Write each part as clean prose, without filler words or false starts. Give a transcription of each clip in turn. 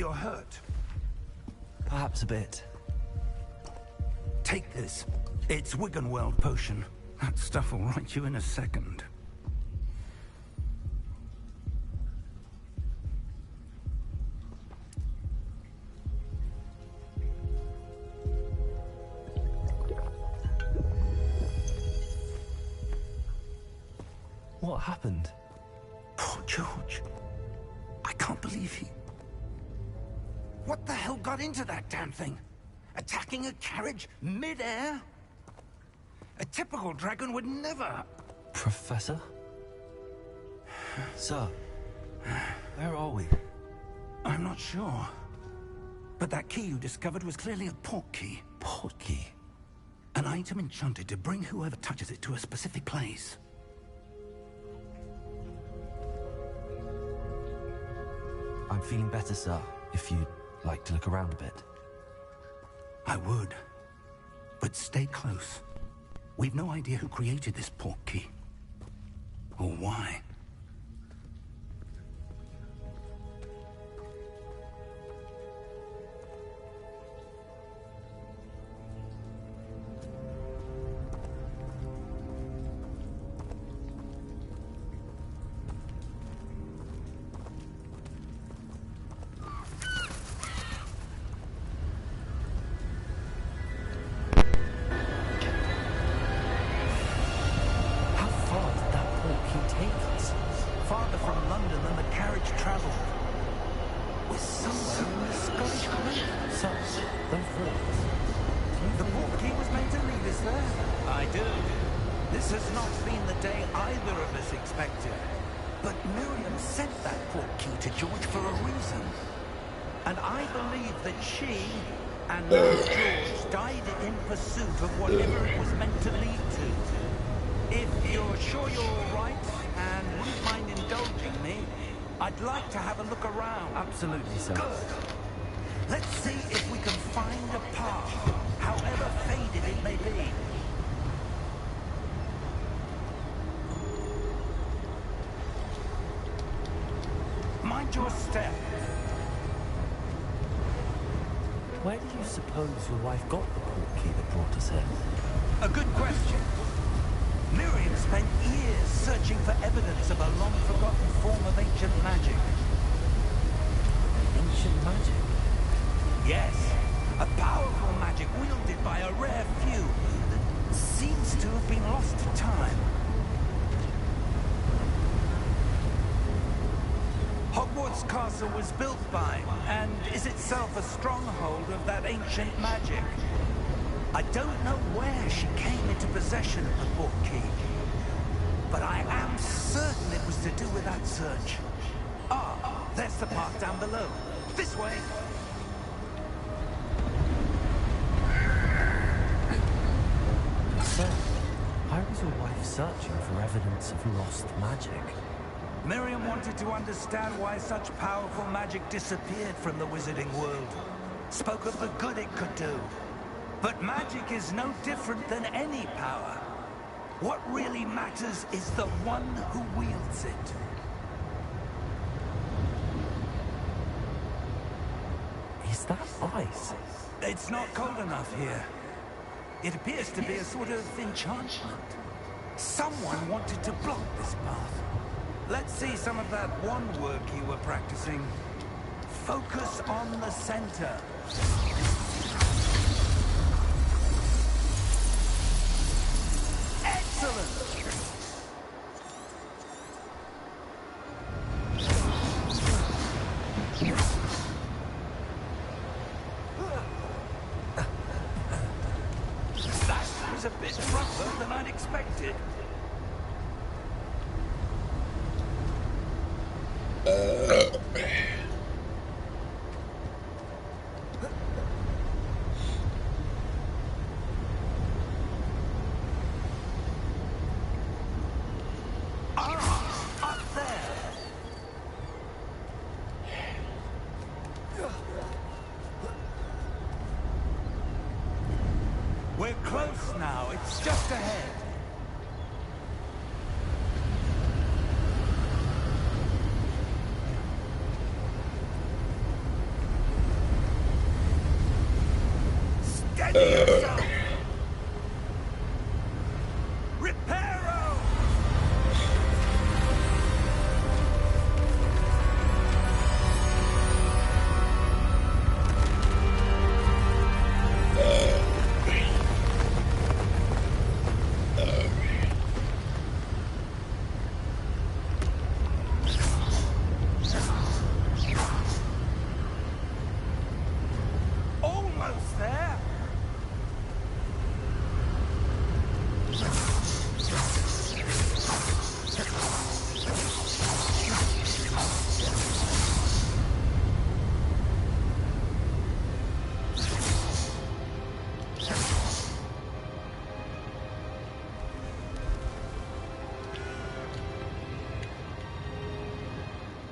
you're hurt. Perhaps a bit. Take this. It's Wiggenweld potion. That stuff will right you in a second. What happened? Poor George. I can't believe he... What the hell got into that damn thing? Attacking a carriage mid-air? A typical dragon would never... Professor? Sir, where are we? I'm not sure. But that key you discovered was clearly a port key. Port key? An item enchanted to bring whoever touches it to a specific place. I'm feeling better, sir, if you'd like to look around a bit. I would. But stay close. We've no idea who created this port key. Or why. Absolutely, sir. Good. Let's see if we can find a path, however faded it may be. Mind your step. Where do you suppose your wife got the port key that brought us here? A good question. Miriam spent years searching for evidence of a long-forgotten form of ancient magic. Ancient magic? Yes, a powerful magic wielded by a rare few that seems to have been lost to time. Hogwarts Castle was built by, and is itself a stronghold of that ancient magic. I don't know where she came into possession of the port key, but I am certain it was to do with that search. Ah, there's the path down below. This way. So, why was your wife searching for evidence of lost magic? Miriam wanted to understand why such powerful magic disappeared from the wizarding world. Spoke of the good it could do. But magic is no different than any power. What really matters is the one who wields it. Is that ice? It's not cold enough here. It appears to be a sort of enchantment. Someone wanted to block this path. Let's see some of that wand work you were practicing. Focus on the center. Excellent! That was a bit rougher than I'd expected. Up there. We're close now. It's just ahead. Steady yourself! Reparo! Almost there!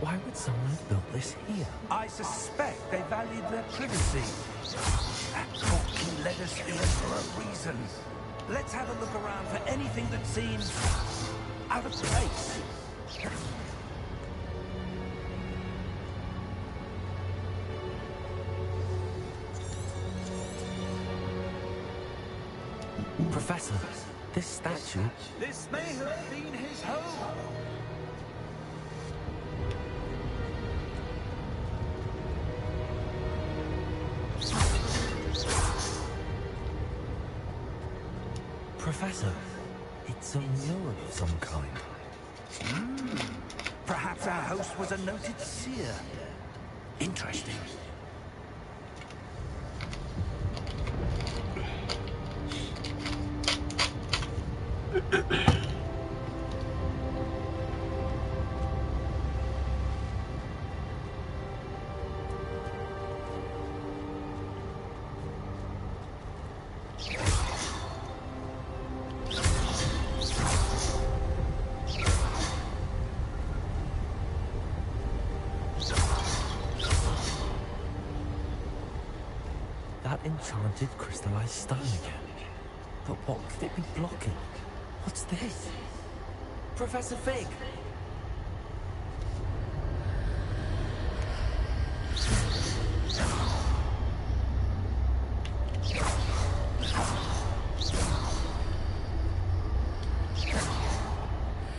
Why would someone have built this here? I suspect they valued their privacy. That portkey led us here for a reason. Let's have a look around for anything that seems out of place. Professor, this statue... This may have been his home. Professor, it's a mural of some kind. Perhaps our host was a noted seer. Interesting. That enchanted crystallized stone again. But what could it be blocking? What's this? Professor Fig!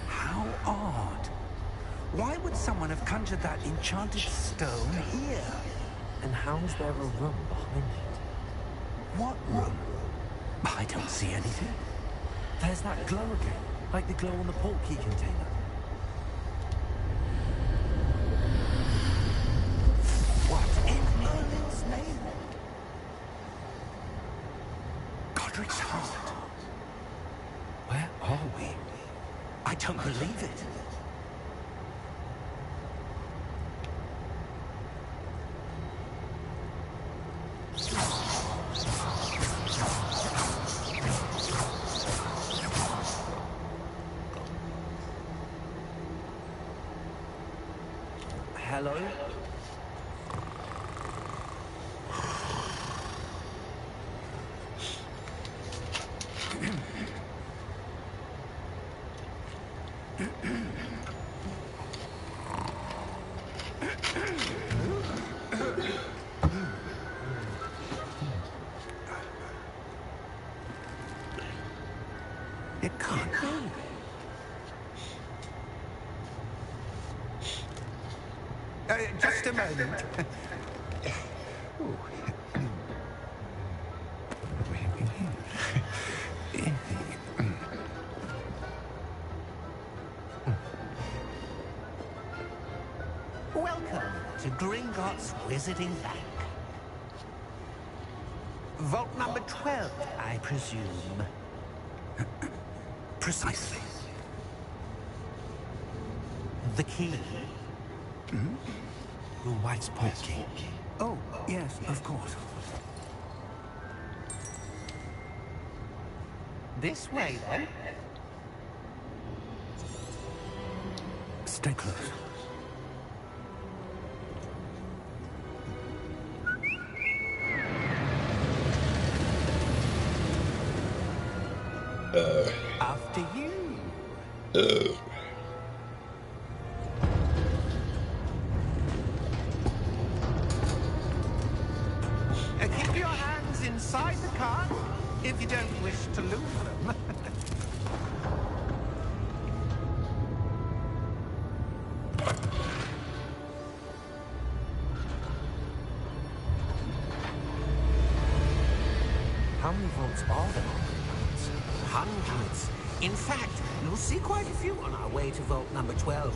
How odd. Why would someone have conjured that enchanted stone here? And how's there a room behind it? What room? I don't see anything. There's that glow again, like the glow on the portkey container. What in Merlin's name? Godric's heart. Where are we? I don't believe it. Hello? It can't be. Just a moment. Welcome to Gringotts Wizarding Bank. Vault number 12, I presume. Precisely. The key. Your wife's portkey. Oh, yes, of course. This way, then. Stay close. After you. Keep your hands in inside the car, if you don't wish to lose them. How many vaults are there? Hundreds. In fact, you'll see quite a few on our way to vault number 12.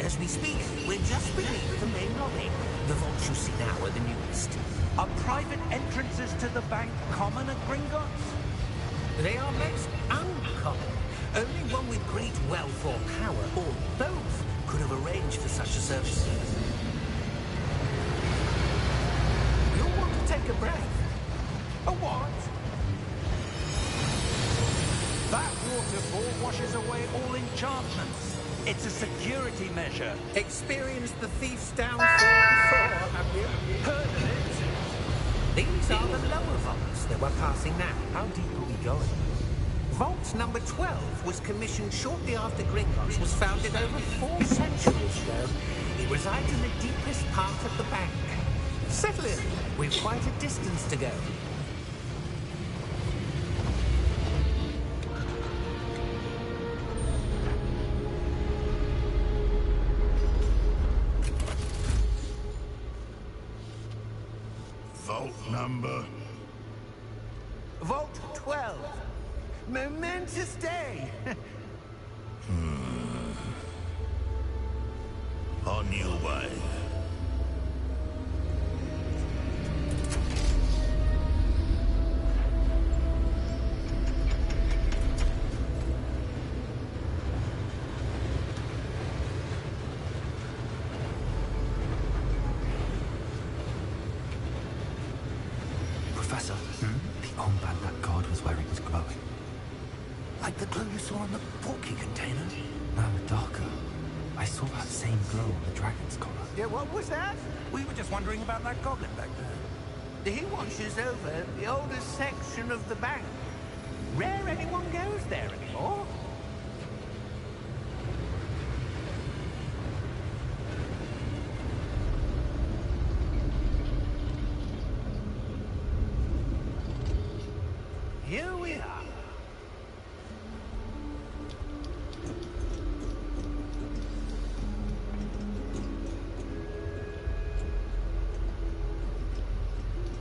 As we speak, we're just beneath the main lobby. The vaults you see now are the newest. Are private entrances to the bank common at Gringotts? They are most uncommon. Only one with great wealth or power, or both, could have arranged for such a service. You'll want to take a breath. A what? That waterfall washes away all enchantments. It's a security measure. Experienced the thief's downfall before, have you? Heard of it? These are the lower vaults that we're passing now. How deep are we going? Vault number 12 was commissioned shortly after Gringotts was founded over 4 centuries ago. It resides in the deepest part of the bank. Settle in. We've quite a distance to go. Vault number? Vault 12. Momentous day. On your way. Professor, the armband that guard was wearing was glowing. Like the glow you saw on the porky container? No, darker. I saw that same glow on the dragon's collar. Yeah, what was that? We were just wondering about that goblin back there. He watches over the oldest section of the bank. Rare anyone goes there anymore. Here we are.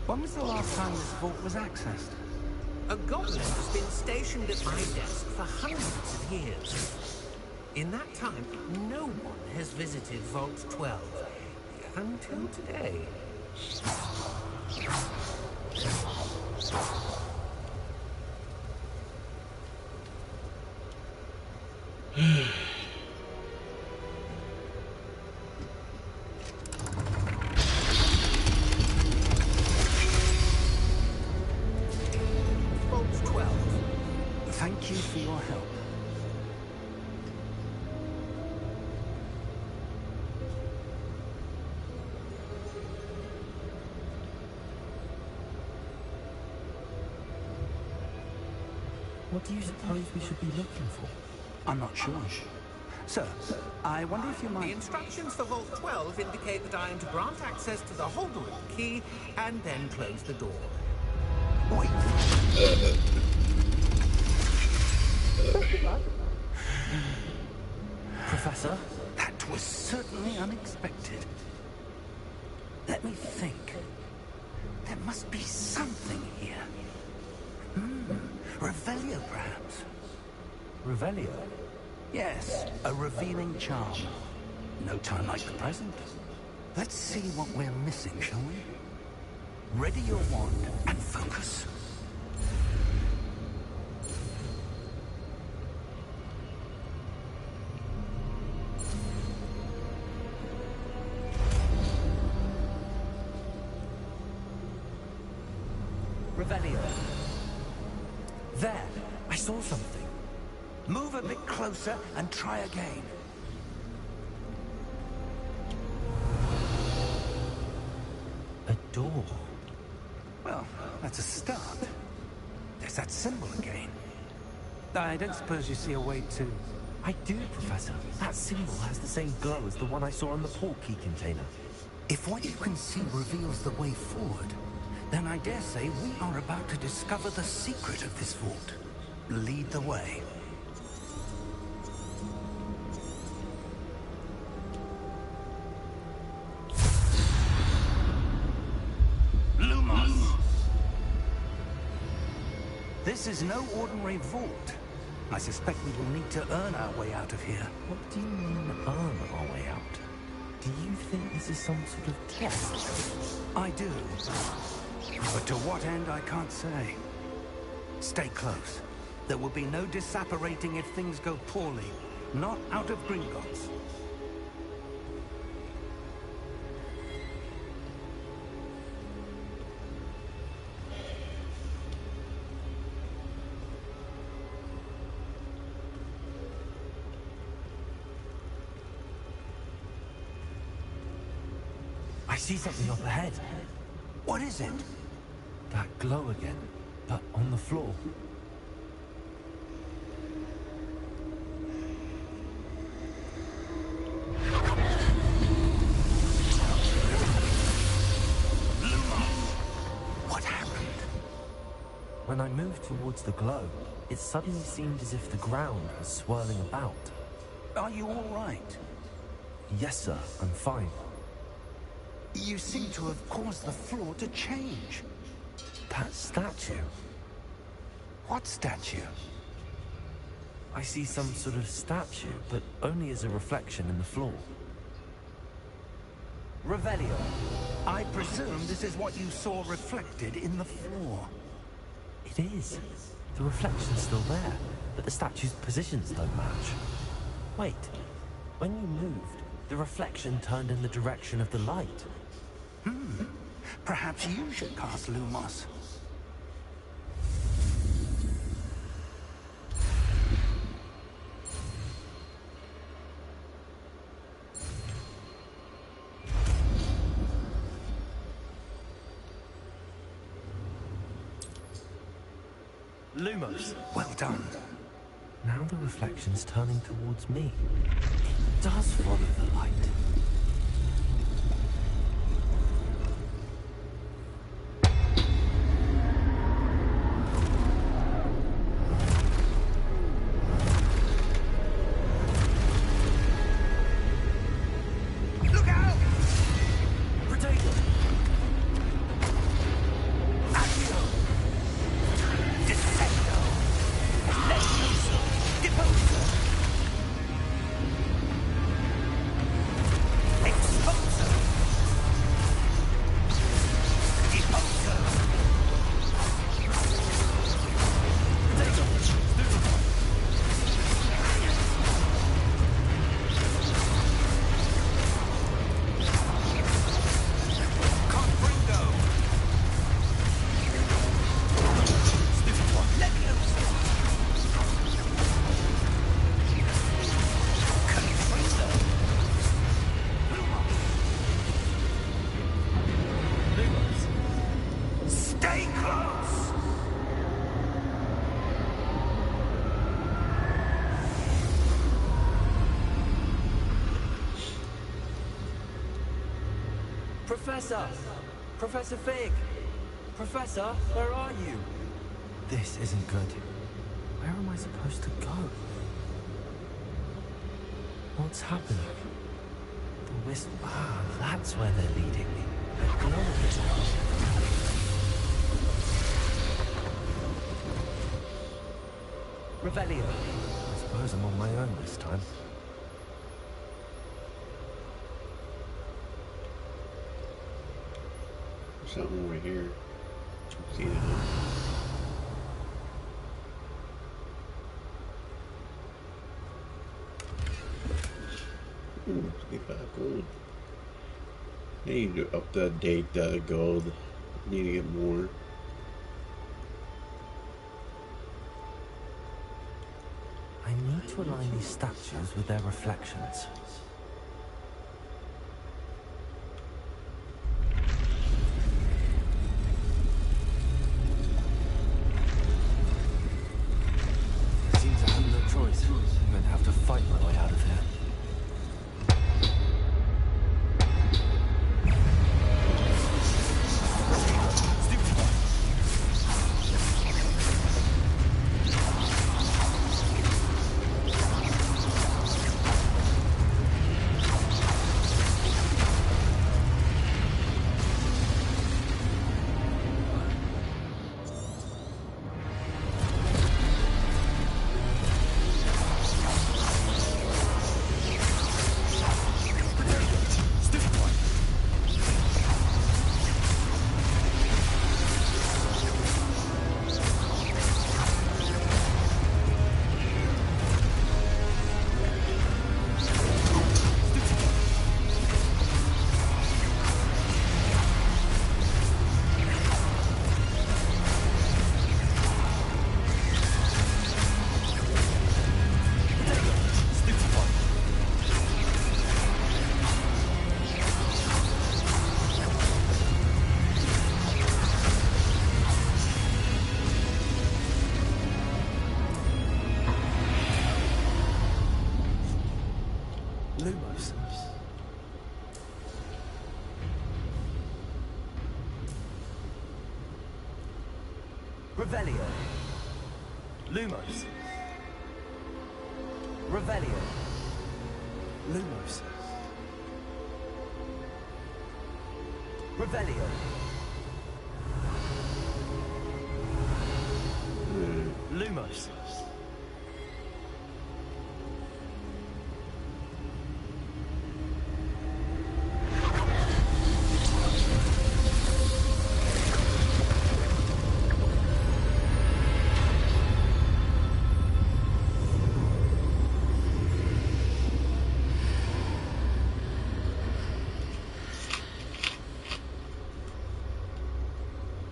When was the last time this vault was accessed? A goblin has been stationed at my desk for hundreds of years. In that time, no one has visited Vault 12. Until today. Vault 12. Thank you for your help. What do you suppose we should be looking for? I'm not sure. Sir, I wonder if you The might... instructions for Vault 12 indicate that I am to grant access to the holder of the key and then close the door. Wait. Professor? That was certainly unexpected. Let me think. There must be something here. Revelio, perhaps. Revelio? Yes, a revealing charm. No time like the present. Let's see what we're missing, shall we? Ready your wand and focus. Revelio. There. I saw something. Move a bit closer and try again. A door. Well, that's a start. There's that symbol again. I don't suppose you see a way to... I do, Professor. That symbol has the same glow as the one I saw on the port key container. If what you can see reveals the way forward, Then I dare say we are about to discover the secret of this vault. Lead the way. Lumos! This is no ordinary vault. I suspect we will need to earn our way out of here. What do you mean, earn our way out? Do you think this is some sort of test? I do. But to what end, I can't say. Stay close. There will be no disapparating if things go poorly. Not out of Gringotts. I see something up ahead. What is it? That glow again, but on the floor. What happened? When I moved towards the glow, it suddenly seemed as if the ground was swirling about. Are you all right? Yes, sir, I'm fine. You seem to have caused the floor to change. That statue? What statue? I see some sort of statue, but only as a reflection in the floor. Revelio. I presume this is what you saw reflected in the floor. It is. The reflection's still there, but the statue's positions don't match. Wait, when you moved, the reflection turned in the direction of the light. Perhaps you should cast Lumos. Lumos! Well done. Now the reflection's turning towards me. It does follow the light. Professor! Professor Fig! Professor, where are you? This isn't good. Where am I supposed to go? What's happening? The wisp... Ah, that's where they're leading me. The glow is Revelio. I suppose I'm on my own this time. Something over here. See that? Ooh, 65 gold. I need to update the gold. Need to get more. I need to align these statues with their reflections. Seems I have no choice. I'm going to have to fight my way out of here. Stupid Lumos. Revelio. Lumos. Revelio. Lumos. Revelio. Lumos.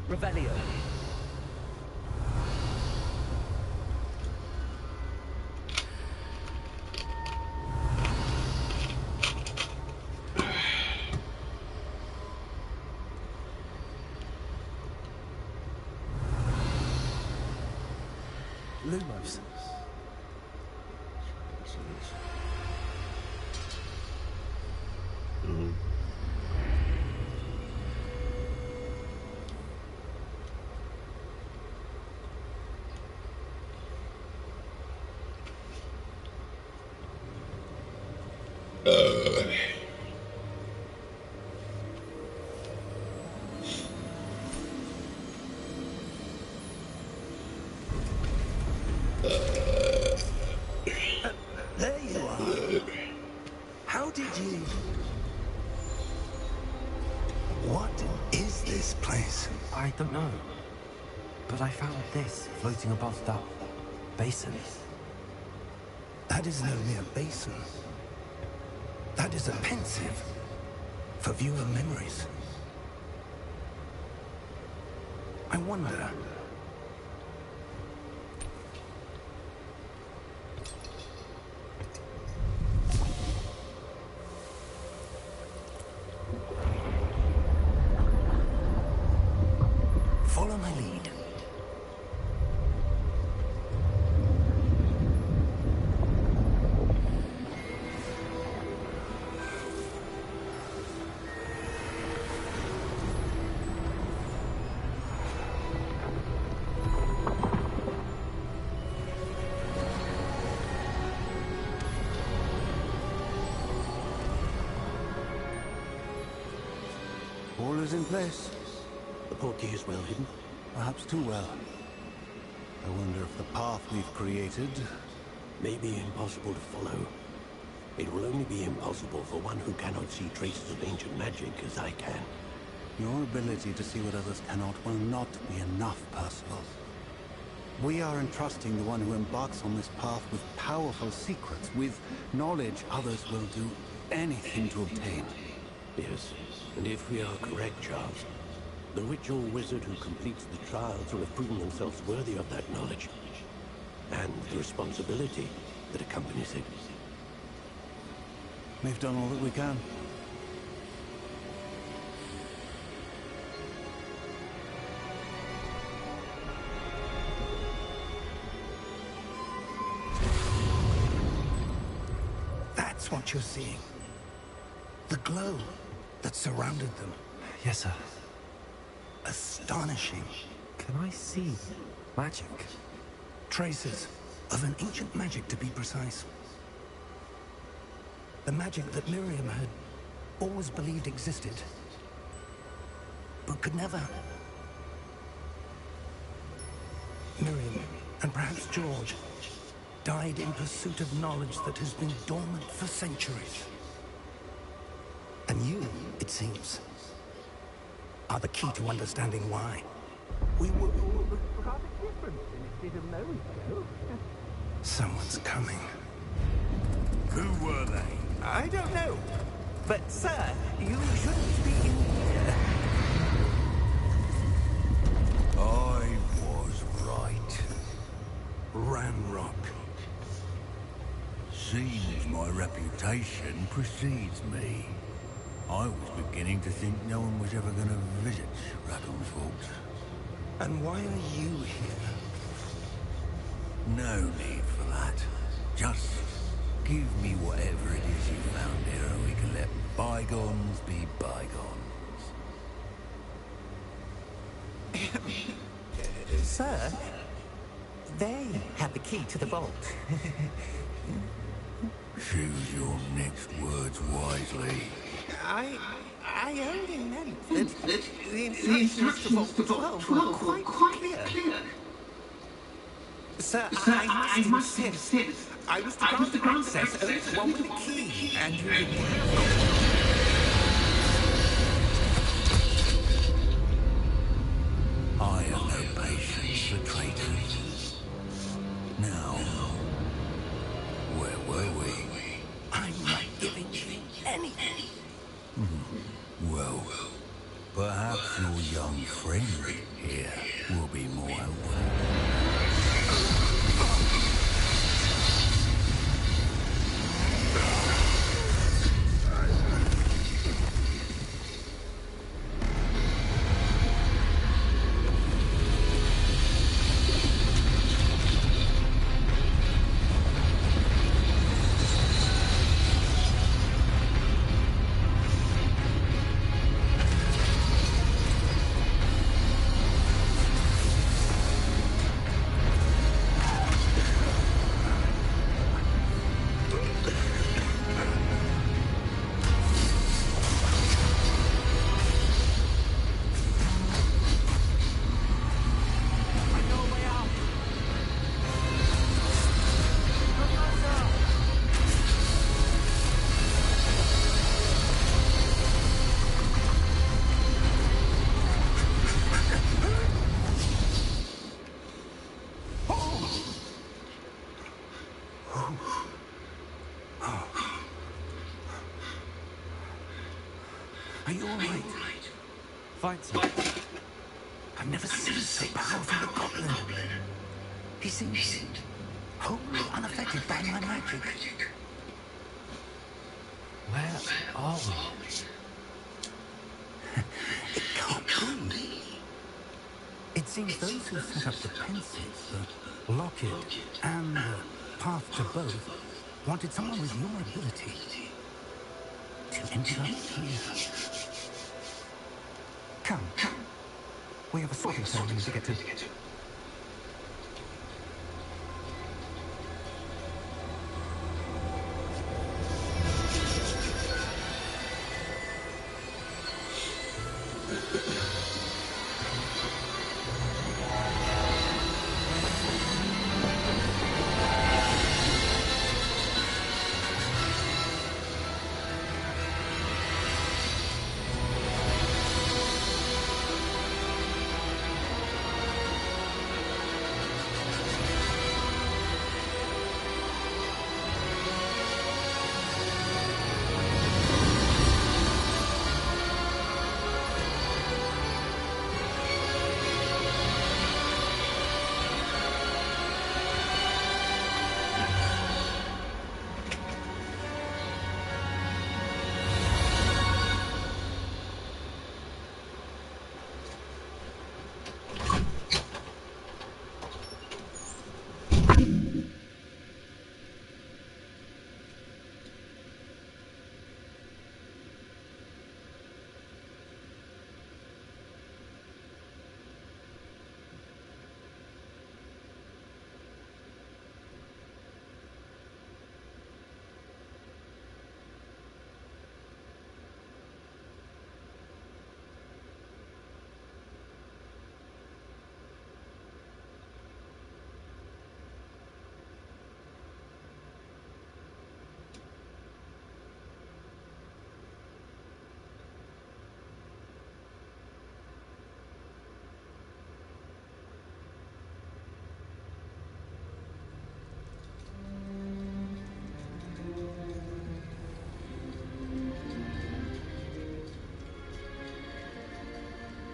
Revelio. Lumos. There you are. How did you... What is this place? I don't know. But I found this floating above that basin. That is no mere basin. That is a pensive for viewer memories. I wonder... Follow my lead. All is in place. The portkey is well hidden. Perhaps too well. I wonder if the path we've created... May be impossible to follow. It will only be impossible for one who cannot see traces of ancient magic as I can. Your ability to see what others cannot will not be enough, Percival. We are entrusting the one who embarks on this path with powerful secrets, with knowledge others will do anything to obtain. Yes, and if we are correct, Charles, the ritual wizard who completes the trials will have proven themselves worthy of that knowledge, and the responsibility that accompanies it. We've done all that we can. That's what you're seeing. The glow that surrounded them. Yes, sir. Astonishing. Can I see magic? Traces of an ancient magic, to be precise. The magic that Miriam had always believed existed, but could never. Miriam, and perhaps George, died in pursuit of knowledge that has been dormant for centuries. And you, it seems, are the key to understanding why. We were all rather different in a state of knowing ago. Someone's coming. Who were they? I don't know. But, sir, you shouldn't be in here. I was right. Ramrock. Seems my reputation precedes me. I was beginning to think no one was ever going to visit Rackham's Vault. And why are you here? No need for that. Just Give me whatever it is you found here, and we can let bygones be bygones. Sir, they have the key to the vault. Choose your next words wisely. I only meant that the instructions to Vault 12 were quite clear. Sir, I must insist. I was to grant access only to one with the key, and you didn't have I have no patience for traitors. Now, where were we? I'm not giving you anything. Well, perhaps your young friend here will be more helpful. Are you all right? Fine, sir. I've never seen so powerful a goblin. He seems wholly unaffected by my magic. Where are we? It can't be. It seems those who set up the pensives, the locket, and the path to both wanted someone with your ability to enter here. Come. We have a sorting ceremony to get to.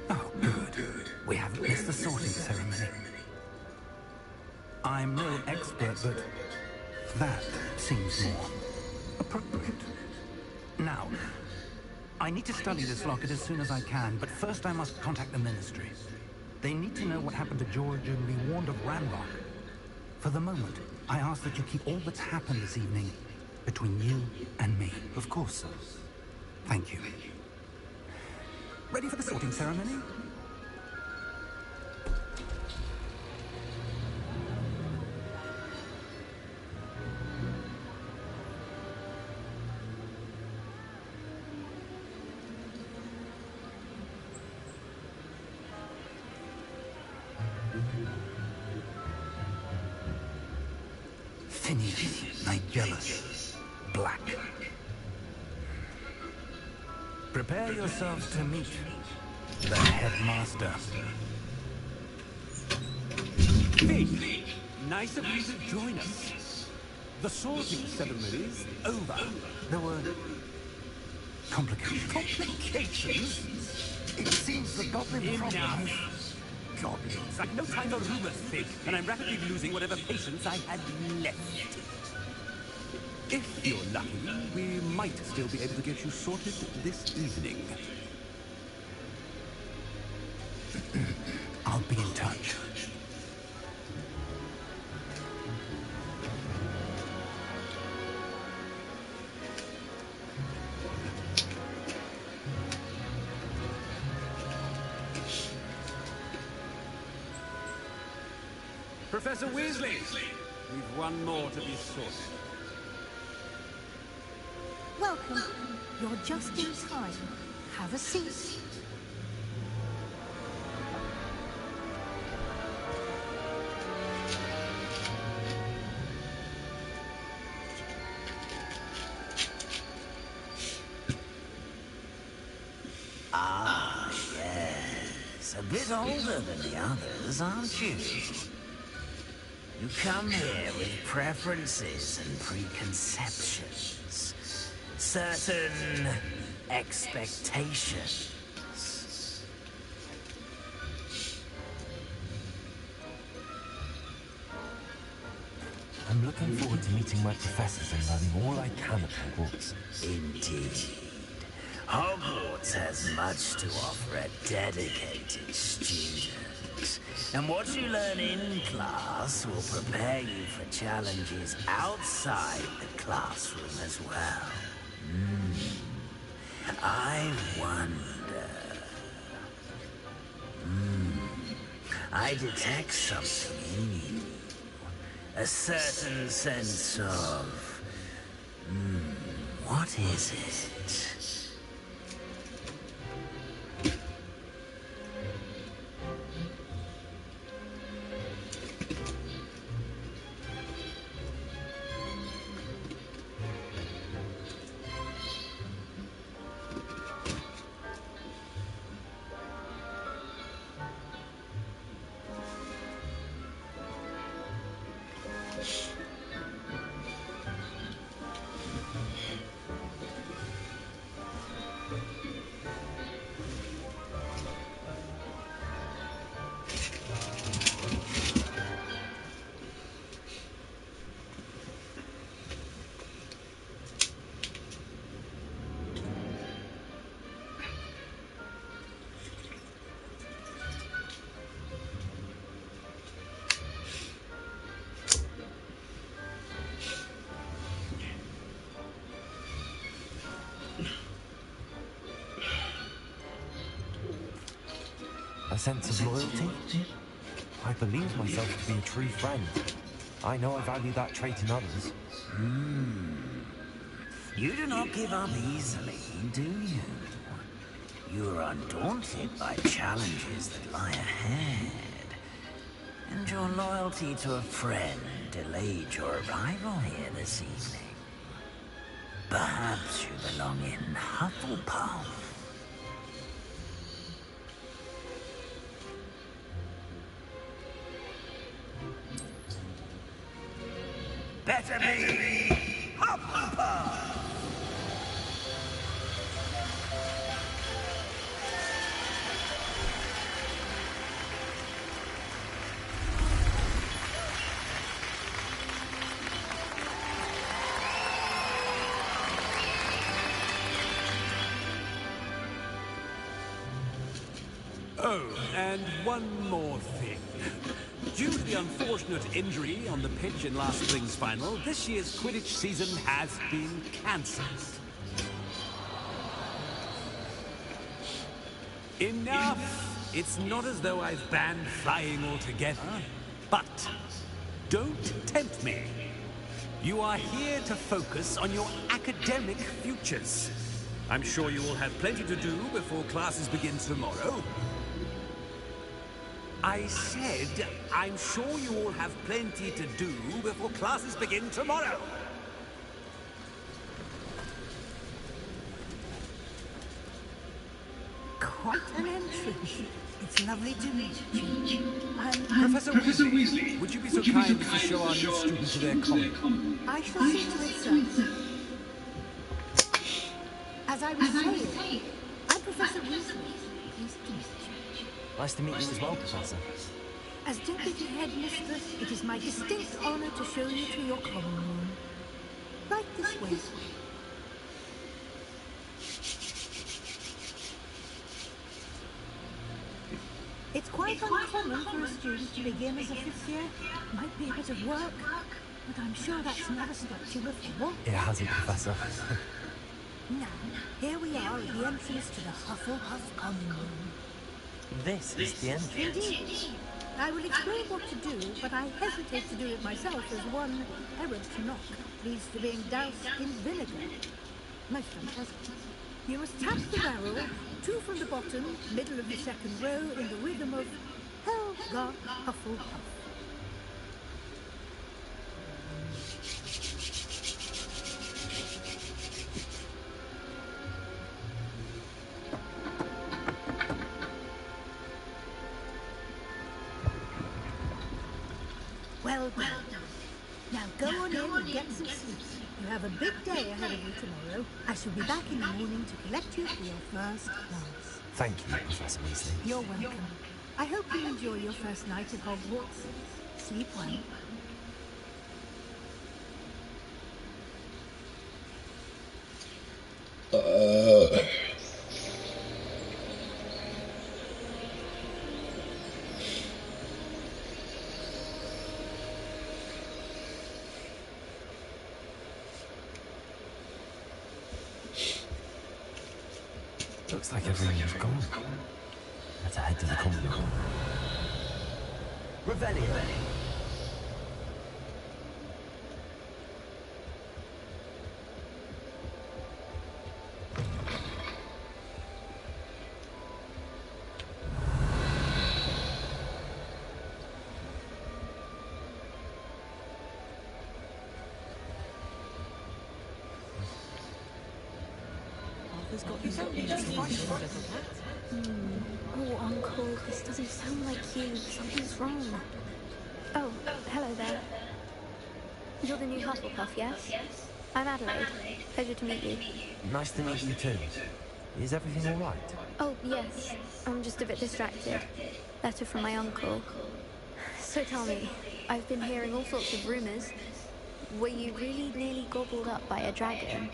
Oh, good. We haven't missed the sorting ceremony. I'm no expert, but that seems more appropriate. Now, I need to study this locket as soon as I can, but first I must contact the Ministry. They need to know what happened to George and be warned of Ramlock. For the moment, I ask that you keep all that's happened this evening between you and me. Of course, sir. Thank you. Ready for the sorting ceremony? Phineas, Nigellus, Black. Prepare yourselves to meet The headmaster. Fee, nice of you to join us. The sorting ceremony's over. There were complications. Complications? It seems the goblin problem is... Enough. Goblins. I've no time for rumors, Fig, and I'm rapidly losing whatever patience I had left. If you're lucky, we might still be able to get you sorted this evening. I'll be in touch. Professor Weasley, we've one more to be sorted. Welcome. You're just in time. Have a seat. Ah, yes. A bit older than the others, aren't you? You come here with preferences and preconceptions. Certain expectations. I'm looking forward to meeting my professors and learning all I can at Hogwarts. Indeed. Hogwarts has much to offer a dedicated student. And what you learn in class will prepare you for challenges outside the classroom as well. I wonder... I detect something in you. A certain sense of... what is it? A sense of loyalty? I believe myself to be a true friend. I know I value that trait in others. You do not give up easily, do you? You are undaunted by challenges that lie ahead. And your loyalty to a friend delayed your arrival here this evening. Perhaps you belong in Hufflepuff. Better be Hufflepuff! Oh, and one more thing. Due to the unfortunate injury on the pitch in last spring's final, this year's Quidditch season has been cancelled. Enough! It's not as though I've banned flying altogether, but don't tempt me. You are here to focus on your academic futures. I'm sure you all have plenty to do before classes begin tomorrow. I said, I'm sure you all have plenty to do before classes begin tomorrow. Quite an entrance. It's lovely to meet you. Professor Weasley, would you be so kind as to show our new student to their common? I shall see to it, sir. As I was saying, I'm Professor Weasley. Pleased to meet you. Nice to meet you as well, Professor. As Deputy Headmistress, it is my distinct honor to show you to your common room. Right this way. It's quite uncommon for a student to begin as a fifth year. Might be a bit of work, but I'm sure that's never stopped you before. It hasn't, Professor. Now, here we are at the entrance to the Hufflepuff common room. This is the entrance. Indeed. I will explain what to do, but I hesitate to do it myself as one errant knock leads to being doused in vinegar. Most unpleasant. You must tap the barrel, 2 from the bottom, middle of the second row, in the rhythm of Helga Hufflepuff. Well done. Now go on in and get some sleep. You have a big day ahead of you tomorrow. I shall be back in the morning to collect you for your first class. Thank you, Professor Weasley. You're welcome. I hope you enjoy your first night at Hogwarts. Sleep well. Looks like everyone's gone. Let's head to the common room. Revelio. Oh, Uncle, this doesn't sound like you. Something's wrong. Oh, hello there. You're the new Hufflepuff, yes? I'm Adelaide. Pleasure to meet you. Nice to meet you too. Is everything all right? Oh, yes. I'm just a bit distracted. Letter from my uncle. So tell me, I've been hearing all sorts of rumors. Were you really nearly gobbled up by a dragon?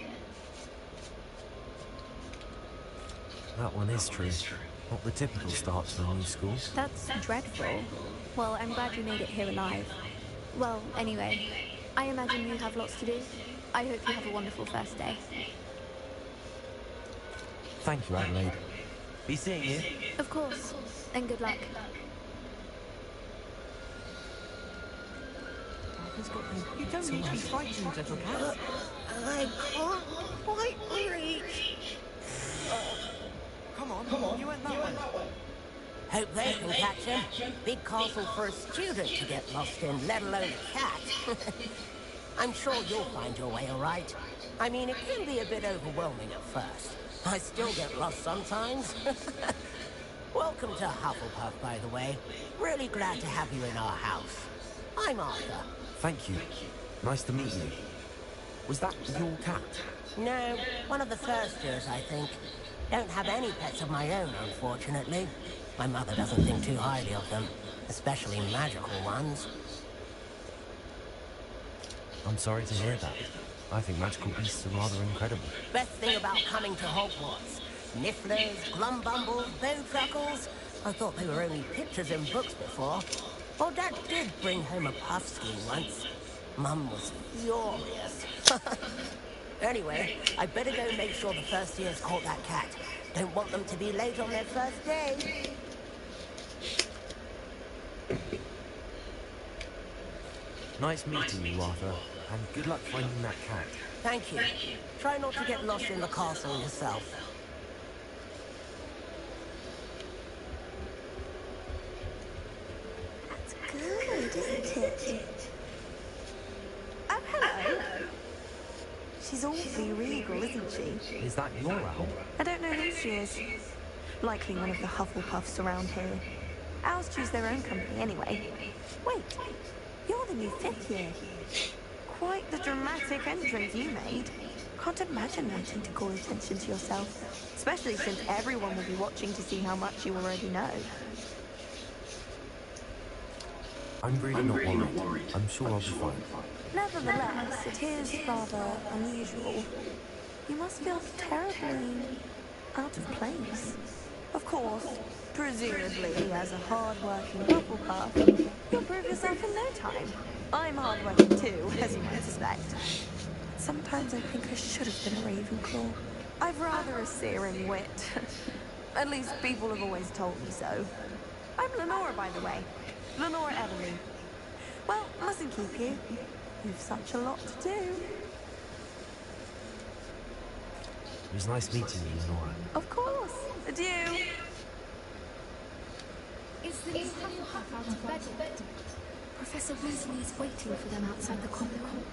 That one is true. Not the typical start to a new school. That's dreadful. Well, I'm glad you made it here alive. Well, anyway, I imagine you have lots to do. I hope you have a wonderful first day. Thank you, Adelaide. Be seeing you. Of course, and good luck. You don't need to be frightened, little cat. I can't quite reach. Come on, you went that way. Hope they can catch him. Big castle for a student to get lost in, let alone a cat. I'm sure you'll find your way all right. I mean, it can be a bit overwhelming at first. I still get lost sometimes. Welcome to Hufflepuff, by the way. Really glad to have you in our house. I'm Arthur. Thank you. Nice to meet you. Was that your cat? No, one of the first years, I think. Don't have any pets of my own, unfortunately. My mother doesn't think too highly of them, especially magical ones. I'm sorry to hear that. I think magical beasts are rather incredible. Best thing about coming to Hogwarts. Nifflers, glumbumbles, bowtruckles. I thought they were only pictures in books before. Well, Dad did bring home a puff skin once. Mum was furious. Anyway, I better go make sure the first year's caught that cat. Don't want them to be late on their first day. Nice meeting you, Arthur, and good luck finding that cat. Thank you. Try not to get lost in the castle yourself. That's good, isn't it? Oh, hello. She's awfully regal, isn't she? Is that your owl? I don't know who she is. Likely one of the Hufflepuffs around here. Owls choose their own company anyway. Wait, you're the new 5th year. Quite the dramatic entrance you made. Can't imagine wanting to call attention to yourself, especially since everyone will be watching to see how much you already know. I'm really not worried. I'm sure I'll be fine. Nevertheless, it is rather unusual. You must feel terribly out of place. Of course, presumably as a hard-working Hufflepuff, you'll prove yourself in no time. I'm hard-working too, as you might suspect. Sometimes I think I should have been a Ravenclaw. I've rather a searing wit. At least people have always told me so. I'm Lenora, by the way. Lenora Everly. Well, mustn't keep you. You've such a lot to do. It was nice meeting you, Lenora. Of course. Adieu. Is the new Hufflepuff out of bed yet? Professor Weasley is waiting for them outside the common room.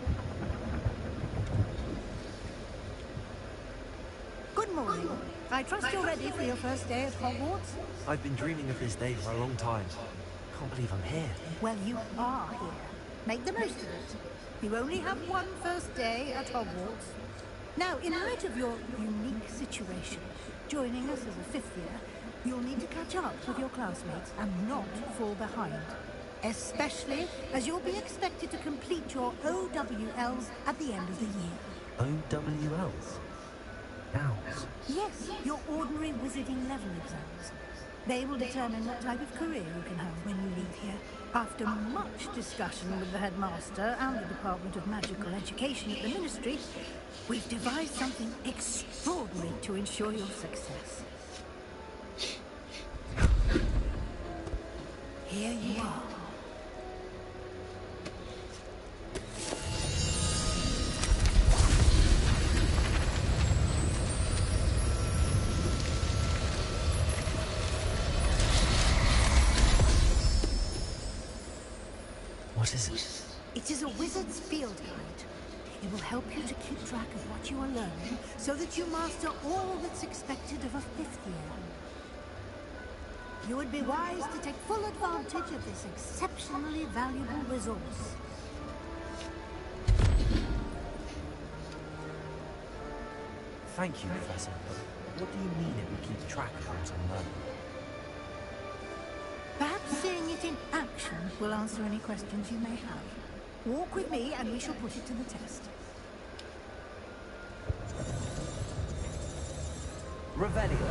Good morning. I trust you're ready for your first day at Hogwarts? I've been dreaming of this day for a long time. Can't believe I'm here. Well, you are here. Make the most of it. You only have one first day at Hogwarts. Now, in light of your unique situation, joining us as a 5th year, you'll need to catch up with your classmates and not fall behind. Especially as you'll be expected to complete your OWLs at the end of the year. OWLs? Owls? Yes, your ordinary wizarding level exams. They will determine what type of career you can have when you leave here. After much discussion with the headmaster and the Department of Magical Education at the Ministry, we've devised something extraordinary to ensure your success. Here you are. What is it? It is a wizard's field guide. It will help you to keep track of what you are learning so that you master all that's expected of a 5th year. You would be wise to take full advantage of this exceptionally valuable resource. Thank you, Professor. What do you mean it will keep track of what I'm learning? Perhaps seeing it in action will answer any questions you may have. Walk with me and we shall put it to the test. Revelio.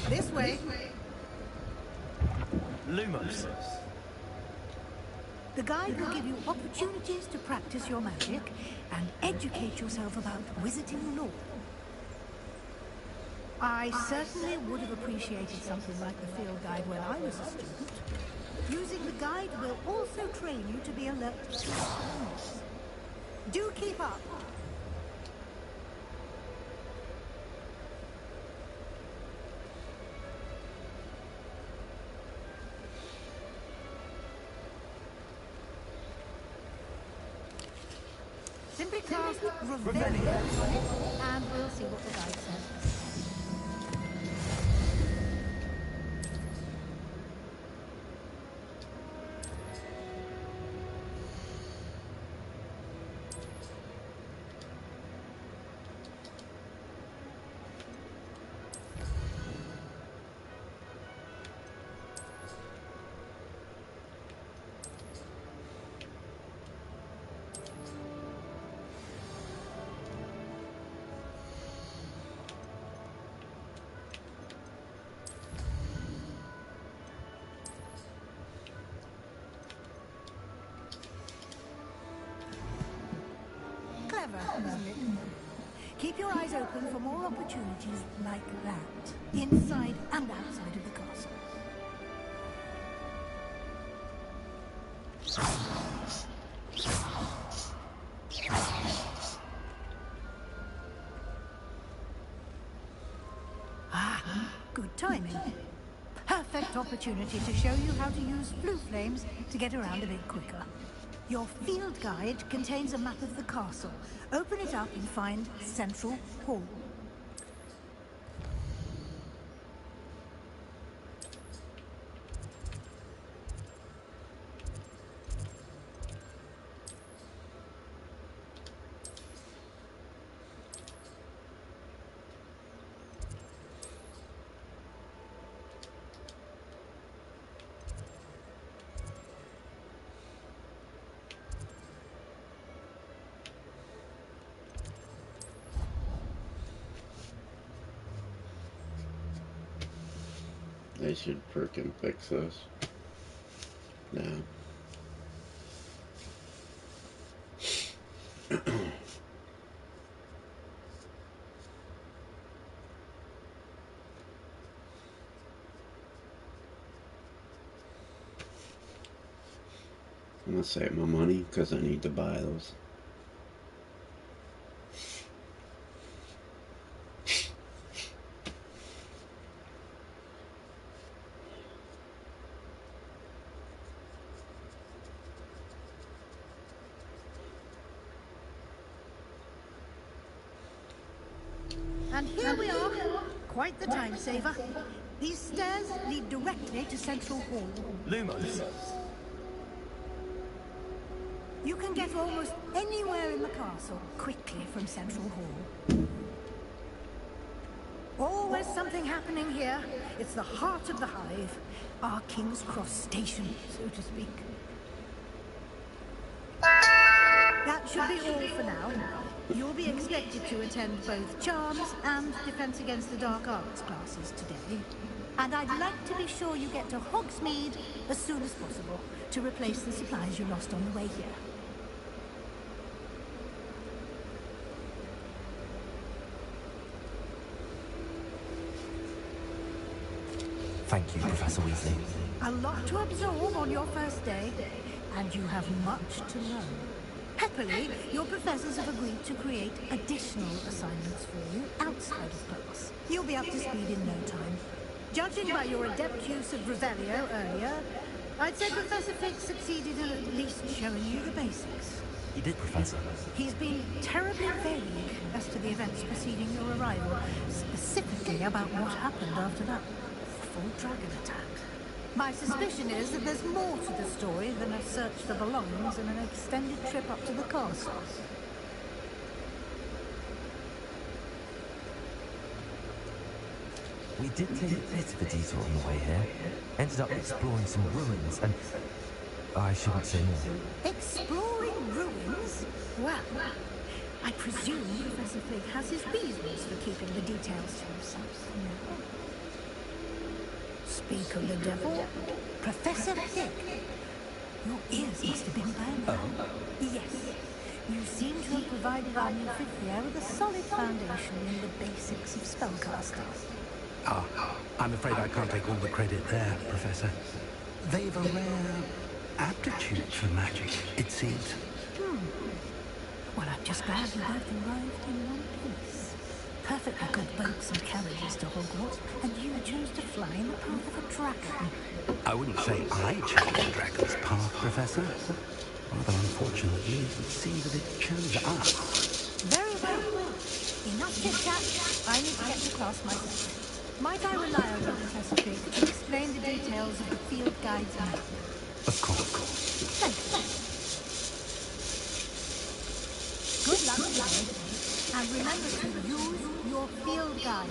This way. Lumos. The guide will give you opportunities to practice your magic and educate yourself about wizarding lore. I certainly would have appreciated something like the field guide when I was a student. Using the guide will also train you to be alert to signs. Do keep up. Simply cast Revelio on it, and we'll see what the guide says. isn't it? Keep your eyes open for more opportunities like that, inside and outside of the castle. Ah, good timing. Perfect opportunity to show you how to use blue flames to get around a bit quicker. Your field guide contains a map of the castle. Open it up and find Central Hall. They should frickin' fix this. Now. I'm gonna save my money because I need to buy those. And here we are. Quite the time saver. These stairs lead directly to Central Hall. Lumos. You can get almost anywhere in the castle quickly from Central Hall. Always something happening here. It's the heart of the hive. Our King's Cross station, so to speak. That should be all for now. You'll be expected to attend both Charms and Defense Against the Dark Arts classes today. And I'd like to be sure you get to Hogsmeade as soon as possible to replace the supplies you lost on the way here. Thank you, Professor Weasley. A lot to absorb on your first day, and you have much to learn. Happily, your professors have agreed to create additional assignments for you outside of class. You'll be up to speed in no time. Judging by your adept use of Revelio earlier, I'd say Professor Fig succeeded in at least showing you the basics. He did, Professor. He's been terribly vague as to the events preceding your arrival, specifically about what happened after that awful dragon attack. My suspicion is that there's more to the story than a search for belongings and an extended trip up to the castle. We did take a bit of a detour on the way here. Ended up exploring some ruins and... I shouldn't say more. Exploring ruins? Well, I presume Professor Fig has his reasons for keeping the details to himself. No. Speak of the devil, Professor Fig. Your ears must have been burning. Oh? Yes. You seem to have provided our new fifth year with a solid foundation in the basics of spellcasting. I'm afraid I can't take all the credit there, Professor. They've a rare aptitude for magic, it seems. Well, I'm just glad you both arrived in one piece. Perfectly good boats and carriages to Hogwarts, and you chose to fly in the path of a dragon. I wouldn't say I chose the dragon's path, Professor. Rather unfortunately, it would seem that it chose us. Very well. Enough chit-chat. I need to get to class myself. Might I rely on you, Professor Fig, to explain the details of the field guide's map? Of course. Thank you. Good luck today, and remember to use your field guide.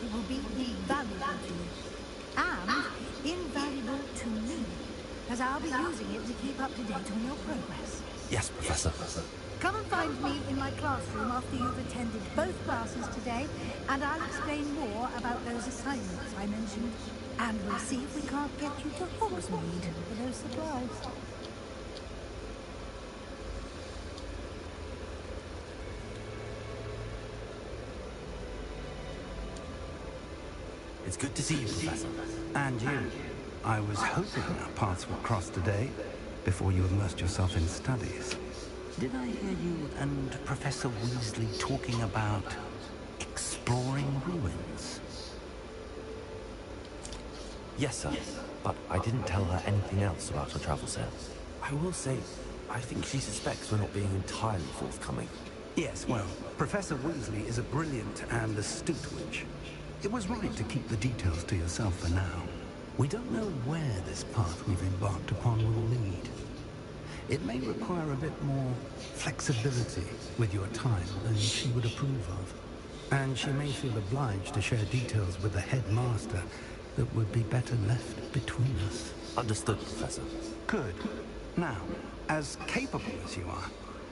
It will be invaluable to you, and invaluable to me, as I'll be using it to keep up to date on your progress. Yes, Professor. Come and find me in my classroom after you've attended both classes today, and I'll explain more about those assignments I mentioned. And we'll see if we can't get you to Hogsmeade for those supplies. It's good to see you, Professor. And you. I was hoping our paths would cross today, before you immersed yourself in studies. Did I hear you and Professor Weasley talking about exploring ruins? Yes, sir. But I didn't tell her anything else about her travel sales. I will say, I think she suspects we're not being entirely forthcoming. Yes, well, Professor Weasley is a brilliant and astute witch. It was right to keep the details to yourself for now. We don't know where this path we've embarked upon will lead. It may require a bit more flexibility with your time than she would approve of. And she may feel obliged to share details with the headmaster that would be better left between us. Understood, Professor. Good. Now, as capable as you are,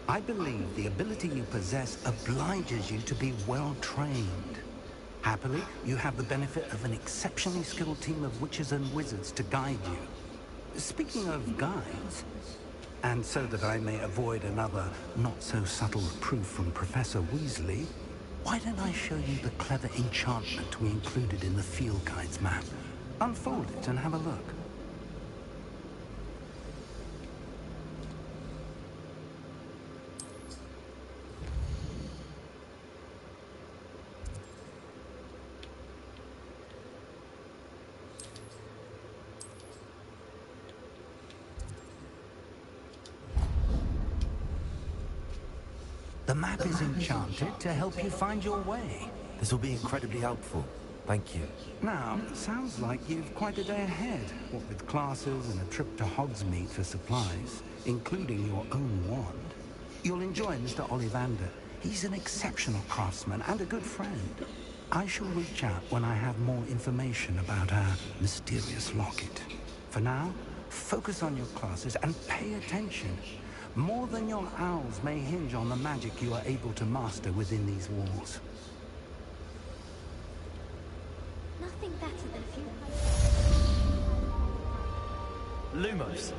I believe the ability you possess obliges you to be well trained. Happily, you have the benefit of an exceptionally skilled team of witches and wizards to guide you. Speaking of guides, and so that I may avoid another not-so-subtle reproof from Professor Weasley, why don't I show you the clever enchantment we included in the field guide's map? Unfold it and have a look. The map is enchanted to help you find your way. This will be incredibly helpful. Thank you. Now, sounds like you've quite a day ahead, what with classes and a trip to Hogsmeade for supplies, including your own wand. You'll enjoy Mr. Ollivander. He's an exceptional craftsman and a good friend. I shall reach out when I have more information about our mysterious locket. For now, focus on your classes and pay attention. More than your owls may hinge on the magic you are able to master within these walls. Nothing better than Lumos.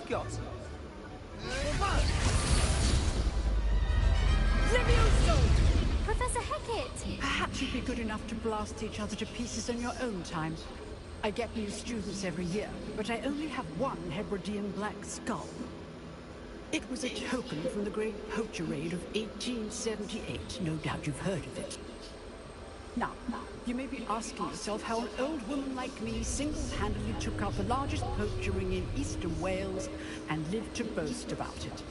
Got. Professor Hecat! Perhaps you'd be good enough to blast each other to pieces in your own time. I get new students every year, but I only have one Hebridean black skull. It was a token from the Great Poacher Raid of 1878. No doubt you've heard of it. Now, you may be asking yourself how an old woman like me single-handedly took out the largest poacher ring in eastern Wales and lived to boast about it.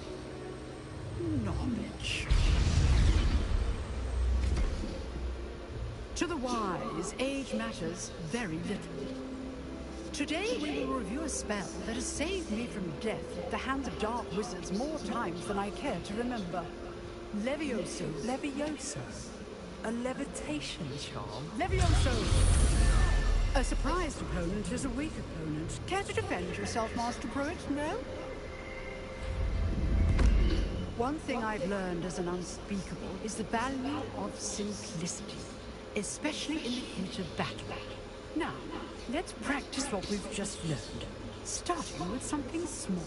Knowledge. To the wise, age matters very little. Today we will review a spell that has saved me from death at the hands of dark wizards more times than I care to remember. Levioso. Levioso? A levitation charm? Levioso! A surprised opponent is a weak opponent. Care to defend yourself, Master Pruitt? No? One thing I've learned as an unspeakable is the value of simplicity, especially in the heat of battle. Now, let's practice what we've just learned, starting with something small.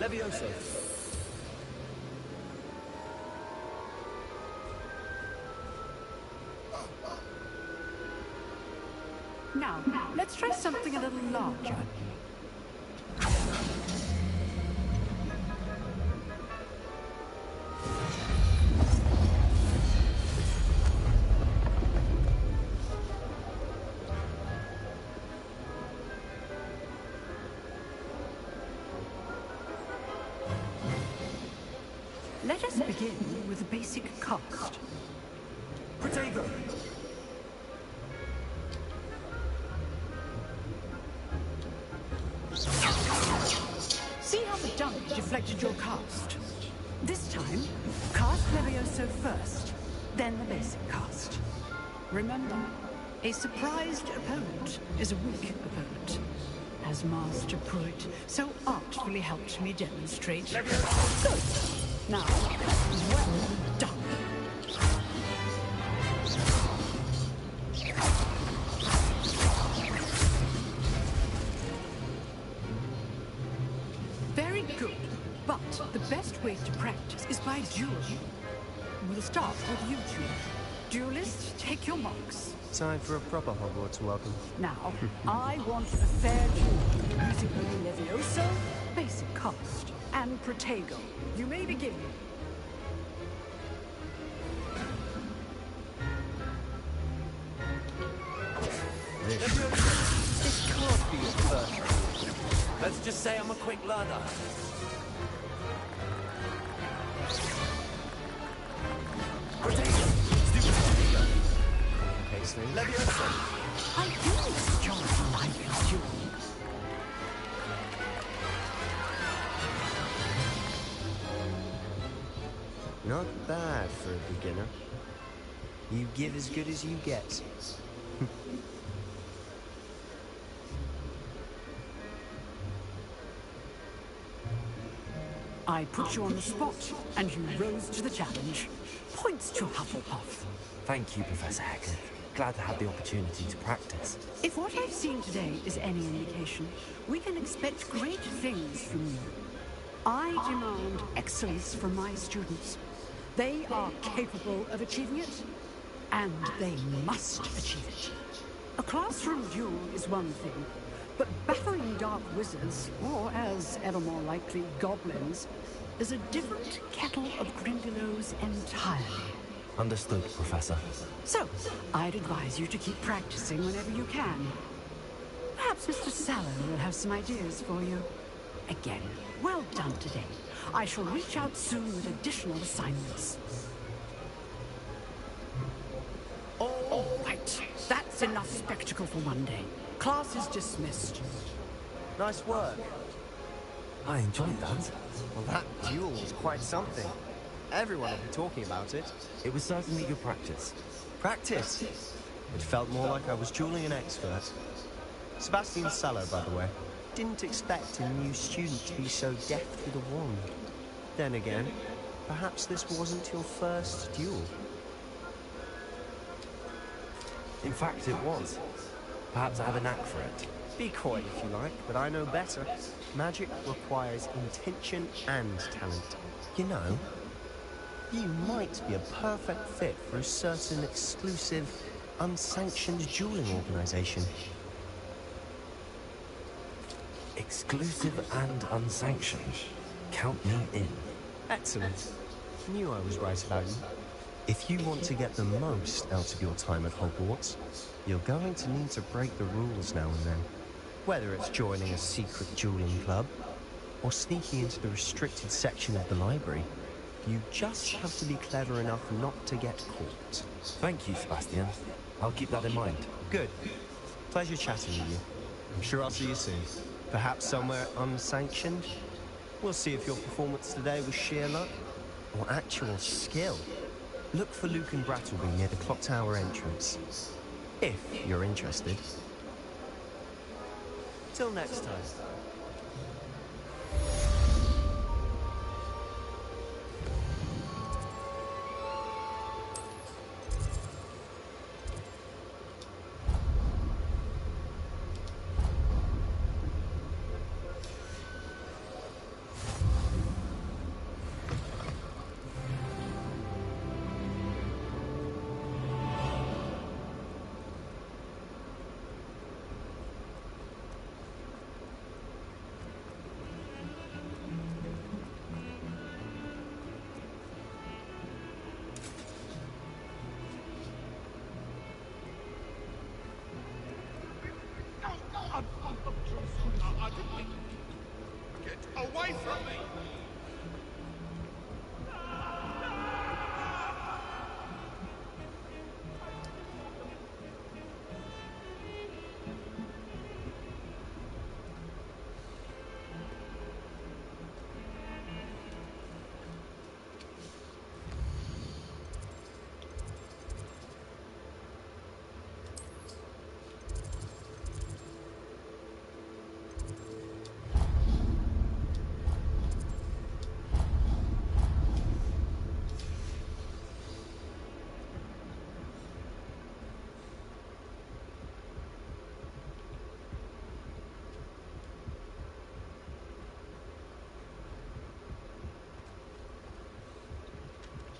Levioso. Now, let's try something a little larger. Let us begin with a basic cast. Protego! See how the dummy deflected your cast? This time, cast Levioso first, then the basic cast. Remember, a surprised opponent is a weak opponent, as Master Pruitt so artfully helped me demonstrate. Good. Now, well done. Very good. But the best way to practice is by dueling. We'll start with you two. Duelists, take your marks. Time for a proper Hogwarts welcome. Now, I want a fair duel using only Levioso, basic cast, and Protego. You may begin. This can't be your first. Let's just say I'm a quick learner. I do enjoy a lively duel. Not bad for a beginner. You give as good as you get. I put you on the spot, and you rose to the challenge. Points to Hufflepuff. Thank you, Professor Hagrid. Glad to have the opportunity to practice. If what I've seen today is any indication, we can expect great things from you. I demand excellence from my students. They are capable of achieving it, and they must achieve it. A classroom duel is one thing, but battling dark wizards, or as ever more likely, goblins, is a different kettle of Grindylows entirely. Understood, Professor. So, I'd advise you to keep practicing whenever you can. Perhaps Mr. Sallow will have some ideas for you. Again, well done today. I shall reach out soon with additional assignments. All right, that's enough spectacle for one day. Class is dismissed. Nice work. I enjoyed that. Well, that duel was quite something. Everyone will be talking about it. It was certainly good practice. Practice? It felt more like I was dueling an expert. Sebastian Sallow, by the way. Didn't expect a new student to be so deft with a wand. Then again, perhaps this wasn't your first duel. In fact, it was. Perhaps I have a knack for it. Be coy if you like, but I know better. Magic requires intention and talent. You know, you might be a perfect fit for a certain exclusive, unsanctioned dueling organization. Exclusive and unsanctioned. Count me in. Excellent. Knew I was right about you. If you want to get the most out of your time at Hogwarts, you're going to need to break the rules now and then. Whether it's joining a secret dueling club, or sneaking into the restricted section of the library, you just have to be clever enough not to get caught. Thank you, Sebastian. I'll keep that in mind. Good. Pleasure chatting with you. I'm sure I'll see you soon. Perhaps somewhere unsanctioned? We'll see if your performance today was sheer luck or actual skill. Look for Luke and Brattleby near the Clock Tower entrance. If you're interested. Till next time. Get away from me!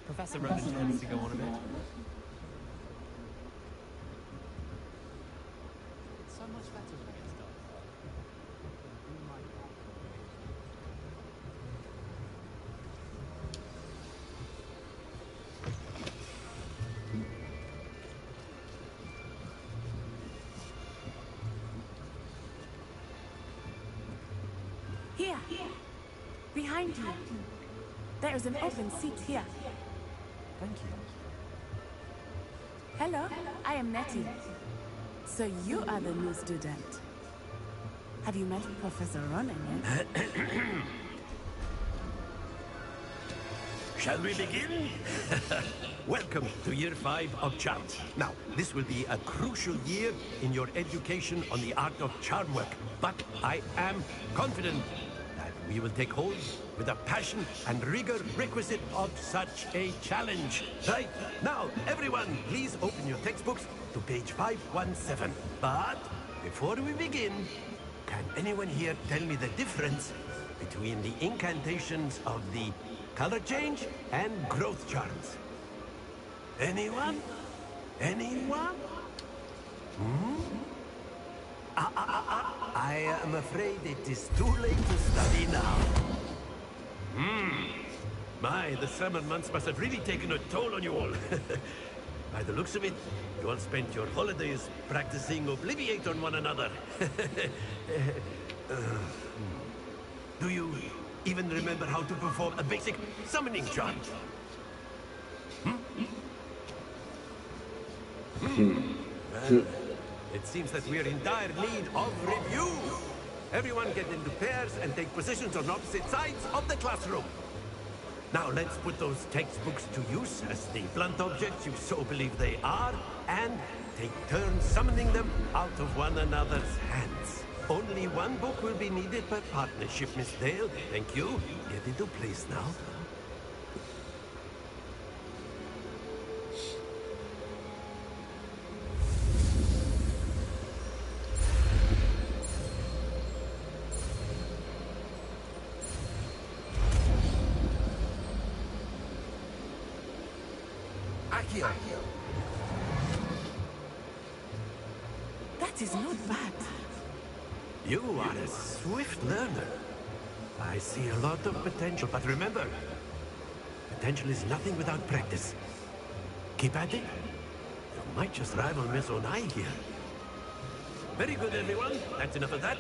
Professor Ronan tends to go on a bit. It's so much better when it's done. Here, behind you. There's an open seat here. Thank you. Hello, I am Nettie. So you are the new student. Have you met Professor Ronan yet? Shall we begin? Welcome to Year 5 of Charms. Now, this will be a crucial year in your education on the art of charm work. But I am confident that we will take hold with the passion and rigor requisite of such a challenge. Right, now, everyone, please open your textbooks to page 517. But before we begin, can anyone here tell me the difference between the incantations of the color change and growth charms? Anyone? Anyone? I am afraid it is too late to study now. My, the summer months must have really taken a toll on you all. By the looks of it, you all spent your holidays practicing Obliviate on one another. Do you even remember how to perform a basic summoning charm? Well, it seems that we're in dire need of review. Everyone get into pairs and take positions on opposite sides of the classroom. Now let's put those textbooks to use as the blunt objects you so believe they are, and take turns summoning them out of one another's hands. Only one book will be needed per partnership, Miss Dale. Thank you. Get into place now. That is not bad. You are a swift learner. I see a lot of potential, but remember, potential is nothing without practice. Keep at it. You might just rival Miss Onai here. Very good, everyone. That's enough of that.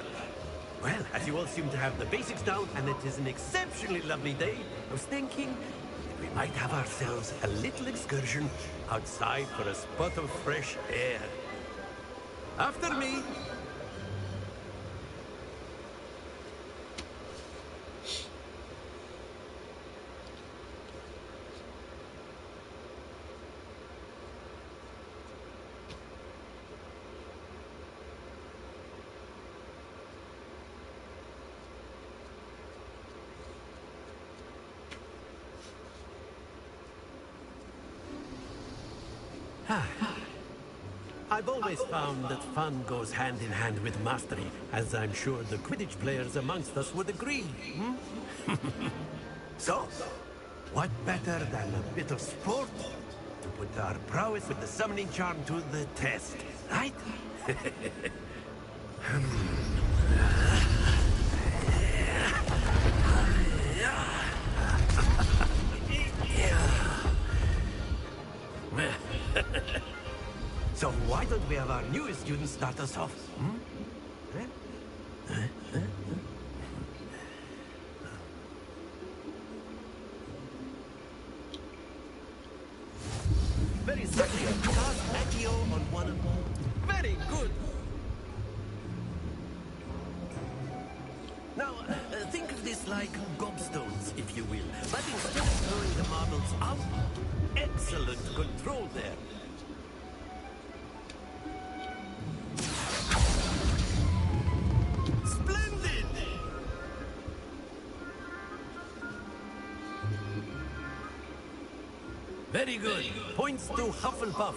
Well, as you all seem to have the basics down, and it is an exceptionally lovely day, I was thinking that we might have ourselves a little excursion outside for a spot of fresh air. After me. I've always found that fun goes hand in hand with mastery, as I'm sure the Quidditch players amongst us would agree. So, what better than a bit of sport to put our prowess with the summoning charm to the test, right? So why don't we have our newest student start us off? Cast Accio on one of them. Very good. Now, think of this like gobstones, if you will. But instead of throwing the marbles out, excellent control there. Splendid! Very good. Points to Hufflepuff.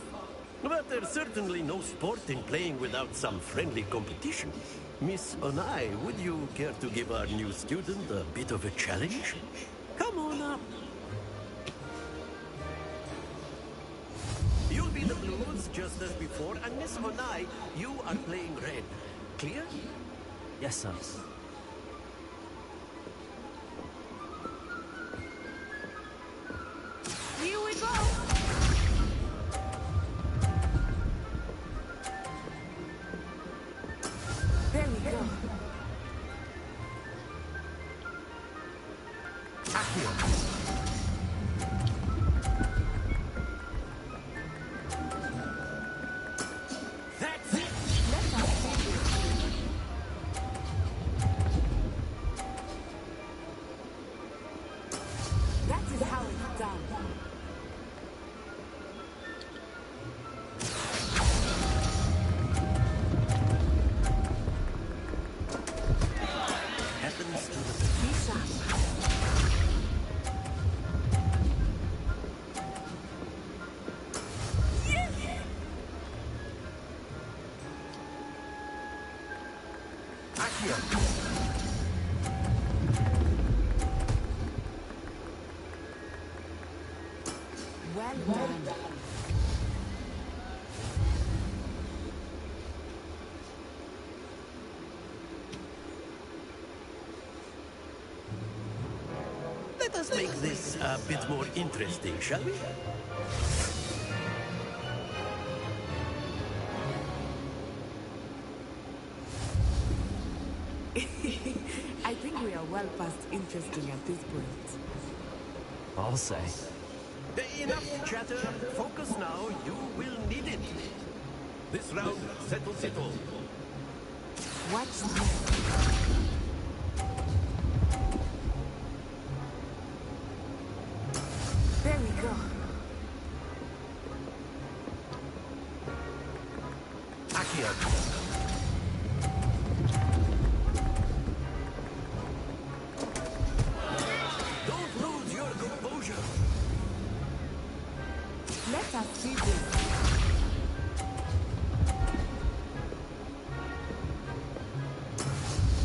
But there's certainly no sport in playing without some friendly competition. Miss Onai, would you care to give our new student a bit of a challenge? Come on up. You'll be the blues, just as before, and Miss Onai, you are playing red. Clear? Yes, sir. Here we go! There we go. Accio. That's it! That is how it's done. Happens to the Lisa. Accio. Well done. Let us make this a bit more interesting, shall we? I think we are well past interesting at this point. I'll say. Enough chatter. Focus now. You will need it. This round settles it all. Watch this. There we go. Accio. Don't lose your composure. Let us see this.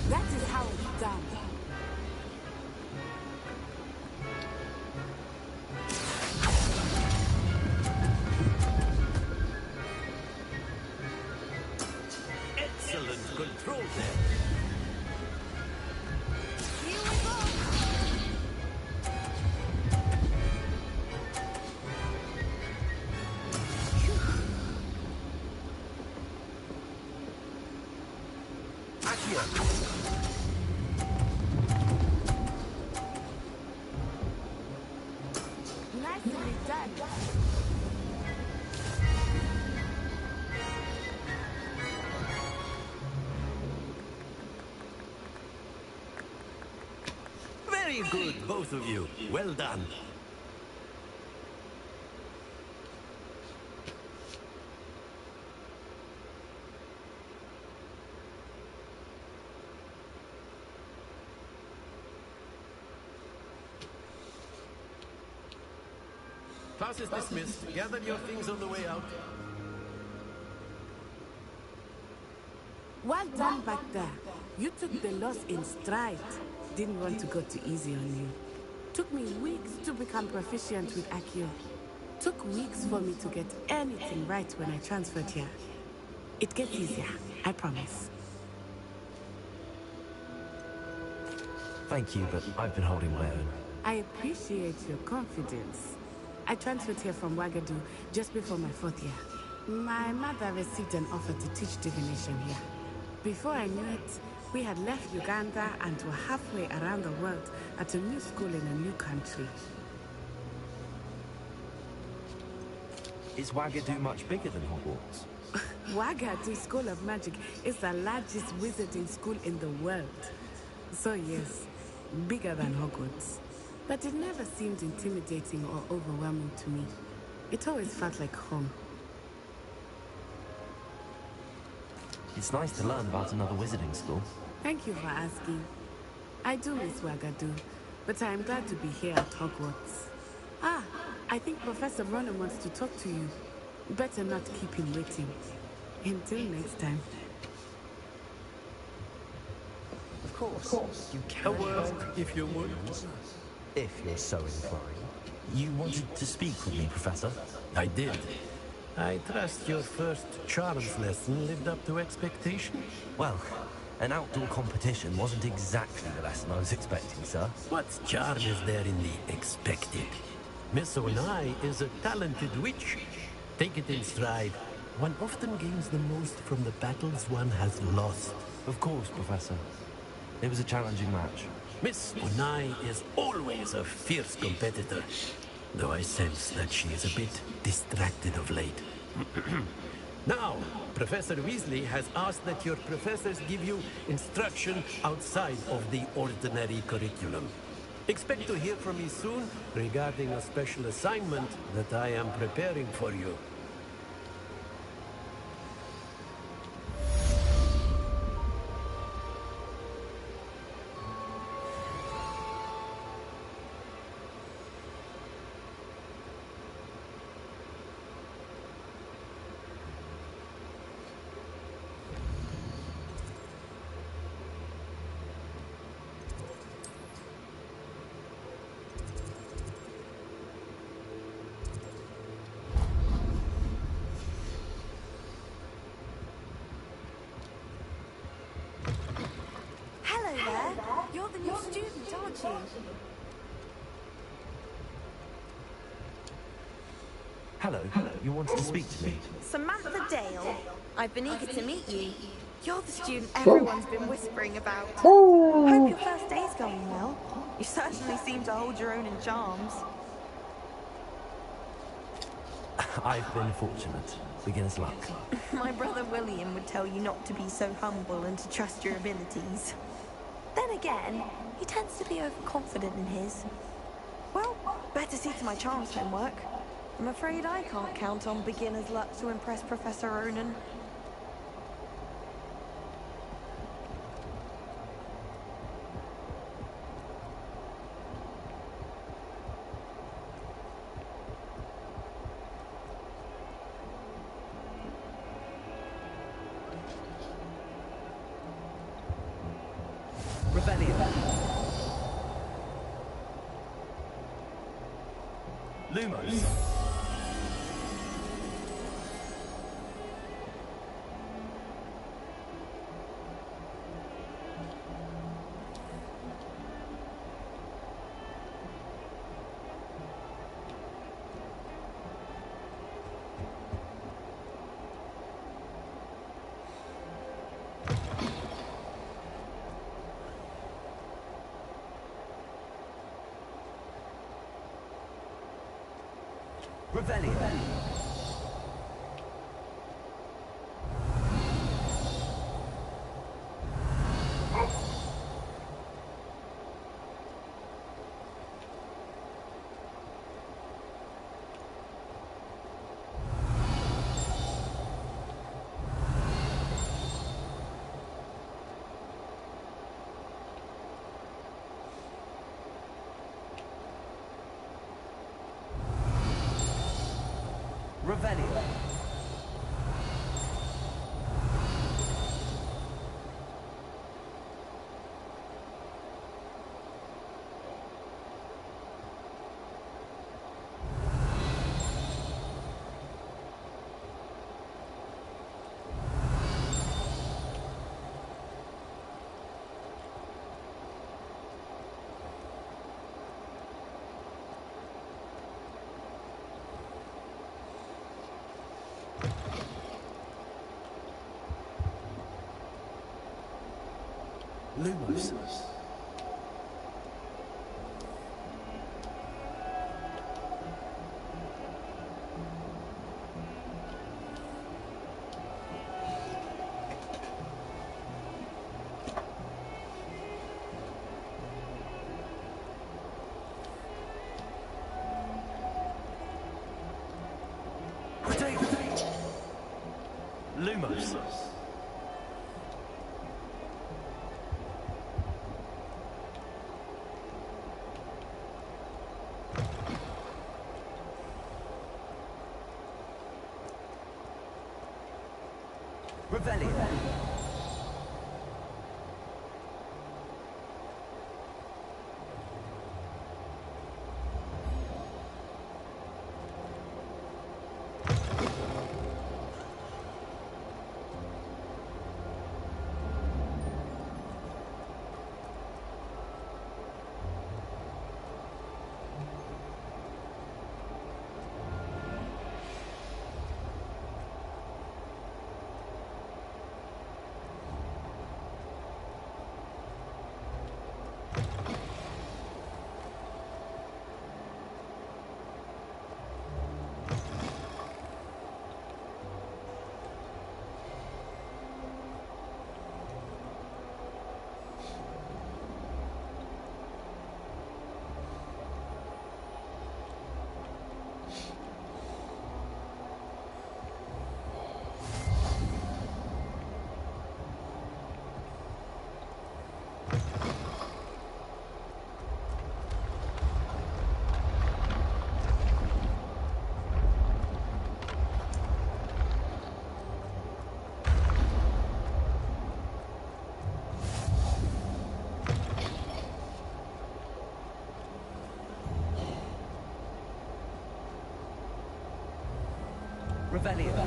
That is how it's done. Excellent control there. Here we go. Accio. Nicely done. Very good, both of you. Well done. Class is dismissed. Gather your things on the way out. Well done back there. You took the loss in stride. Didn't want to go too easy on you. Took me weeks to become proficient with Accio. Took weeks for me to get anything right when I transferred here. It gets easier, I promise. Thank you, but I've been holding my own. I appreciate your confidence. I transferred here from Wagadu just before my 4th year. My mother received an offer to teach divination here. Before I knew it, we had left Uganda and were halfway around the world at a new school in a new country. Is Wagadu much bigger than Hogwarts? Wagadu School of Magic is the largest wizarding school in the world. So yes, bigger than Hogwarts. But it never seemed intimidating or overwhelming to me. It always felt like home. It's nice to learn about another wizarding school. Thank you for asking. I do miss Wagadu, but I am glad to be here at Hogwarts. Ah, I think Professor Ronan wants to talk to you. Better not keep him waiting. Until next time. Of course. You can. A word, if you would. If you're so inclined. You wanted to speak with me, Professor? I did. I trust your first charms lesson lived up to expectation? Well, an outdoor competition wasn't exactly the lesson I was expecting, sir. What charm is there in the expected? Miss Onai is a talented witch. Take it in stride. One often gains the most from the battles one has lost. Of course, Professor. It was a challenging match. Miss Onai is always a fierce competitor, though I sense that she is a bit distracted of late. Now, Professor Weasley has asked that your professors give you instruction outside of the ordinary curriculum. Expect to hear from me soon regarding a special assignment that I am preparing for you. You're the new student, aren't you? Hello. You wanted to speak to me? Samantha Dale. I've been eager to meet you. You're the student everyone's been whispering about. Oh. Hope your first day's going well. You certainly seem to hold your own in charms. I've been fortunate. Beginner's luck. My brother William would tell you not to be so humble and to trust your abilities. Then again, he tends to be overconfident in his. Well, better see to my charms homework. I'm afraid I can't count on beginner's luck to impress Professor Ronan. Lumos. Revelio. Revelio. Lumos. Lumos. Revelio. Revelio.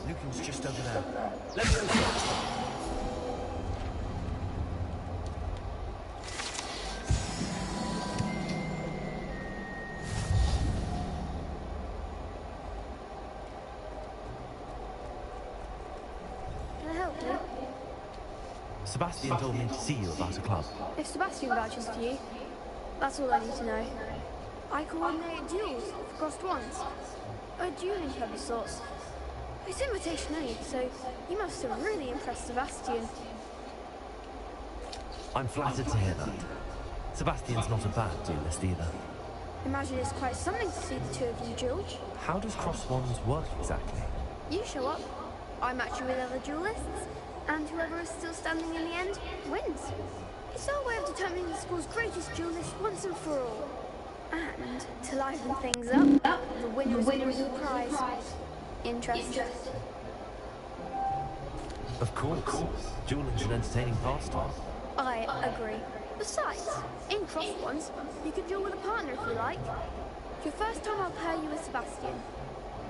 Lucan's just over there. Let's go. Can I help you? Sebastian told me to see you about a club. If Sebastian vouches for you, that's all I need to know. I coordinate duels for crossed ones. A dueling club of sorts. It's invitation only, so you must have really impressed Sebastian. I'm flattered to hear that. Sebastian's not a bad duelist either. Imagine it's quite something to see the two of you duel. How does cross wands work exactly? You show up, I match you with other duelists, and whoever is still standing in the end wins. It's our way of determining the school's greatest duelist once and for all. And to liven things up, the winner is always the prize. Interested? Of course. Dueling's an entertaining pastime. I agree. Besides, in cross ones, you can duel with a partner if you like. Your first time I'll pair you with Sebastian.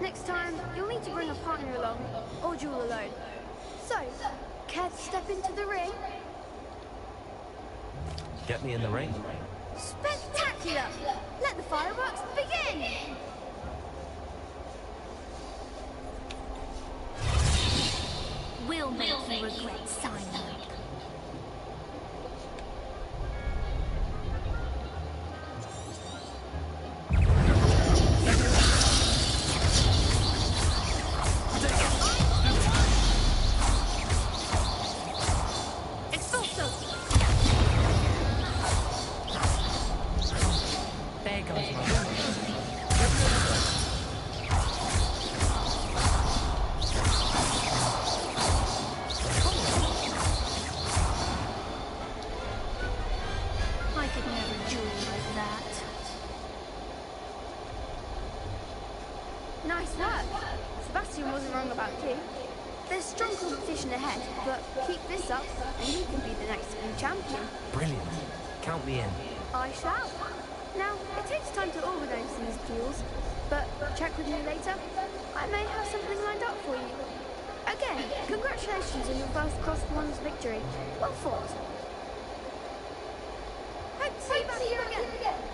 Next time, you'll need to bring a partner along, or duel alone. So, care to step into the ring? Get me in the ring. Spectacular! Let the fireworks begin! We'll make you regret signing up. There goes my about you. There's strong competition ahead, but keep this up and you could be the next school champion. Brilliant. Count me in. I shall. Now, it takes time to organise these duels, but check with me later. I may have something lined up for you. Again, congratulations on your first Crossed Ones victory. Well fought. Hope to see you back here again.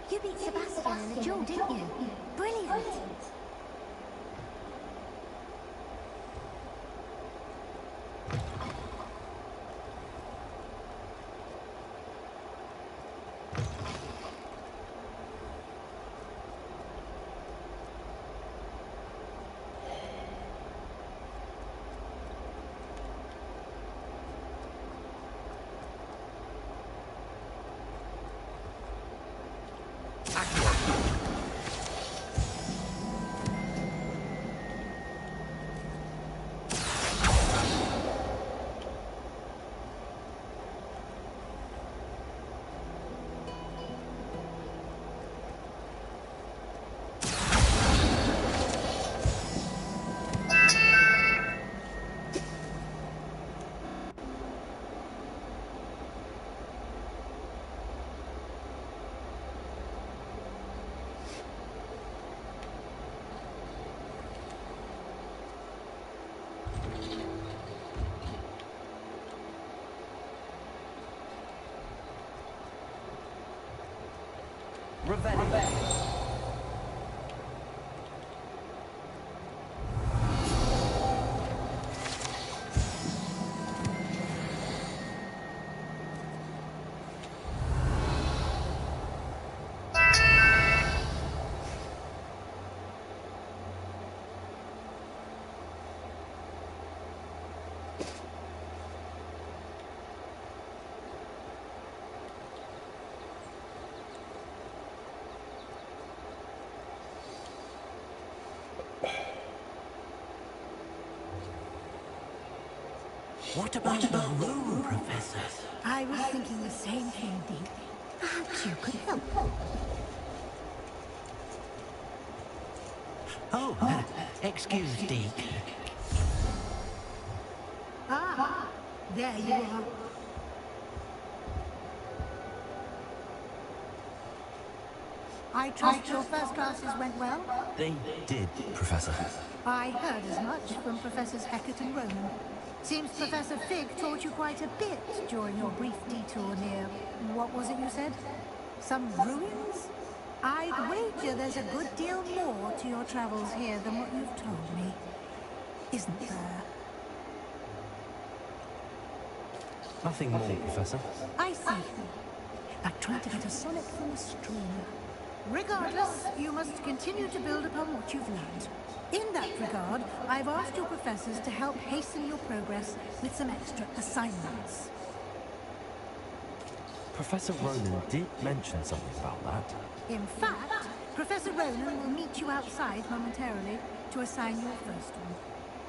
You beat Sebastian in a duel, didn't you? Brilliant! Revelio. What about the room, Professor? I was thinking the same thing, Deke. Perhaps you could help. Oh, excuse Deke. Ah, there you are. I trust your first classes went well? They did, Professor. I heard as much from Professors Hecat and Ronan. Seems Professor Fig taught you quite a bit during your brief detour near... what was it you said? Some ruins? I'd wager there's a good deal more to your travels here than what you've told me. Isn't there? Nothing more, Professor. I see. Like trying to get a sonnet from a stream. Regardless, you must continue to build upon what you've learned. In that regard, I've asked your professors to help hasten your progress with some extra assignments. Professor Ronan did mention something about that. In fact, Professor Ronan will meet you outside momentarily to assign your first one.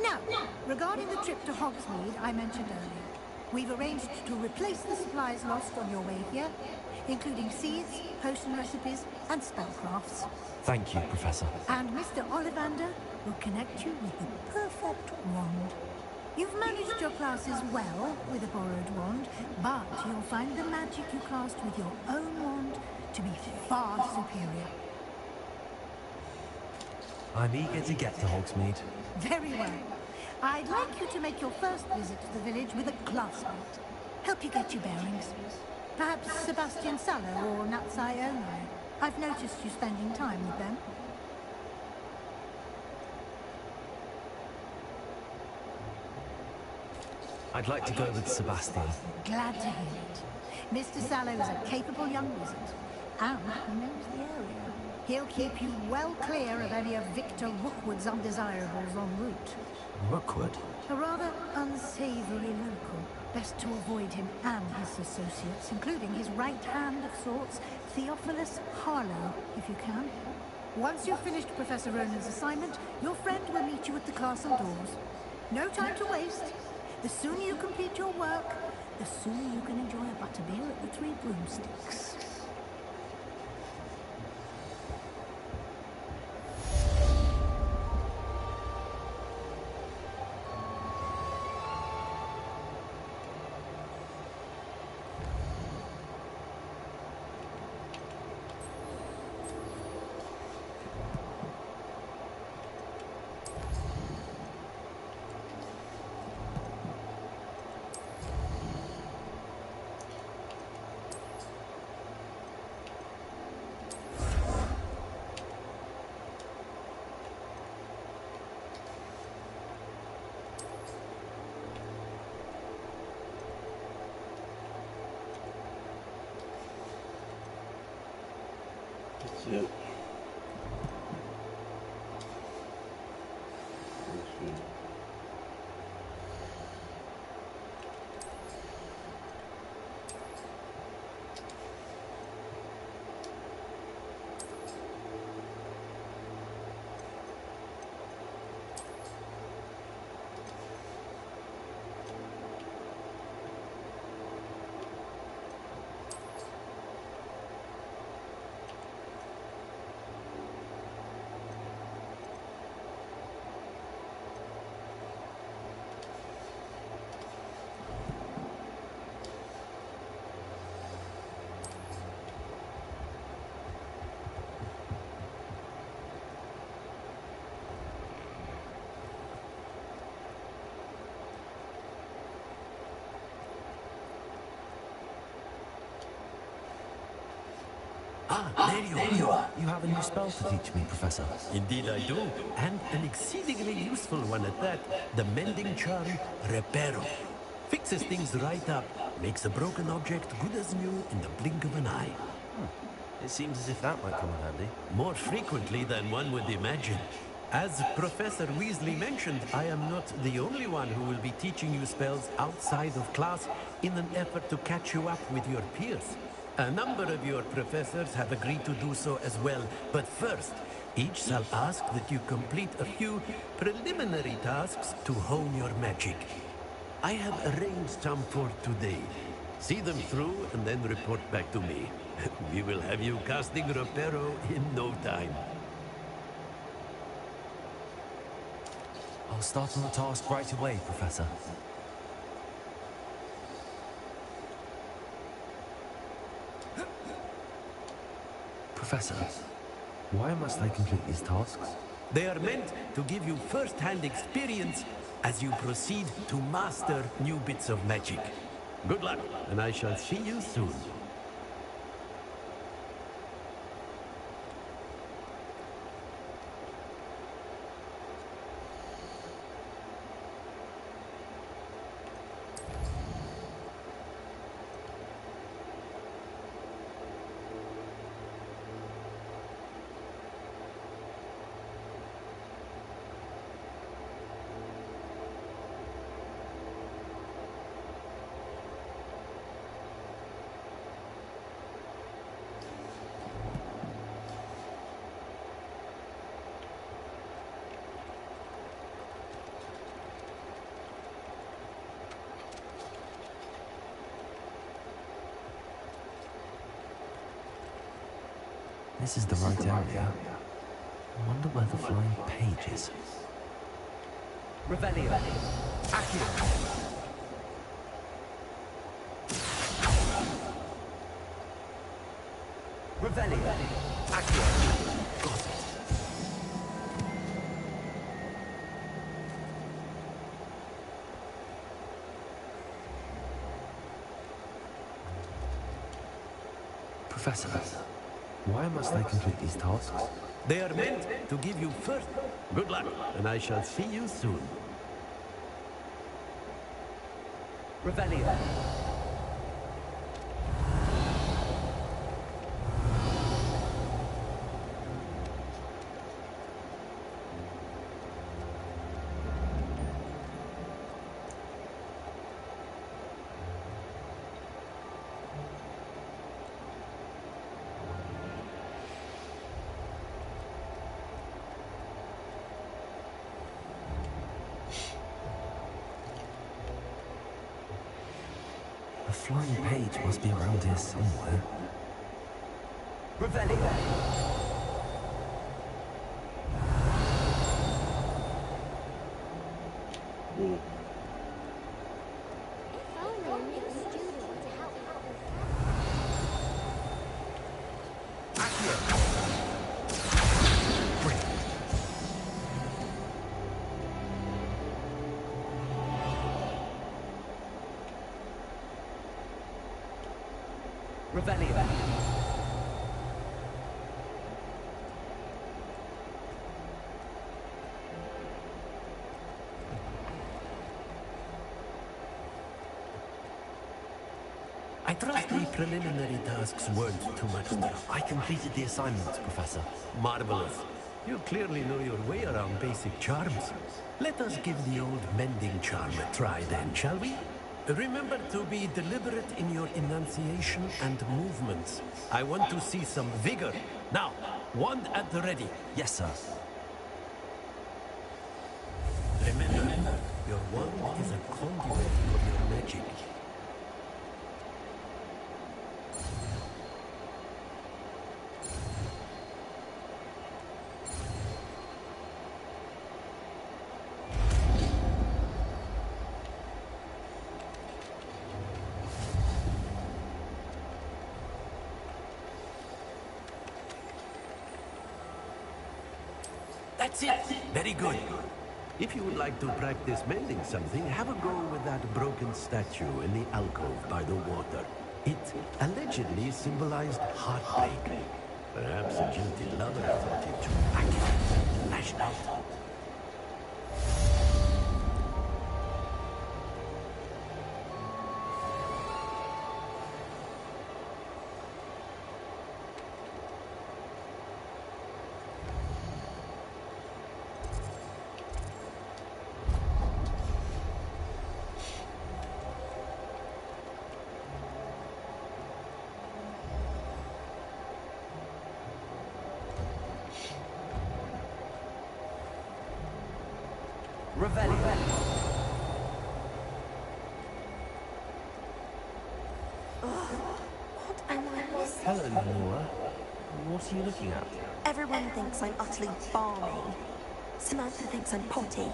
Now, regarding the trip to Hogsmeade I mentioned earlier, we've arranged to replace the supplies lost on your way here, including seeds, potion recipes, and spellcrafts. Thank you, Professor. And Mr. Ollivander will connect you with the perfect wand. You've managed your classes well with a borrowed wand, but you'll find the magic you cast with your own wand to be far superior. I'm eager to get to Hogsmeade. Very well. I'd like you to make your first visit to the village with a classmate. Help you get your bearings. Perhaps Sebastian Sallow or Natsai Onai. I've noticed you spending time with them. I'd like to go with Sebastian. Glad to hear it. Mr. Sallow is a capable young wizard, and he knows the area. He'll keep you well clear of any of Victor Rookwood's undesirables en route. Rookwood? A rather unsavory local. Best to avoid him and his associates, including his right hand of sorts, Theophilus Harlow, if you can. Once you've finished Professor Ronan's assignment, your friend will meet you at the castle doors. No time to waste. The sooner you complete your work, the sooner you can enjoy a butterbeer at the Three Broomsticks. Yep. Ah, there you are. You have a new spell to teach me, Professor. Indeed I do, and an exceedingly useful one at that. The mending charm, Reparo. Fixes things right up, makes a broken object good as new in the blink of an eye. It seems as if that might come in handy. More frequently than one would imagine. As Professor Weasley mentioned, I am not the only one who will be teaching you spells outside of class in an effort to catch you up with your peers. A number of your professors have agreed to do so as well, but first, each shall ask that you complete a few preliminary tasks to hone your magic. I have arranged some for today. See them through and then report back to me. We will have you casting Reparo in no time. I'll start on the task right away, Professor. Professor, why must I complete these tasks? They are meant to give you first-hand experience as you proceed to master new bits of magic. Good luck, and I shall see you soon. This is the right area. I wonder where the flying page is. Revelio. Accio. Revelio. Accio. Got it. Professor, why must I complete these tasks? They are meant to give you first. Good luck, and I shall see you soon. Revelio. The flying page must be around here somewhere. Revelio. Revelio. I trust the preliminary tasks weren't too much stuff. I completed the assignments, Professor. Marvelous. You clearly know your way around basic charms. Let us give the old mending charm a try then, shall we? Remember to be deliberate in your enunciation and movements. I want to see some vigor. Now, wand at the ready. Yes, sir. Remember, your wand is a conduit of your magic. That's it. Very good. If you would like to practice mending something, have a go with that broken statue in the alcove by the water. It allegedly symbolized heartbreak. Perhaps a jilted lover thought it too accurate and lashed out. Revelio. Am I missing? Hello, Lenora. What are you looking at? Everyone thinks I'm utterly balmy. Samantha thinks I'm potty.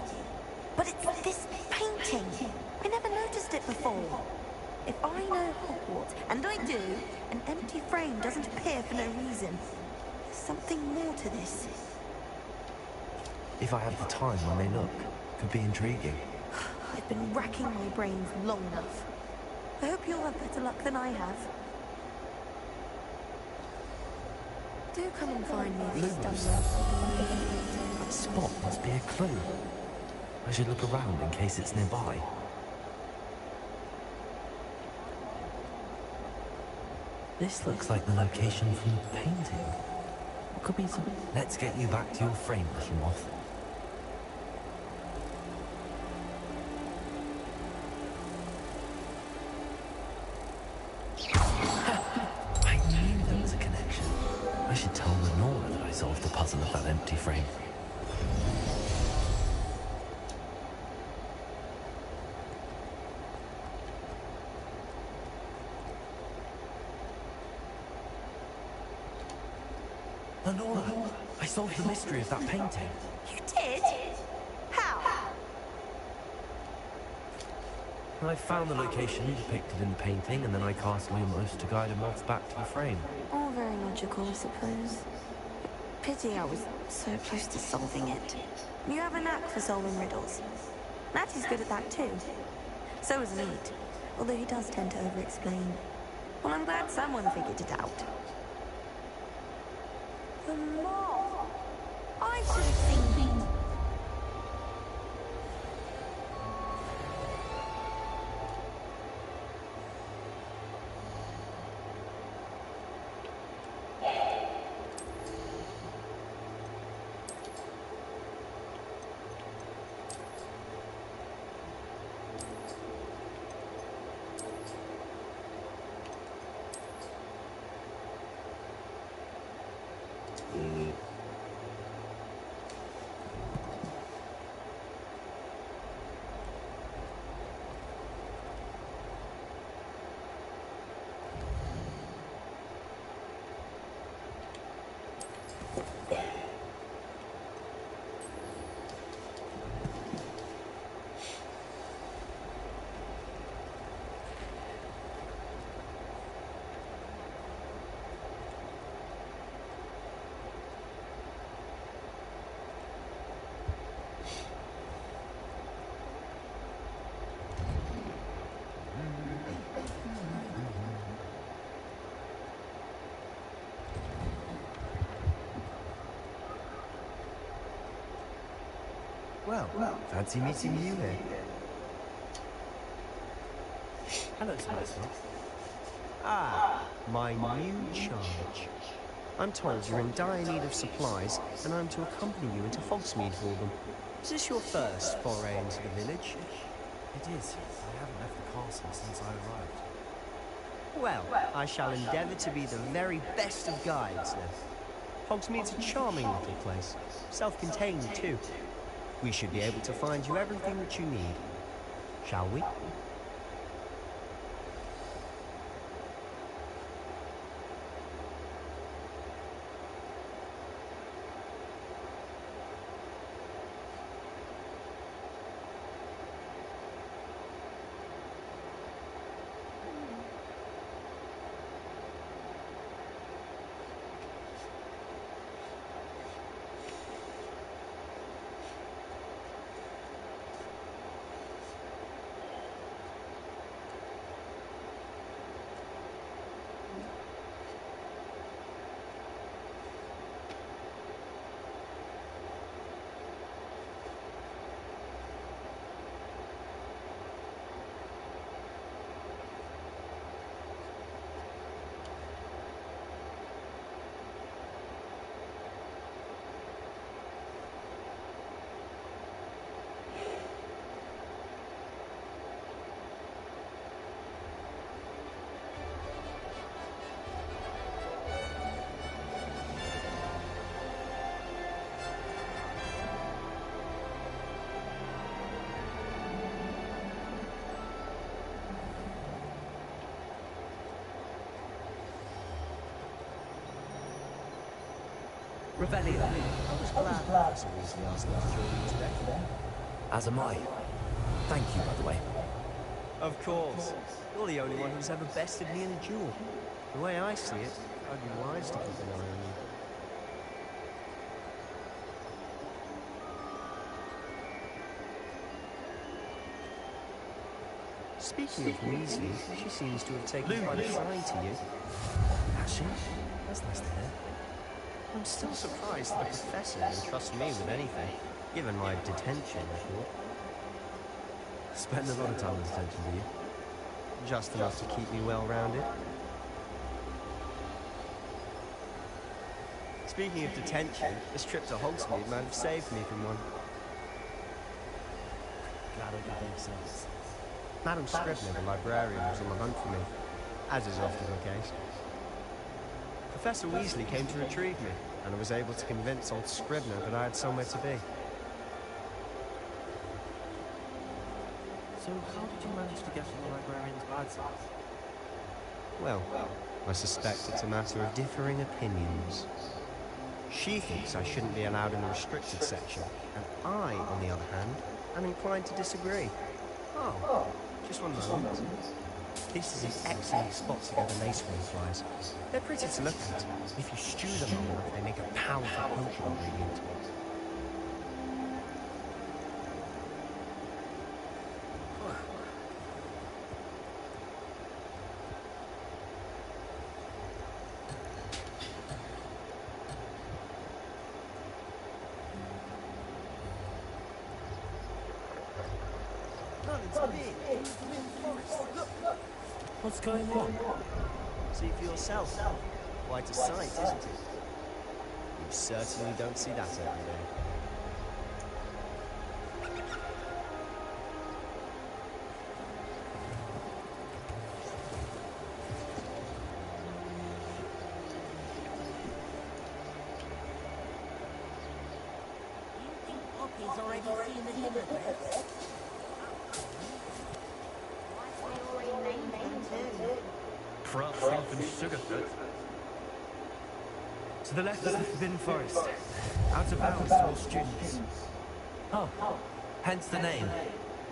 But it's this painting. I never noticed it before. If I know Hogwarts, and I do, an empty frame doesn't appear for no reason. There's something more to this. If I have the time, I may look. Could be intriguing. I've been racking my brains long enough. I hope you'll have better luck than I have. Do come and find me if you stumble on something. That spot must be a clue. I should look around in case it's nearby. This looks like the location from the painting. What could be some... Let's get you back to your frame, little moth. I knew there was a connection. I should tell Lenora that I solved the puzzle of that empty frame. Lenora, I solved the mystery of that painting. You did? How? I found the location depicted in the painting, and then I cast Lumos to guide a moth back to the frame. All very logical, I suppose. Pity I was so close to solving it. You have a knack for solving riddles. Natty's good at that too. So is Meat, although he does tend to over-explain. Well, I'm glad someone figured it out. The moth! I should have seen it. Well, fancy meeting you here. Hello, Spencer. Ah, my new charge. I'm told you're in dire need of supplies, and I'm to accompany you into Hogsmeade for them. Is this your first foray into the village? It is. I haven't left the castle since I arrived. Well, I shall endeavour to be the very best of guides then. Hogsmeade's a charming little place, self-contained too. We should be able to find you everything that you need. Shall we? Revelio. I was glad Professor Weasley asked me to join you today. As am I. Thank you, by the way. Of course. You're the only one who's ever bested me in a duel. The way I see it, I'd be wise to keep an eye on you. Speaking of Weasley, she seems to have taken quite a shine to you. Has she? That's nice to hear. I'm still surprised that the Professor would trust me with anything, given my detention record. Spend a lot of time in detention, do you? Just enough to keep me well-rounded. Speaking of detention, this trip to Hogsmeade might have saved me from one. Glad I got themselves. Madam Scribner, the librarian, was on the hunt for me, as is often the case. Professor Weasley came to retrieve me, and I was able to convince old Scribner that I had somewhere to be. So how did you manage to get on the librarian's bad side? Well, I suspect it's a matter of differing opinions. She thinks I shouldn't be allowed in the restricted section, and I, on the other hand, am inclined to disagree. Oh, just one moment. This is an excellent spot to get the lace-wing flies. They're pretty to look at. If you stew them long enough, they make a powerful potion ingredient. What's going on? See for yourself. Quite a sight, isn't it? You certainly don't see that every day. Poppy's already seen the hippogriffs. Perhaps and Sugarfoot. To the left is the Forbidden Forest. Out of bounds to all students. Oh, hence the name.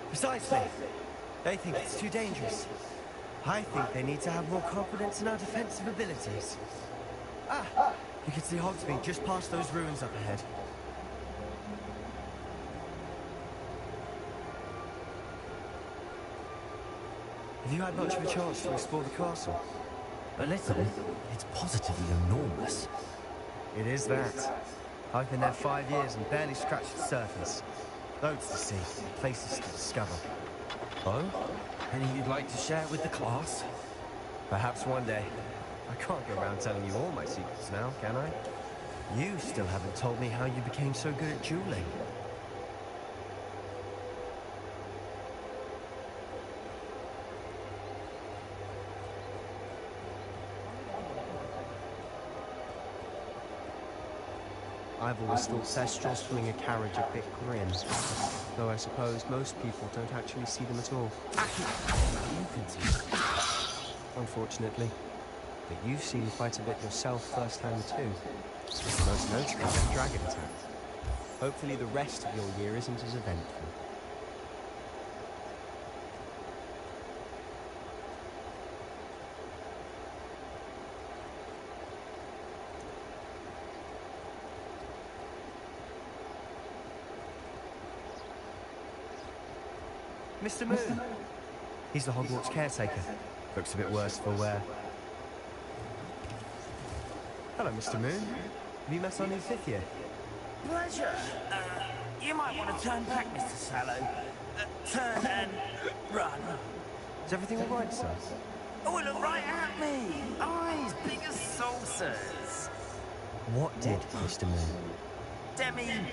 Precisely. They think it's too dangerous. I think they need to have more confidence in our defensive abilities. Ah, you can see Hogsmeade just past those ruins up ahead. Have you had much of a chance to explore the castle? A little. It's positively enormous. It is that. I've been there 5 years and barely scratched the surface. Loads to see, places to discover. Oh? Any you'd like to share with the class? Perhaps one day. I can't go around telling you all my secrets now, can I? You still haven't told me how you became so good at dueling. I've always thought Thestrals pulling a carriage a bit grim, though I suppose most people don't actually see them at all. You can see. Unfortunately. But you've seen quite a bit yourself firsthand too. Most notably that dragon attack. Hopefully the rest of your year isn't as eventful. Mr. Moon. He's the Hogwarts caretaker. Looks a bit worse for wear. Hello, Mr. Moon. Have you met our new fifth year? Pleasure. You might want to turn back, Mr. Sallow. Turn and run. Is everything all right, sir? Oh, look right at me. Eyes big as saucers. What did, Mr. Moon?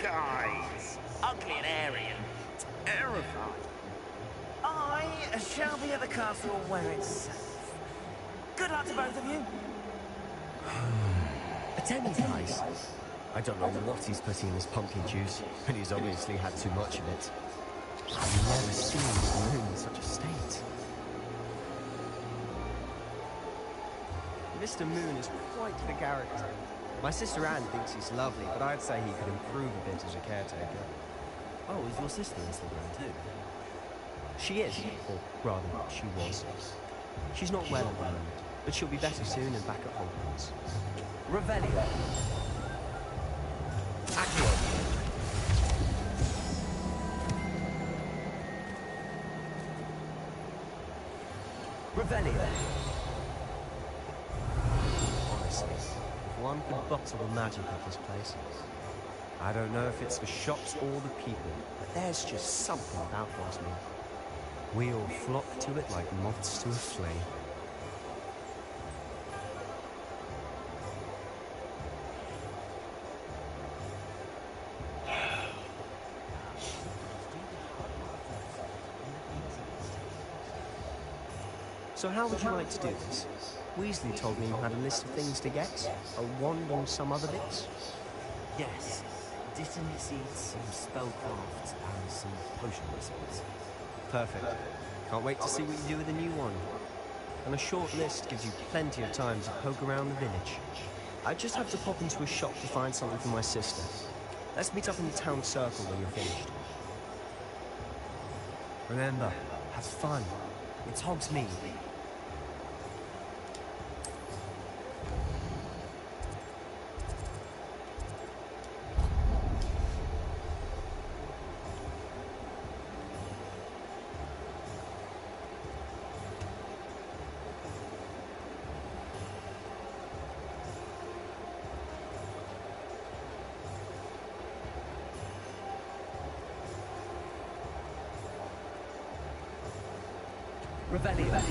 Guys. Ugly and airy and terrifying. I shall be at the castle where it's safe. Good luck to both of you. Attendance guys. I don't know what he's putting in his pumpkin juice, but he's obviously had too much of it. I've never seen Mr. Moon in such a state. Mr. Moon is quite the character. My sister Anne thinks he's lovely, but I'd say he could improve a bit as a caretaker. Oh, is your sister in Slytherin too? She is, or rather, she was. She's not well at the moment, but she'll be better soon and back at Hogwarts. Revelio. Accio. Revelio. Honestly, if one could bottle the magic of this place. I don't know if it's the shops or the people, but there's just something about Hogsmeade. We all flock to it like moths to a flame. So how would you like to do this? Weasley told me you had a list of things to get, a wand and some other bits. Yes. Dittany seeds, some spellcrafts, and some potion recipes. Perfect. Can't wait to see what you do with the new one. And a short list gives you plenty of time to poke around the village. I just have to pop into a shop to find something for my sister. Let's meet up in the town circle when you're finished. Remember, have fun. It's Hogsmeade. Revelio.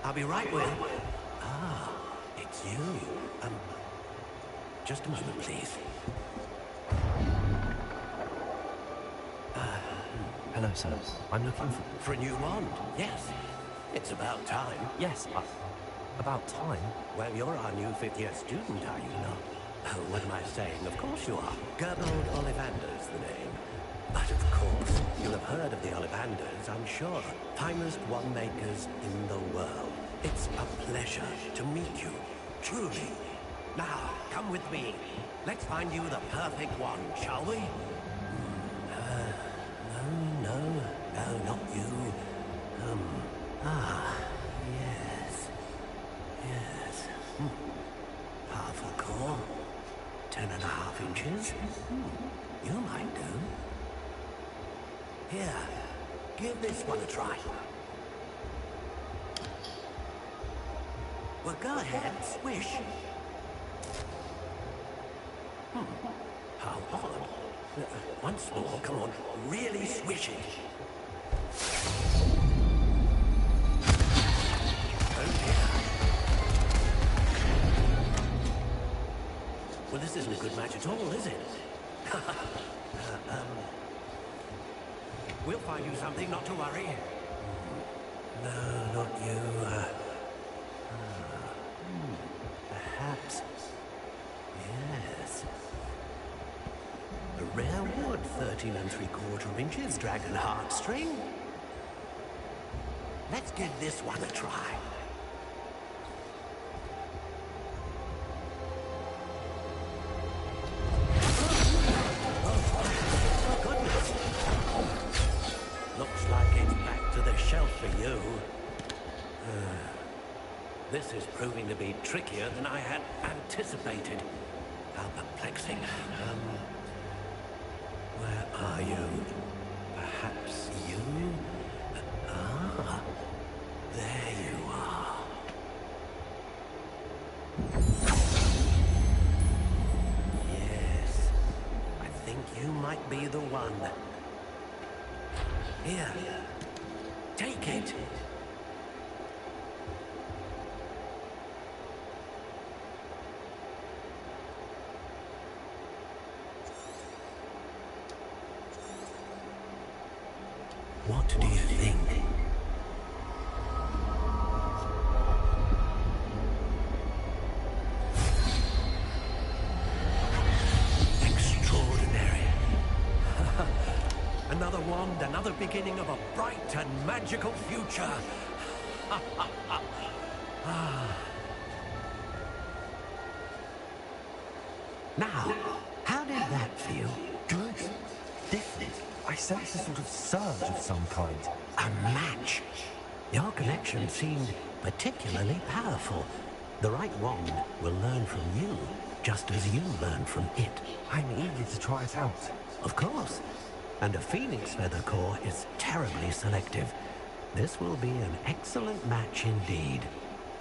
I'll be right with you. Ah, it's you. Just a moment, please. Hello, sir. I'm looking For a new wand, yes. It's about time. Yes, about time? Well, you're our new fifth-year student, are you not? Oh, what am I saying? Of course you are. Gerbold Ollivander's the name. But of course, you'll have heard of the Ollivanders, I'm sure. Finest wand makers in the world. It's a pleasure to meet you, truly. Now, come with me. Let's find you the perfect wand, shall we? No, not you. Yes. Powerful core. 10.5 inches. You might do. Here, give this one a try. Well, go ahead, swish. How odd. Once more, come on, really swish it. Oh dear. Well, this isn't a good match at all, is it? We'll find you something, not to worry. No, not you. Perhaps. Yes. A rare wood, 13 3/4 inches, dragon heartstring. Let's give this one a try. Oh, goodness. Looks like it's back to the shelf for you. This is proving to be trickier than I had anticipated. How perplexing. Where are you? think you might be the one. Here, take it. What do you think? Extraordinary. Another wand, another beginning of a bright and magical future. Now, how did that feel? Good. Different. I sense a sort of surge of some kind. A match. Your connection seemed particularly powerful. The right wand will learn from you, just as you learn from it. I'm eager to try it out. Of course. And a phoenix feather core is terribly selective. This will be an excellent match indeed.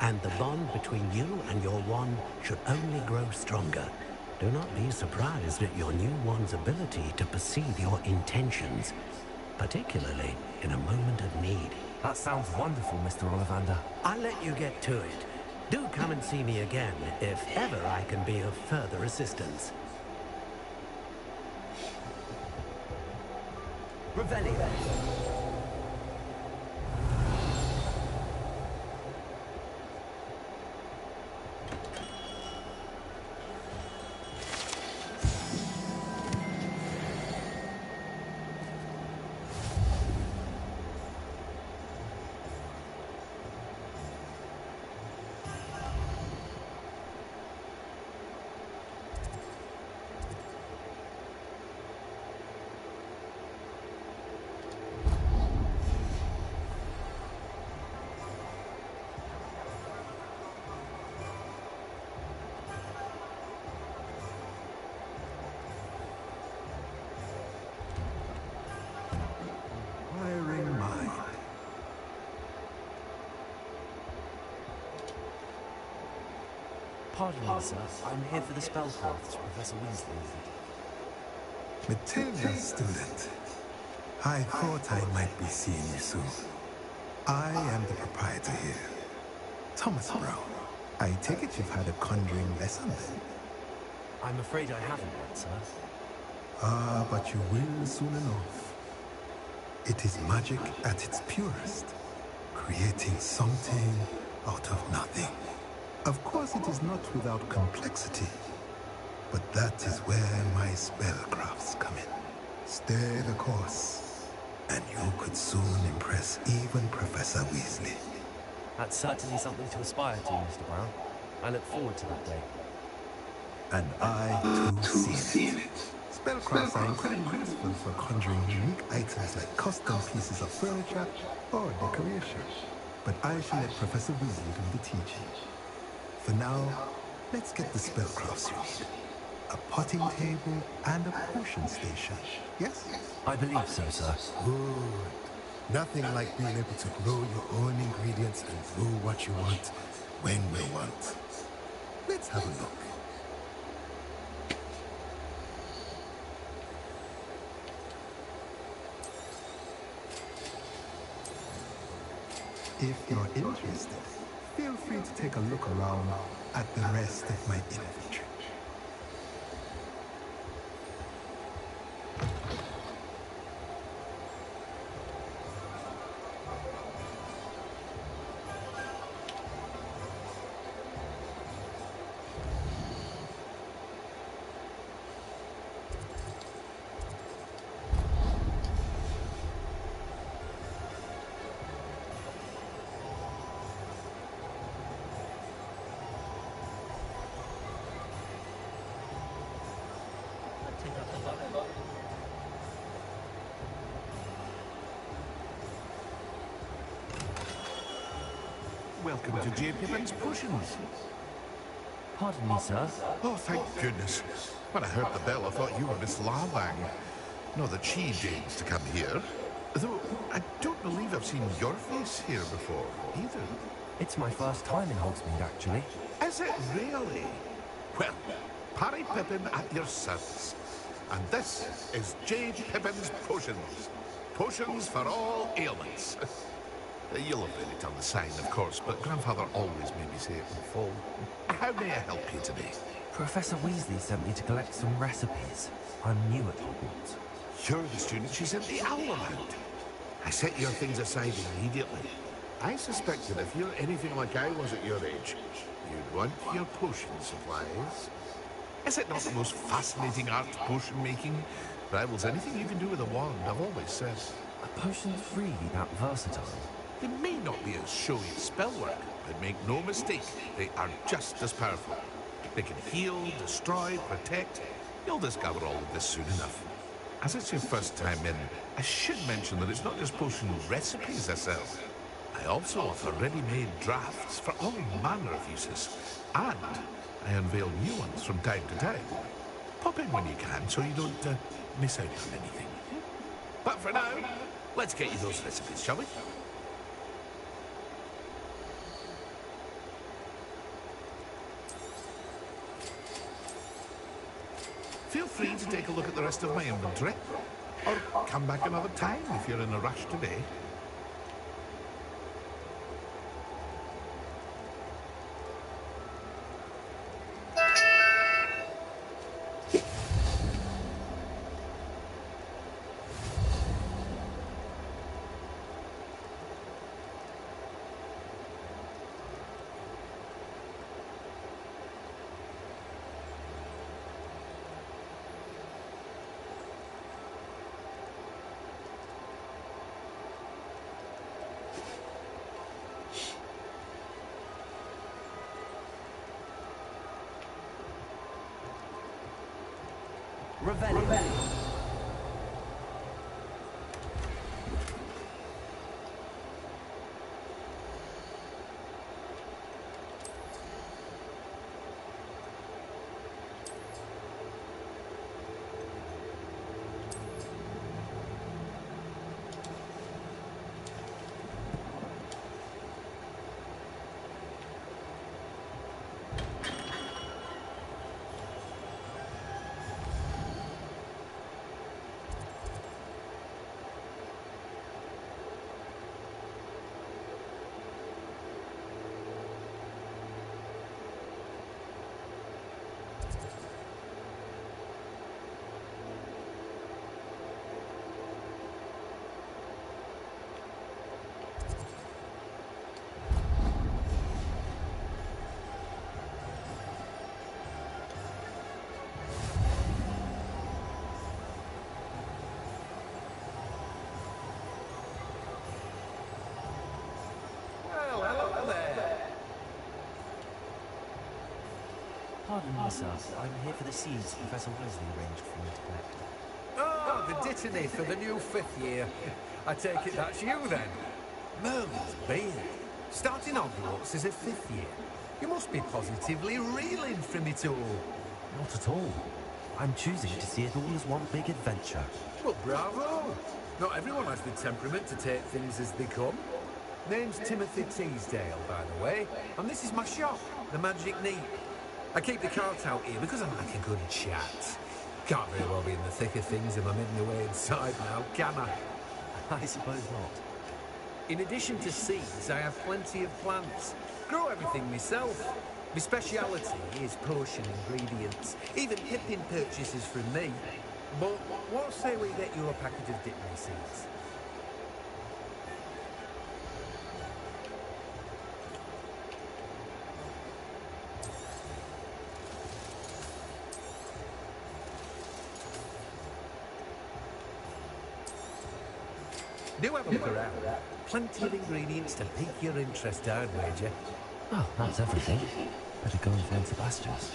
And the bond between you and your wand should only grow stronger. Do not be surprised at your new wand's ability to perceive your intentions, particularly in a moment of need. That sounds wonderful, Mr. Ollivander. I'll let you get to it. Do come and see me again, if ever I can be of further assistance. Revelio. Pardon me, sir. I'm here for the spellcraft, Professor Weasley. Matilda, student. I thought I might be seeing you soon. I am the proprietor here. Thomas Brown. I take it you've had a conjuring lesson then? I'm afraid I haven't yet, sir. Ah, but you will soon enough. It is magic at its purest, creating something out of nothing. Of course, it is not without complexity, but that is where my spellcrafts come in. Stay the course, and you could soon impress even Professor Weasley. That's certainly something to aspire to, Mr. Brown. I look forward to that day. And I, too, see it. Spellcrafts are incredibly useful for conjuring unique items like custom pieces of furniture or decoration. But I shall let Professor Weasley do the teaching. For now, let's get the spellcrafts you need. A potting table and a potion station, yes? I believe so, sir. Good. Nothing like being able to grow your own ingredients and brew what you want, when you want. Let's have a look. If you're interested, feel free to take a look around at the rest of my inventory. Welcome to J. Pippin's Potions. Pardon me, sir. Oh, thank goodness. When I heard the bell, I thought you were Miss Lavang. Not that she deigns to come here. Though, I don't believe I've seen your face here before, either. It's my first time in Hogsmeade, actually. Is it really? Well, Parry Pippin at your service. And this is J. Pippin's Potions. Potions for all ailments. You'll have read it on the sign, of course, but Grandfather always made me say it in full. How may I help you today? Professor Weasley sent me to collect some recipes. I'm new at Hogwarts. You're the student she sent the owl about. I set your things aside immediately. I suspected if you're anything like I was at your age, you'd want your potion supplies. Is it not the most fascinating art, potion making? Rivals anything you can do with a wand, I've always said. Are potions really that versatile? They may not be as showy as spellwork, but make no mistake, they are just as powerful. They can heal, destroy, protect. You'll discover all of this soon enough. As it's your first time in, I should mention that it's not just potion recipes I sell. I also offer ready-made drafts for all manner of uses. And I unveil new ones from time to time. Pop in when you can so you don't miss out on anything. But for now, let's get you those recipes, shall we? Feel free to take a look at the rest of my inventory, or come back another time if you're in a rush today. Revelli. Pardon me, sir. I'm here for the seeds Professor Weasley arranged for me to collect. Oh, the dittany for the new 5th year. I take it that's you, then? Merlin's beard. Starting Hogwarts as a 5th year. You must be positively reeling from it all. Not at all. I'm choosing to see it all as one big adventure. Well, bravo! Not everyone has the temperament to take things as they come. Name's Timothy Teasdale, by the way, and this is my shop, the Magic Neat. I keep the cart out here because I like a good chat. Can't very well be in the thick of things if I'm hidden away inside now, can I? I suppose not. In addition to seeds, I have plenty of plants. Grow everything myself. My speciality is potion ingredients. Even Pippin purchases from me. But what say we get you a packet of dittany seeds? Do have a look around. Plenty of ingredients to pique your interest, I'd wager. Well, that's everything. Better go and find Sebastian's.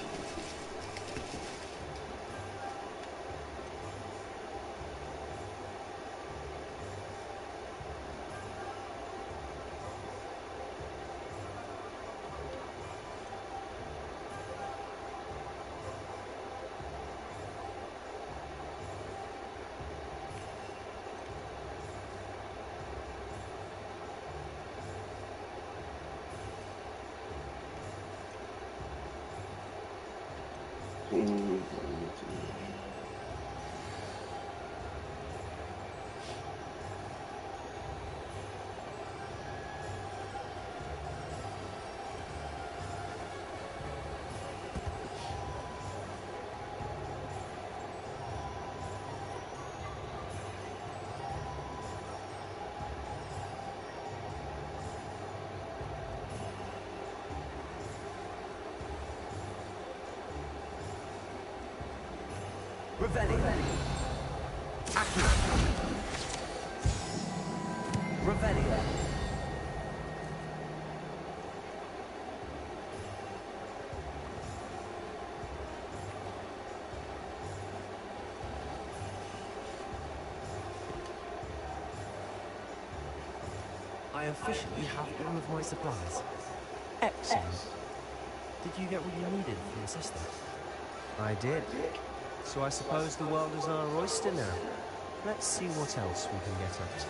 Revelio. Accio. Revelio. I officially have all of my supplies. Excellent. Did you get what you needed for your sister? I did. So I suppose the world is our oyster now. Let's see what else we can get up to.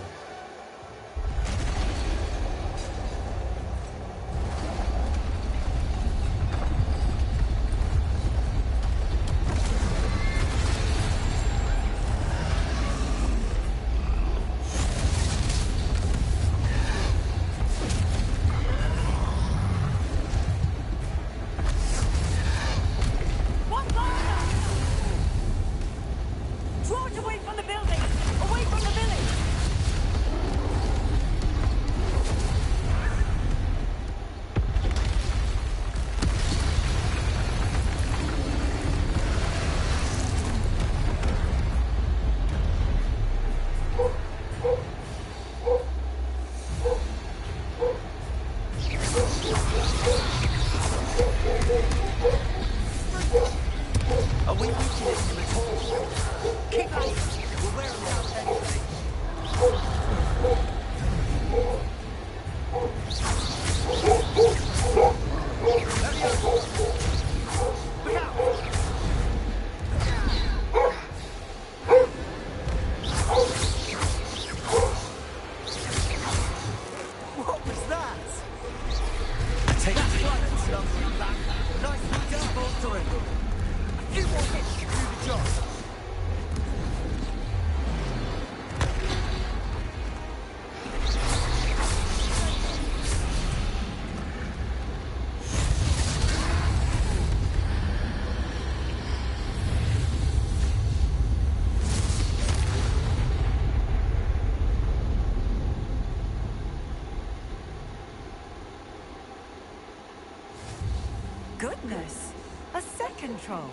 Goodness! A second troll!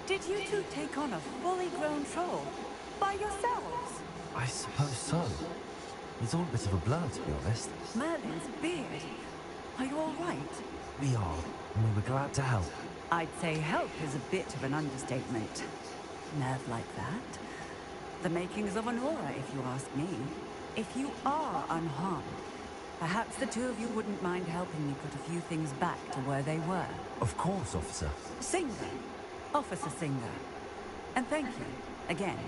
Did you two take on a fully grown troll? By yourselves? I suppose so. It's all a bit of a blur, to be honest. Merlin's beard. Are you all right? We are, and we were glad to help. I'd say help is a bit of an understatement. Nerve like that? The makings of an aura, if you ask me. If you are unharmed, perhaps the two of you wouldn't mind helping me put a few things back to where they were. Of course, officer. Singer. Officer Singer. And thank you, again.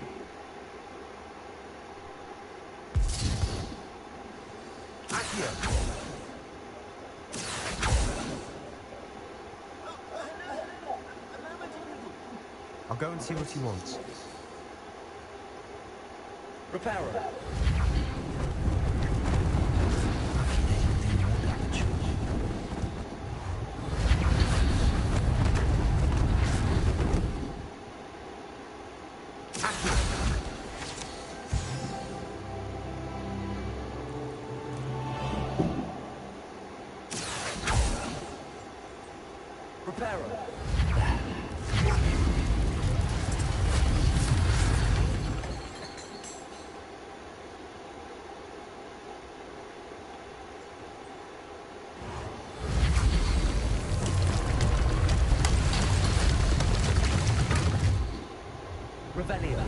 I'll go and see what he wants. Reparo. Revelio.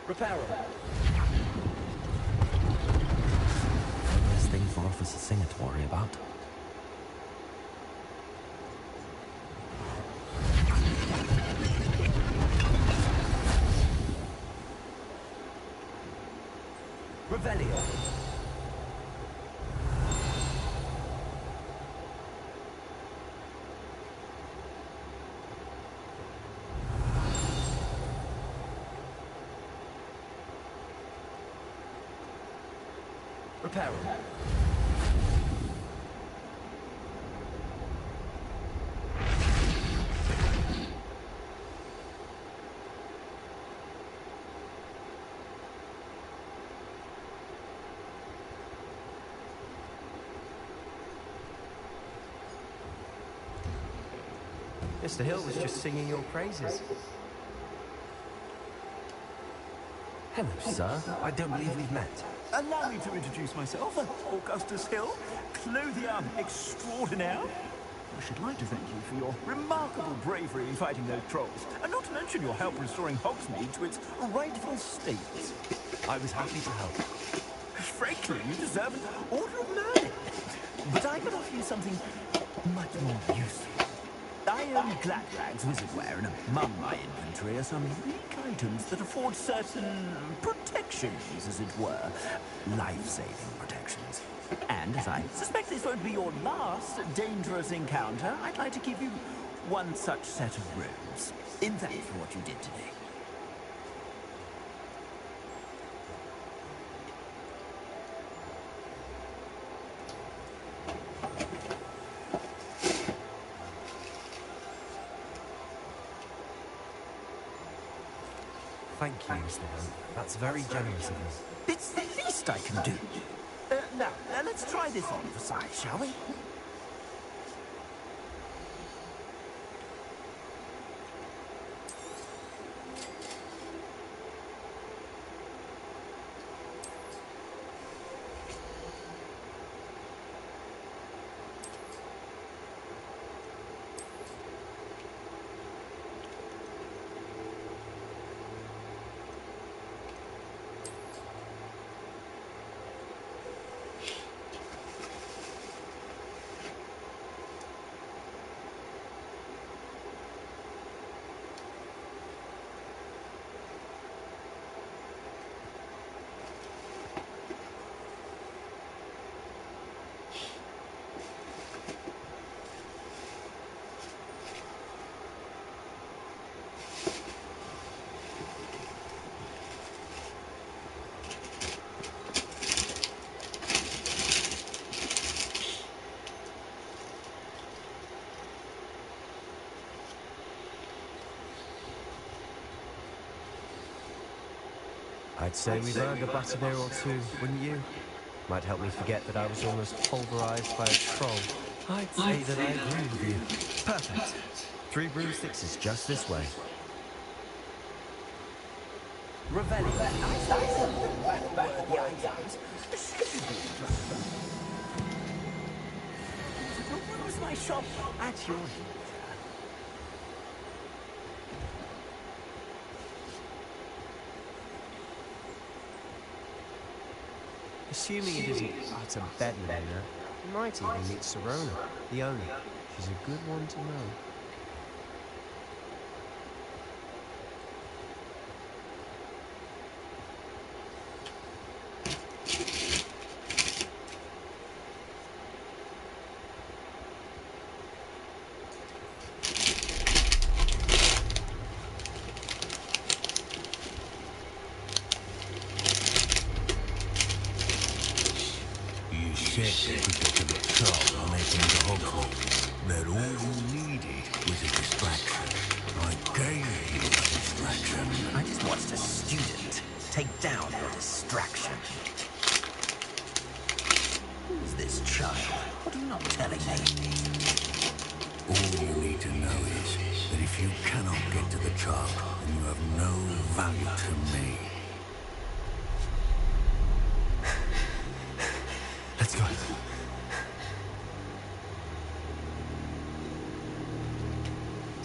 Reparo. There's thing for Officer Singer to worry about. Revelio. Reparo. Mr. Hill was just singing your praises. Hello, sir. I don't believe we've met. Allow me to introduce myself, Augustus Hill, clothier extraordinaire. I should like to thank you for your remarkable bravery in fighting those trolls, and not to mention your help restoring Hogsmeade to its rightful state. I was happy to help. Frankly, you deserve an Order of Learning. But I can offer you something much more useful. I own Gladrag's wizardware, and among my inventory are some unique items that afford certain protections, as it were. Life-saving protections. And as I suspect this won't be your last dangerous encounter, I'd like to give you one such set of robes, in thanks for what you did today. Thank you, Mr. Hill. That's very generous of you. It's the least I can do. Now, let's try this on for size, shall we? I'd say we've earned a butterbeer or two, wouldn't you? Might help me forget that I was almost pulverized by a troll. I'd say that I agree with you. Perfect. 3 broomsticks is just this way. Revelli. Battle-worthy items. Where's my shop? At your leisure. Assuming it isn't utter bedlam, you might even meet Serona, the owner. She's a good one to know.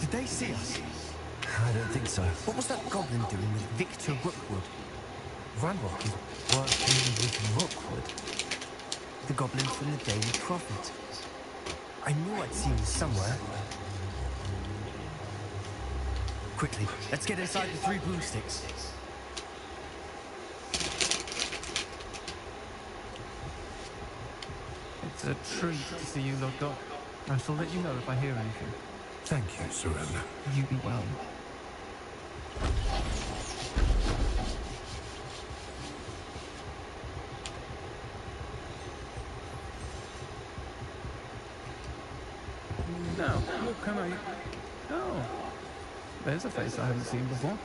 Did they see us? I don't think so. What was that goblin doing with Victor Rookwood? Ranrock is working with Rookwood. The goblin from the Daily Prophet. I knew I'd seen him somewhere. Quickly, let's get inside the 3 broomsticks. It's a treat to see you, Lodgok. I shall let you know if I hear anything. Thank you, Serona. You be well. Now, what can I... Oh, there's a face I haven't seen before.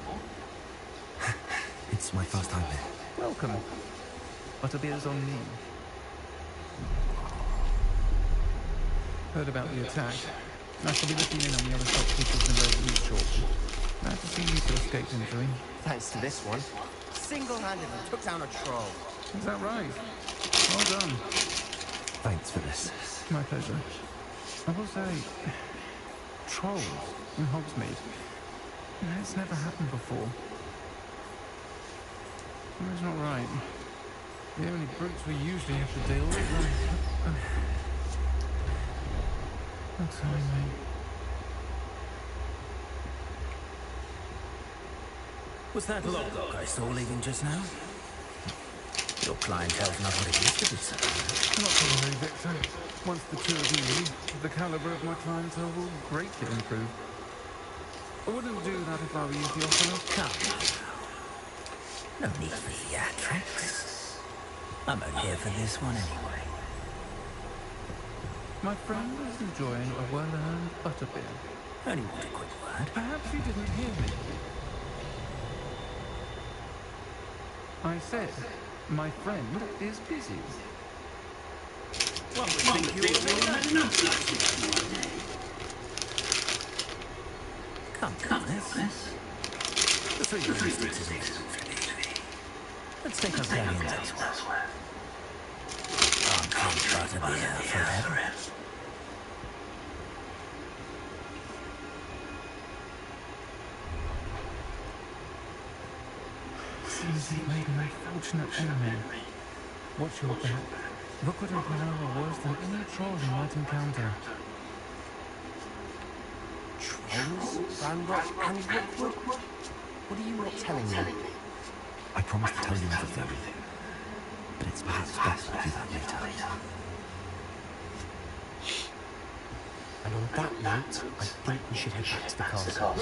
It's my first time here. Welcome. Butterbeer's on me. Heard about the attack. I shall be looking in on the other shopkeepers and residents shortly. Glad to see you two escaped injury. Thanks to this one. Single-handedly took down a troll. Is that right? Well done. Thanks for this. My pleasure. I will say, trolls in Hogsmeade. It's never happened before. That's not right. The only brutes we usually have to deal with are... I'm sorry, mate. Was that logbook I saw leaving just now? Your clientele's not what it used to be, sir. Not to worry, Victor. Once the two of you leave, the caliber of my clientele will greatly improve. I wouldn't do that if I were you, Theophilus. Come now. No need for theatrics. I'm only here for this one anyway. My friend is enjoying a well-earned butterbeer. Only want a quick word. Perhaps you didn't hear me. I said, my friend is busy. One would think you were had enough. Come, let's. The 3 Streets is easy. Let's take our plans elsewhere. Can't drink butterbeer forever. Seems he made an unfortunate enemy. Watch your back. Rookwood and Plough are worse than any troll you might encounter. Trolls? Ranrock and Rookwood? What are you not telling me? I promise to tell you everything, but it's perhaps best to do that later. And on that note, I think we should head back to the castle.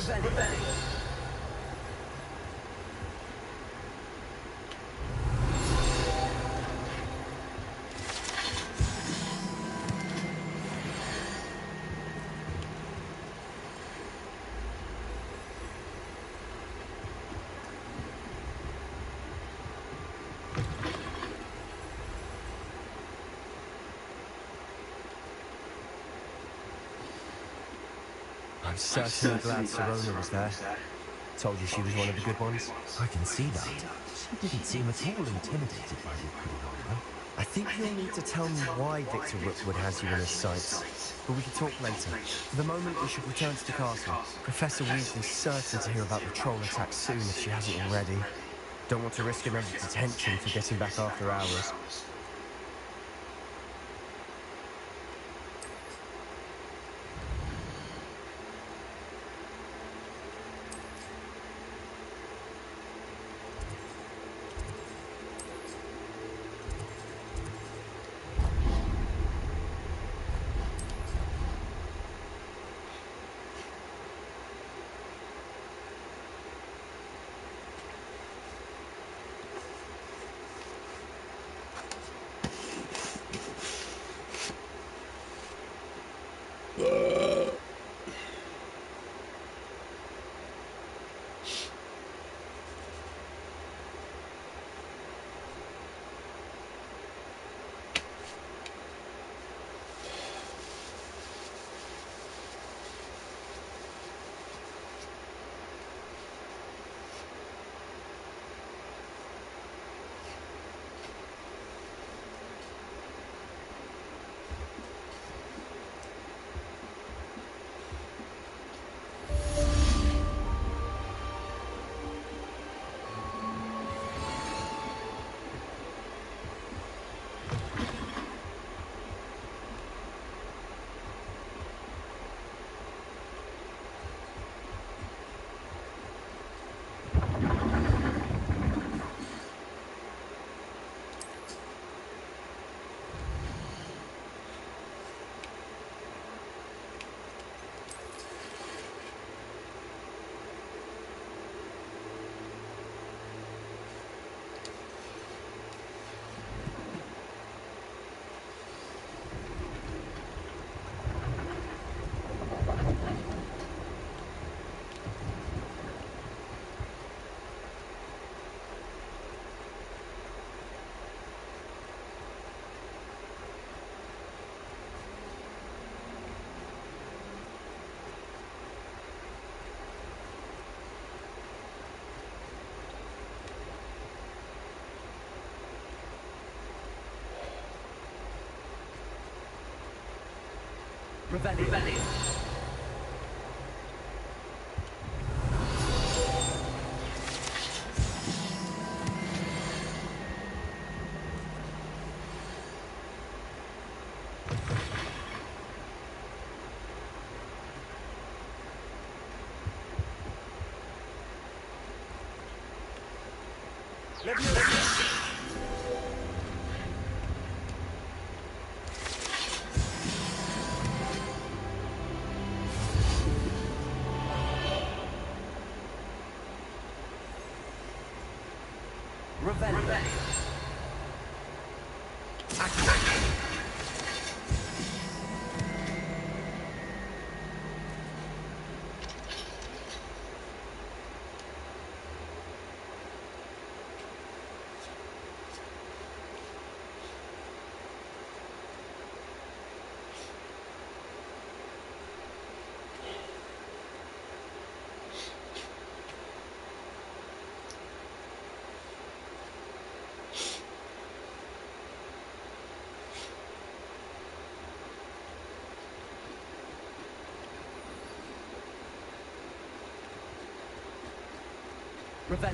I'm certainly glad Sirona was there. Told you she was one of the good ones. I can see that. She didn't seem at all intimidated by Rookwood either. I think you'll need to tell me why Victor Rookwood has you in his sights. But we can talk later. For the moment, we should return to the castle. Professor Weasley's certain to hear about the troll attack soon if she hasn't already. Don't want to risk another detention for getting back after hours. Rebellion.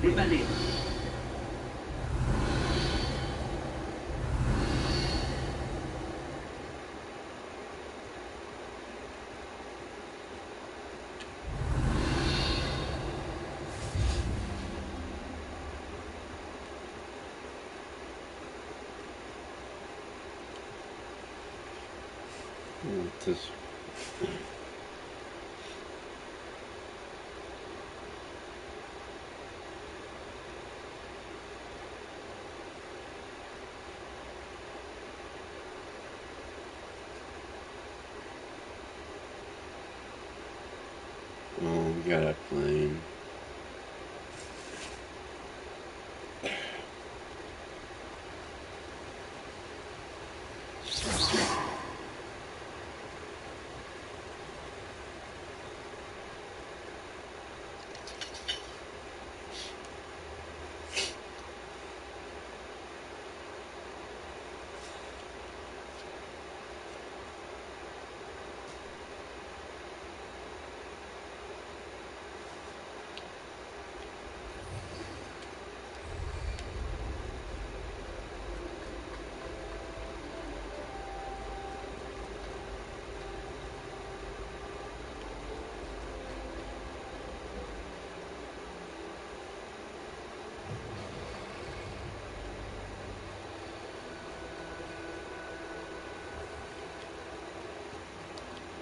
Rebellion. This. Oh, we got a plane.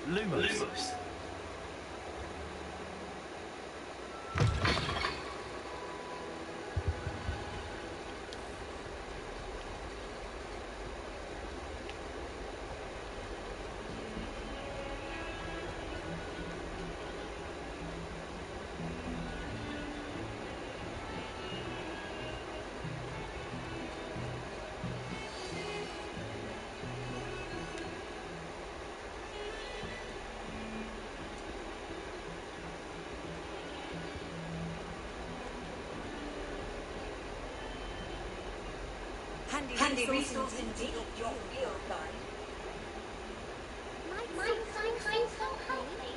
Lumos. Handy resource indeed. Your field guide. Might some help me?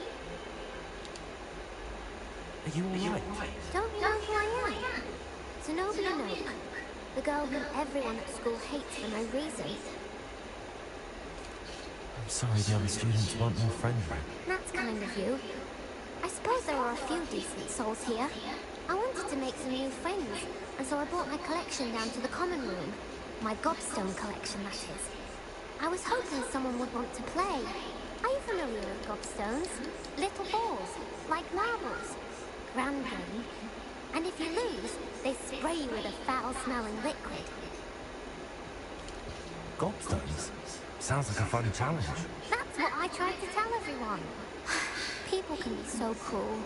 Are you alright? Don't you know who I am? Zenobia Noak, the girl whom everyone at school hates for no reason. I'm sorry the other students weren't more friendly. That's kind of you. I suppose there are a few decent souls here. I wanted to make some new friends, and so I brought my collection down to the common room. My gobstone collection, that is. I was hoping someone would want to play. Are you familiar with gobstones? Little balls, like marbles. Grand game. And if you lose, they spray you with a foul-smelling liquid. Gobstones? Sounds like a fun challenge. That's what I tried to tell everyone. People can be so cruel.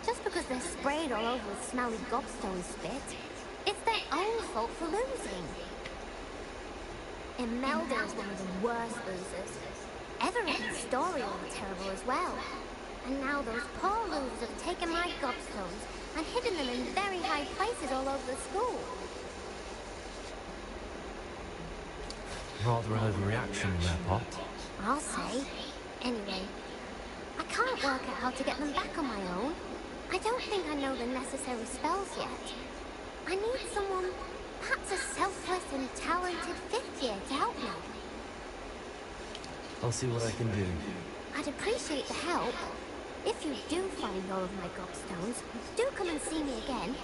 Just because they're sprayed all over with smelly gobstone spit, it's their own fault for losing. Imelda is one of the worst losers. Everett and Story are terrible as well. And now those poor losers have taken my gobstones and hidden them in very high places all over the school. Rather an overreaction on their part. I'll say. Anyway, I can't work out how to get them back on my own. I don't think I know the necessary spells yet. I need someone, perhaps a selfless and talented fifth year to help me. I'll see what I can do. I'd appreciate the help. If you do find all of my gobstones, do come and see me again.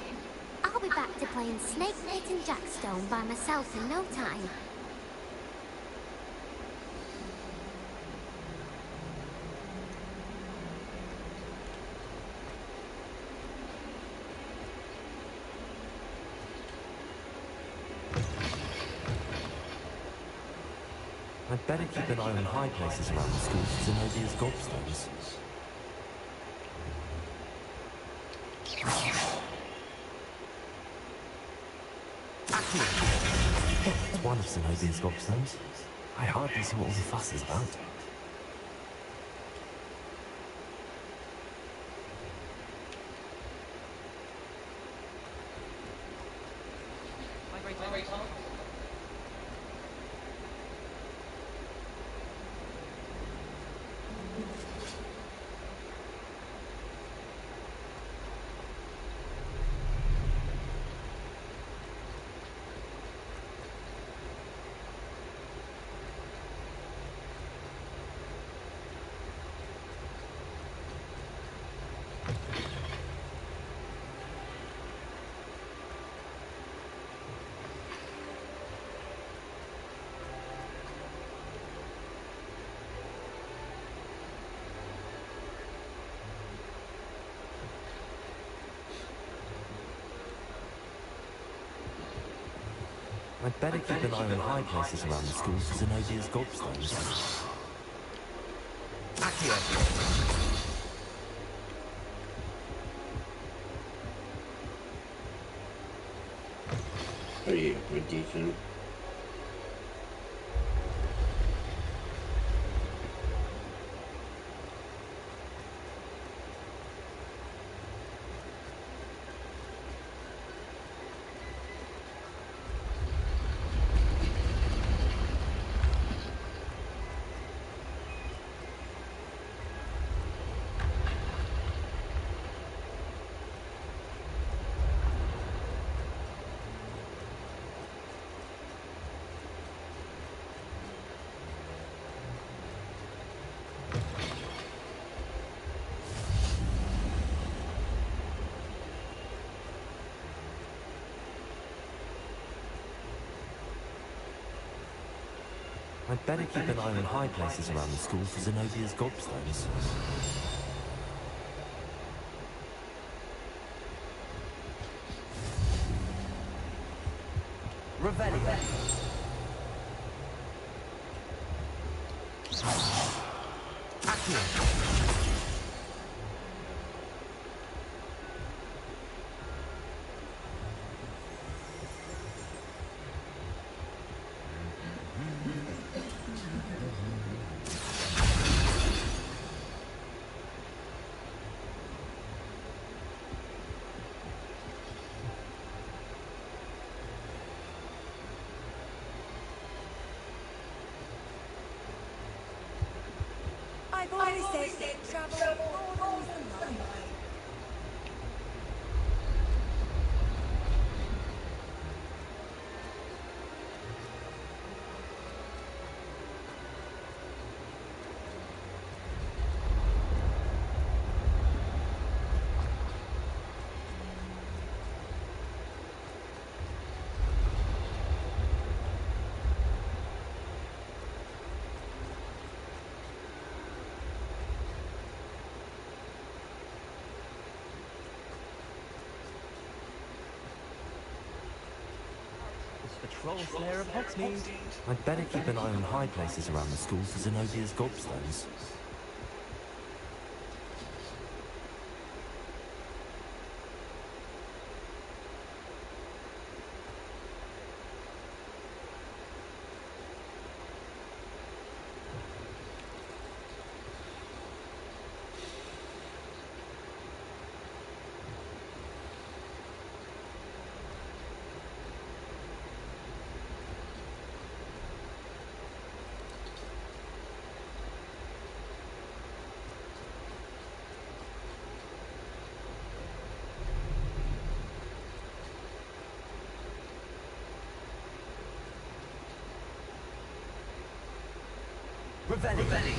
I'll be back to playing Snake Pit and Jackstone by myself in no time. I'd better keep an eye on high places around the school for Zenobia's gobstones. It's one of Zenobia's gobstones. I hardly see what all the fuss is about. I'd better keep an eye on high places around the school for Zenobia's gobstones. Oh yeah, pretty decent. I'd better keep an eye on high places around the school for Zenobia's gobstones. Revelio. I've always said travel broadens the mind. Patrol Slayer of Hogsmeade. I'd better keep an eye on high places around the school for Zenobia's gobstones. Revelli.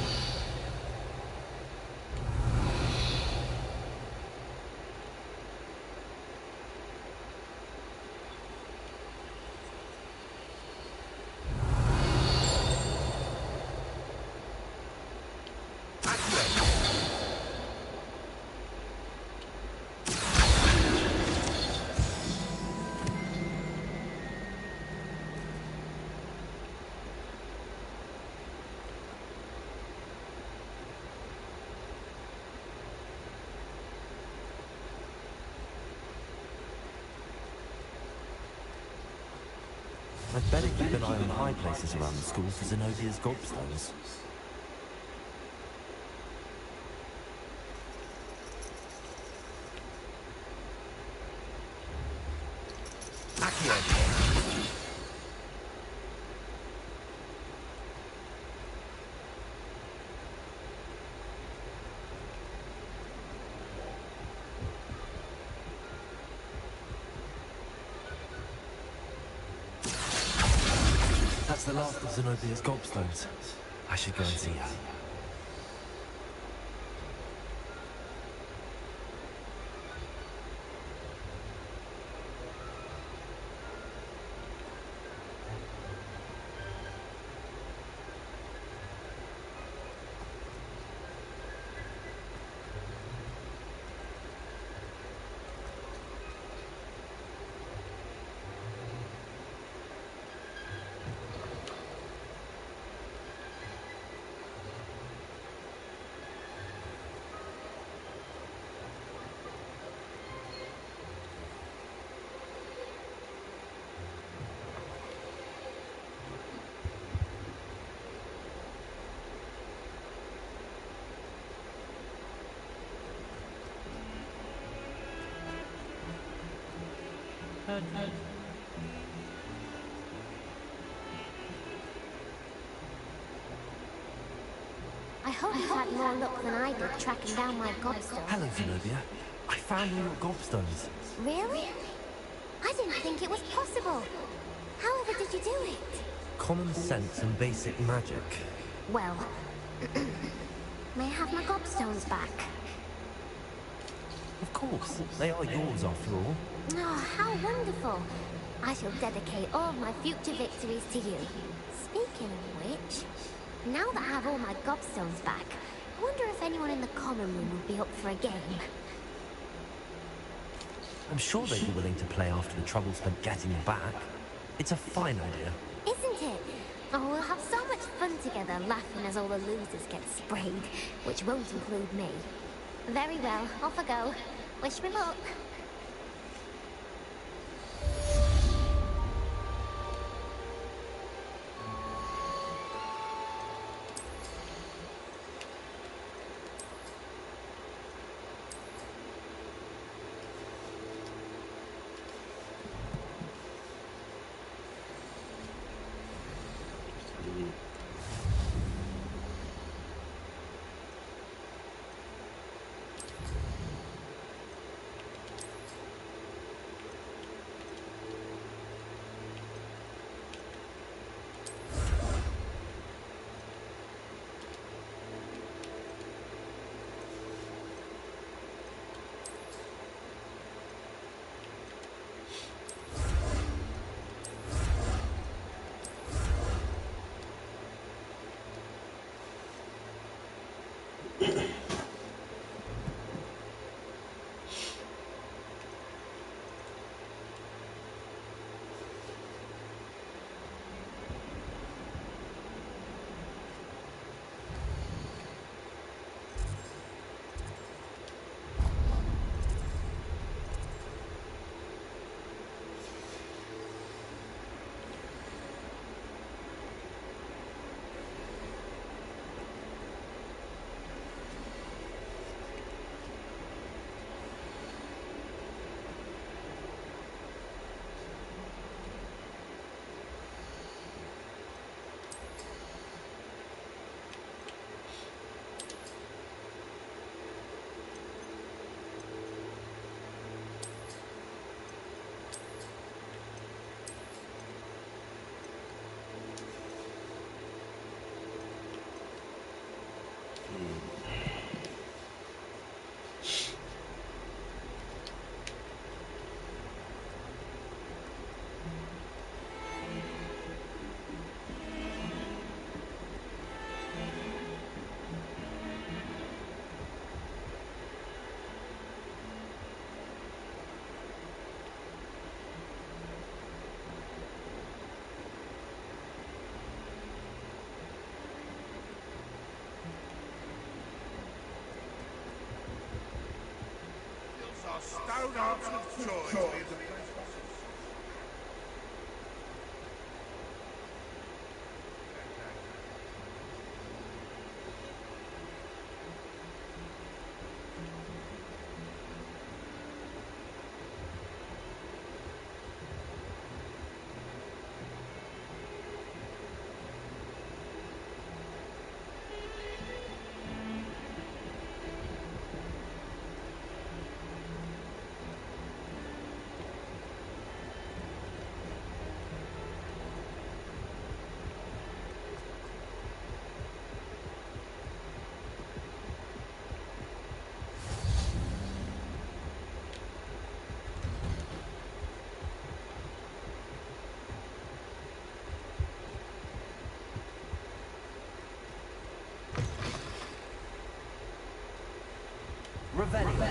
I'd better keep an eye on high places around the school for Zenobia's gobstones. That's the last of Zenobia's gobstones. I should go and see her. I hope you've had more luck than I did tracking down my gobstone. Hello, Zenobia. I found all your gobstones. Really? I didn't think it was possible. However did you do it? Common sense and basic magic. Well, may I have my gobstones back? Of course. They are yours, after all. Oh, how wonderful. I shall dedicate all my future victories to you. Speaking of which, now that I have all my gobstones back, I wonder if anyone in the common room would be up for a game. I'm sure they'd be willing to play after the trouble spent getting them back. It's a fine idea. Isn't it? Oh, we'll have so much fun together, laughing as all the losers get sprayed, which won't include me. Very well, off I go. Wish me luck. Stout hearts of joy. Revelio.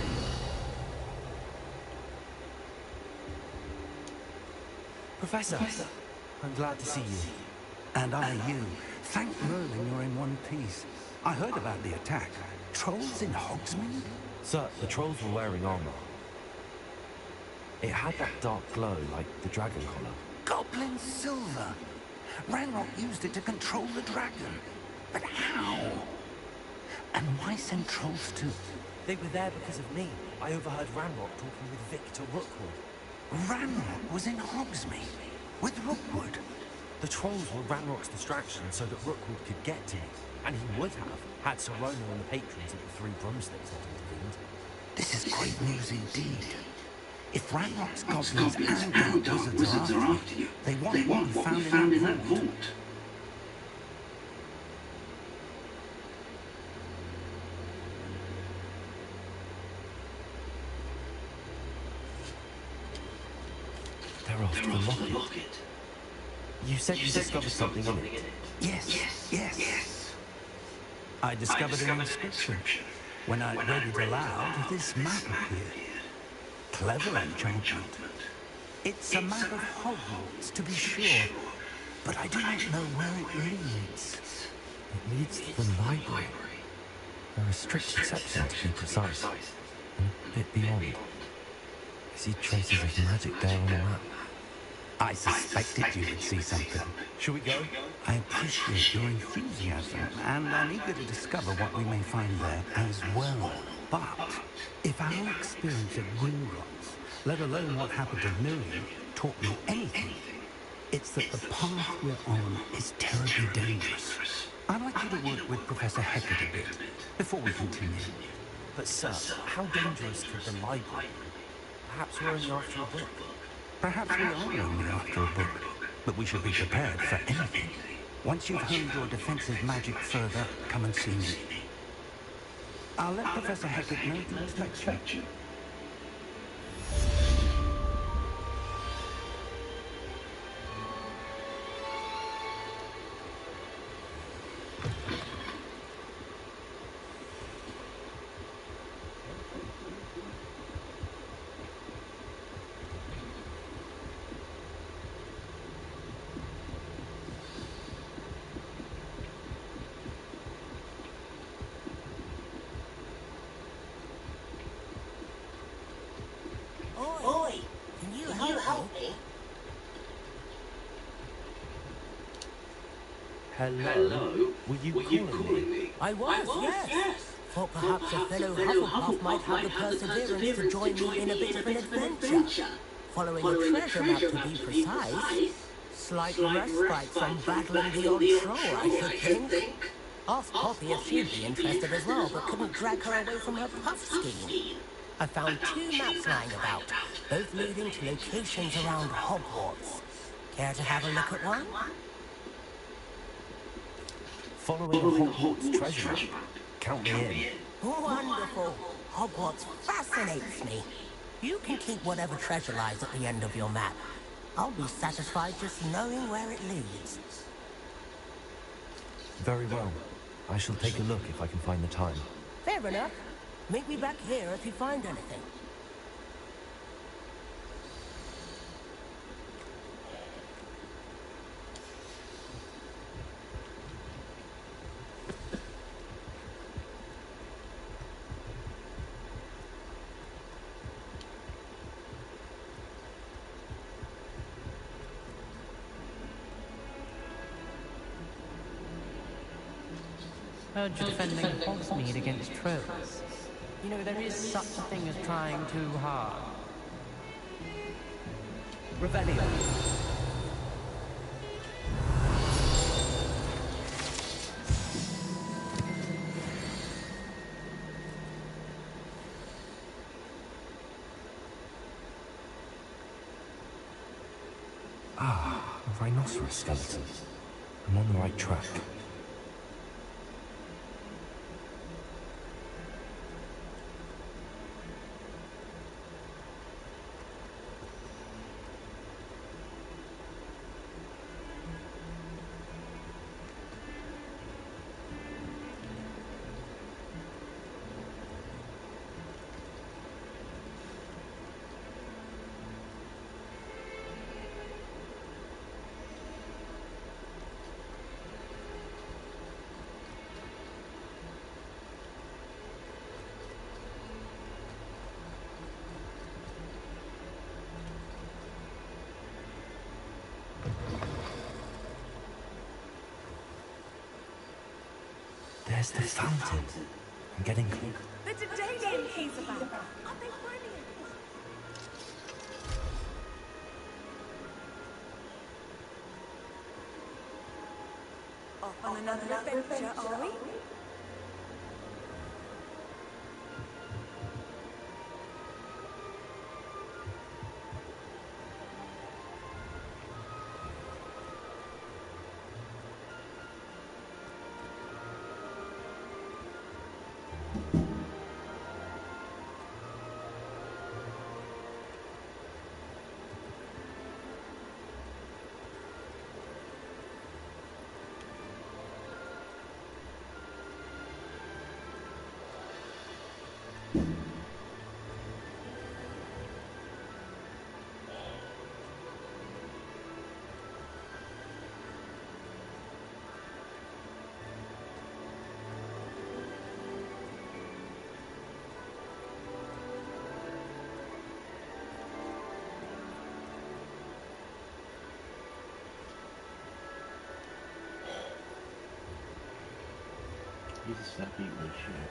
Professor, I'm glad to see you. And I you. Thank Merlin you're in one piece. I heard about the attack. Trolls in Hogsmeade? Sir, the trolls were wearing armor. It had that dark glow like the dragon collar. Goblin silver! Ranrock used it to control the dragon. But how? And why send trolls to... They were there because of me. I overheard Ranrock talking with Victor Rookwood. Ranrock was in Hogsmeade? With Rookwood? The trolls were Ranrock's distraction so that Rookwood could get to me. And he would have, had Serona and the patrons at the Three Broomsticks not intervened. This is great news indeed. If Ranrock's goblins and dark wizards are after you, they want what we found in that vault. They're after the locket. You said you discovered something in it. Yes. I discovered an inscription. When I read it aloud, this map appeared. Clever enchantment. It's a map of Hogwarts, to be sure, but I do not know where it leads. It leads to the library. A restricted section, to be precise. And a bit beyond. I see traces of magic there on the map. I suspected you would see something. Shall we go? I appreciate your enthusiasm, and I'm eager to discover what we may find there as well. But if our experience at Gringotts, let alone what happened to Miriam, taught me anything, it's that the path we're on is terribly dangerous. I'd like you to work with Professor Heckett a bit before we continue. But sir, how dangerous could the library be? Perhaps we're only after a book. Perhaps we are only after a book, but we should be prepared for anything. Once you've honed your defensive magic further, come and see me. I'll let Professor Heckett know to expect you. Oi, can you help me? Hello? Were you calling me? I was, yes. Thought perhaps a fellow Hufflepuff might have the perseverance to join me in a bit of an adventure. Following a treasure map to be precise. Slight respite from battling the old troll, I should think. Asked Poppy if she'd be interested as well, but couldn't drag her away from her puff scheme. I found 2 maps lying about, both leading to locations around Hogwarts. Care to have a look at one? Following a Hogwarts treasure map. Count me in. Wonderful. Hogwarts fascinates me. You can keep whatever treasure lies at the end of your map. I'll be satisfied just knowing where it leads. Very well. I shall take a look if I can find the time. Fair enough. Meet me back here if you find anything. Heard you're defending Hogsmeade against trolls. You know, there is such a thing as trying too hard. Revelio. Ah, a rhinoceros skeleton. I'm on the right track. There's the fountain. I'm getting... The Didanian keys are back. Aren't they brilliant? Off on another adventure, are we? Jesus, stop eating my shit.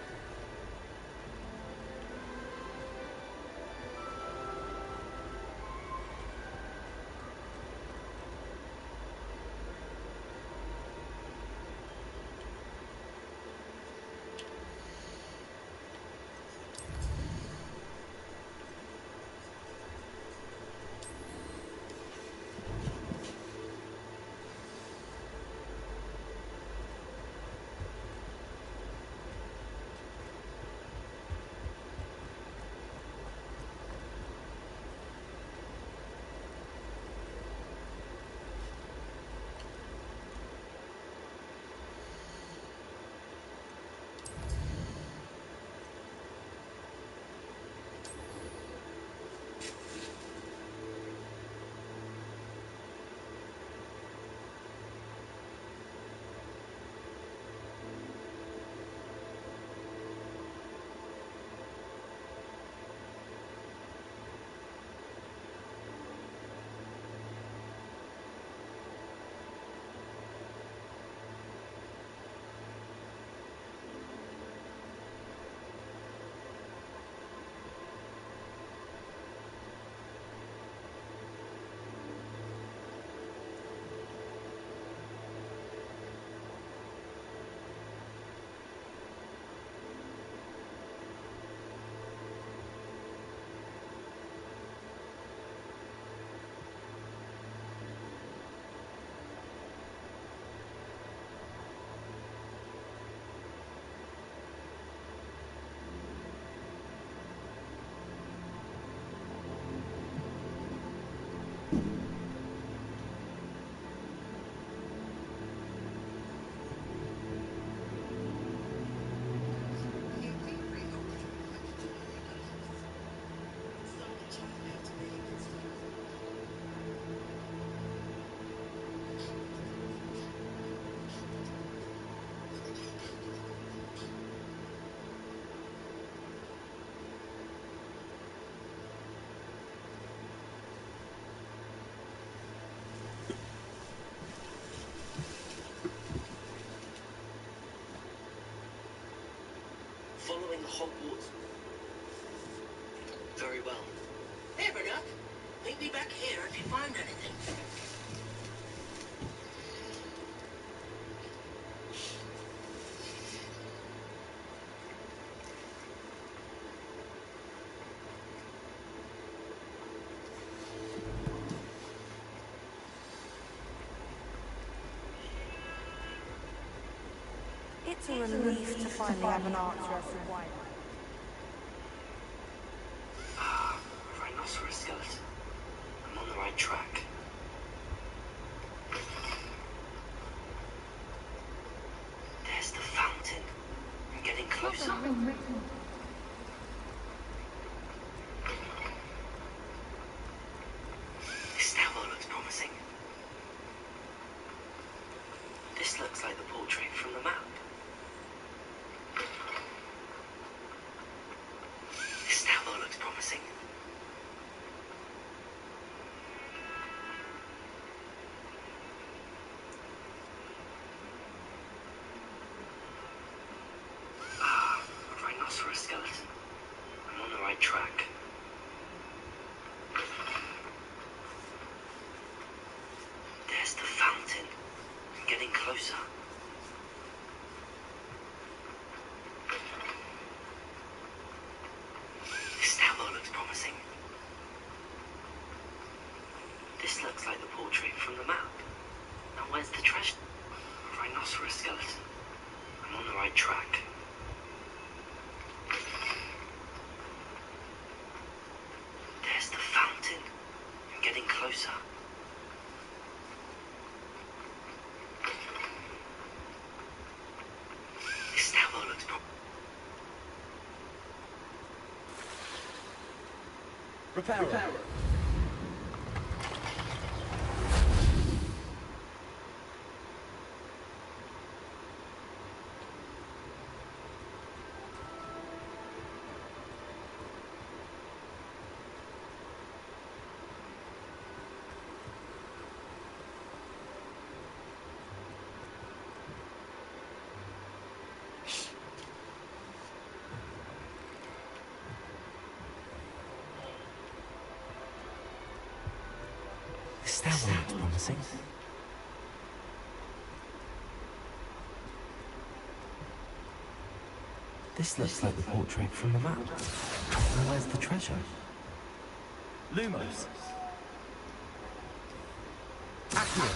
following the Hogwarts. Very well. There, Bernard. Meet me back here if you find anything. It's a relief to finally have an answer as to why. Rhinoceros skeleton. I'm on the right track. There's the fountain. I'm getting closer. This tower looks promising. This looks like the portrait from the map. This tower looks promising. A rhinoceros skeleton. I'm on the right track. There's the fountain. I'm getting closer. This tower looks promising. This looks like the portrait from the map. Now where's the treasure? A rhinoceros skeleton. I'm on the right track. There's the fountain. I'm getting closer. This tower looks Repairer. This tower looks promising. This looks like the portrait from the map. And where's the treasure? Lumos. Accio.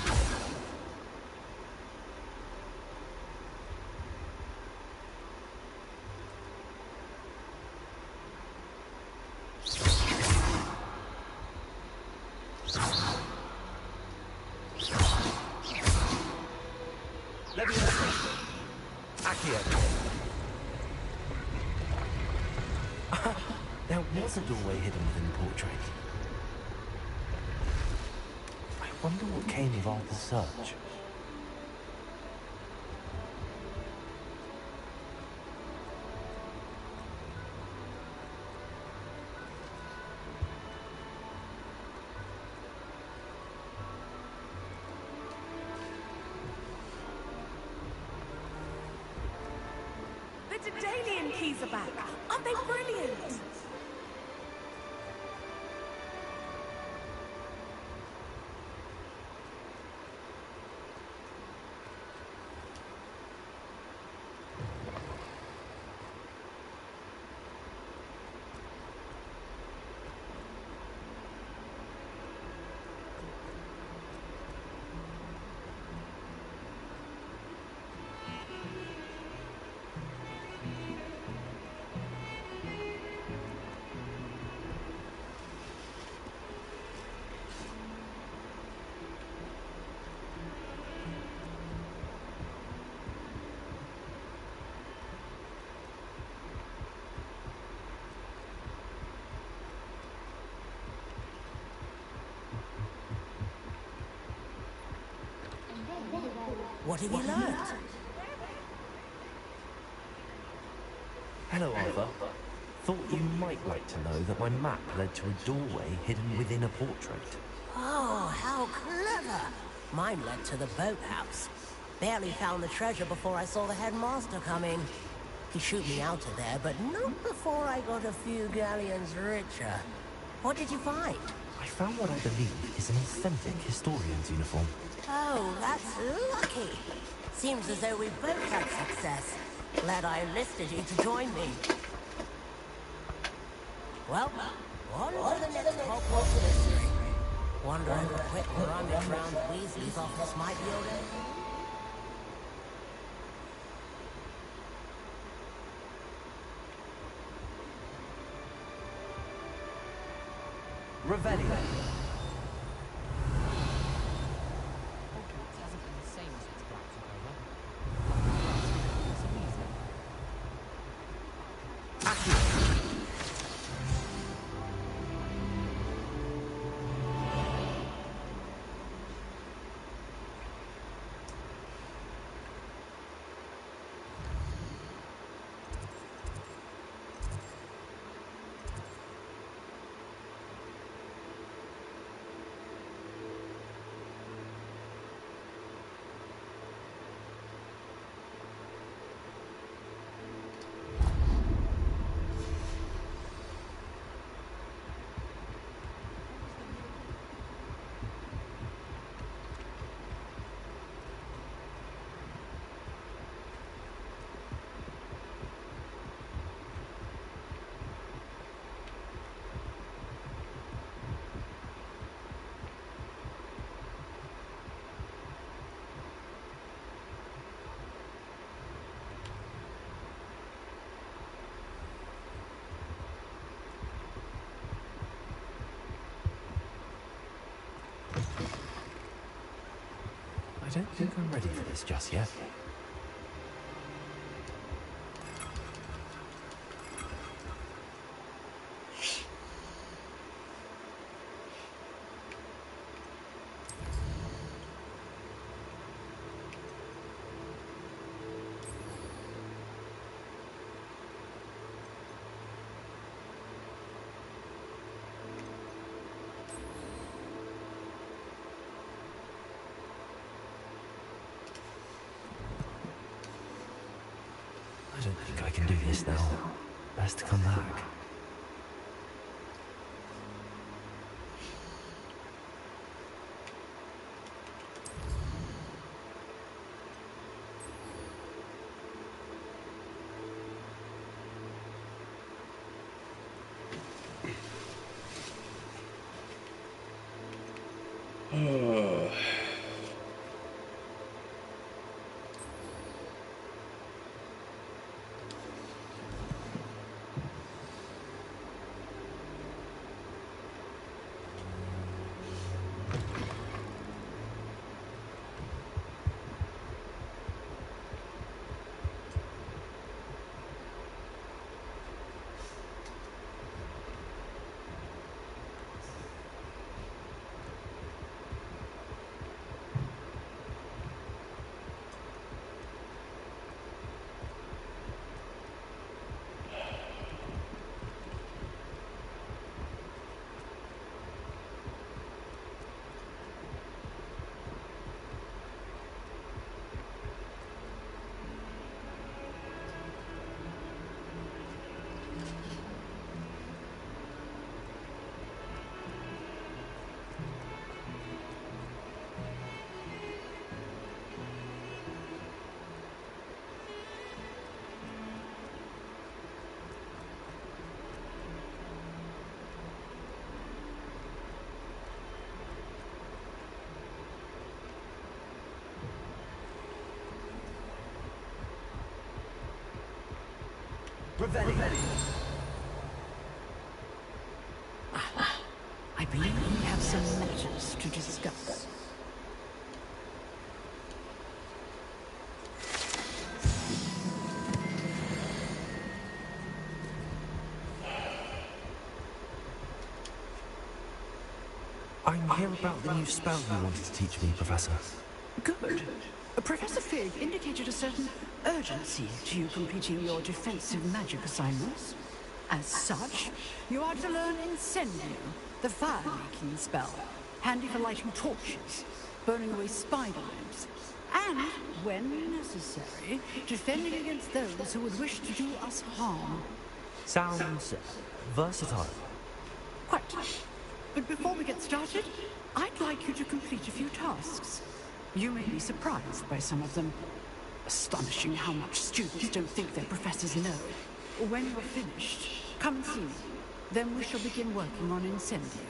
There was a doorway hidden within the portrait. I wonder what came of Arthur's search. The Daedalian keys are back. Aren't they brilliant? What have you learned? Hello, Arthur. Thought you might like to know that my map led to a doorway hidden within a portrait. Oh, how clever! Mine led to the boathouse. Barely found the treasure before I saw the headmaster come in. He shoot me out of there, but not before I got a few galleons richer. What did you find? I found what I believe is an authentic historian's uniform. Oh, that's lucky. Seems as though we've both had success. Glad I enlisted you to join me. Well, on to the next Hogwarts mystery. Wonder if a quick rummage round Weasley's office might yield anything? Revelio. Hogwarts hasn't been the same since Black took over. It's Weasley. I don't think I'm ready for this just yet. I don't think I can do this now. Best to come back. I believe we have some matters to discuss. I'm here about the new spell you wanted to teach me, Professor. Good. Professor Fig indicated a certain urgency to you completing your defensive magic assignments. As such, you are to learn Incendio, the fire-making spell, handy for lighting torches, burning away spider webs, And, when necessary, defending against those who would wish to do us harm. Sounds versatile. Quite. But before we get started, I'd like you to complete a few tasks. You may be surprised by some of them. Astonishing how much students don't think their professors know. When you're finished, come and see me. Then we shall begin working on Incendio.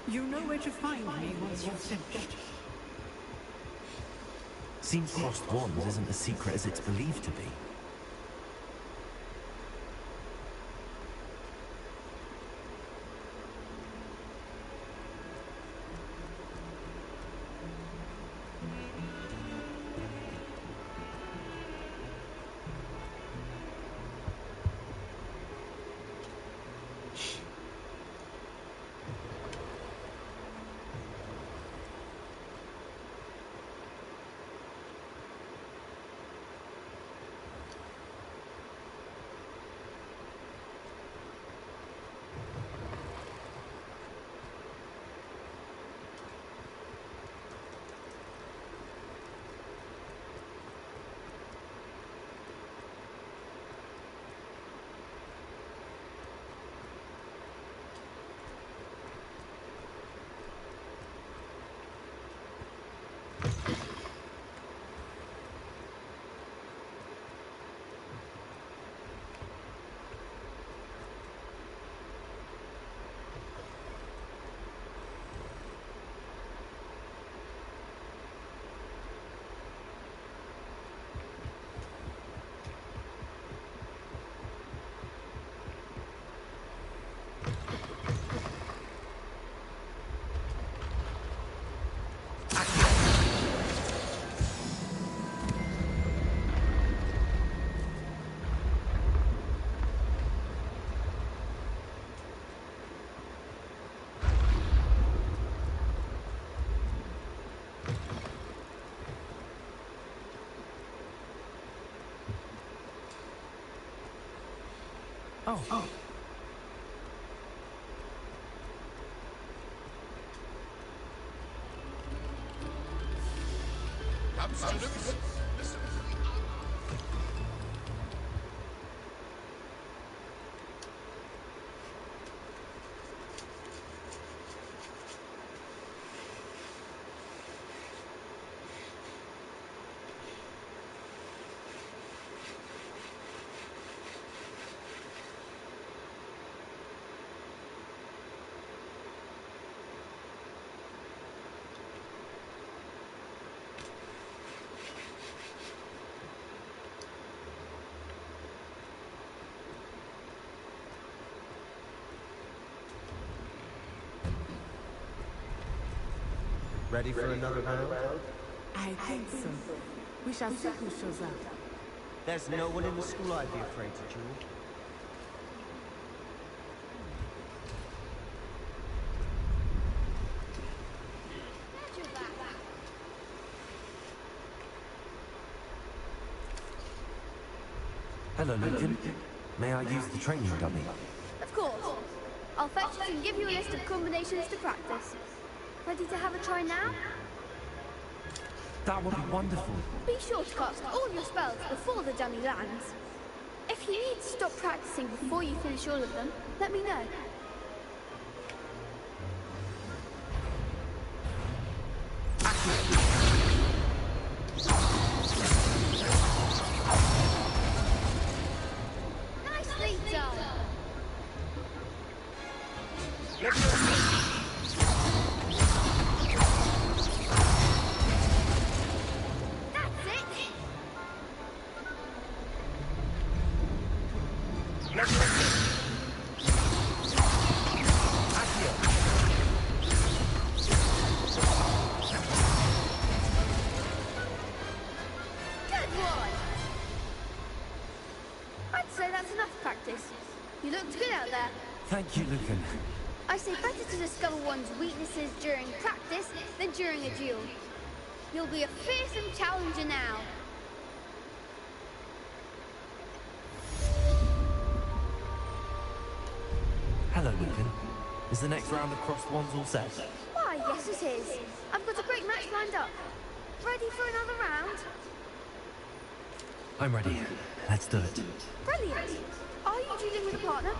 You know where to find me once you've finished. Seems crossed wands isn't as secret as it's believed to be. Oh. Come, students. Listen to the... Ready for another round? I think so. We shall see who shows up. There's no one in the school I'd be afraid to duel. Hello, Lincoln. May I use the training dummy? Of course. I'll fetch it and give you a list of combinations to practice. Ready to have a try now? That would be wonderful. Be sure to cast all your spells before the dummy lands. If you need to stop practicing before you finish all of them, let me know. Nicely done! You looked good out there. Thank you, Lucan. I say better to discover one's weaknesses during practice than during a duel. You'll be a fearsome challenger now. Hello, Lucan. Is the next round of crossed wands all set? Why, yes guess it is. I've got a great match lined up. Ready for another round? I'm ready. Let's do it. Brilliant. Are you dealing with a partner?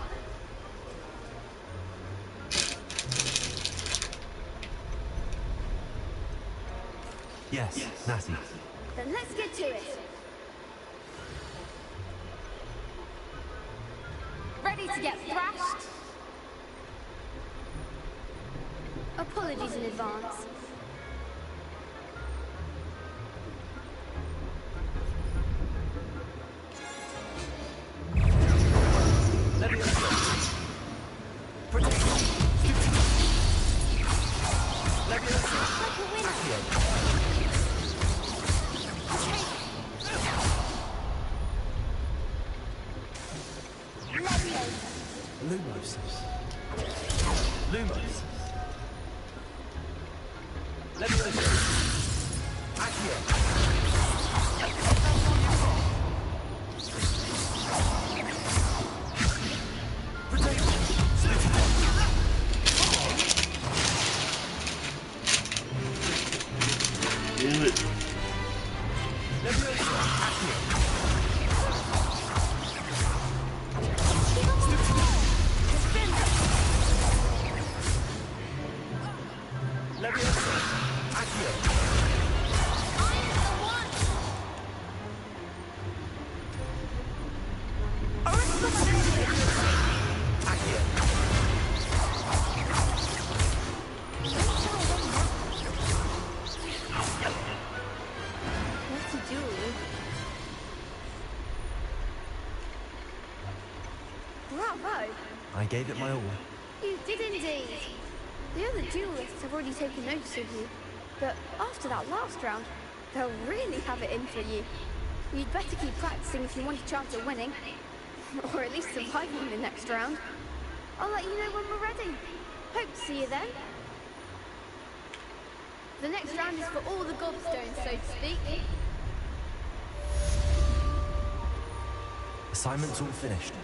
Yes, Natty. Then let's get to it. Ready to get thrashed? Apologies in advance. Lumos. Lumos. Leviosa. Accio. Damn it. Leviosa. Accio. Bravo! I gave it my all. You did indeed. The other duelists have already taken notice of you, but after that last round, they'll really have it in for you. You'd better keep practicing if you want a chance at winning, or at least surviving the next round. I'll let you know when we're ready. Hope to see you then. The next round is for all the gobstones, so to speak. Assignment's all finished.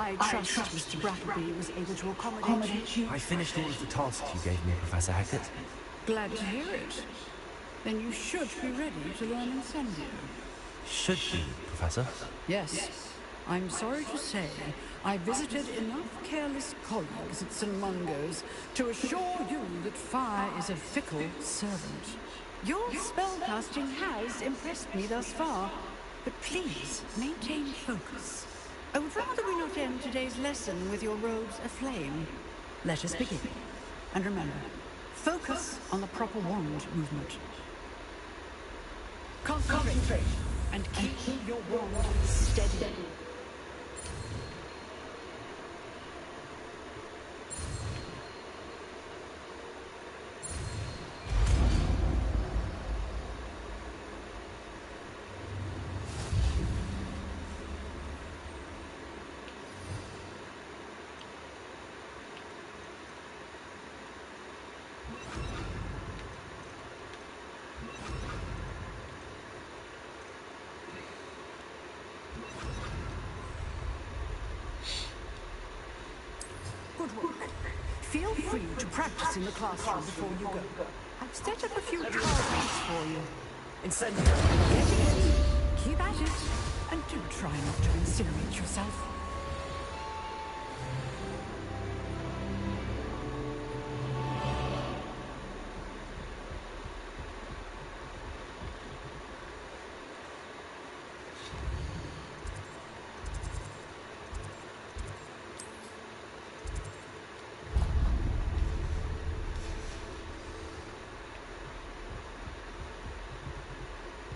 I trust Mr. Brattleby was able to accommodate you. I finished all of the tasks you gave me, Professor Hackett. Glad to hear it. Then you should be ready to learn Incendio. Should be, Professor? Yes. I'm sorry to say, I visited enough careless colleagues at St. Mungo's to assure you that fire is a fickle servant. Your spellcasting has impressed me thus far, but please maintain focus. I would rather we not end today's lesson with your robes aflame. Let us begin. And remember, focus on the proper wand movement. Concentrate and keep your wand steady. Good work. Feel free to practice in the classroom before you go. I've set up a few targets for you. Incendio! Get ready. Keep at it. And do try not to incinerate yourself.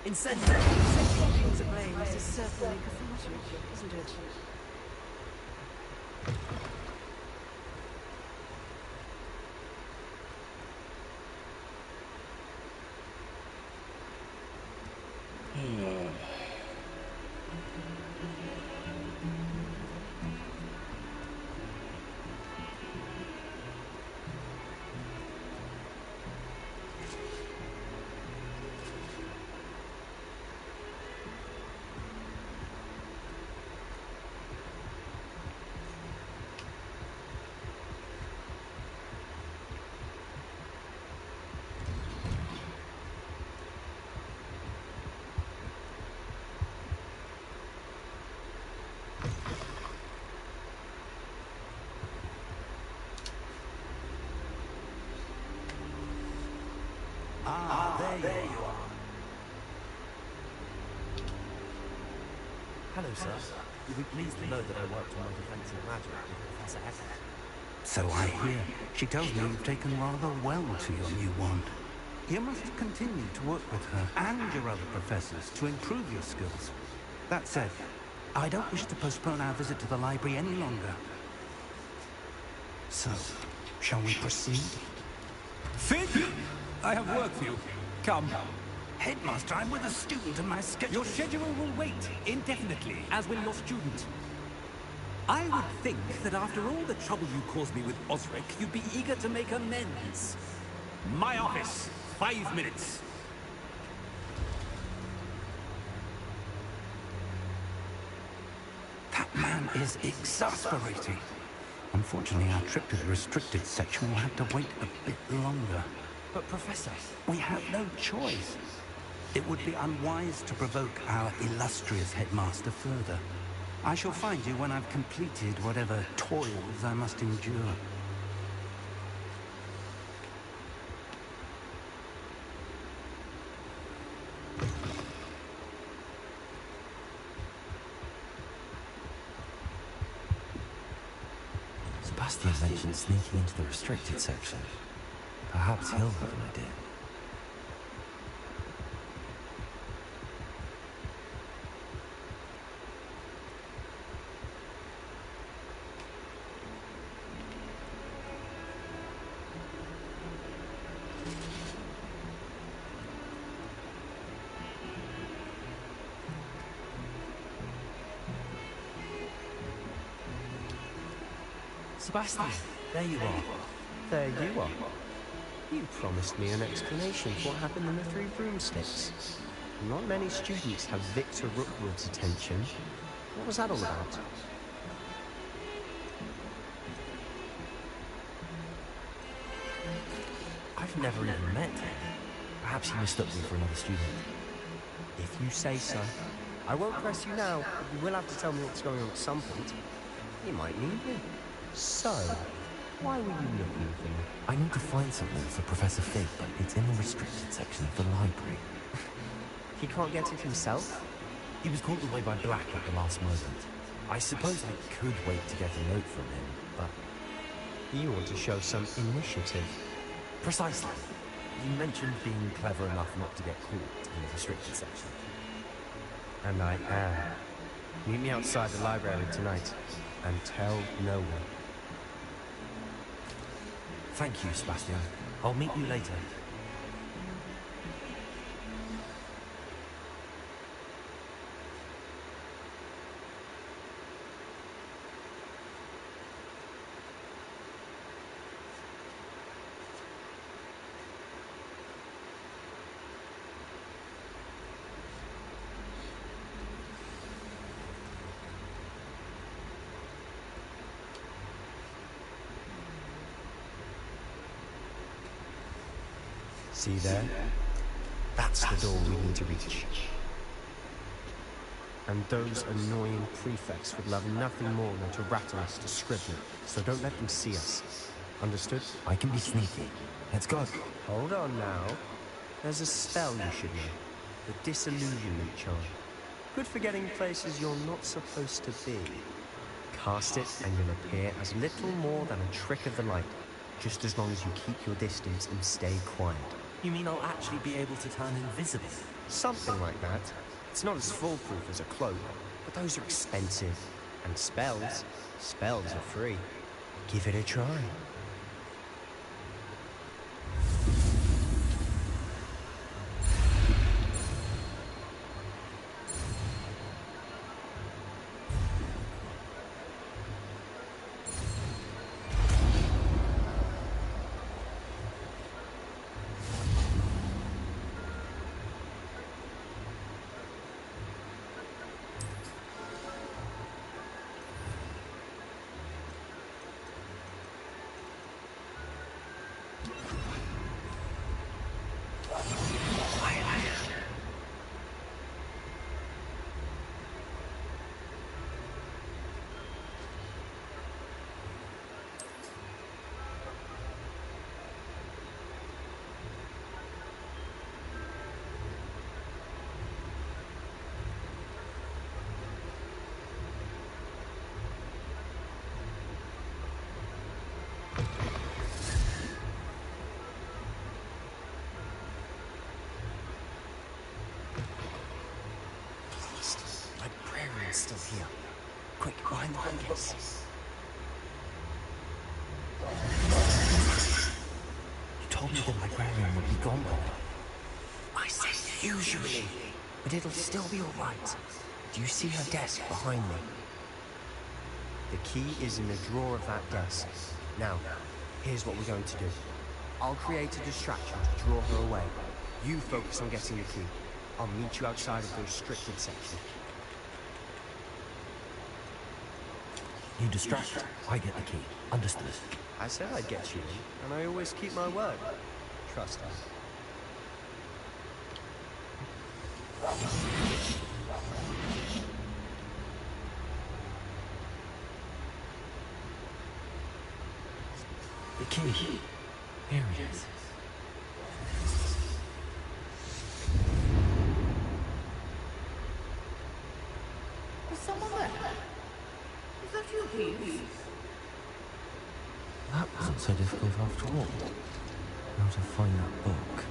Incendio! Setting to blaze is certainly cathartic, isn't it? There you are. Hello, sir. You'll be pleased to know that I worked on my defensive magic with Professor Hackett. So I hear. She tells me you've taken rather well to your new wand. You must continue to work with her and your other professors to improve your skills. That said, I don't wish to postpone our visit to the library any longer. So, shall we proceed? Fig! I have work for you. Come. Headmaster, I'm with a student and my schedule... Your schedule will wait indefinitely, as will your student. I would think that after all the trouble you caused me with Osric, you'd be eager to make amends. My office, 5 minutes. That man is exasperating. Unfortunately, our trip to the restricted section will have to wait a bit longer. But, Professor... We have no choice. It would be unwise to provoke our illustrious headmaster further. I shall find you when I've completed whatever toils I must endure. Sebastian mentioned sneaking into the restricted section. Perhaps he'll have an idea. Sebastian, there you are. There you are. You promised me an explanation for what happened in the 3 broomsticks. Not many students have Victor Rookwood's attention. What was that all about? I've never even met him. Perhaps he mistook me for another student. If you say so. I won't press you now, but you will have to tell me what's going on at some point. You might need me. So, why were you looking for me? I need to find something for Professor Fig, but it's in the restricted section of the library. He can't get it himself? He was called away by Black at the last moment. I suppose I could wait to get a note from him, but... You want to show some initiative. Precisely. You mentioned being clever enough not to get caught in the restricted section. And I am. Meet me outside the library tonight, and tell no one. Thank you, Sebastian. I'll meet you later. See there? That's the door we need to reach. And those annoying prefects would love nothing more than to rattle us to scribbling, so don't let them see us. Understood? I can be sneaky. Let's go. Hold on now. There's a spell you should know. The disillusionment charm. Good for getting places you're not supposed to be. Cast it and you'll appear as little more than a trick of the light, just as long as you keep your distance and stay quiet. You mean I'll actually be able to turn invisible? Something like that. It's not as foolproof as a cloak, but those are expensive. And spells are free. Give it a try. Still here. Quick, behind the bookcase. You told me the librarian would be gone by now. I said usually, but it'll still be all right. Do you see her desk behind me? The key is in the drawer of that desk. Now, here's what we're going to do. I'll create a distraction to draw her away. You focus on getting the key. I'll meet you outside of the restricted section. You distract, I get the key. Understood. I said I'd get you in, and I always keep my word. Trust us. The key. Here it is. Is someone there? Is that you, please? That wasn't so difficult after all. How to find that book.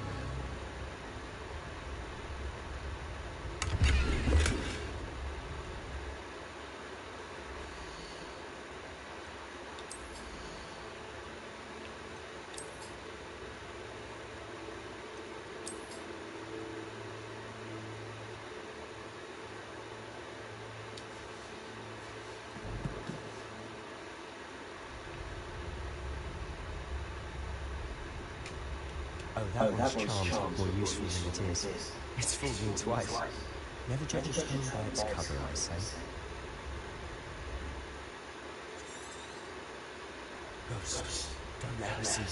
That one's charmed more useful than it is. It's fooled me twice. Never judge a stone by its cover, I say. Ghost, don't let her see me.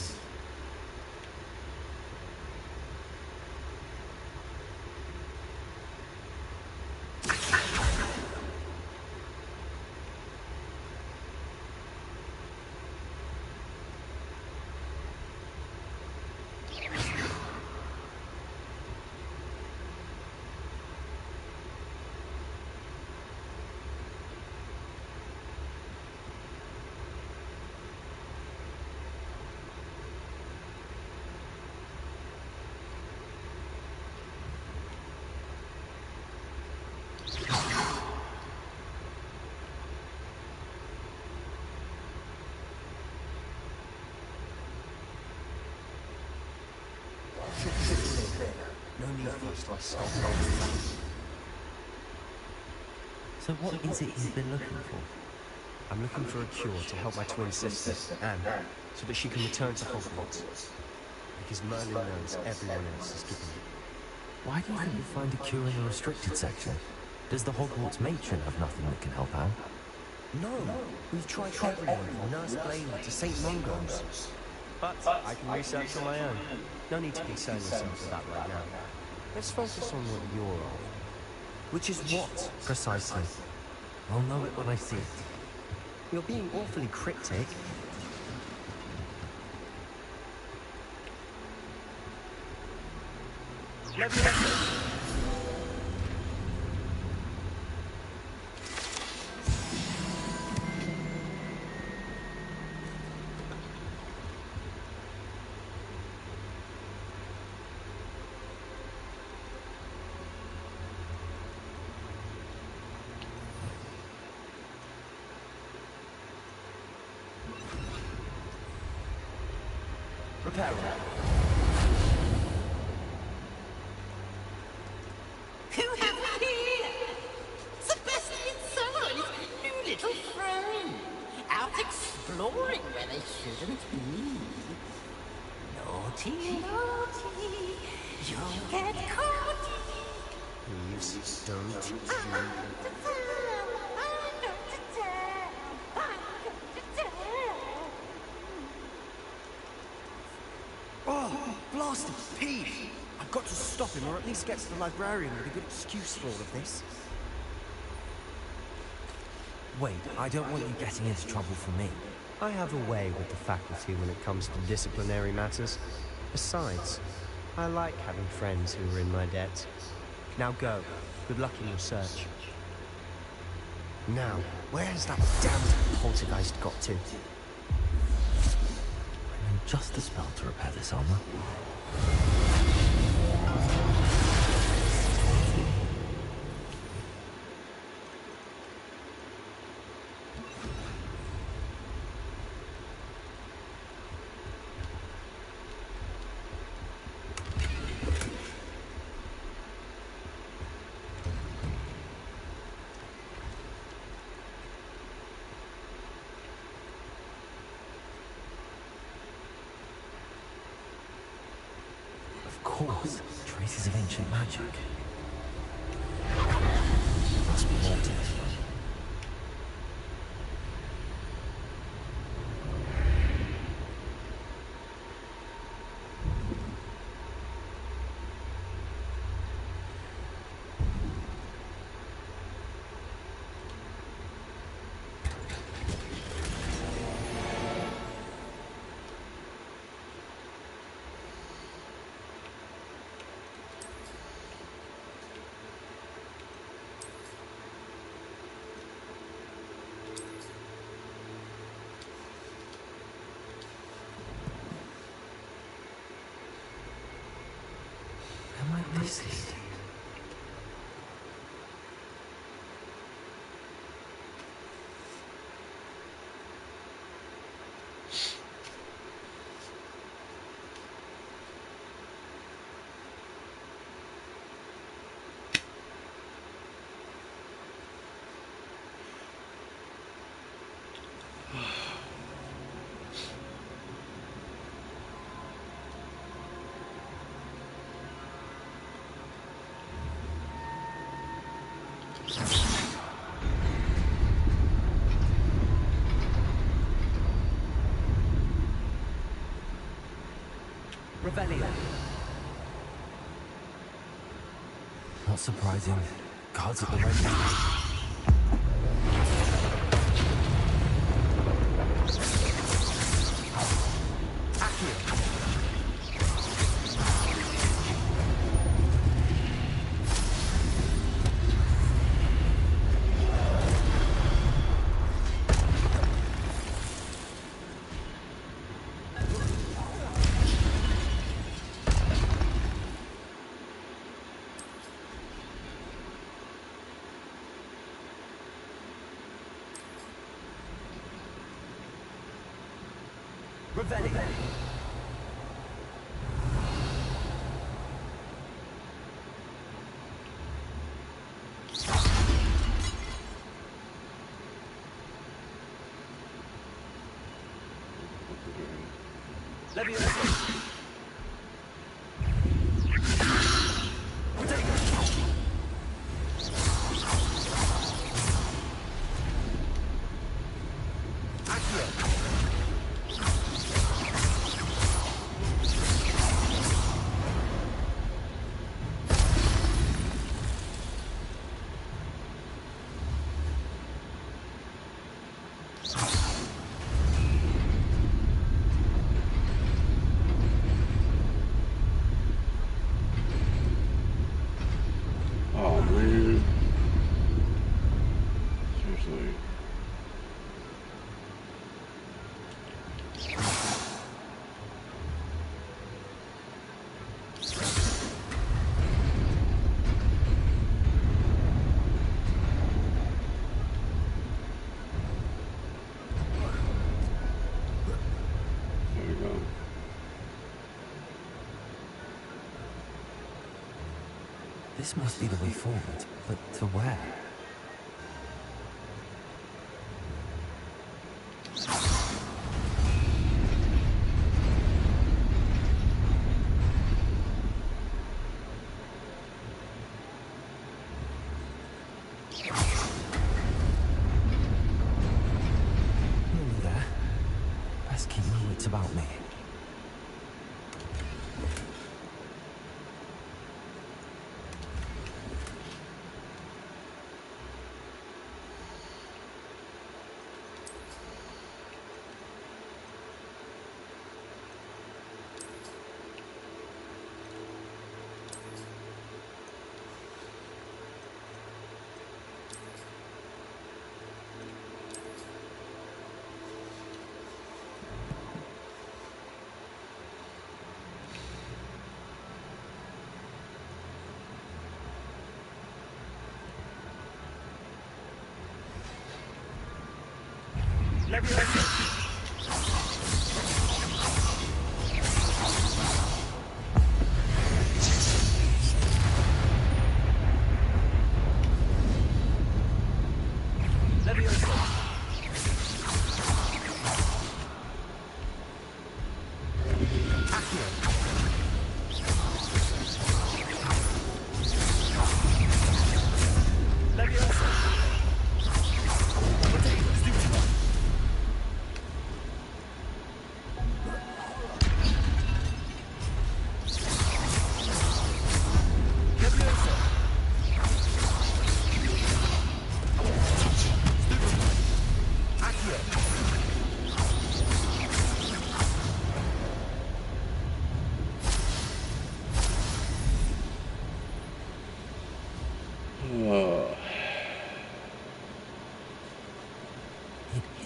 close to my skull. So what is it you've been looking for? I'm looking for a cure to help my twin sister, Anne, so that she can return to Hogwarts. Because Merlin knows everyone else is given it. Why do you think you'll find a cure in the restricted section? Does the Hogwarts matron have nothing that can help out? No, we've tried everyone from Nurse Blaney to St. Mungo's. But I can research on my own. No need to concern yourself with that right now. Let's focus on what you're after. Which is what, Precisely. I'll know it when I see it. You're being awfully cryptic. Repair. Who have we here? Sebastian Summer and his new little friend. Out exploring where they shouldn't be. Naughty, naughty. You'll get caught. Please don't you... Oh, blasted Pete! I've got to stop him, or at least get to the librarian with a good excuse for all of this. Wait, I don't want you getting into trouble for me. I have a way with the faculty when it comes to disciplinary matters. Besides, I like having friends who are in my debt. Now go. Good luck in your search. Now, where has that damned poltergeist got to? I know just the spell to repair this armor. Of course, traces of ancient magic. Must be more to this one. Where might this lead? Revelio. Not surprising. Guards at the ready. Revelio. Oh man. Seriously. There we go. This must be the way forward, but to where? Nearly there. Best keep my wits about me.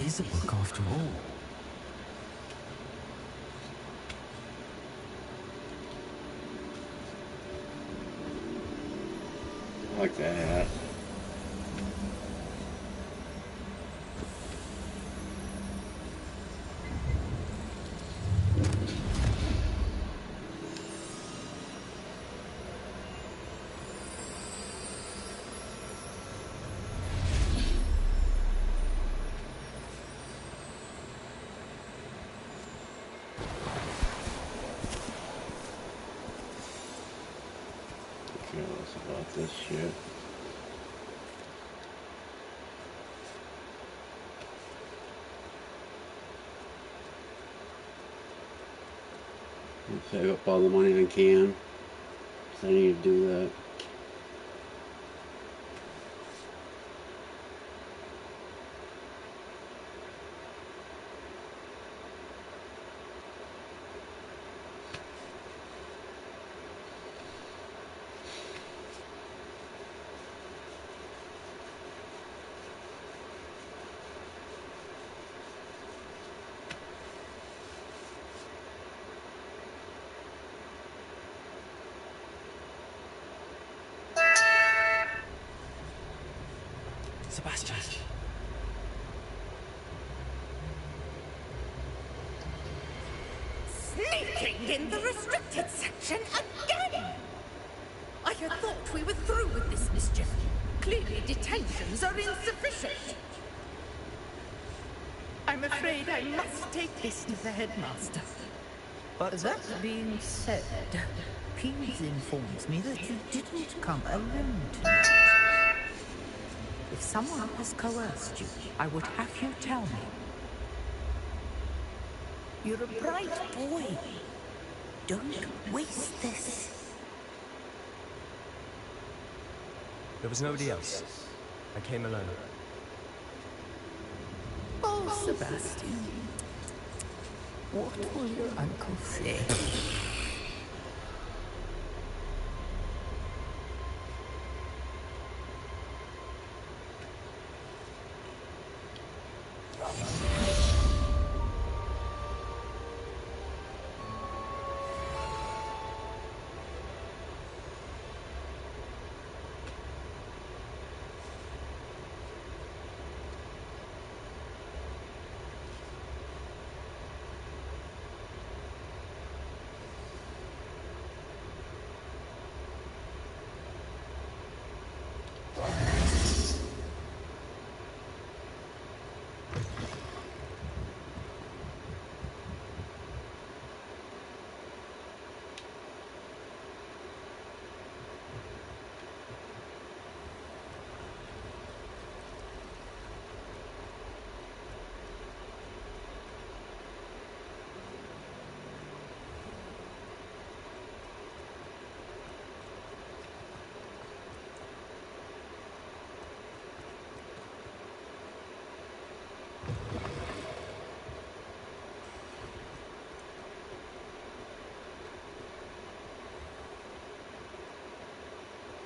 It is a book after all. I like that hat. Careless about this shit. Save up all the money I can, because I need to do that. Sebastian. Sneaking in the restricted section again! I had thought we were through with this mischief. Clearly detentions are insufficient. I'm afraid I must take this to the headmaster. But that being said, Peeves informs me that you didn't come alone tonight. If someone has coerced you, I would have you tell me. You're a bright boy. Don't waste this. There was nobody else. I came alone. Oh, Sebastian. What will your uncle say?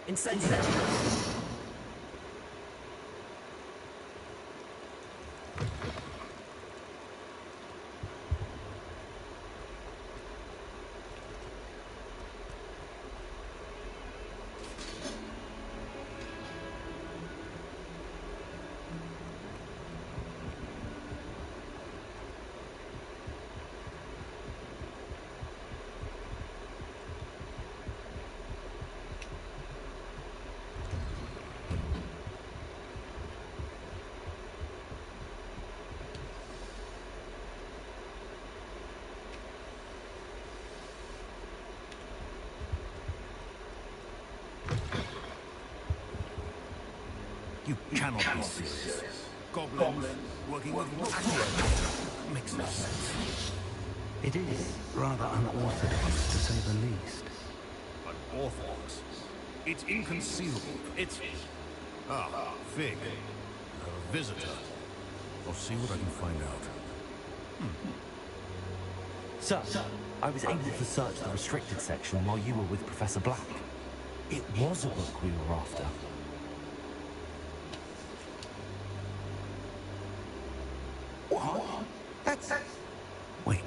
Incendiary! You cannot be serious. Goblins working with Accio makes no sense. It is rather unorthodox, to say the least. Unorthodox? It's inconceivable. It's... Ah, Fig. A visitor. I'll see what I can find out. Sir, I was able to search the restricted section while you were with Professor Black. It was a book we were after. What? That's... Wait.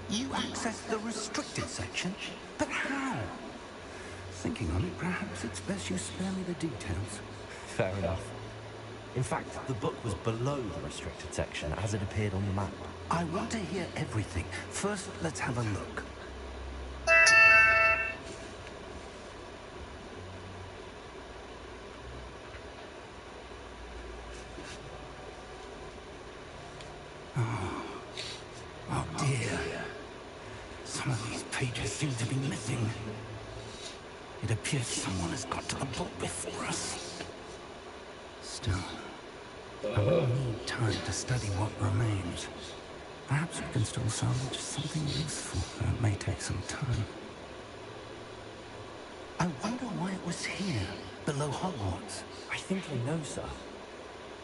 You accessed the restricted section? But how? Thinking on it, perhaps it's best you spare me the details. Fair enough. In fact, the book was below the restricted section as it appeared on the map. I want to hear everything. First, let's have a look. Oh dear. Some of these pages seem to be missing. It appears someone has got to the book before us. Still, I will need time to study what remains. Perhaps we can still salvage something useful, though it may take some time. I wonder why it was here, below Hogwarts. I think I know, sir.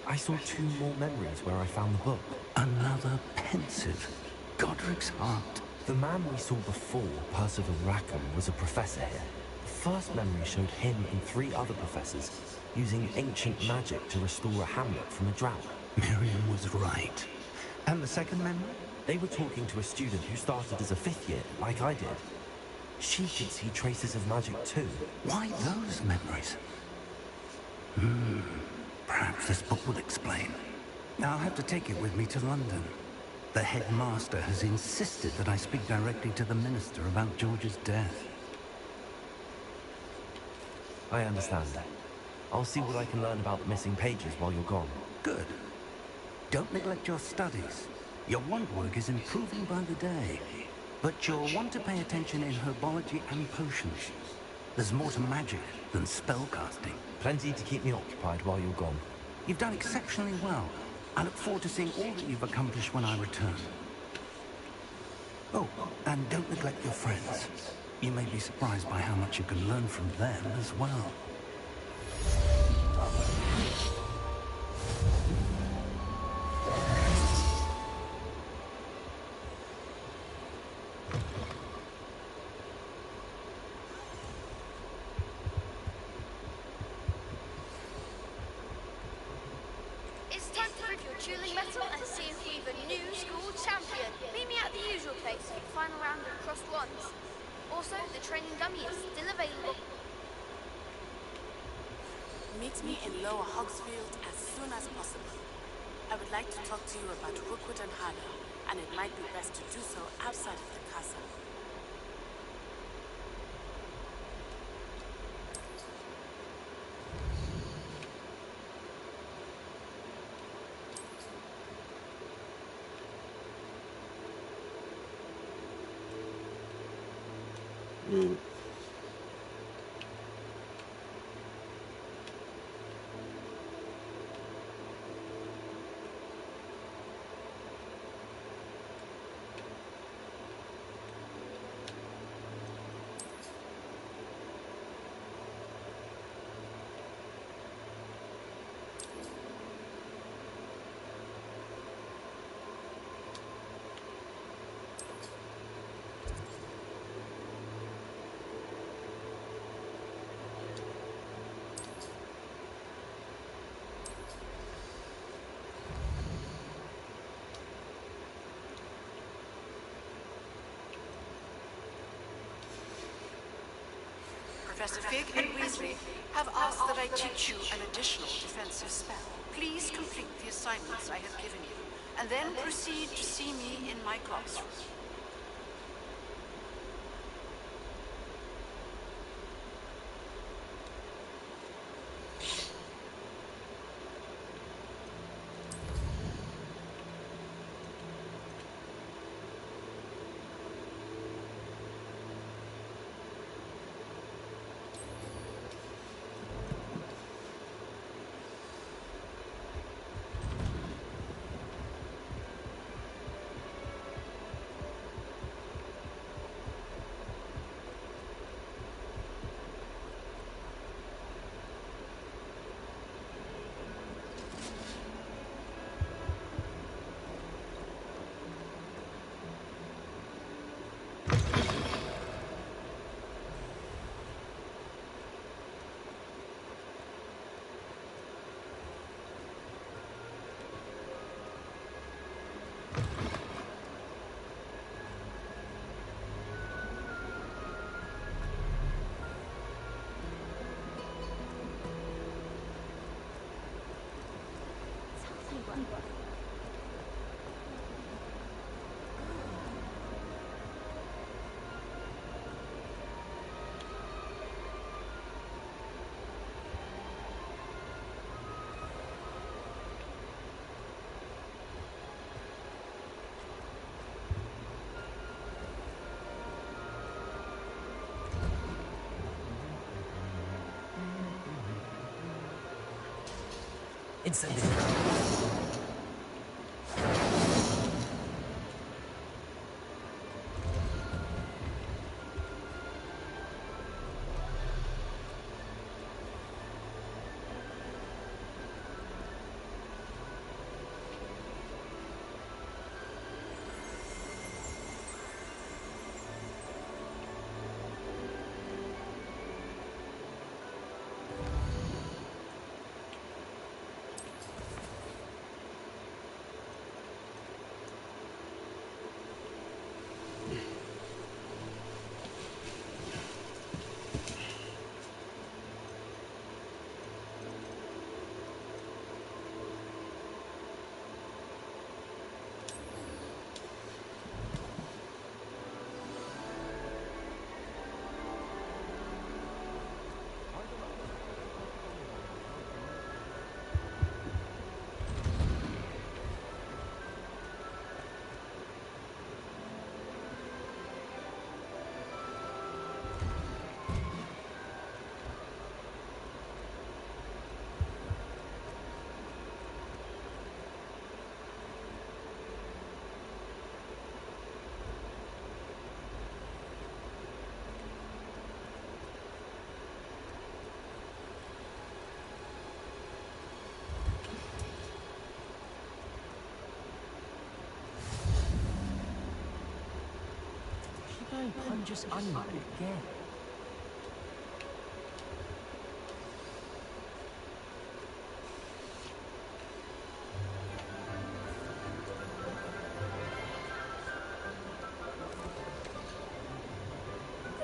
I saw 2 more memories where I found the book. Another pensive. Godric's heart. The man we saw before, Percival Rackham, was a professor here. The first memory showed him and 3 other professors using ancient magic to restore a hamlet from a drought. Miriam was right. And the second memory? They were talking to a student who started as a 5th year, like I did. She could see traces of magic too. Why those memories? Perhaps this book will explain. I'll have to take it with me to London. The headmaster has insisted that I speak directly to the minister about George's death. I understand. I'll see what I can learn about the missing pages while you're gone. Good. Don't neglect your studies. Your wand work is improving by the day. But you'll want to pay attention in herbology and potions. There's more to magic than spellcasting. Plenty to keep me occupied while you're gone. You've done exceptionally well. I look forward to seeing all that you've accomplished when I return. Oh, and don't neglect your friends. You may be surprised by how much you can learn from them as well. It's time to prove your dueling metal and see if we've a new school champion. Meet me at the usual place for the final round of crossed ones. Also, the training dummy is still available. Meet me in Lower Hogsfield as soon as possible. I would like to talk to you about Rookwood and Harlow, and it might be best to do so outside of the castle. Professor Fig and Weasley have asked that I teach you an additional defensive spell. Please complete the assignments I have given you, and then proceed to see me in my classroom. Incendiary. I'm just unlike again.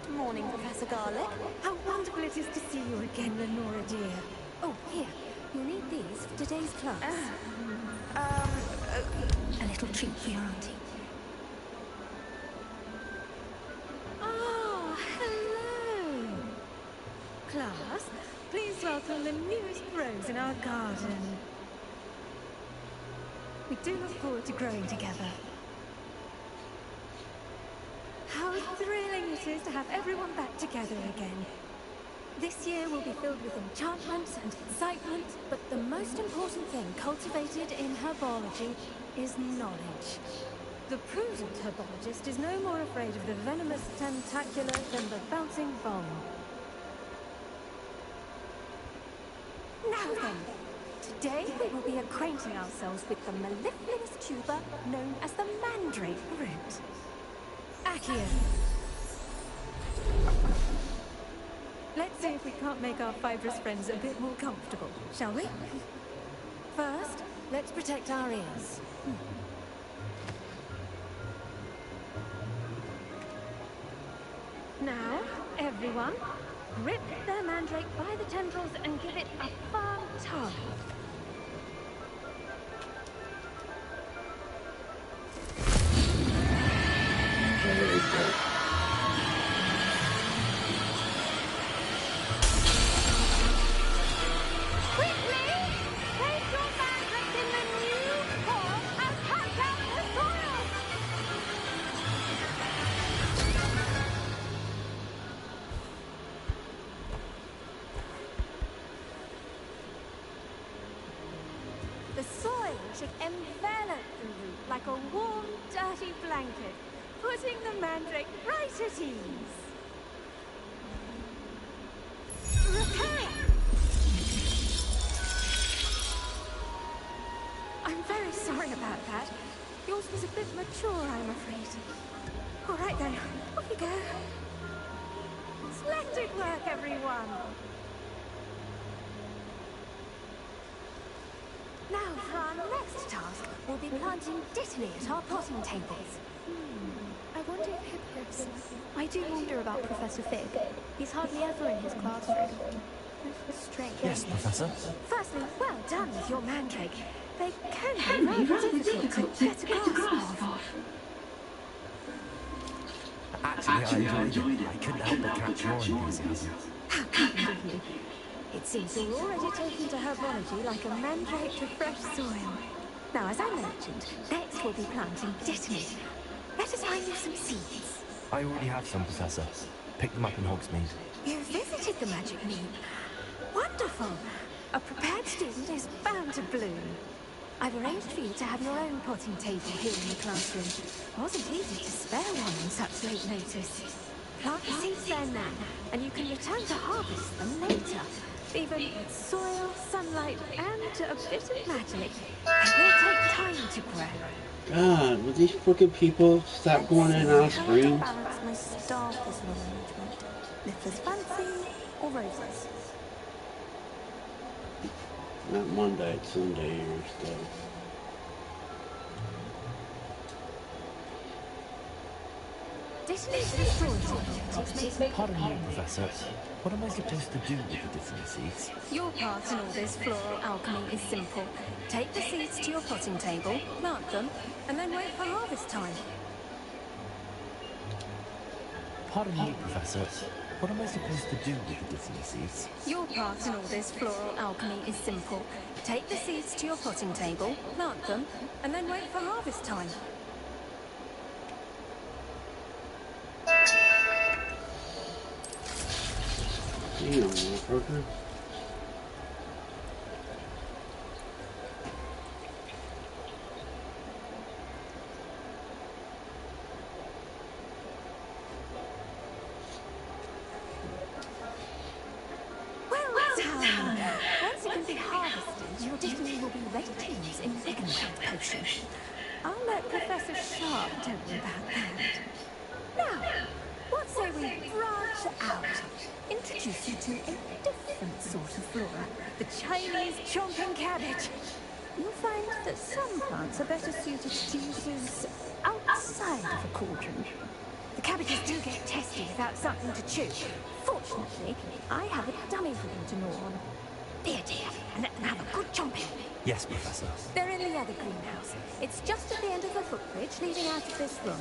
Good morning, Professor Garlick. How wonderful it is to see you again, Lenora dear. Oh, here. You'll need these for today's class. A little treat for your auntie. Ah, hello. Class, please welcome the newest rose in our garden. We do look forward to growing together. How thrilling it is to have everyone back together again. This year will be filled with enchantment and excitement, but the most important thing cultivated in herbology is knowledge. The prudent herbologist is no more afraid of the venomous tentacular than the bouncing bomb. Now then, today we will be acquainting ourselves with the mellifluous tuber known as the mandrake root. Accio. Let's see if we can't make our fibrous friends a bit more comfortable, shall we? First, let's protect our ears. Now, everyone, grip their mandrake by the tendrils and give it a firm tug. The soil should envelop the root like a warm, dirty blanket, putting the mandrake right at ease. Repair! I'm very sorry about that. Yours was a bit mature, I'm afraid. All right then, off you go. Splendid work, everyone! Now, for our next task, we'll be planting dittany at our potting tables. I wonder if Hippogriffs... I do wonder about Professor Fig. He's hardly ever in his classroom. It's strange. Yes, Professor. Firstly, well done with your mandrake. They can be rather difficult to get a grasp of. Actually, I enjoyed it. I couldn't help but catch your enthusiasm. How kind of you. It seems you're already taken to herbology like a mandrake to fresh soil. Now, as I mentioned, next we'll be planting dittany. Let us find you some seeds. I already have some, Professor. Picked them up in Hogsmeade. You visited the magic mead. Wonderful. A prepared student is bound to bloom. I've arranged for you to have your own potting table here in the classroom. It wasn't easy to spare one on such late notice. Plant the seeds there now, and you can return to harvest them later. Even with soil, sunlight, and a bit of magic. They will take time to grow. God, will these fucking people stop going in our screens? Balance my starters arrangement. Niffler's fancy or roses? Not Monday, it's Sunday or stuff. Pardon me, Professor. What am I supposed to do with the dittany seeds? Your part in all this floral alchemy is simple. Take the seeds to your potting table, plant them, and then wait for harvest time. Pardon me, Professor. What am I supposed to do with the dittany seeds? Your part in all this floral alchemy is simple. Take the seeds to your potting table, plant them, and then wait for harvest time. You know, motherfucker. Once it can be harvested, your dittany will be ready to use in Veganite potion. I'll let Professor Sharp tell you about that. Now, What say we branch out? Introduce you to a different sort of flora. The Chinese chomping cabbage. You'll find that some plants are better suited to uses outside of a cauldron. The cabbages do get testy without something to chew. Fortunately, I have a dummy for them to gnaw on. Dear, and let them have a good chomping. Yes, Professor. They're in the other greenhouse. It's just at the end of the footbridge leading out of this room.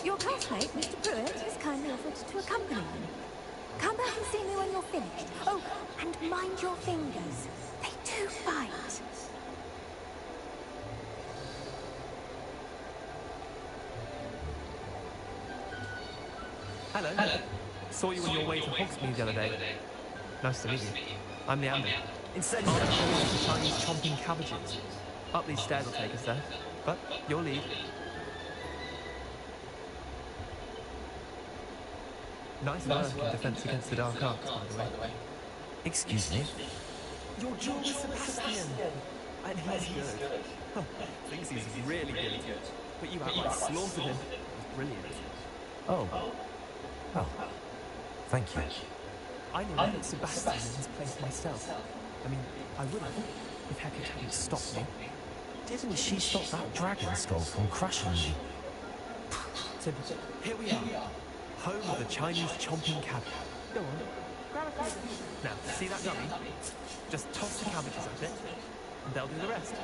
Your classmate, Mr. Pruitt, has kindly offered to accompany you. Come back and see me when you're finished. Oh, and mind your fingers. They do bite. Hello. Saw you on your way to Hogsmeade the other day. Nice to meet you. I'm the Amber. Instead, I'll show you the Chinese chomping cabbages. Up these stairs will take us there. But your lead. Nice work in defense against the dark arts, by the way. Excuse me? Your jewel is Sebastian. And he's good. Thinks he's really good. But you outright slaughtered him. It was brilliant. Oh. Oh. Thank you. I nearly put Sebastian in his place myself. I mean, I would have, if Hecate hadn't stopped me. Didn't she stop that dragon skull from crushing you? Typical. Here we are. Home of the Chinese chomping cabbage. Go on. Grab a few. Now, see that dummy? Just toss the cabbages at it, and they'll do the rest.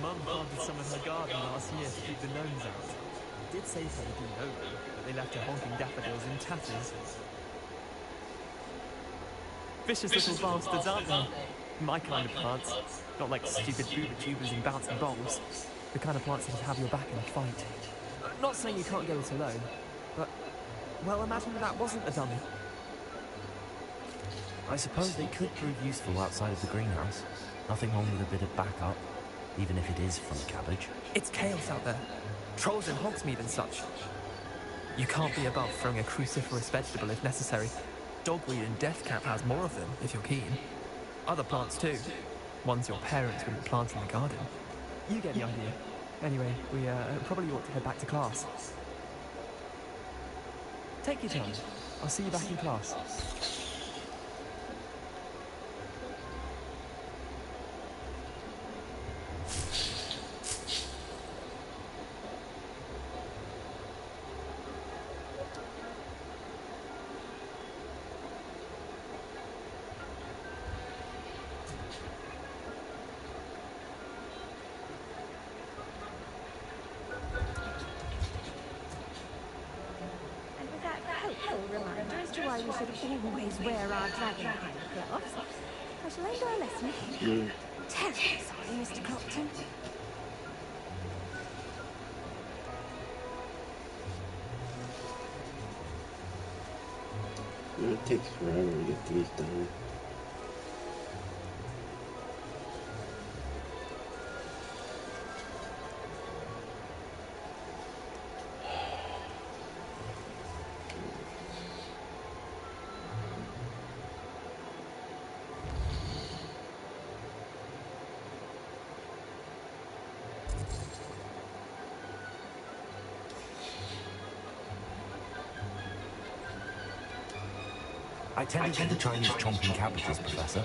Mum planted some in her garden last year to keep the gnomes out. Did save her to do no good, but they left her honking daffodils in tatters. Vicious little bastards, aren't they? My kind of plants. Not like stupid booba-tubers and bouncing bombs. The kind of plants that'll have your back in a fight. Not saying you can't go it alone, but, well, imagine that wasn't a dummy. I suppose they could prove useful outside of the greenhouse. Nothing wrong with a bit of backup, even if it is from a cabbage. It's chaos out there. Trolls in Hogsmeade and such. You can't be above throwing a cruciferous vegetable if necessary. Dogweed and deathcap has more of them, if you're keen. Other plants too. Ones your parents wouldn't plant in the garden. You get the idea. Anyway, we probably ought to head back to class. Take your time. I'll see you back in class. Reminder as to why we should always wear our dragonhide gloves. I shall end our lesson. Terribly sorry, Mr. Clopton. It takes forever to get these done. I tended to the Chinese chomping cabbages, Professor.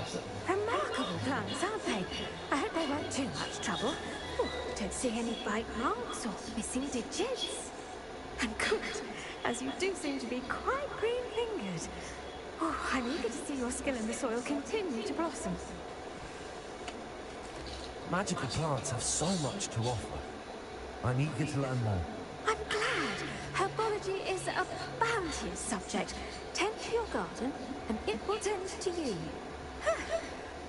Remarkable plants, aren't they? I hope they weren't too much trouble. Oh, I don't see any bite marks or missing digits. And good, as you do seem to be quite green-fingered. Oh, I'm eager to see your skill in the soil continue to blossom. Magical plants have so much to offer. I'm eager to learn more. I'm glad. Herbology is a bounteous subject. Tend to your garden, and it will tend to you.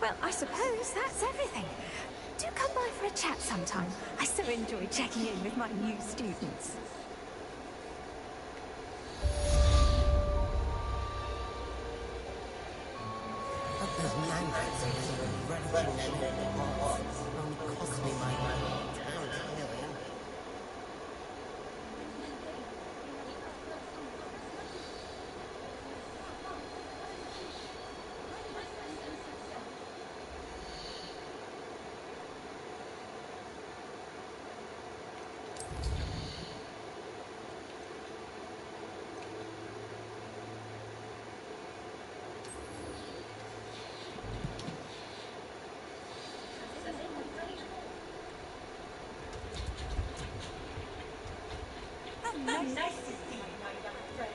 Well, I suppose that's everything. Do come by for a chat sometime. I so enjoy checking in with my new students. nice to see you, my young friend.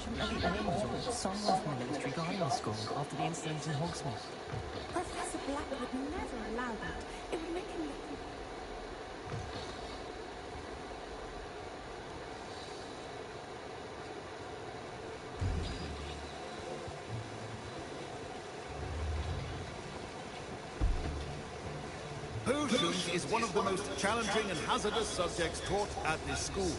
Shouldn't there be hymns or songs from the military guarding the school after the incident in Hogsmeade? Professor Black would never allow that. It would make him look... Potions is one of the most challenging and hazardous subjects taught at this school.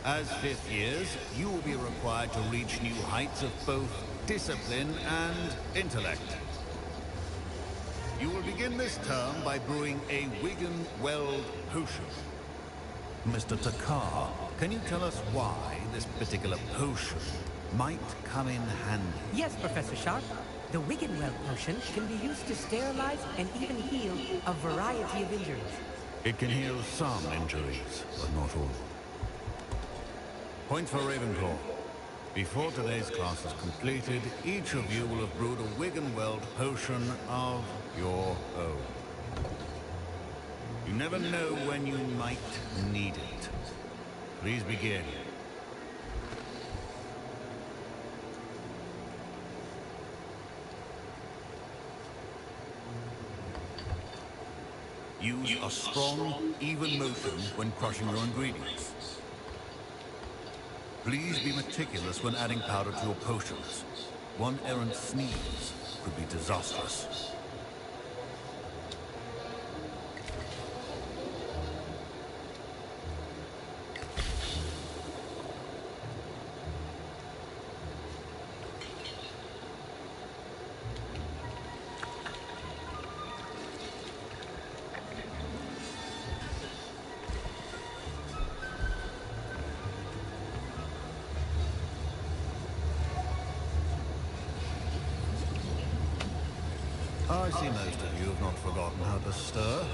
As fifth years, you will be required to reach new heights of both discipline and intellect. You will begin this term by brewing a Wigan Weld potion. Mr. Takar, can you tell us why this particular potion might come in handy? Yes, Professor Sharp. The Wiggenweld potion can be used to sterilize and even heal a variety of injuries. It can heal some injuries, but not all. Point for Ravenclaw. Before today's class is completed, each of you will have brewed a Wiggenweld potion of your own. You never know when you might need it. Please begin. Use a strong, even motion when crushing your ingredients. Please be meticulous when adding powder to your potions. One errant sneeze could be disastrous. I see most of you have not forgotten how to stir.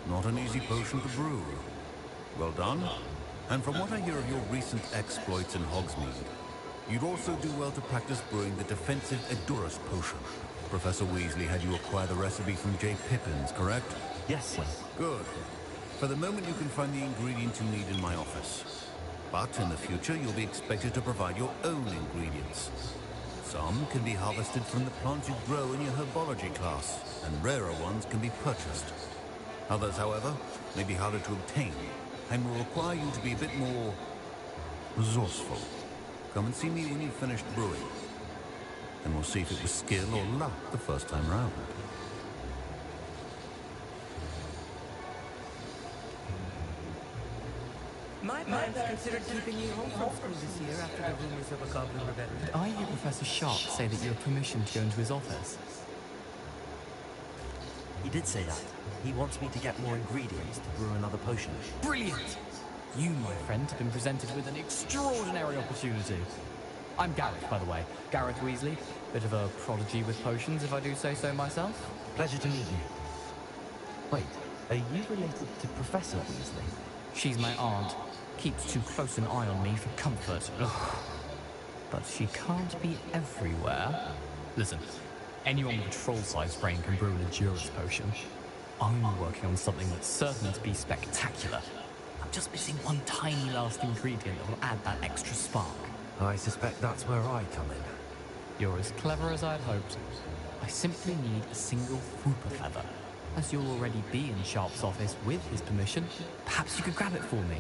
Not an easy potion to brew. Well done. And from what I hear of your recent exploits in Hogsmeade, you'd also do well to practice brewing the defensive Edurus potion. Professor Weasley had you acquire the recipe from J. Pippin's, correct? Yes, sir. Good. For the moment, you can find the ingredients you need in my office. But in the future, you'll be expected to provide your own ingredients. Some can be harvested from the plants you grow in your herbology class, and rarer ones can be purchased. Others, however, may be harder to obtain, and will require you to be a bit more resourceful. Come and see me when you've finished brewing, and we'll see if it was skill or luck the first time round. My plans considered keeping you home from school this year after the rumors of a goblin rebellion. I hear Professor Sharp say that you have permission to go into his office. He did say that. He wants me to get more ingredients to brew another potion. Brilliant! You, my friend, have been presented with an extraordinary opportunity. I'm Gareth, by the way. Gareth Weasley. Bit of a prodigy with potions, if I do say so myself. Pleasure to meet you. Wait, are you related to Professor Weasley? She's my aunt. Keeps too close an eye on me for comfort. Ugh. But she can't be everywhere. Listen, anyone with a troll-sized brain can brew an Edurus potion. I'm working on something that's certain to be spectacular. I'm just missing one tiny last ingredient that will add that extra spark. I suspect that's where I come in. You're as clever as I'd hoped. I simply need a single Whooper feather. As you'll already be in Sharp's office with his permission, perhaps you could grab it for me.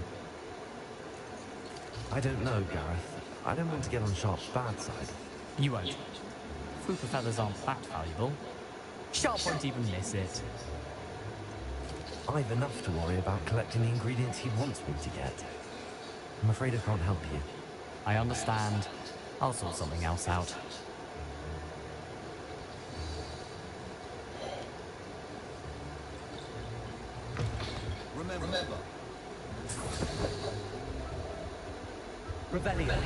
I don't know, Gareth. I don't want to get on Sharp's bad side. You won't. Whooper feathers aren't that valuable. Sharp won't even miss it. I've enough to worry about collecting the ingredients he wants me to get. I'm afraid I can't help you. I understand. I'll sort something else out. Revelio.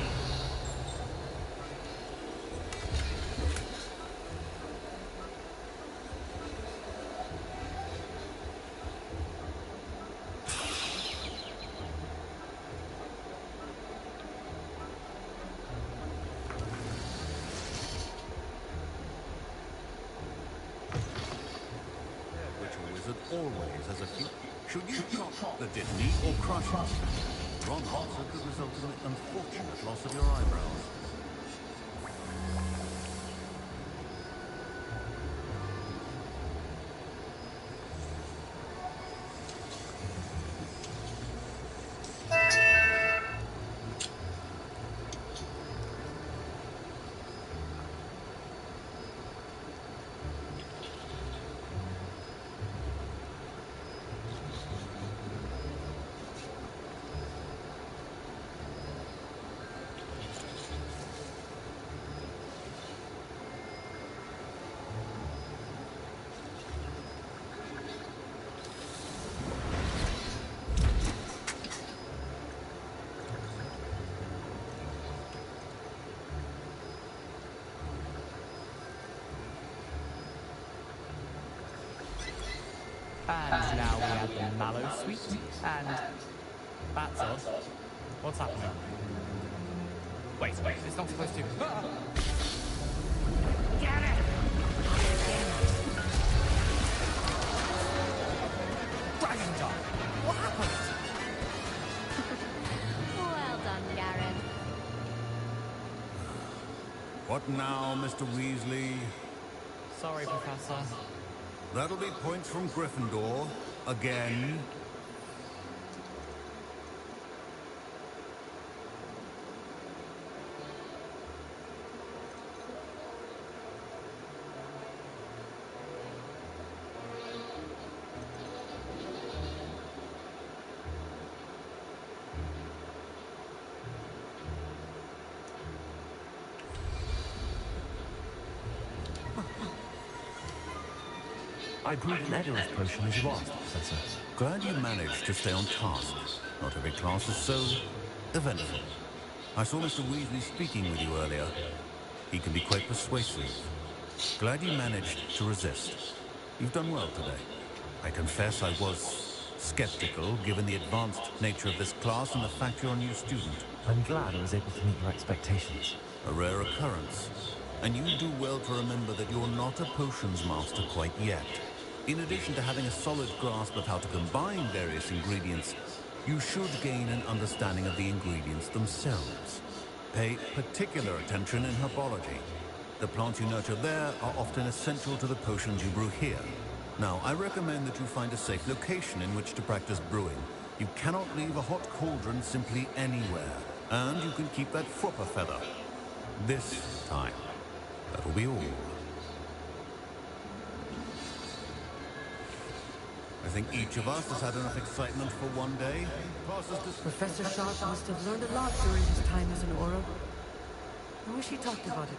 Always has a few. Should you chop the diddly or crush it? Wrong answer could result in the unfortunate loss of your eyebrows. And now we add the mallow sweet, and that's odd. What's happening? Wait, it's not supposed to. Ah! Get it! Dragon Dog! What happened? Well done, Garen. What now, Mr. Weasley? Sorry, Professor. That'll be points from Gryffindor. Again. I brewed an Edderith potion as you asked, Professor. Glad you managed to stay on task. Not every class is so eventful. I saw Mr. Weasley speaking with you earlier. He can be quite persuasive. Glad you managed to resist. You've done well today. I confess I was skeptical, given the advanced nature of this class and the fact you're a new student. I'm glad I was able to meet your expectations. A rare occurrence. And you do well to remember that you're not a potions master quite yet. In addition to having a solid grasp of how to combine various ingredients, you should gain an understanding of the ingredients themselves. Pay particular attention in herbology. The plants you nurture there are often essential to the potions you brew here. Now, I recommend that you find a safe location in which to practice brewing. You cannot leave a hot cauldron simply anywhere. And you can keep that Fwupper feather. This time. That'll be all. I think each of us has had enough excitement for one day. Professor Sharp must have learned a lot during his time as an Auror. I wish he talked about it.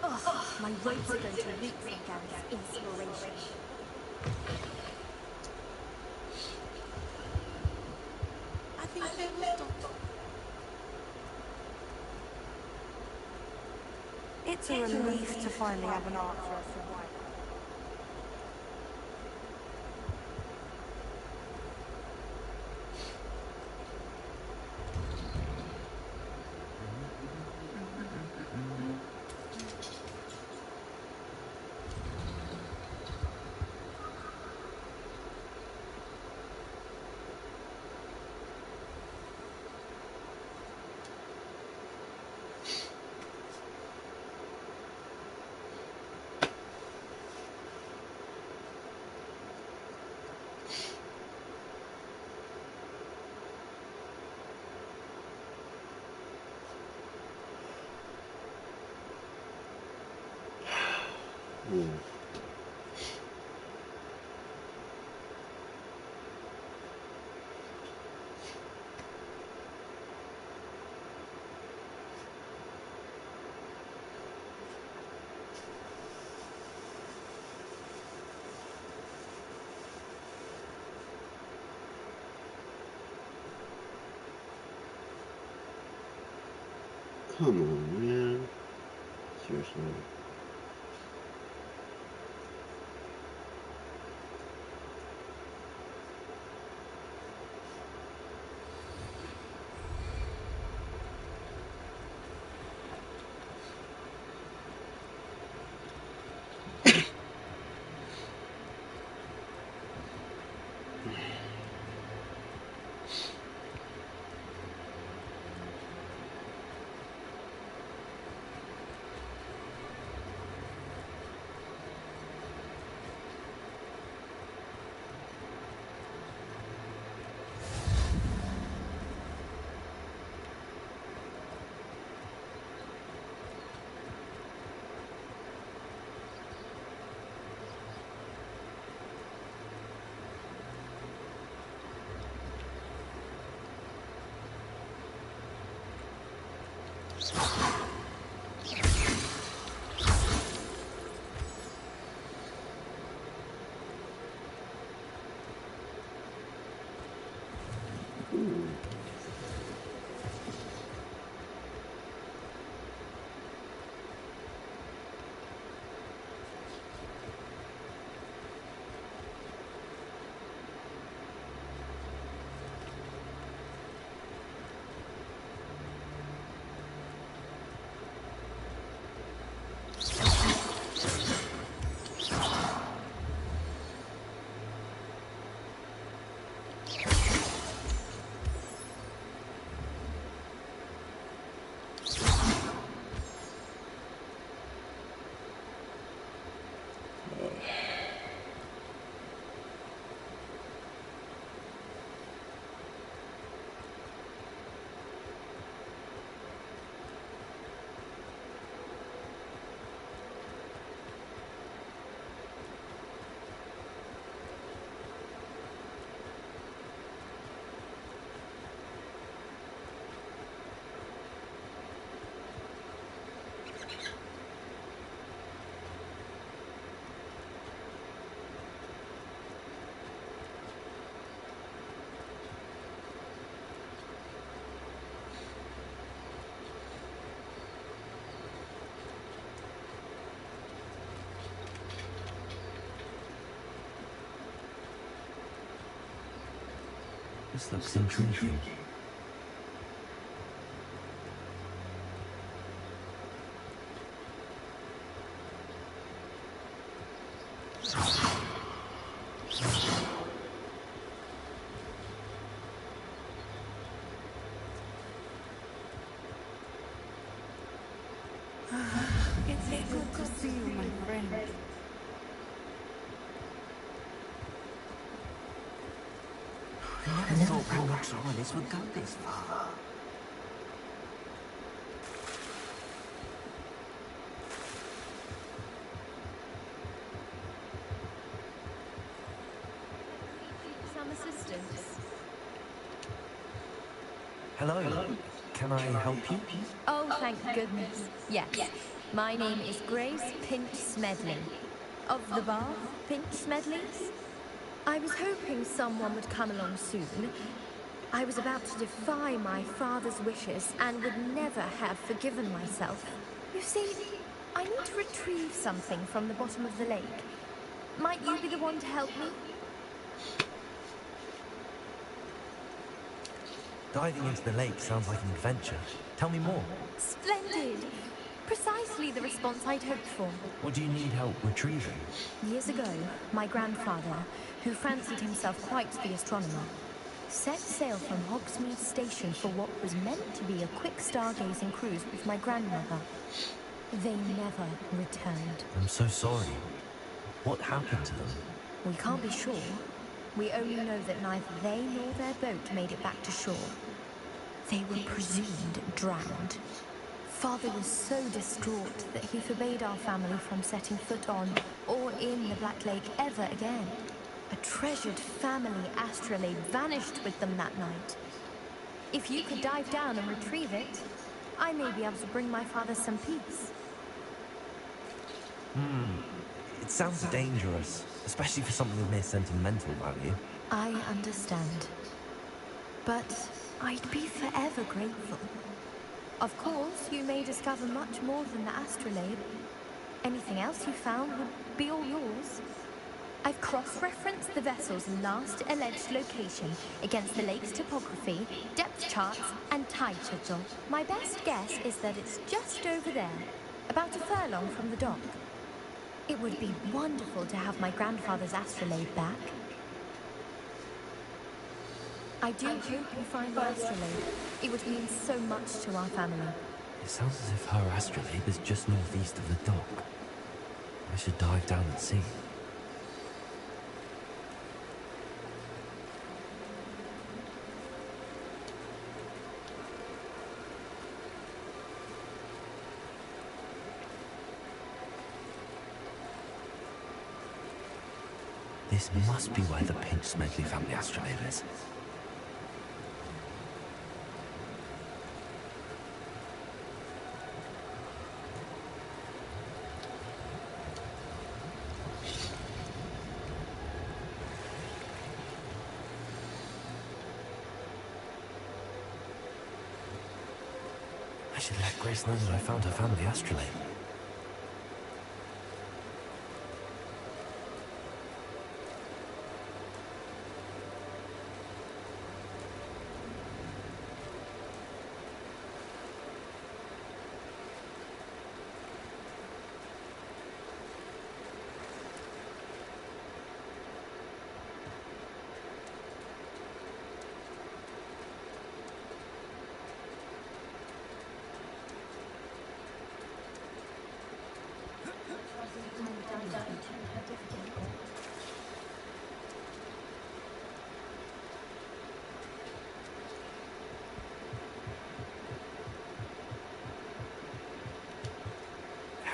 Oh, my robes are going to leak from Gary's inspiration. I think they will stop. It's a relief to finally have an answer as to why. Come on, man. Seriously. This looks intriguing. It's good to see you, my friend. I never thought Ranrock's royalists would go this far. Some assistance. Hello. Can I help you? Oh, thank goodness. Yes. My name is Grace Pinch Smedley. Of the Bath Pinch Smedleys. I was hoping someone would come along soon. I was about to defy my father's wishes and would never have forgiven myself. You see, I need to retrieve something from the bottom of the lake. Might you be the one to help me? Diving into the lake sounds like an adventure. Tell me more. Splendid! Precisely the response I'd hoped for. What do you need help retrieving? Years ago, my grandfather, who fancied himself quite the astronomer, set sail from Hogsmeade Station for what was meant to be a quick stargazing cruise with my grandmother. They never returned. I'm so sorry. What happened to them? We can't be sure. We only know that neither they nor their boat made it back to shore. They were presumed drowned. Father was so distraught that he forbade our family from setting foot on or in the Black Lake ever again. A treasured family astrolabe vanished with them that night. If you could dive down and retrieve it, I may be able to bring my father some peace. It sounds dangerous, especially for something of mere sentimental value. I understand. But I'd be forever grateful. Of course, you may discover much more than the astrolabe. Anything else you found would be all yours. I've cross-referenced the vessel's last alleged location against the lake's topography, depth charts, and tide schedule. My best guess is that it's just over there, about a furlong from the dock. It would be wonderful to have my grandfather's astrolabe back. I do hope you find the astrolabe. It would mean so much to our family. It sounds as if her astrolabe is just northeast of the dock. I should dive down and see. This must be where the Pinch Smedley family astrolabe is. I should let Grace know that I found her family astrolabe.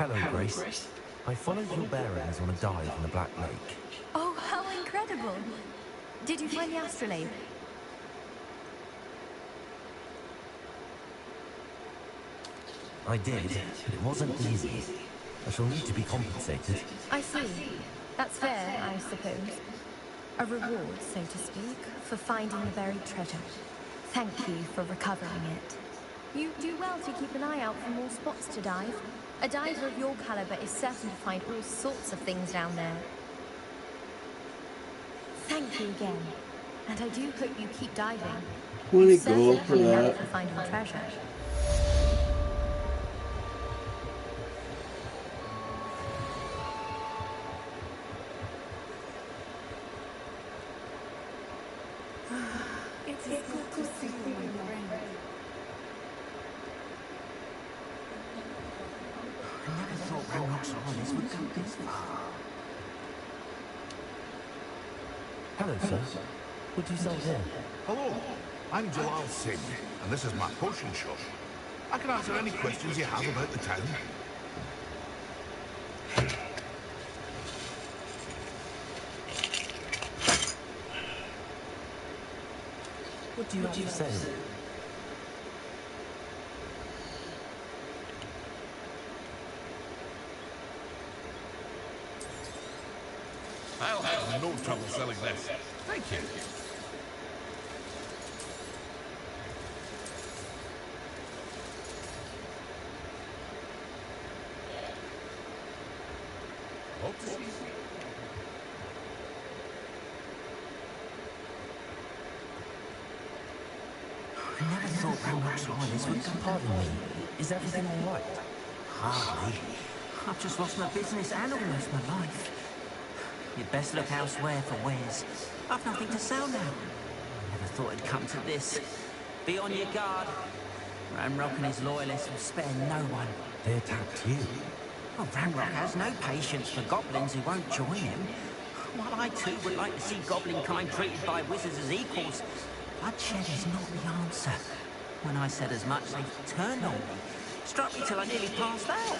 Hello, Grace. I followed your bearings on a dive in the Black Lake. Oh, how incredible! Did you find the astrolabe? I did, but it wasn't easy. I shall need to be compensated. I see. That's fair, I suppose. A reward, so to speak, for finding the buried treasure. Thank you for recovering it. You do well to keep an eye out for more spots to dive. A diver of your caliber is certain to find all sorts of things down there. Thank you again. And I do hope you keep diving. You certainly have a knack for finding treasure. It's good to see you, my friend. I never thought Ranrock's armies would go this far. Hello, sir. What do you sell here? Hello, I'm Jalal Singh, and this is my potion shop. I can answer any questions you have about the town. What do you say? I'll have no trouble selling this. Thank you. Hope to see you. I never thought Ramrock's loyalists would come. Pardon me, is everything all right? Hardly. I've just lost my business and almost my life. You'd best look elsewhere for wares. I've nothing to sell now. I never thought it'd come to this. Be on your guard. Ramrock and his loyalists will spare no one. They attacked you? Well, Ramrock has no patience for goblins who won't join him. While I too would like to see goblin kind treated by wizards as equals, bloodshed is not the answer. When I said as much, they turned on me. Struck me till I nearly passed out.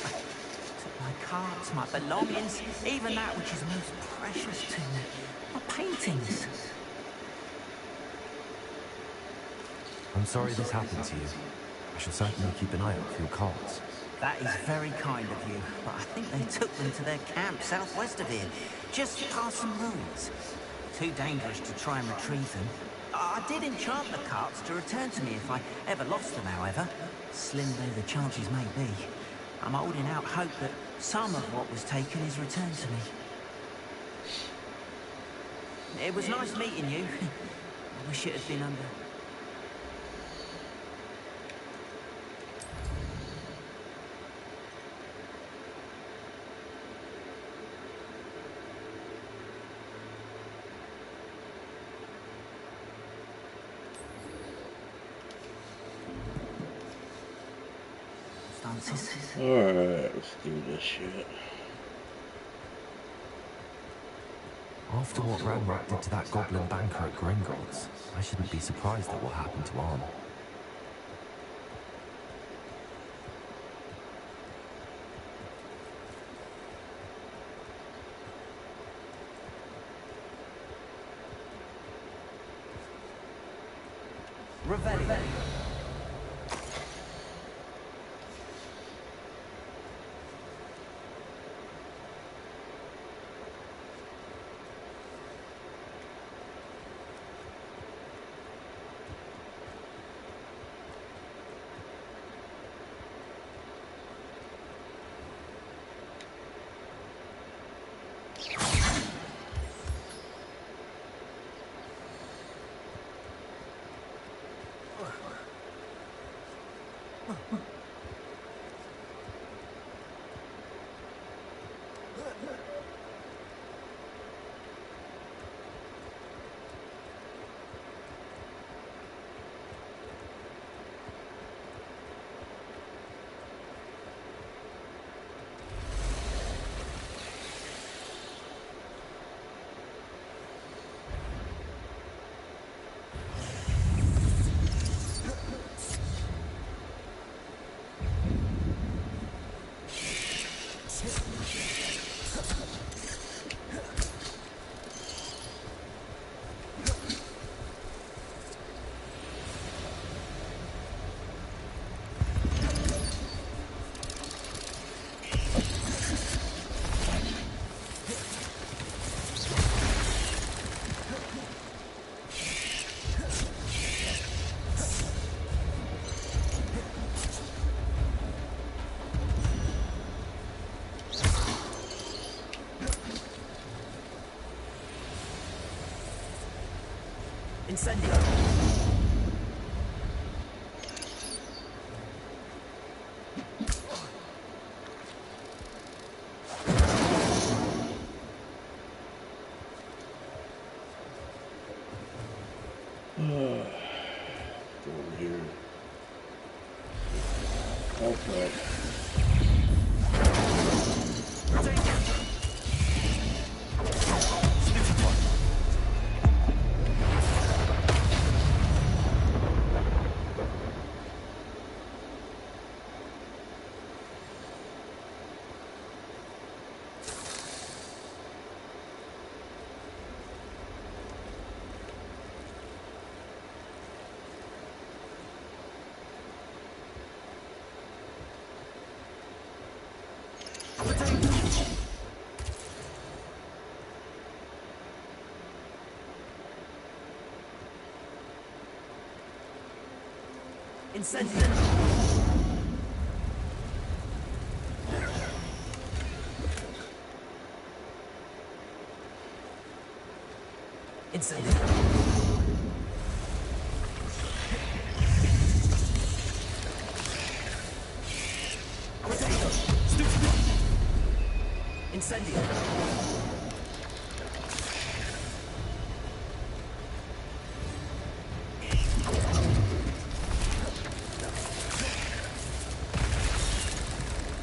Took my carts, my belongings, even that which is most precious to me, my paintings. I'm sorry this happened to you. I shall certainly keep an eye out for your carts. That is very kind of you, but I think they took them to their camp southwest of here, just past some ruins. Too dangerous to try and retrieve them. I did enchant the carts to return to me if I ever lost them, however. Slim though the chances may be, I'm holding out hope that some of what was taken is returned to me. It was nice meeting you. I wish it had been under... Alright, let's do this shit. After what Ramrock did to that goblin banker at Gringotts, I shouldn't be surprised at what happened to Arn. Revelio. Incendio! Go over here. Okay. Incendio! Incendio. Potato. Incendio.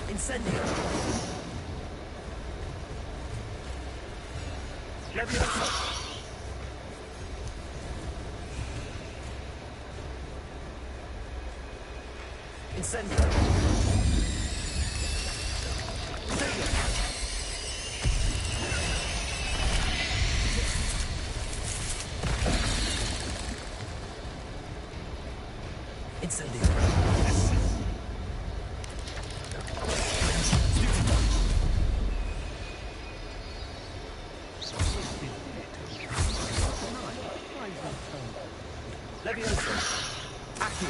Incendio. Levioso. Incendio. Incendio. Levioso. Accio.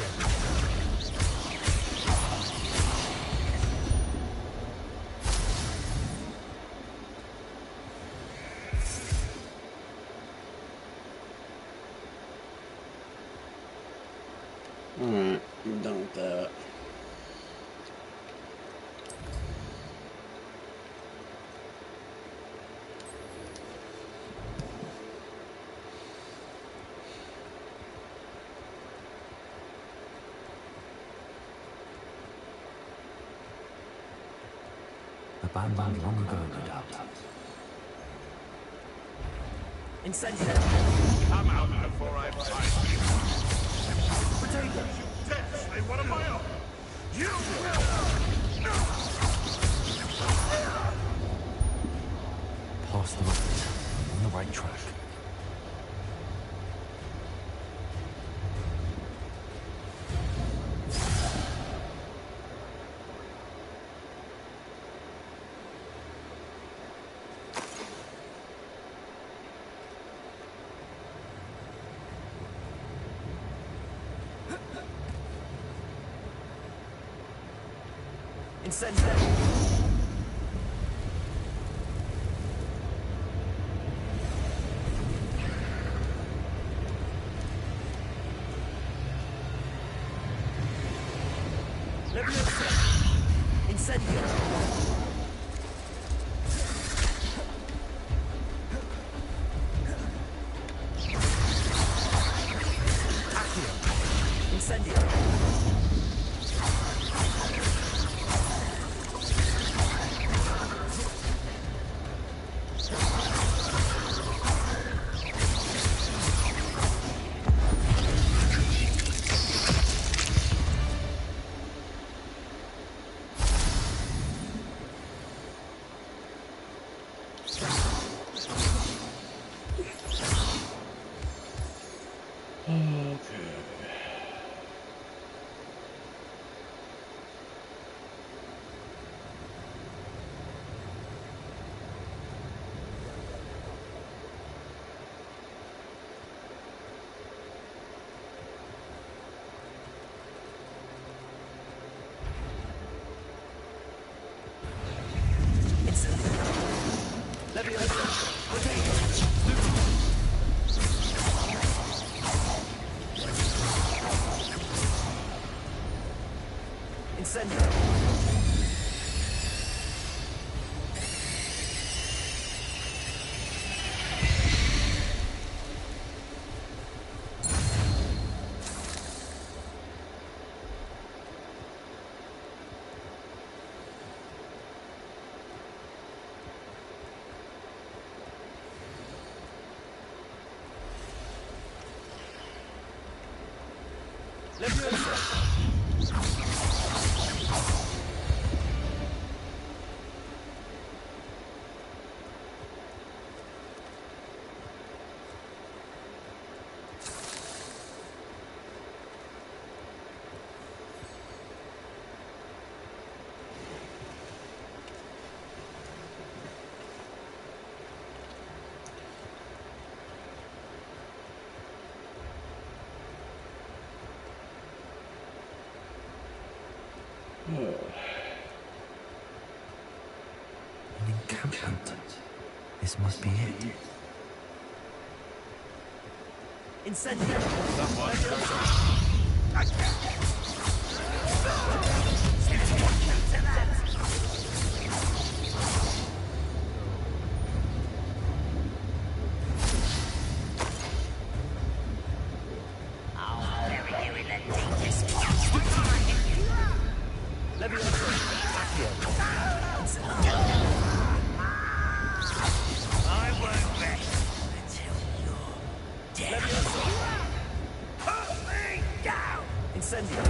Alright, I'm done with that. Abandoned long ago, no doubt. Incendio. I'm out before I find you. Potato. Death, slay one of my own. You will. Past the rocket. On the right track. Incendio. Levioso. Incendio. Accio. Incendio. Levioso. Potato. Incendio. Levioso. An encampment. This must be it. Incendio! I'll bury you in the deepest spot. Leviosa! Accio! I won't rest until you're dead. Leviosa! Put me down! Incendio!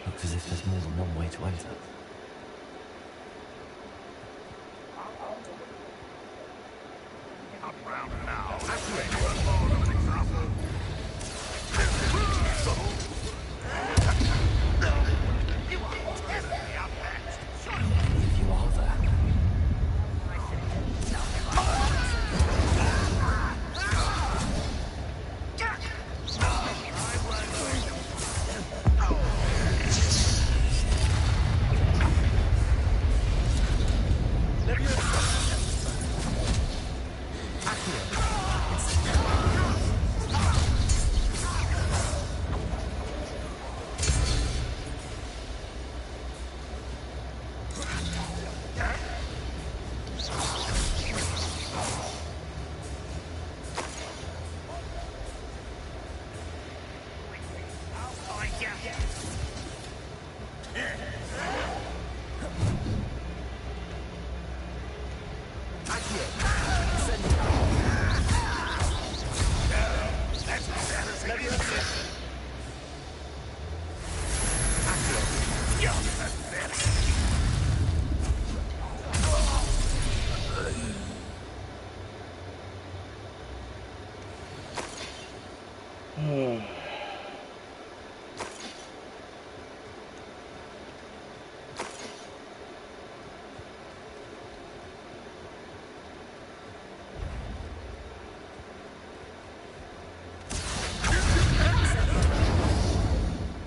Looks as if there's more than one way to enter. Come round now. Activate your phone of an example. You are terribly outmatched. If you are there.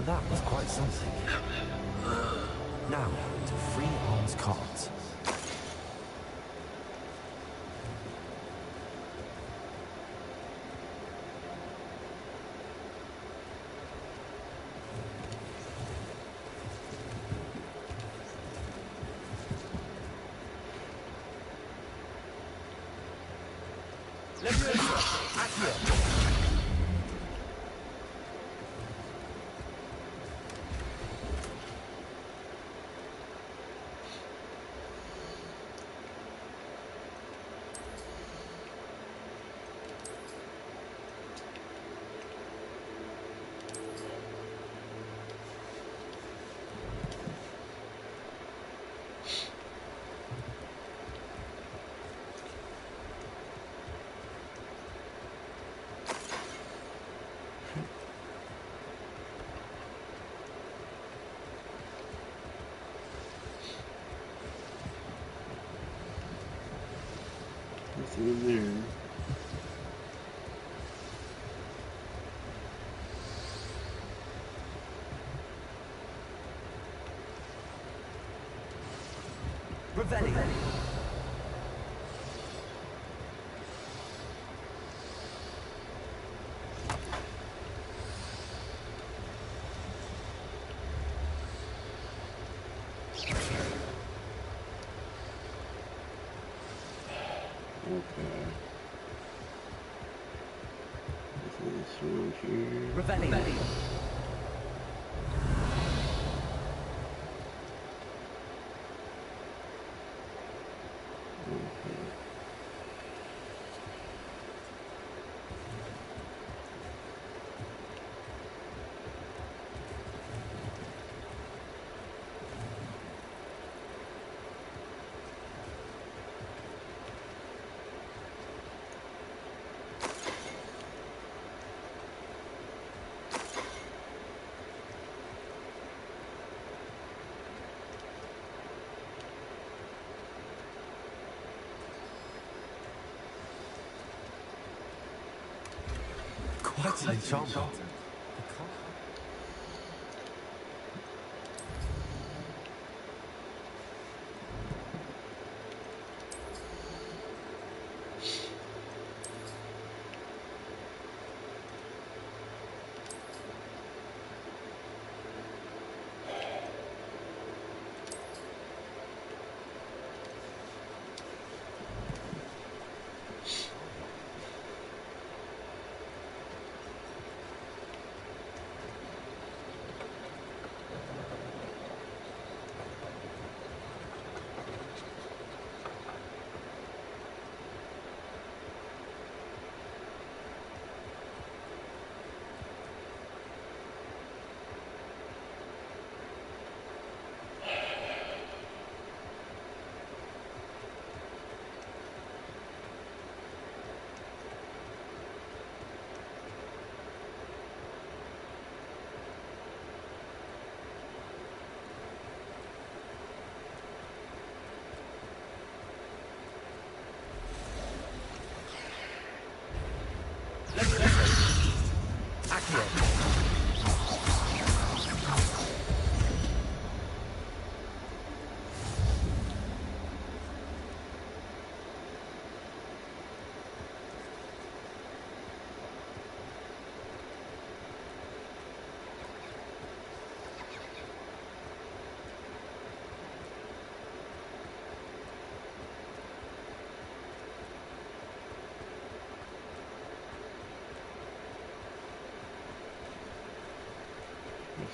That was quite something. Now, to free arms cards. Nothing in there. Revelli. Okay. This one here. Revelli. Quite an enchantment.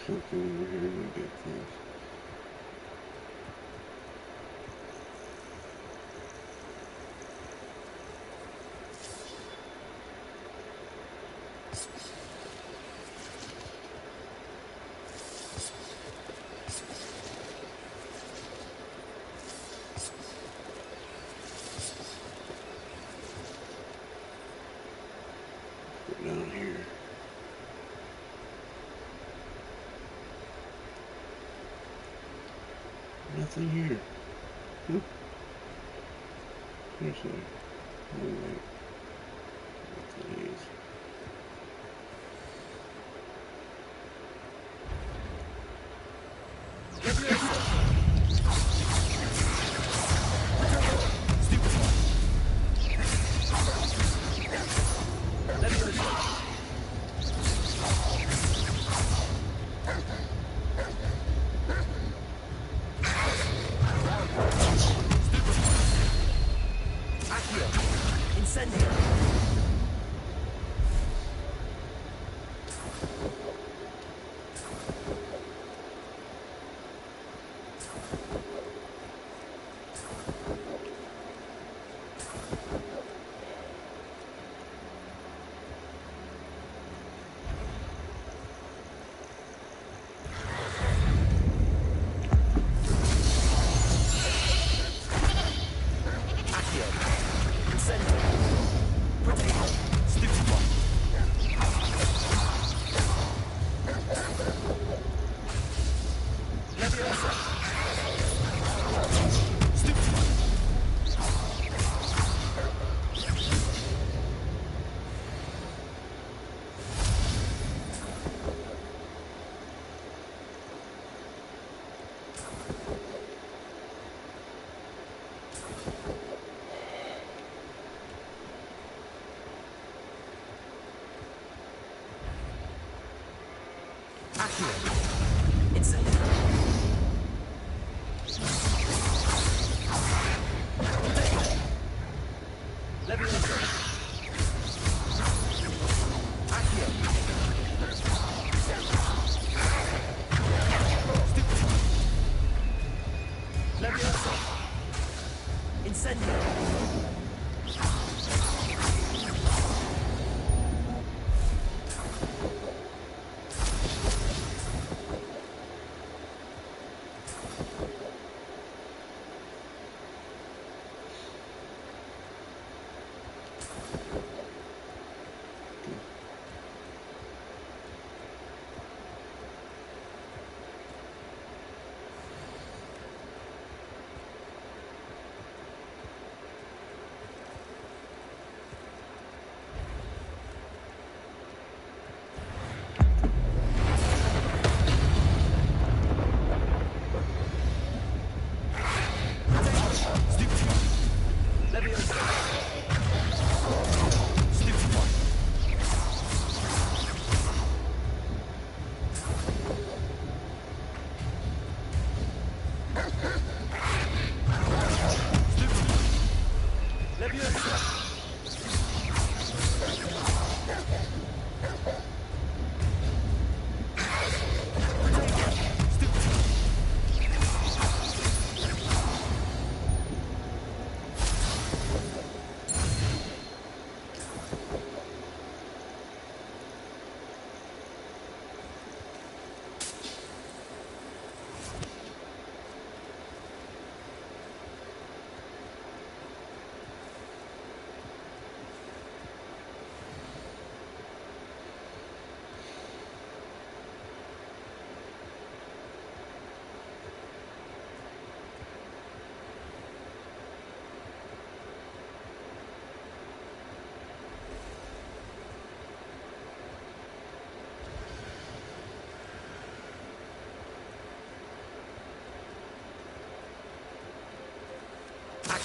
Something over here ridiculous. Go down here. Nothing here. Huh? Seriously. Oh wait. What's these?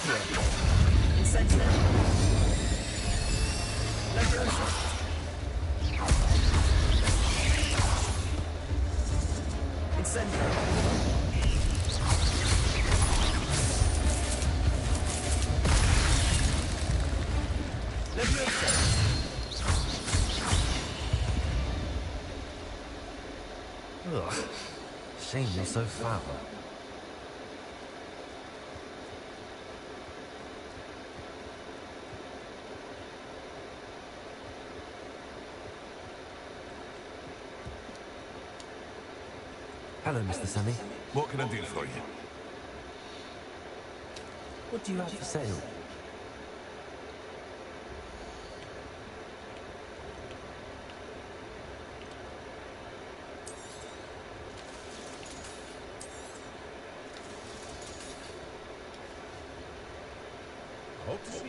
Incendio. Incendio. Leviosa. Incendio. Leviosa. Ugh. Shame you're so foul. Hello, Mr. Sammy. What can I do for you? What do you have for sale? Hope to see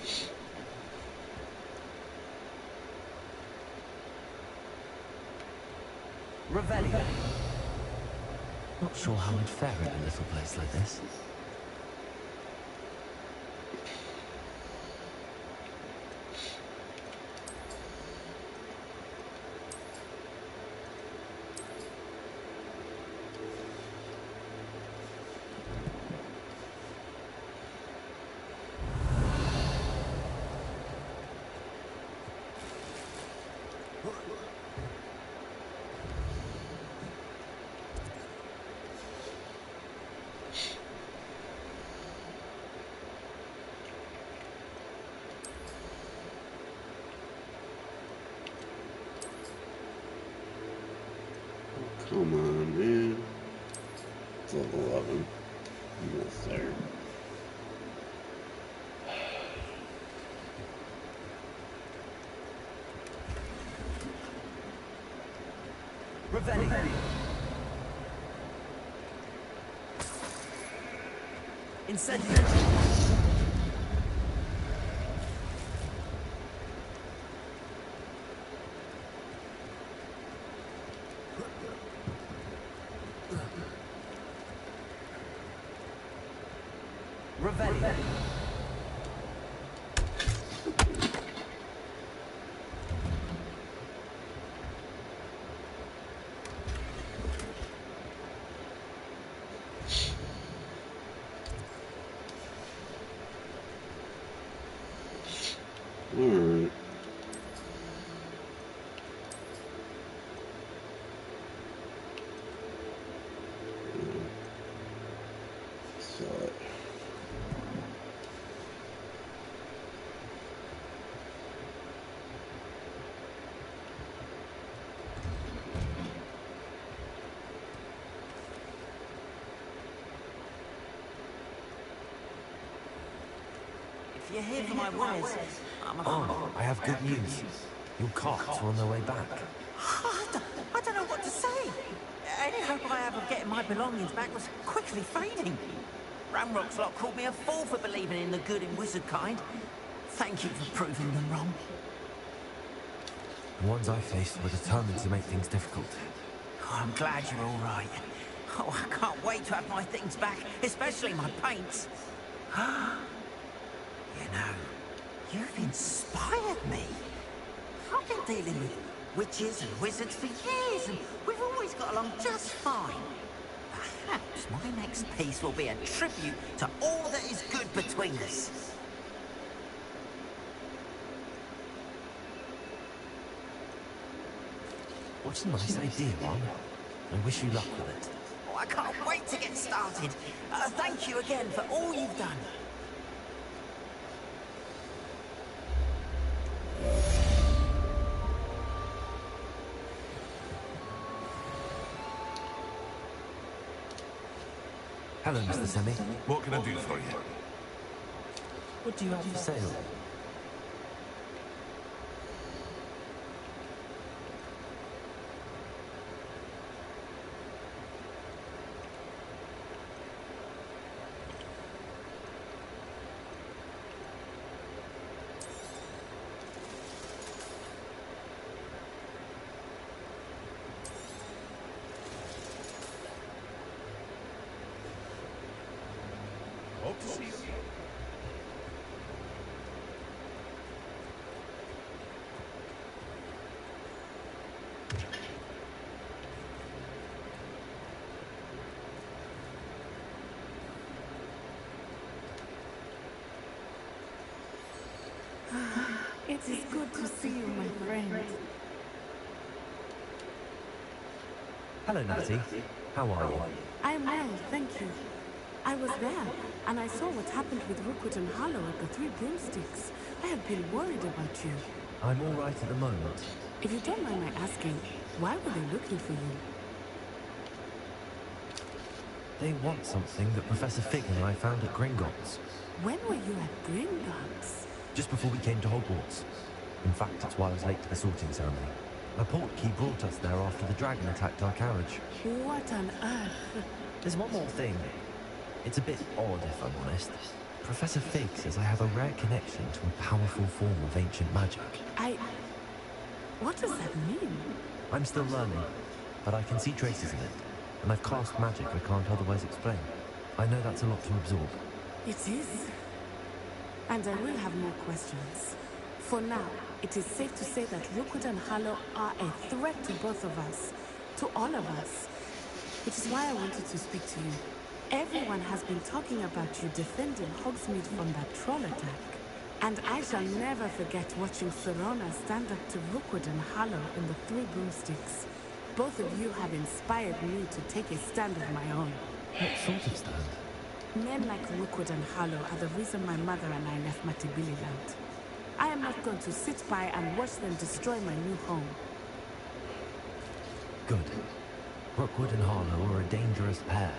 you. Revelio. Not sure how I'd fare in a little place like this. Come on, man. It's level 11. Almost there. Revelio. Incendio. Revelio. Alright. So If you're here for my wares, Oh, I have good news. Your carts are on their way back. I don't know what to say. Any hope I have of getting my belongings back was quickly fading. Ramrock's lot called me a fool for believing in the good in wizard kind. Thank you for proving them wrong. The ones I faced were determined to make things difficult. Oh, I'm glad you're all right. Oh, I can't wait to have my things back, especially my paints. You know, you've inspired me. I've been dealing with witches and wizards for years, and we've always got along just fine. Perhaps my next piece will be a tribute to all that is good between us. What a nice idea, Ron. I wish you luck with it. Oh, I can't wait to get started. Thank you again for all you've done. Hello, Mr. Semi. What can I do for you? What do you have for sale? Hope to see you. It is good to see you, my friend. Hello, Natty. How are you? I am well, thank you. I was there, and I saw what happened with Rookwood and Harlow at the Three Broomsticks. I have been worried about you. I'm all right at the moment. If you don't mind my asking, why were they looking for you? They want something that Professor Fig and I found at Gringotts. When were you at Gringotts? Just before we came to Hogwarts. In fact, that's why I was late to the sorting ceremony. A portkey brought us there after the dragon attacked our carriage. What on earth? There's one more thing. It's a bit odd, if I'm honest. Professor Fig says I have a rare connection to a powerful form of ancient magic. What does that mean? I'm still learning, but I can see traces of it. And I've cast magic I can't otherwise explain. I know that's a lot to absorb. It is. And I will have more questions. For now, it is safe to say that Rookwood and Harlow are a threat to both of us. To all of us. Which is why I wanted to speak to you. Everyone has been talking about you defending Hogsmeade from that troll attack. And I shall never forget watching Serona stand up to Rookwood and Harlow in the Three Broomsticks. Both of you have inspired me to take a stand of my own. What sort of stand? Men like Rookwood and Harlow are the reason my mother and I left Matibililand. I am not going to sit by and watch them destroy my new home. Good. Rookwood and Harlow are a dangerous pair.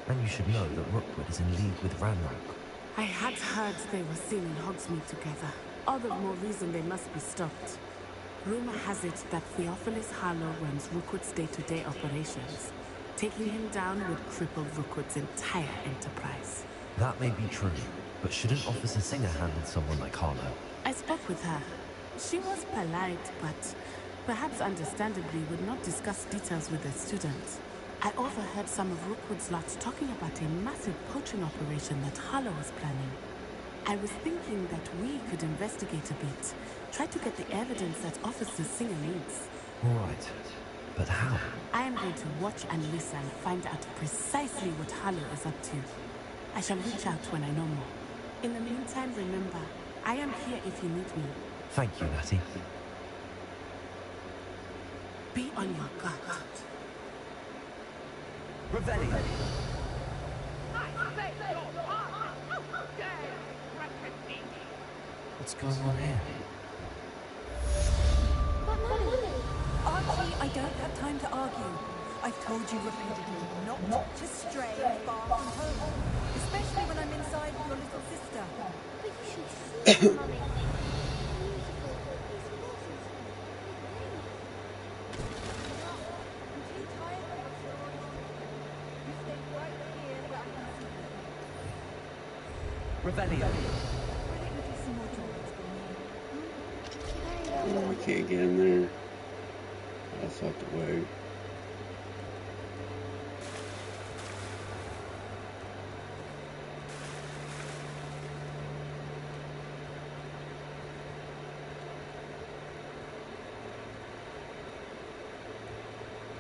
And you should know that Rookwood is in league with Ranrock. I had heard they were seen in Hogsmeade together. All the more reason they must be stopped. Rumor has it that Theophilus Harlow runs Rookwood's day-to-day operations. Taking him down would cripple Rookwood's entire enterprise. That may be true, but shouldn't Officer Singer handle someone like Harlow? I spoke with her. She was polite, but perhaps understandably would not discuss details with the students. I overheard some of Rookwood's lots talking about a massive poaching operation that Harlow was planning. I was thinking that we could investigate a bit. Try to get the evidence that Officer Singer needs. All right. But how? I am going to watch and listen, find out precisely what Harlow is up to. I shall reach out when I know more. In the meantime, remember, I am here if you need me. Thank you, Natty. Be on your guard. Revelio. What's going on here? Archie, I don't have time to argue. I've told you repeatedly not to stray far from home. Especially when I'm inside with your little sister. But you should see, Mummy. Revelio. Oh, I can't get in there. That's out the way.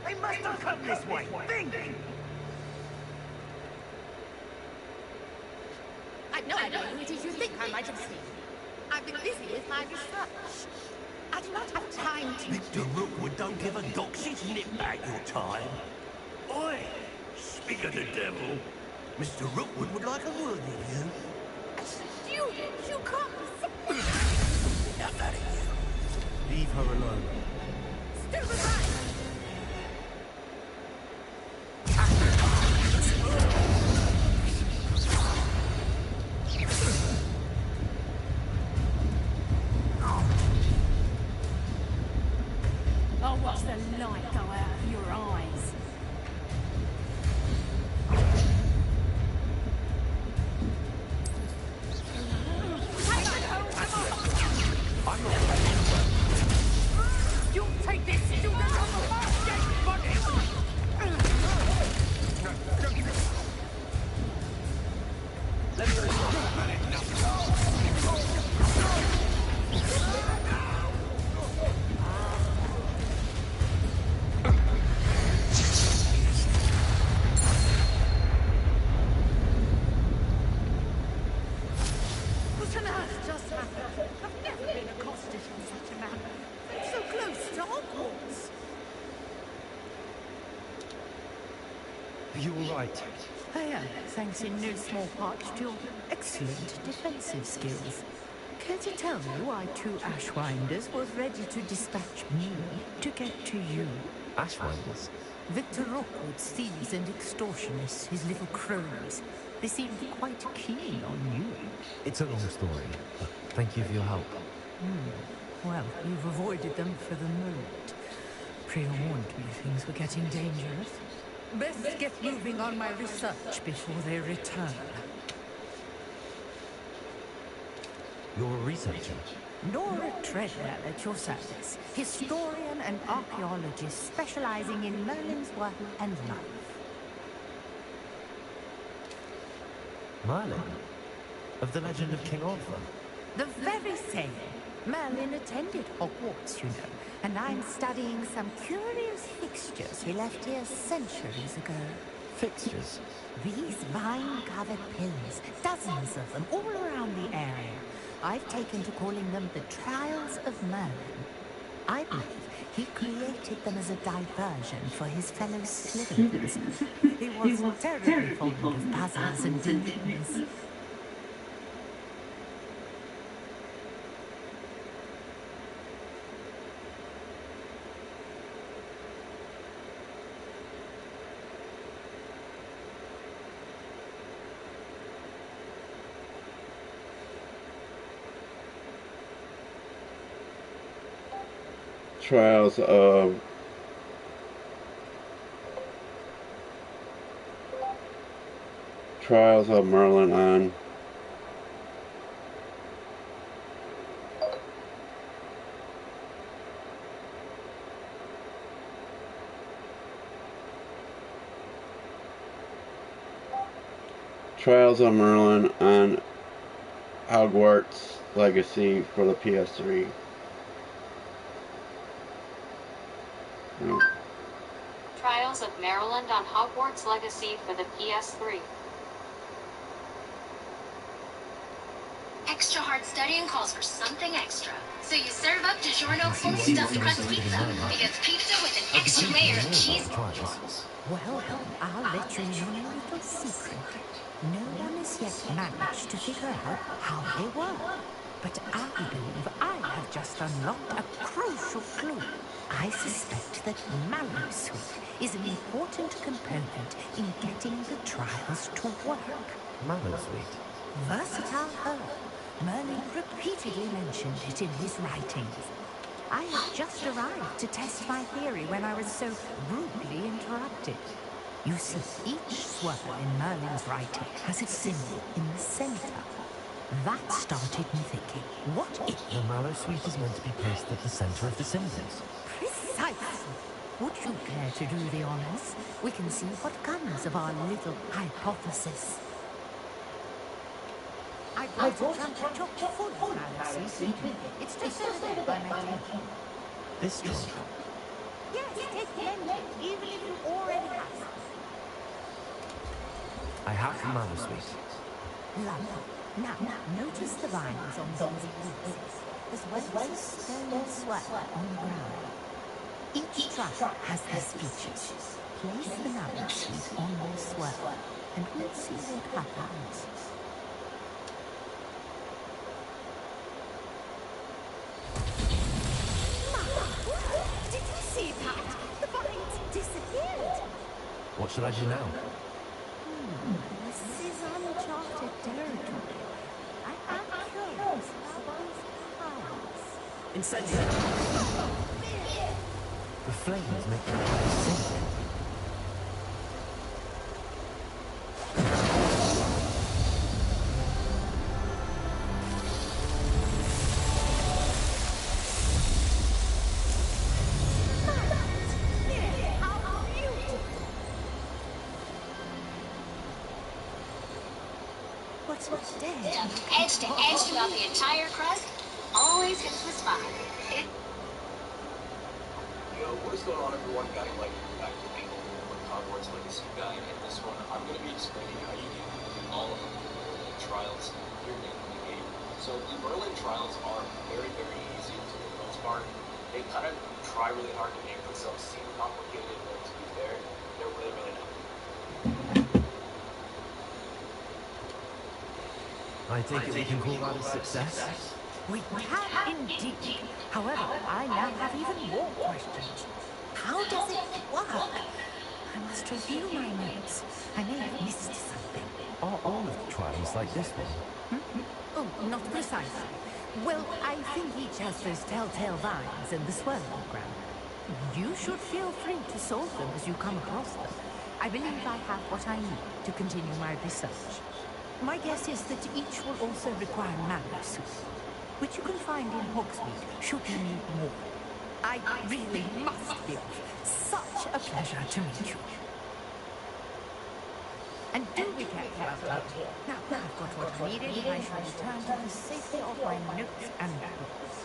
They must have come this way. Think! I've no idea who it is you think I might have seen. I've been busy with my research. I do not have time to... Mr. Rookwood don't give a dock. She's nipped back your time. Oi! Speak of the devil. Mr. Rookwood would like a word with you. Students, you can't be... Enough out of you. Leave her alone. Still alive! I'll watch the light go out of your eyes. I'm not taking it. You'll take this student on the last day, buddy! Are you all right? I am, thanks in no small part to your excellent defensive skills. Care to tell me why 2 Ashwinders was ready to dispatch me to get to you? Ashwinders? Victor Rookwood's thieves and extortionists, his little cronies. They seemed quite keen on you. It's a long story, but thank you for your help. Well, you've avoided them for the moment. Pre-warned me things were getting dangerous. Best get moving on my research before they return. You're a researcher? Nora Treadwell at your service. Historian and archaeologist specializing in Merlin's work and life. Merlin? Of the legend of King Arthur? The very same. Merlin attended Hogwarts, you know, and I'm studying some curious fixtures he left here centuries ago. Fixtures? These vine-covered pillars, dozens of them, all around the area. I've taken to calling them the Trials of Merlin. I believe he created them as a diversion for his fellow Slytherins. He was terribly fond of puzzles and enigmas. Trials of Merlin on Hogwarts Legacy for the PS3. Trials of Maryland on Hogwarts Legacy for the PS3. Extra hard studying calls for something extra. So you serve up DiGiorno full stuffed crust pizza. It gets pizza with an extra layer of cheese. Well, I'll let you in on a little secret. No one has yet managed to figure out how they work. But I believe I have just unlocked a crucial clue. I suspect that Mallowsweet is an important component in getting the trials to work. Mallowsweet? Versatile herb. Merlin repeatedly mentioned it in his writings. I had just arrived to test my theory when I was so rudely interrupted. You see, each swirl in Merlin's writing has a symbol in the center. That started me thinking, what if... The Mallowsweet is meant to be placed at the center of the symbols. Precisely. Would you care to do the honors? We can see what comes of our little hypothesis. I brought a trunk chock full of Mallowsweet. It's just over there by my table. This trunk? Yes, take plenty, even if you already have some. I have the Mallowsweet. Lovely. Now, notice the vines on these pieces, as well as a stone swirl on the ground. Each trunk has these features. Place the Mallowsweet on the swirl, and we'll see what happens. Did you see that? The vines disappeared. What should I do now? This is uncharted territory. I'm curious about these powers. Incendiary! The flames make the fire sink. Edge to edge throughout the entire crust, always hits the spot. Yo, what is going on, everyone? Guy like back to people with Hogwarts Legacy Guy. In this one, I'm going to be explaining how you can do all of the Merlin trials here in the game. So the Merlin trials are very, very easy for the most part. They kind of try really hard to make themselves seem complicated, but to be fair, they're really, really not. I take it we can call that a success? We can indeed. However, I now have even more questions. How does it work? I must review my notes. I may have missed something. Are all of the trials like this one? Oh, not precisely. Well, I think each has those telltale vines and the swirling ground. You should feel free to solve them as you come across them. I believe I have what I need to continue my research. My guess is that each will also require mana soup, which you can find in Hogsmeade should you need more. I really must be off. Such a pleasure to meet you. And do be careful out here. Now, I've got what I needed, and I shall return to the safety of my notes and books.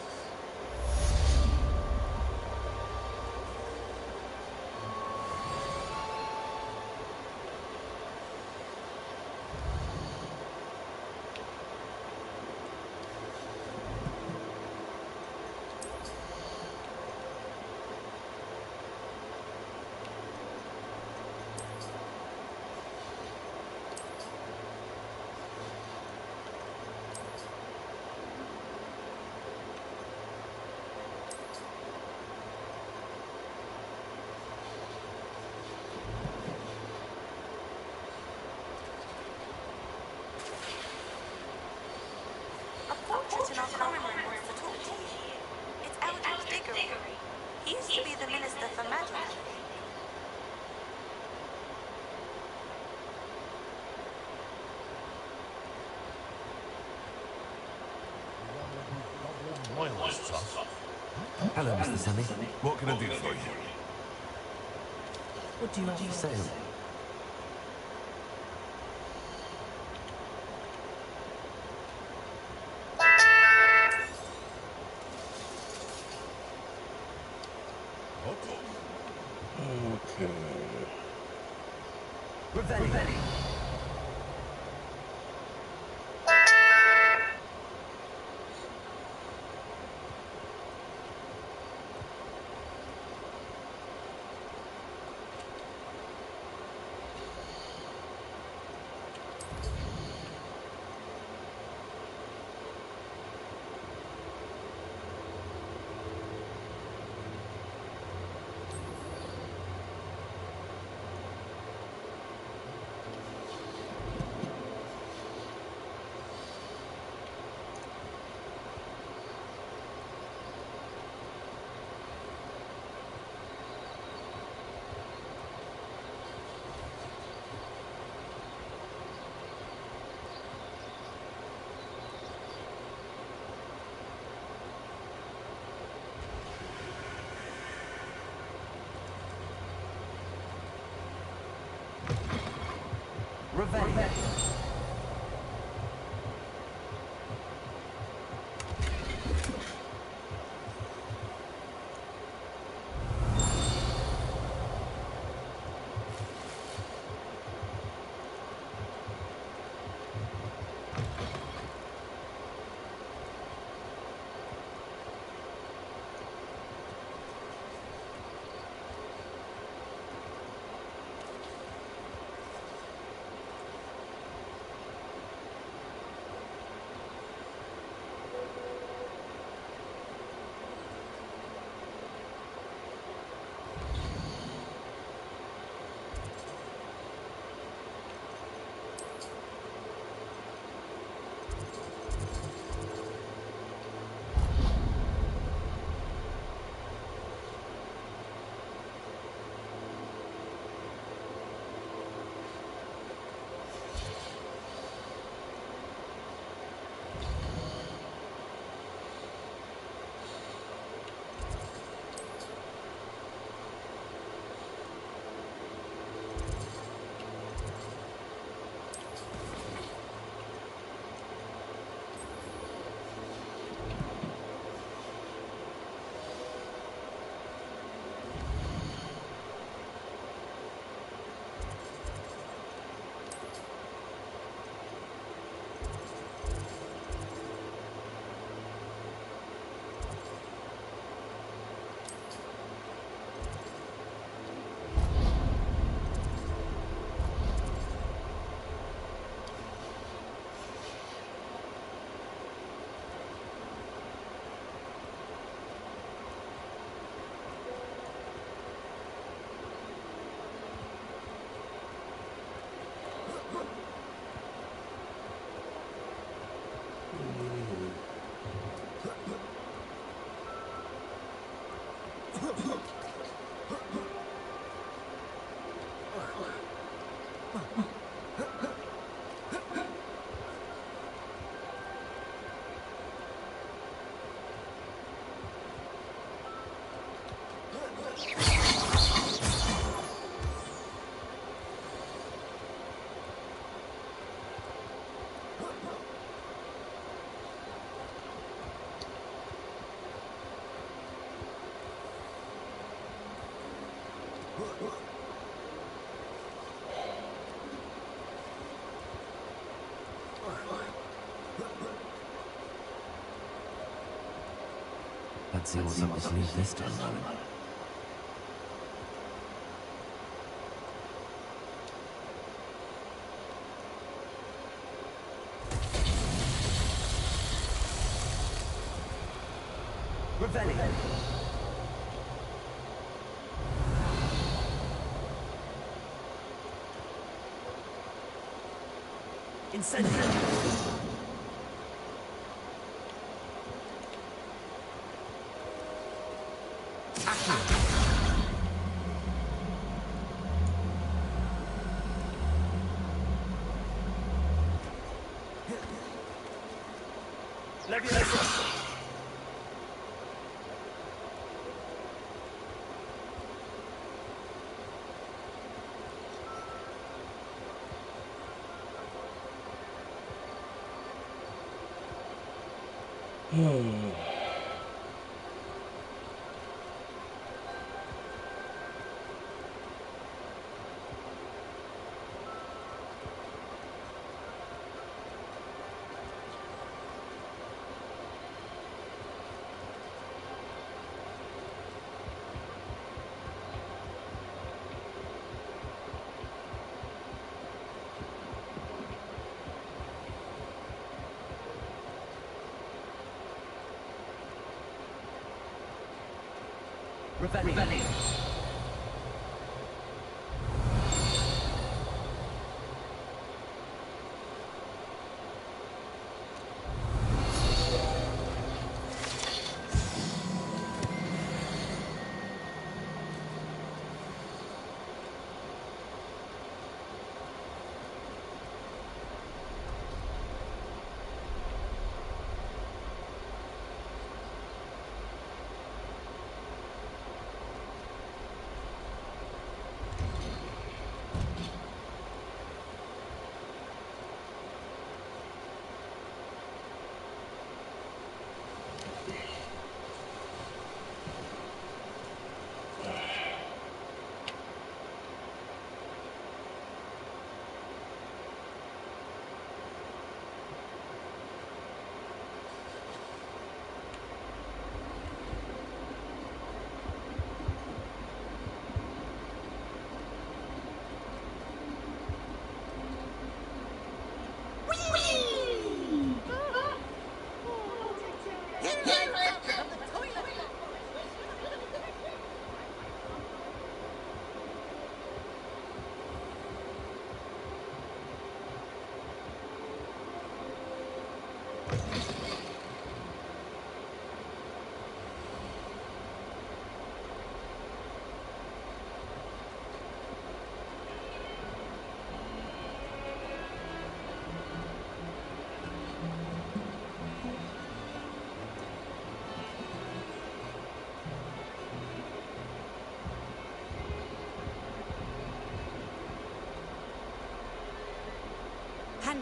In our common room wants to talk to you. It's Eldridge Diggory. He used to be the Minister for Magic, I think. Hello, Mr. Sunny. What can I do for you? What do you have for sale? Okay. Revelli. Let's see what's up his sleeve this time, Rowan. Revelio. Incendio. Revelio.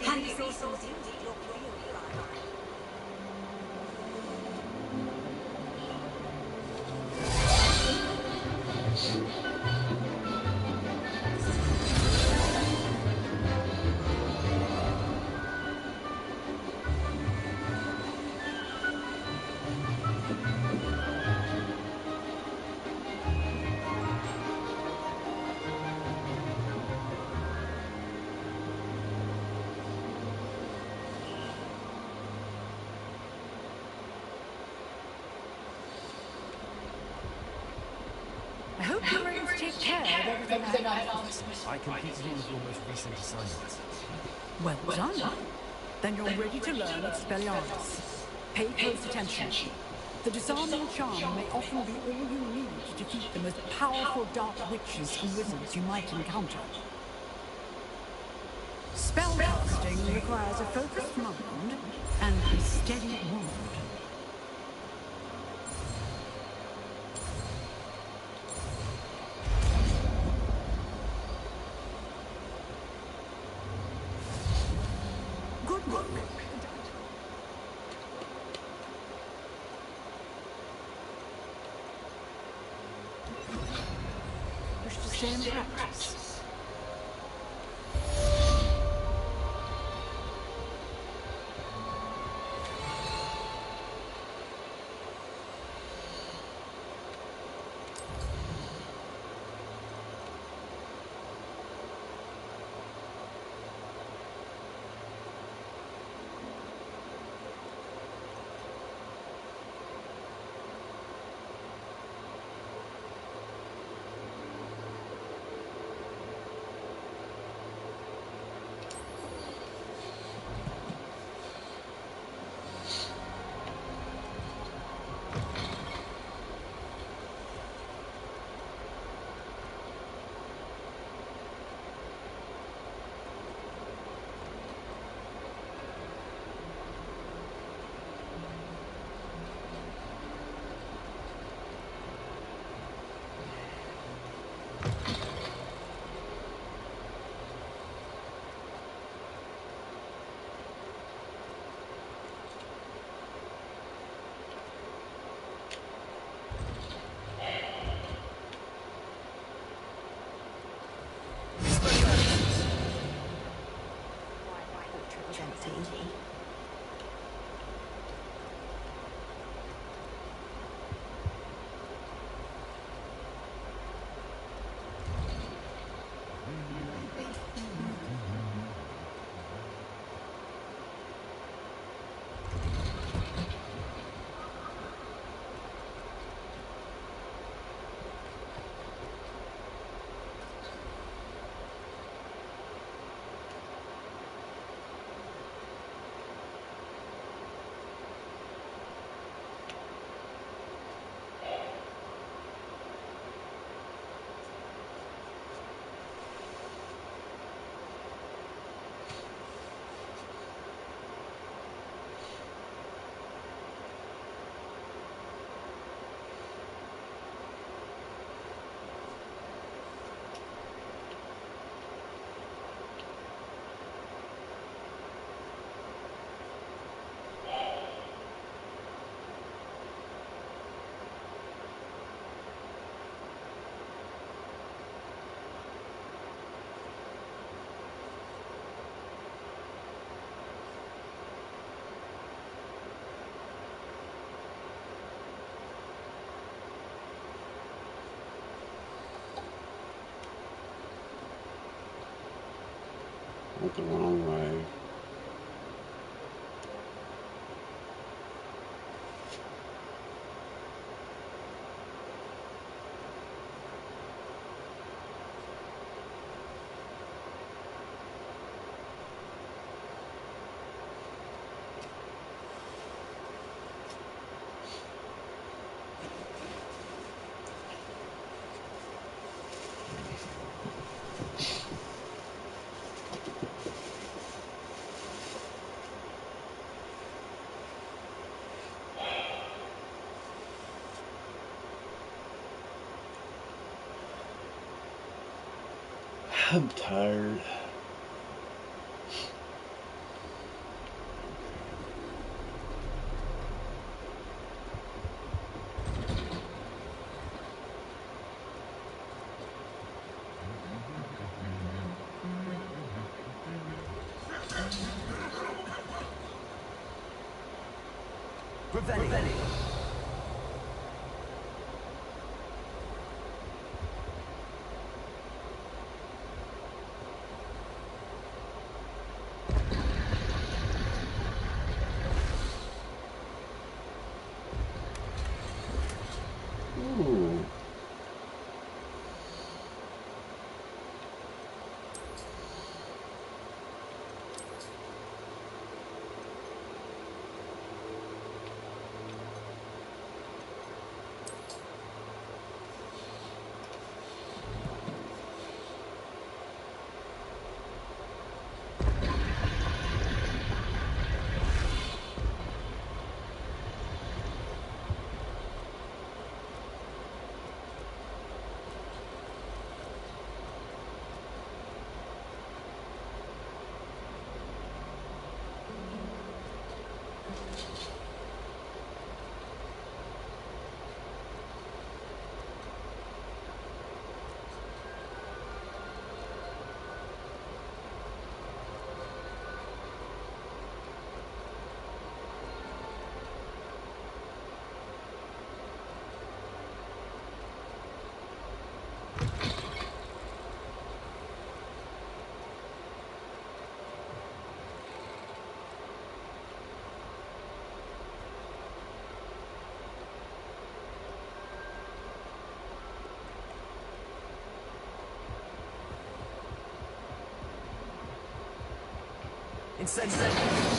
Handy resources indeed, your field guide. I hope your rooms take care of everything I offered. I completed all of your most recent assignments. Well done. Then you're ready to learn Expelliarmus. Pay close attention. The disarming charm may often be all you need to defeat the most powerful dark witches and wizards you might encounter. Spellcasting requires a focused mind and a steady wand. Good work. Wish to stay in practice. Went the wrong way. I'm tired. Revelli. Ooh. Incendio!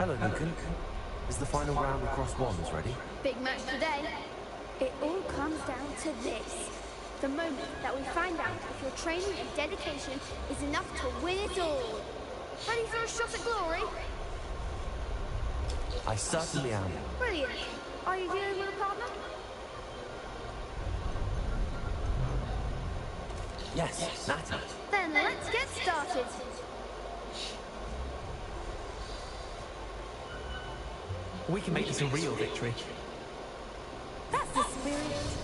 Hello, Lucan. Is the final round across wands ready? Big match today. It all comes down to this. The moment that we find out if your training and dedication is enough to win it all. Ready for a shot at glory? I certainly am. Brilliant. Are you dealing with a partner? Yes, Nata. Then let's get started. We can make this a real victory. That's the spirit.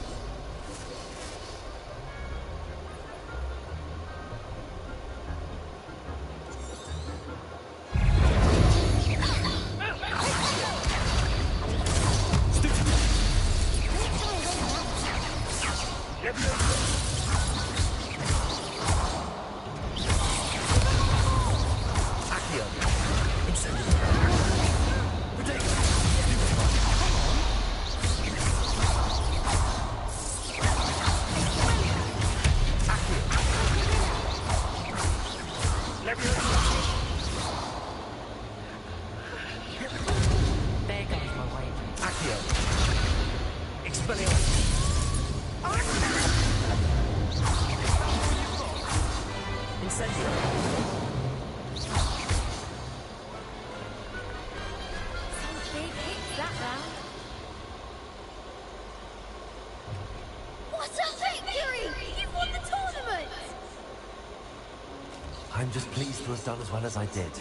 I'm just pleased to have done as well as I did.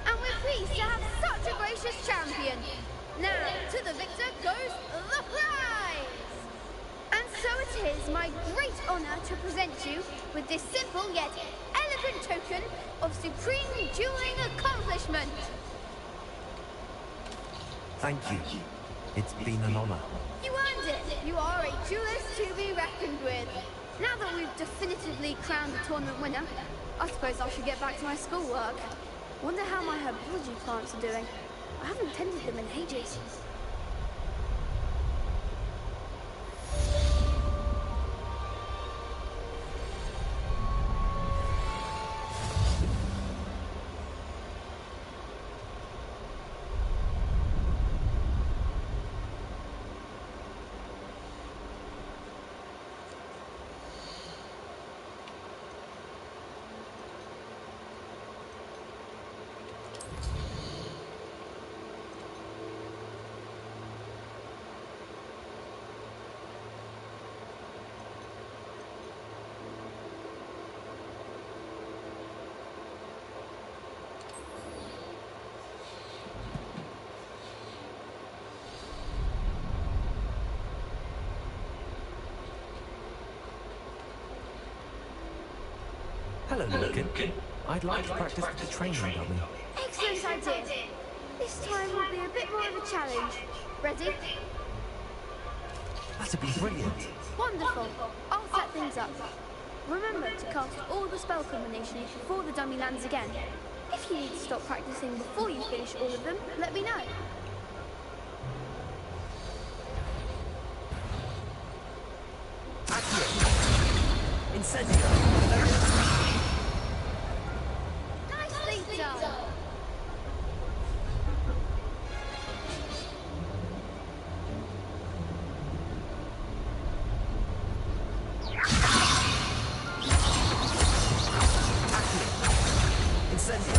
And we're pleased to have such a gracious champion. Now, to the victor goes the prize! And so it is my great honour to present you with this simple yet elegant token of supreme dueling accomplishment. Thank you. It's been an honour. You earned it. You are a duelist to be reckoned with. Now that we've definitively crowned the tournament winner, I suppose I should get back to my schoolwork. Wonder how my herbology plants are doing. I haven't tended them in ages. Hello, Lucan. I'd like to practice with the training dummy. Excellent idea. This time will be a bit more of a challenge. Ready? That'd be brilliant. Wonderful. I'll set things up. Remember to cast all the spell combinations before the dummy lands again. If you need to stop practicing before you finish all of them, let me know. Incendio! Nicely done! Incendio!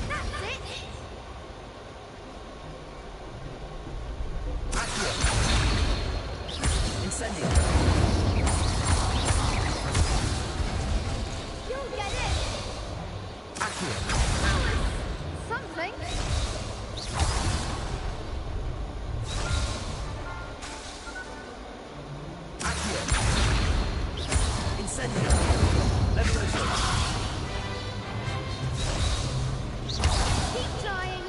That's it! Incendio! You'll get it! Accio! That was something. Incendio! Levioso! Keep trying.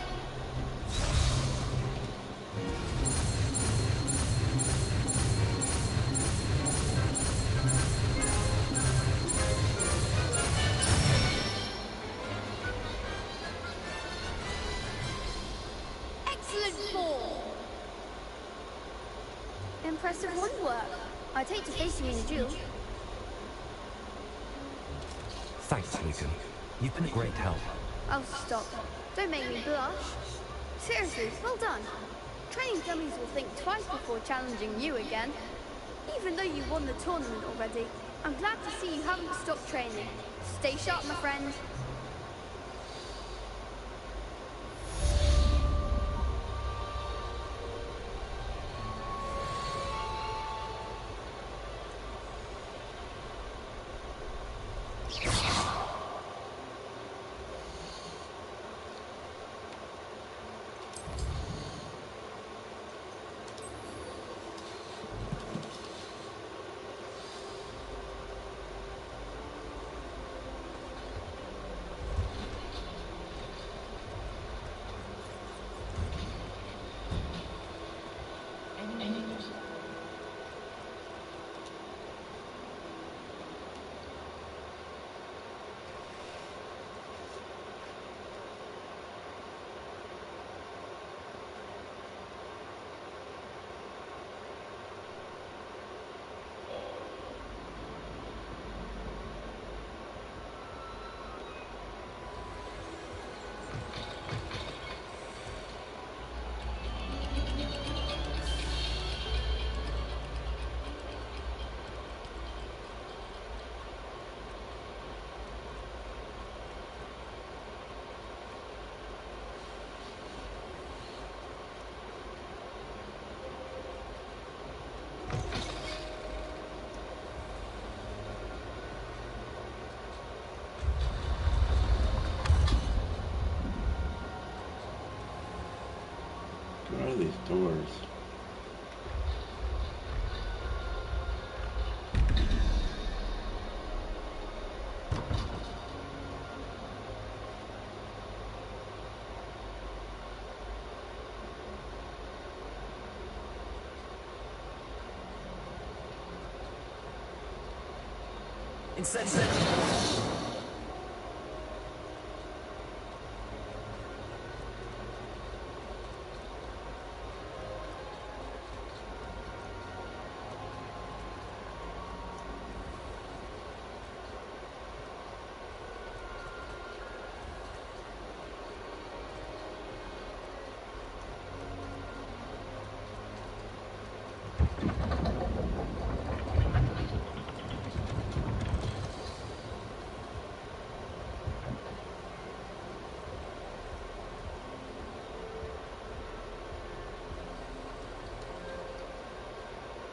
Excellent form. Impressive woodwork. I'd hate to face you in a duel. Thanks, Lucan. You've been a great help. Oh, stop. Don't make me blush. Seriously, well done. Training dummies will think twice before challenging you again. Even though you won the tournament already, I'm glad to see you haven't stopped training. Stay sharp, my friend. What are these doors? Incendio!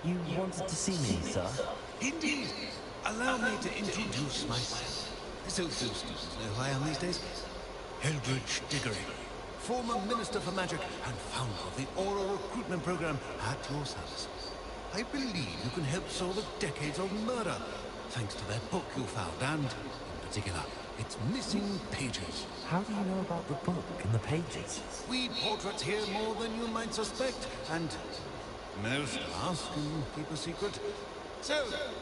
You wanted to see me, sir? Indeed. Allow me to introduce myself. So few students know who I am these days. Eldridge Diggory, former Minister for Magic and founder of the Aura Recruitment Program at your service. I believe you can help solve a decades-old murder. thanks to that book you found, and, in particular, its missing pages. How do you know about the book and the pages? We portraits here more than you might suspect, and most ask and keep a secret. So,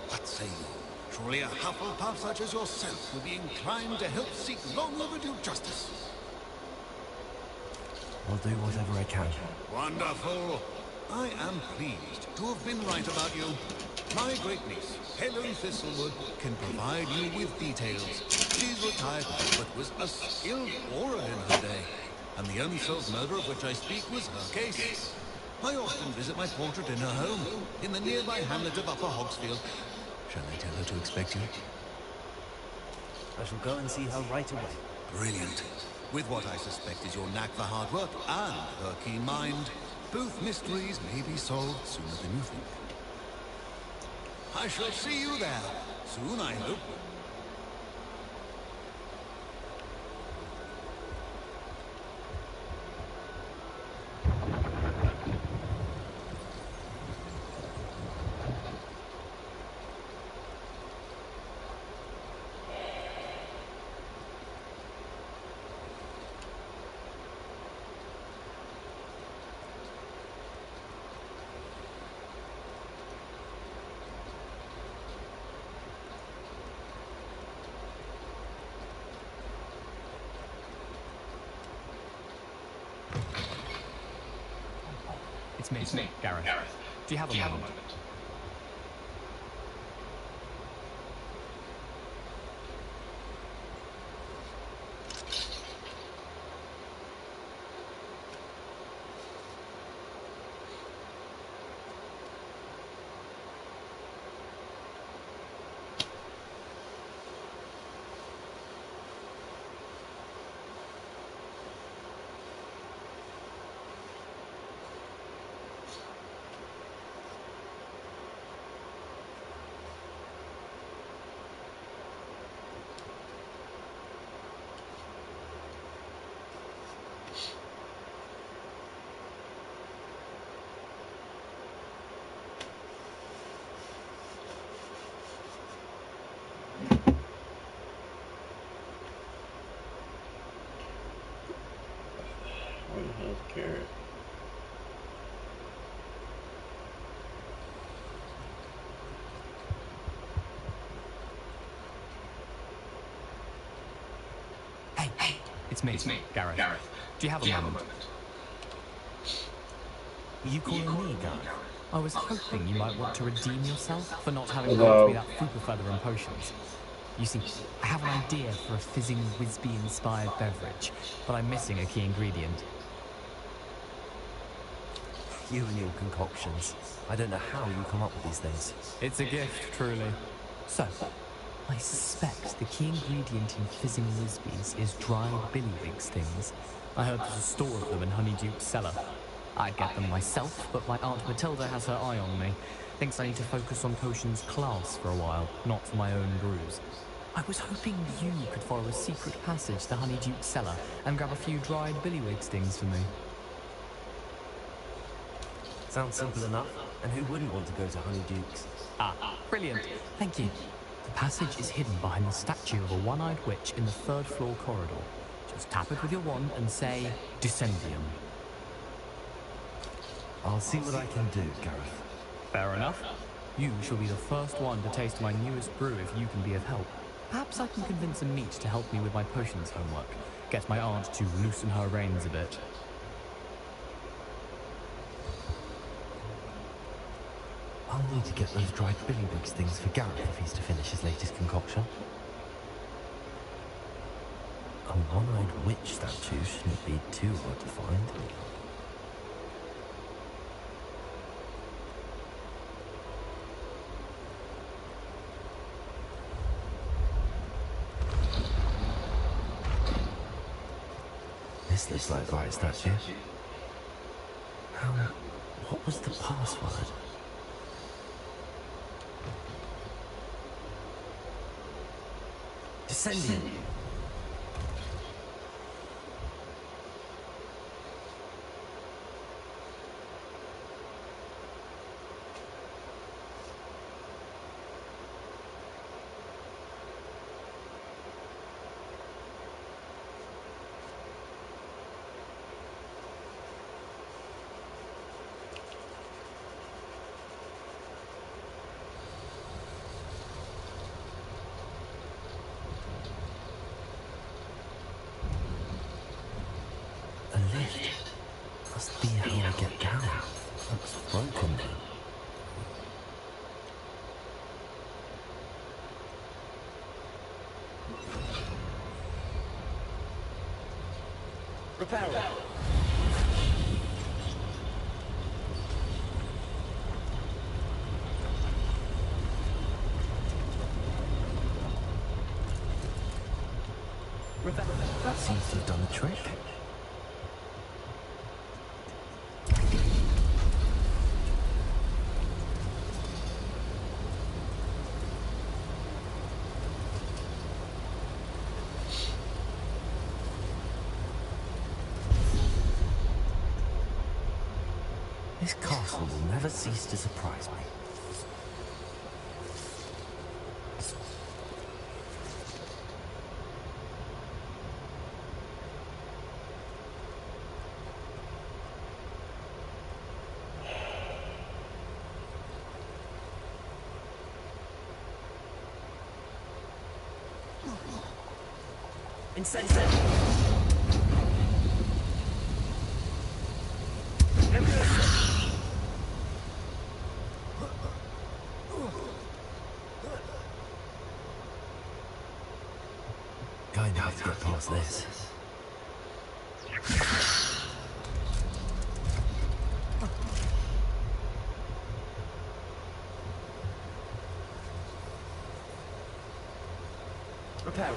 what say you? Surely a Hufflepuff such as yourself would be inclined to help seek long overdue justice. I'll do whatever I can. Wonderful. I am pleased to have been right about you. My great niece, Helen Thistlewood, can provide you with details. She's retired, but was a skilled aura in her day. And the unsolved murder of which I speak was her case. I often visit my portrait in her home, in the nearby hamlet of Upper Hogsfield. Shall I tell her to expect you? I shall go and see her right away. Brilliant. With what I suspect is your knack for hard work and her keen mind, both mysteries may be solved sooner than you think. I shall see you there, soon I hope. It's me, Gareth. Do you have a moment? Where the hell's Carrot? Hey, it's me, Gareth. Do you have a moment? You calling me, Gareth? I was hoping you might want to redeem yourself for not having brought me that Fupa Feather and potions. You see, I have an idea for a fizzing Whizbee-inspired beverage, but I'm missing a key ingredient. You and your concoctions. I don't know how you come up with these things. It's a gift, truly. So, I suspect the key ingredient in fizzing Whizbees is dried billywig stings. I heard there's a store of them in Honeyduke's cellar. I'd get them myself, but my Aunt Matilda has her eye on me. Thinks I need to focus on potions class for a while, not for my own brews. I was hoping you could follow a secret passage to Honeyduke's cellar and grab a few dried billywig stings for me. Sounds simple enough. And who wouldn't want to go to Honeyduke's? Ah, brilliant. Thank you. The passage is hidden behind the statue of a one-eyed witch in the third-floor corridor. Just tap it with your wand and say, Descendium. I'll see what I can do, Gareth. Fair enough. You shall be the first one to taste my newest brew if you can be of help. Perhaps I can convince a meat to help me with my potions homework. Get my aunt to loosen her reins a bit. I'll need to get those dried billywigs things for Gareth if he's to finish his latest concoction. A one-eyed witch statue shouldn't be too hard to find. This looks like the right statue. What was the password? Descendium. must be how I get down. Looks broken though. Repair. That seems to have done the trick. This castle will never cease to surprise me. Incentive. Going to have to get past this. Repair.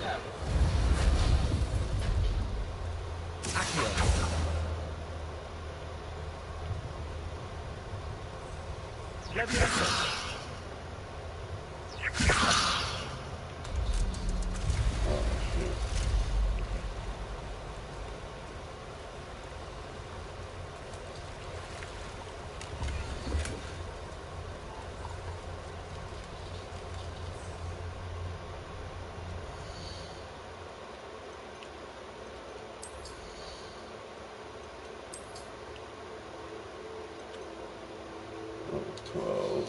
Oh.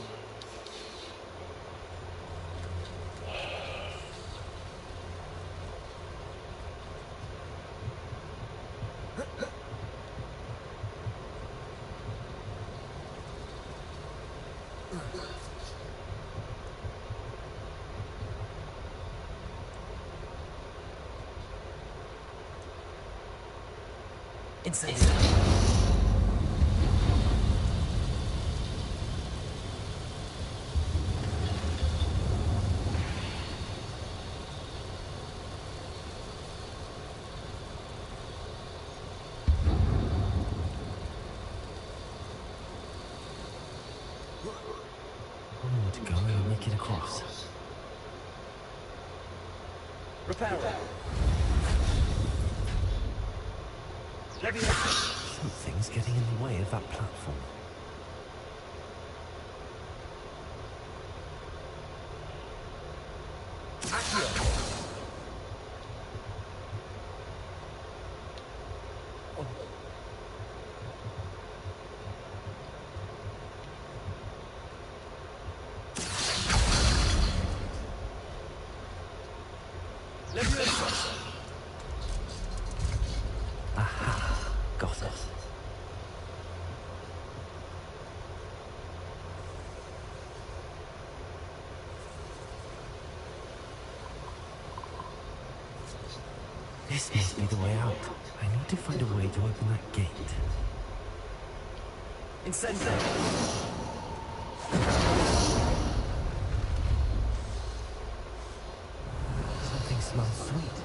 One more to go and I'll make it across. Repair. Something's getting in the way of that platform. Aha, got it. This must be the way out. I need to find a way to open that gate. Incentive. Something smells sweet.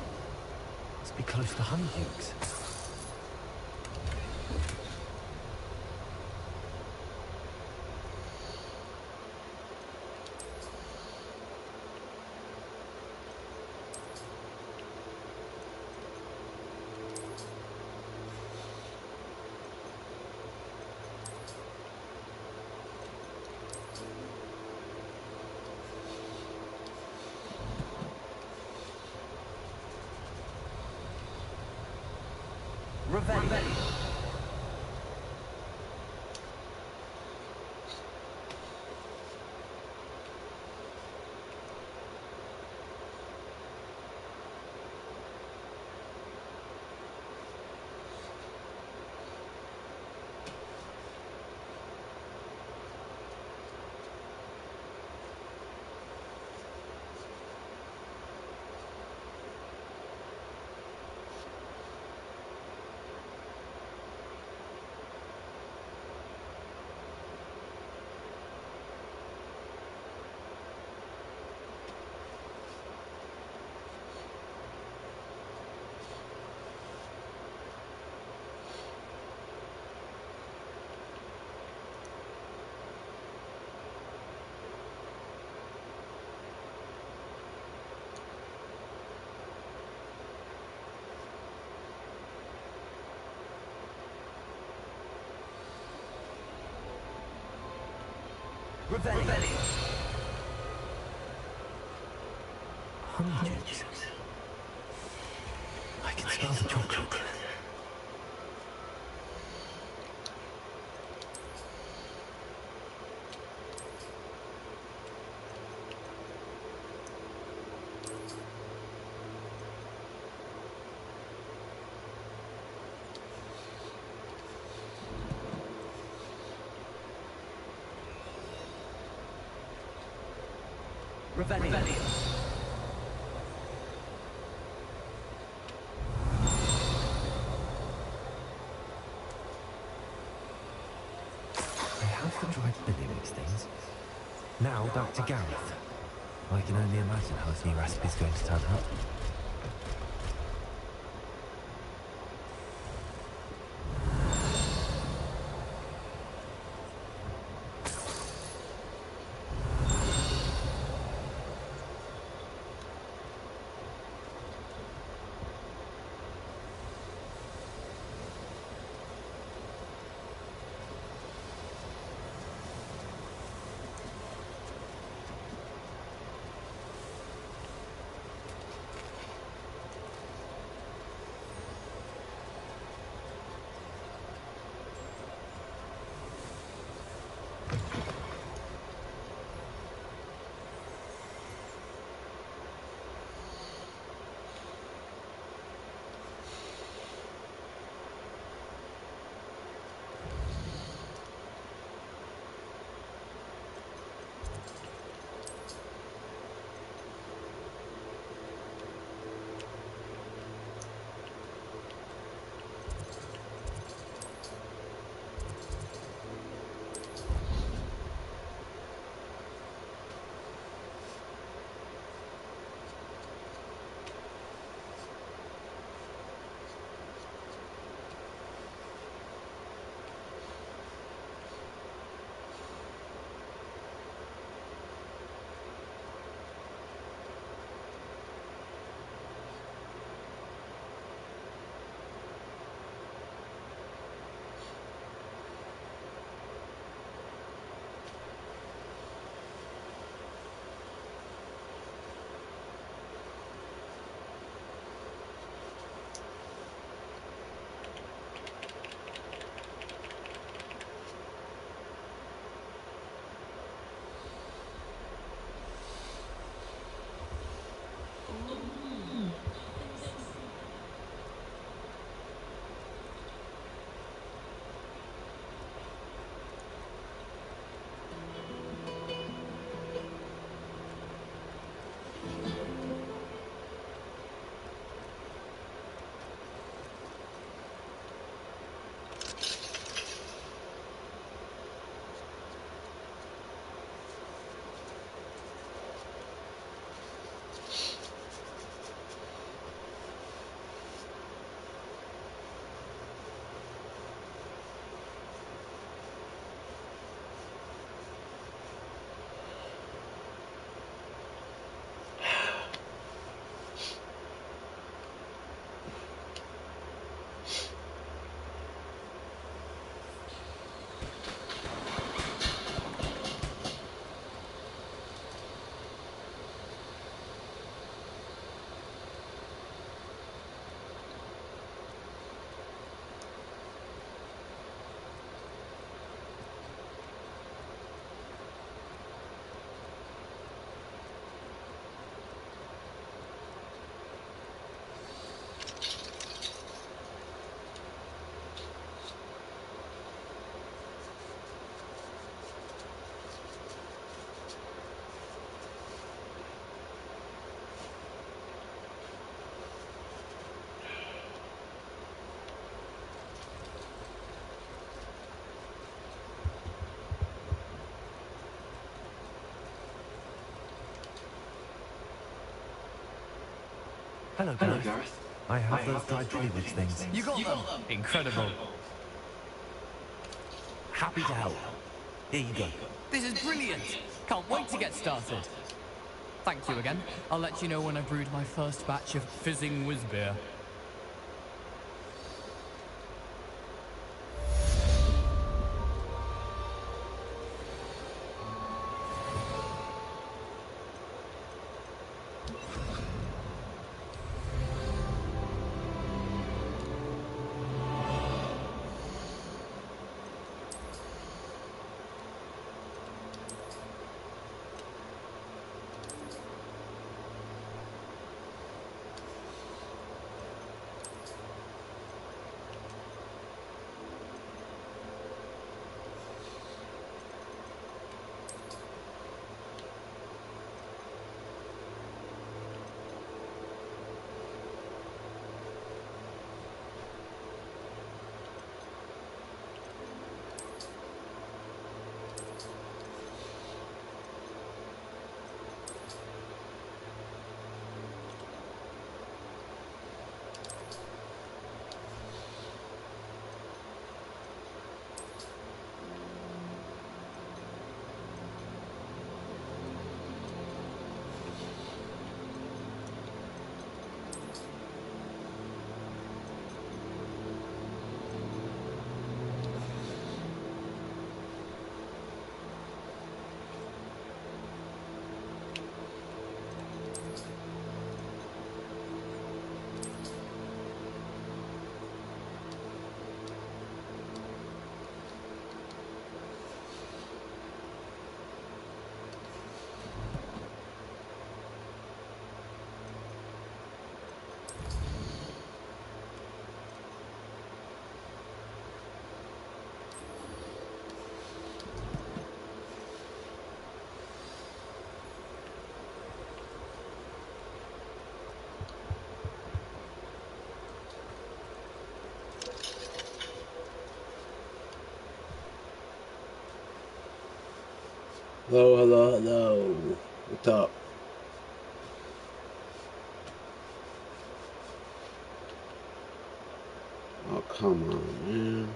Must be close to Honeydukes. Revelli. Honeydews. I can smell the chocolate. Revelio. I have the dried billywicks things. Now back to Gareth. I can only imagine how his new recipe's going to turn out. Hello, Gareth. I have those dried billywicks things. You got them! Incredible. Happy to help. Here you go. This is brilliant! Can't wait to get started. Thank you again. I'll let you know when I brewed my first batch of fizzing whiz beer. Hello, hello, hello. What's up? Oh, come on, man.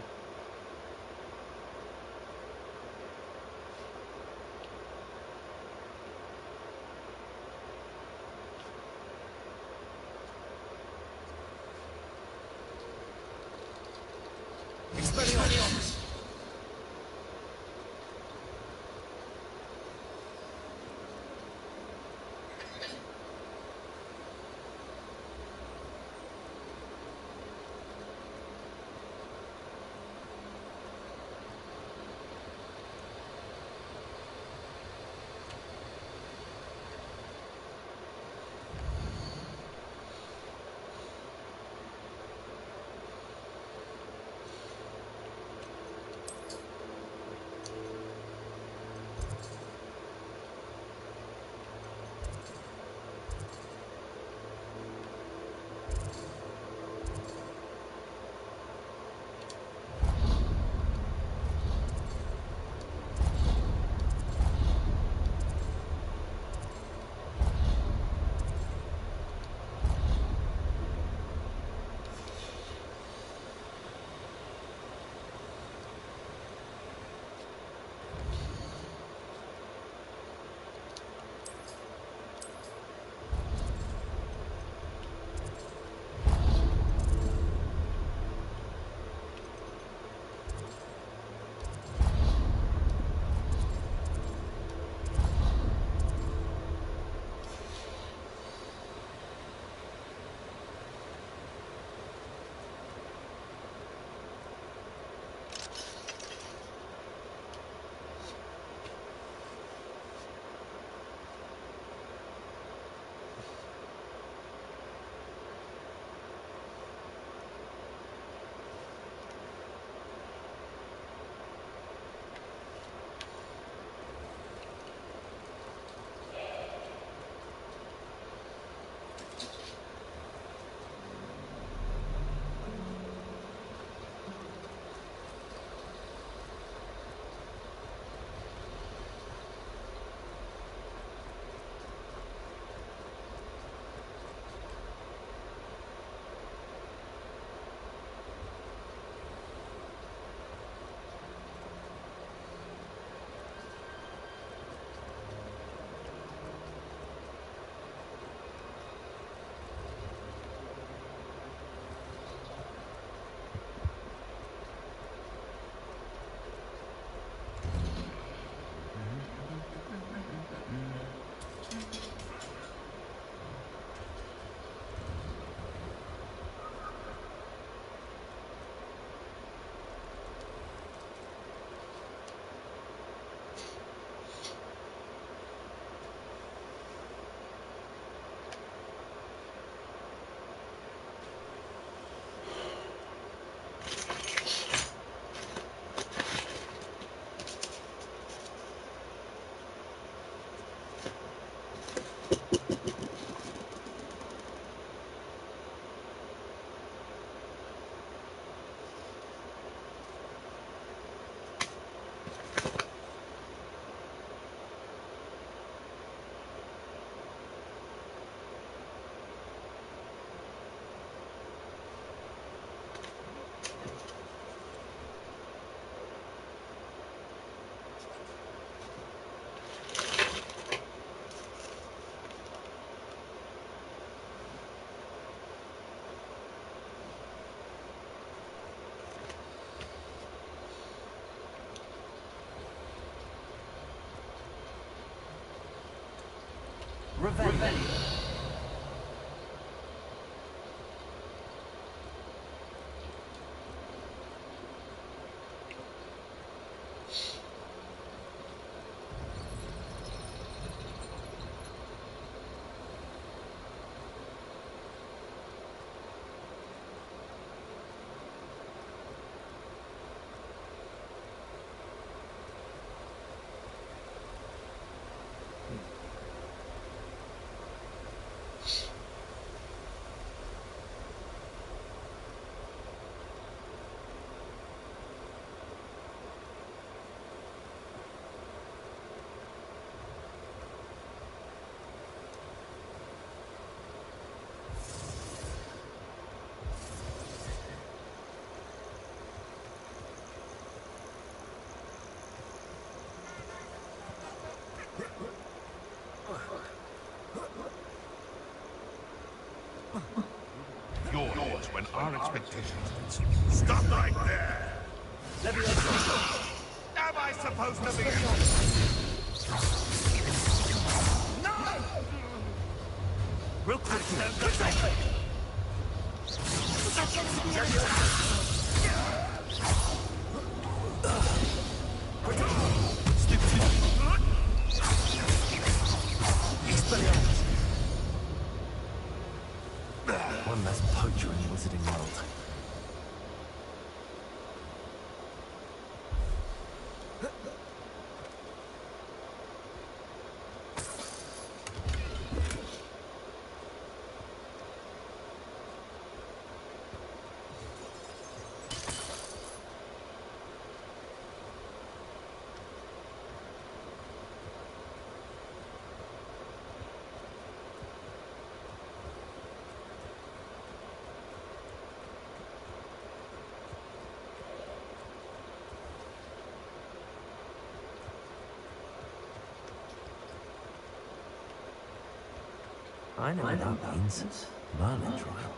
Expelliarmus! Revelio. when our expectations... Stop right there! Am I supposed to be... No! Real quick, quickly! One less poacher in the Wizarding World. I know what that means. Merlin trial.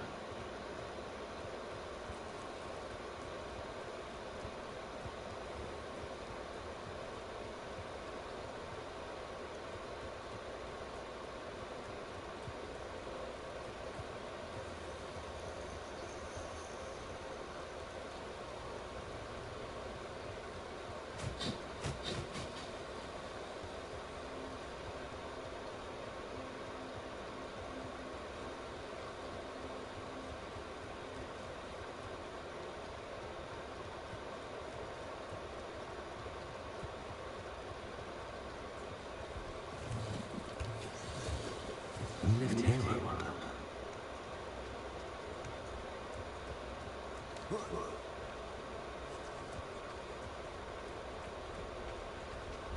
Who lived here, I wonder?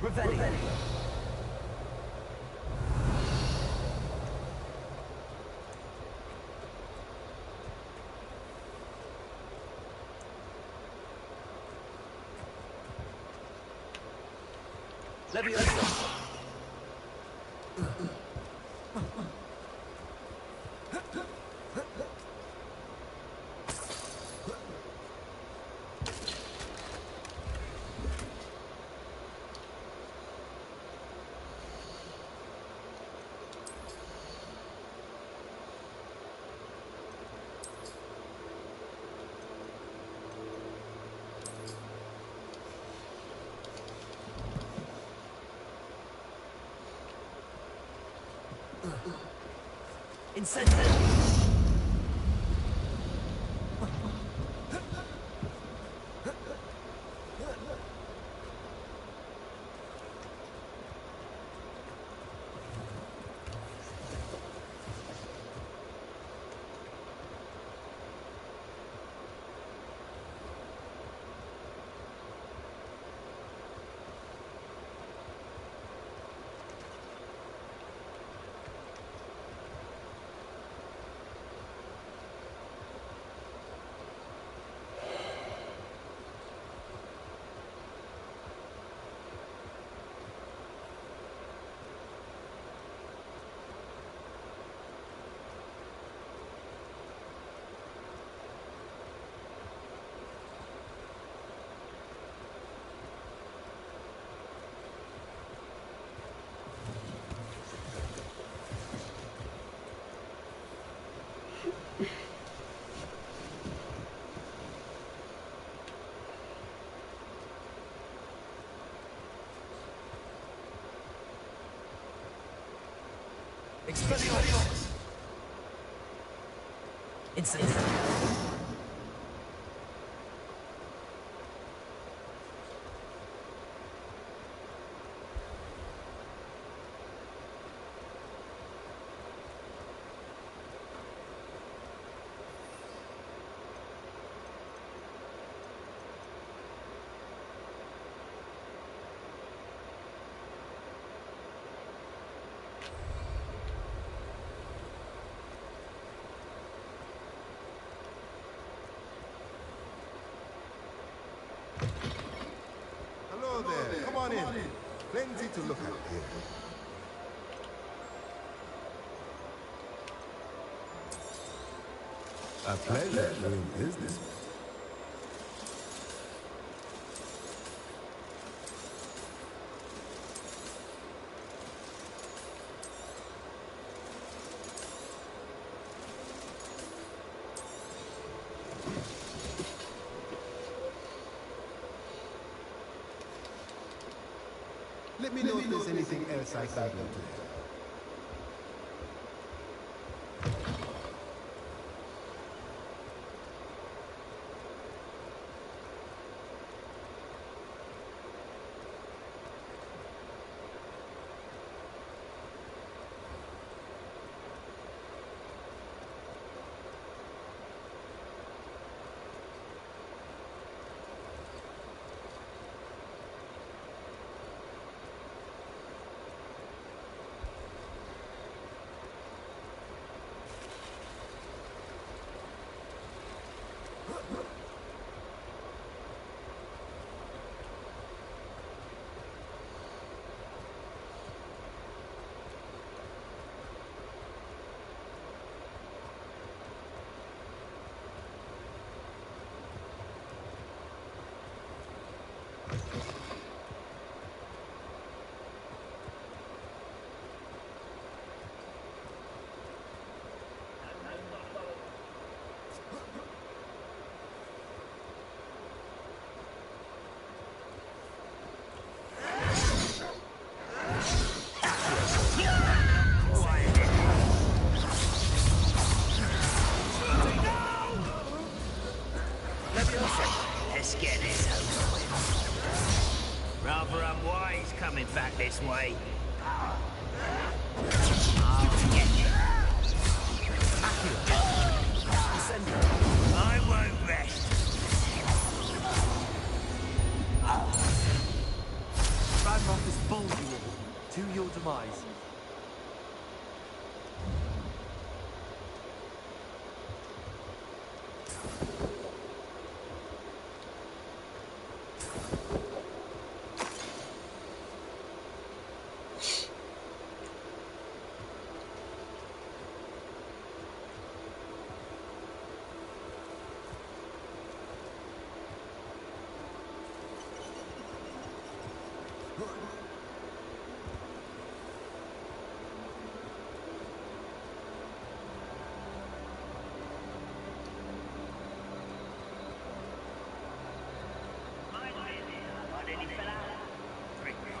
Revelli. Leviosa. Incentive! Expelliarmus! Incident. Hello there. Come on in. Plenty to look at here. A pleasure doing business. Let me know if there's anything else I can do today. Let's get this over with. Rather unwise coming back this way. I'll get you. I won't rest. Ranrock has fooled you all, to your demise.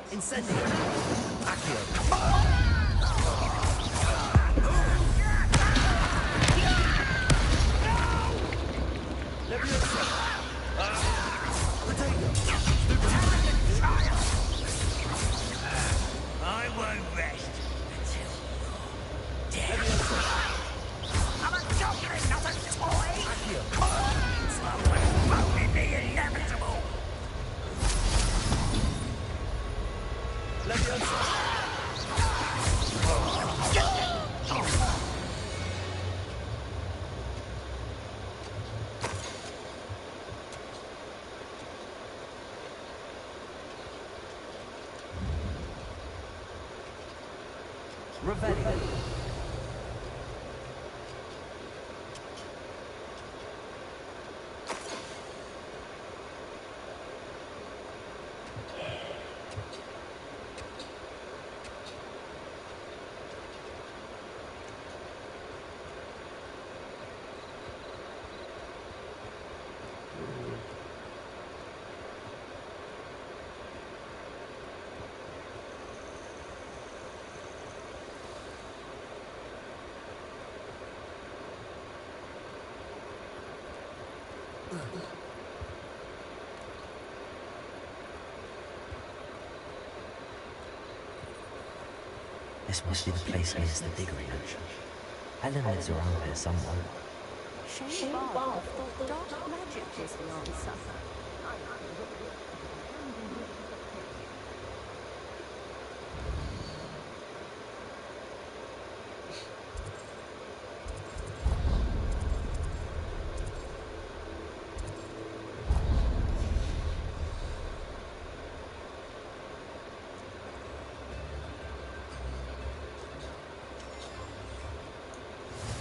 Incendio! Accio! Leviosa! Potato! I won't rest until you're dead. I'm a goblin, not a toy! Someone's voted the inevitable! Leviosa! Revelio. This must be the place nearest the big reaction. Ellen lives around here somewhere. Shane Barth thought dark magic was the answer.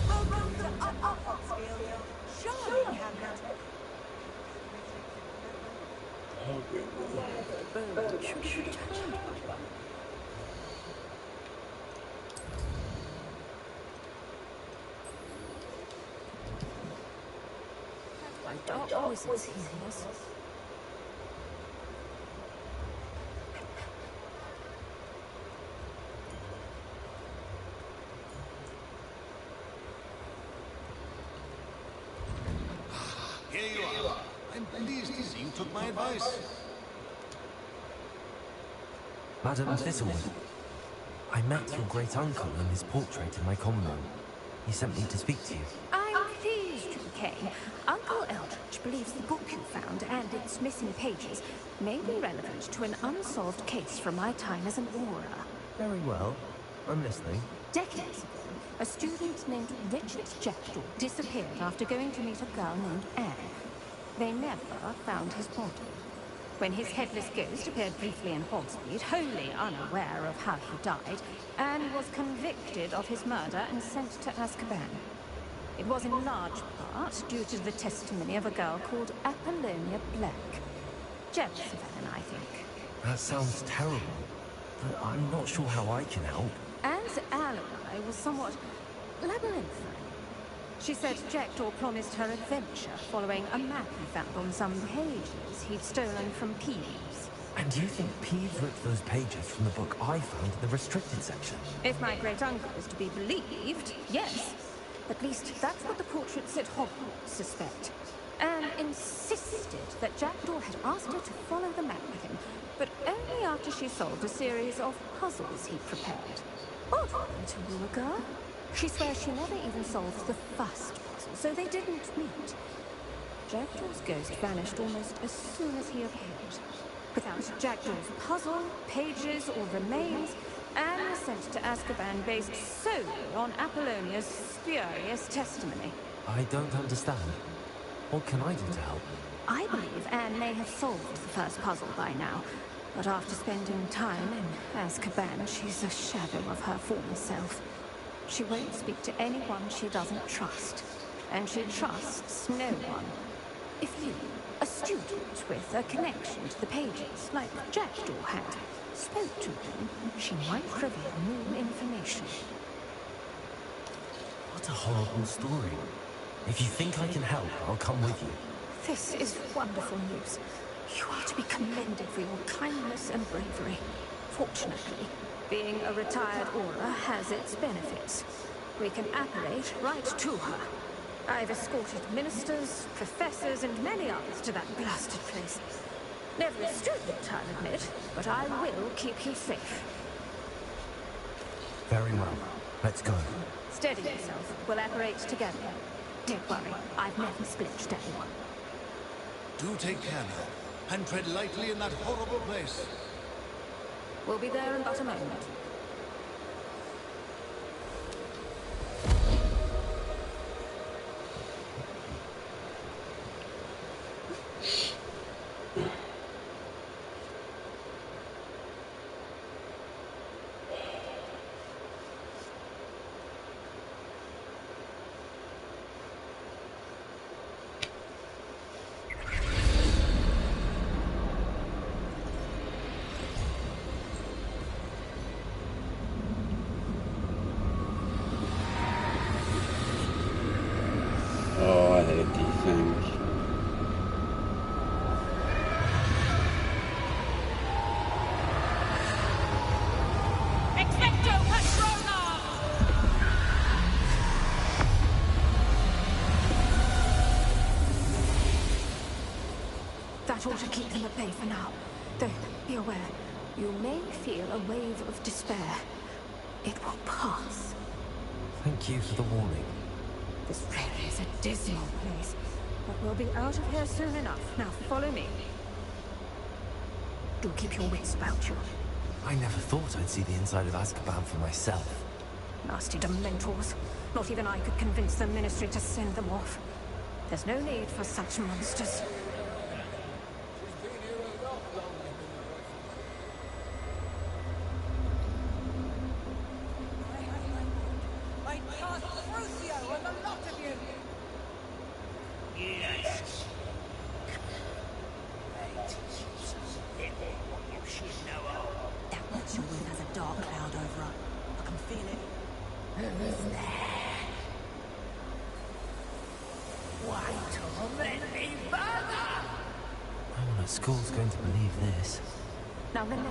Welcome to Upfield. Bird should return. Dark wizards healers. Here you are. I'm pleased to see you took my advice. Madam Thistlewood, I met your great-uncle in his portrait in my common room. He sent me to speak to you. I'm pleased you came. Uncle Eldridge believes the book you found and its missing pages may be relevant to an unsolved case from my time as an aura. Very well. I'm listening. Decades ago, a student named Richard Jackdaw disappeared after going to meet a girl named Anne. They never found his body. When his headless ghost appeared briefly in Hogsmeade, wholly unaware of how he died, Anne was convicted of his murder and sent to Azkaban. It was in large part due to the testimony of a girl called Apollonia Black. Jealous of Anne, I think. That sounds terrible, but I'm not sure how I can help. Anne's alibi was somewhat labyrinthine. She said Jackdaw promised her adventure following a map he found on some pages he'd stolen from Peeves. And do you think Peeves ripped those pages from the book I found in the restricted section? If my great-uncle is to be believed, yes. At least that's what the portraits at Hogwarts suspect. Anne insisted that Jackdaw had asked her to follow the map with him, but only after she solved a series of puzzles he'd prepared. Odd woman to woo a girl. She swears she never even solved the first puzzle, so they didn't meet. Jackdaw's ghost vanished almost as soon as he appeared. Without Jackdaw's puzzle, pages, or remains, Anne was sent to Azkaban based solely on Apollonia's spurious testimony. I don't understand. What can I do to help? I believe Anne may have solved the first puzzle by now, but after spending time in Azkaban, she's a shadow of her former self. She won't speak to anyone she doesn't trust, and she trusts no one. If you, a student with a connection to the pages, like Jackdaw had, spoke to them, she might reveal new information. What a horrible story. If you think I can help, I'll come with you. This is wonderful news. You are to be commended for your kindness and bravery. Fortunately, being a retired aura has its benefits. We can apparate right to her. I've escorted ministers, professors, and many others to that blasted place. Never a student, I'll admit, but I will keep you safe. Very well. Let's go. Steady yourself. We'll apparate together. Don't worry, I've never splinched anyone. Do take care now, and tread lightly in that horrible place. We'll be there in but a moment. Oh, I hate these things. Expecto Patronum! That ought to keep them at bay for now. Though, be aware, you may feel a wave of despair. It will pass. Thank you for the warning. This really is a dismal place, but we'll be out of here soon enough. Now, follow me. Do keep your wits about you. I never thought I'd see the inside of Azkaban for myself. Nasty Dementors. Not even I could convince the Ministry to send them off. There's no need for such monsters. I cast Crucio on the lot of you! Yes. They teach you to why torment me further? No one at school's going to believe this. Now remember,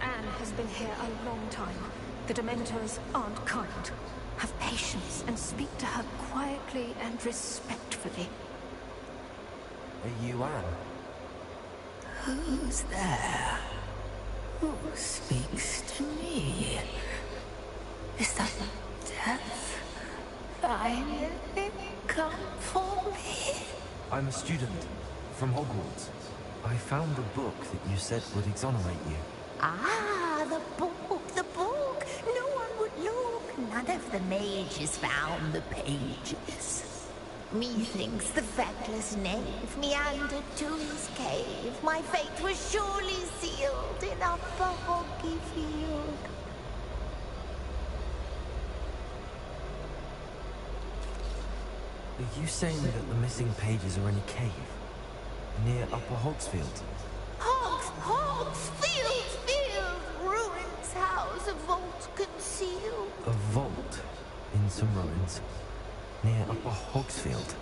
Anne has been here a long time. The Dementors aren't kind. Have patience and speak to her quietly and respectfully. Are you Anne? Who's there? Who speaks to me? Is that death finally come for me? I'm a student from Hogwarts. I found a book that you said would exonerate you. Ah, the book, the book. No one would look. None of the mages found the pages. Methinks the feckless knave meandered to his cave. My fate was surely sealed in upper Hoggyfield. Are you saying that the missing pages are in a cave? Near Upper Hogsfield? Hogsfield, ruins house, a vault concealed. A vault in some ruins near Upper Hogsfield.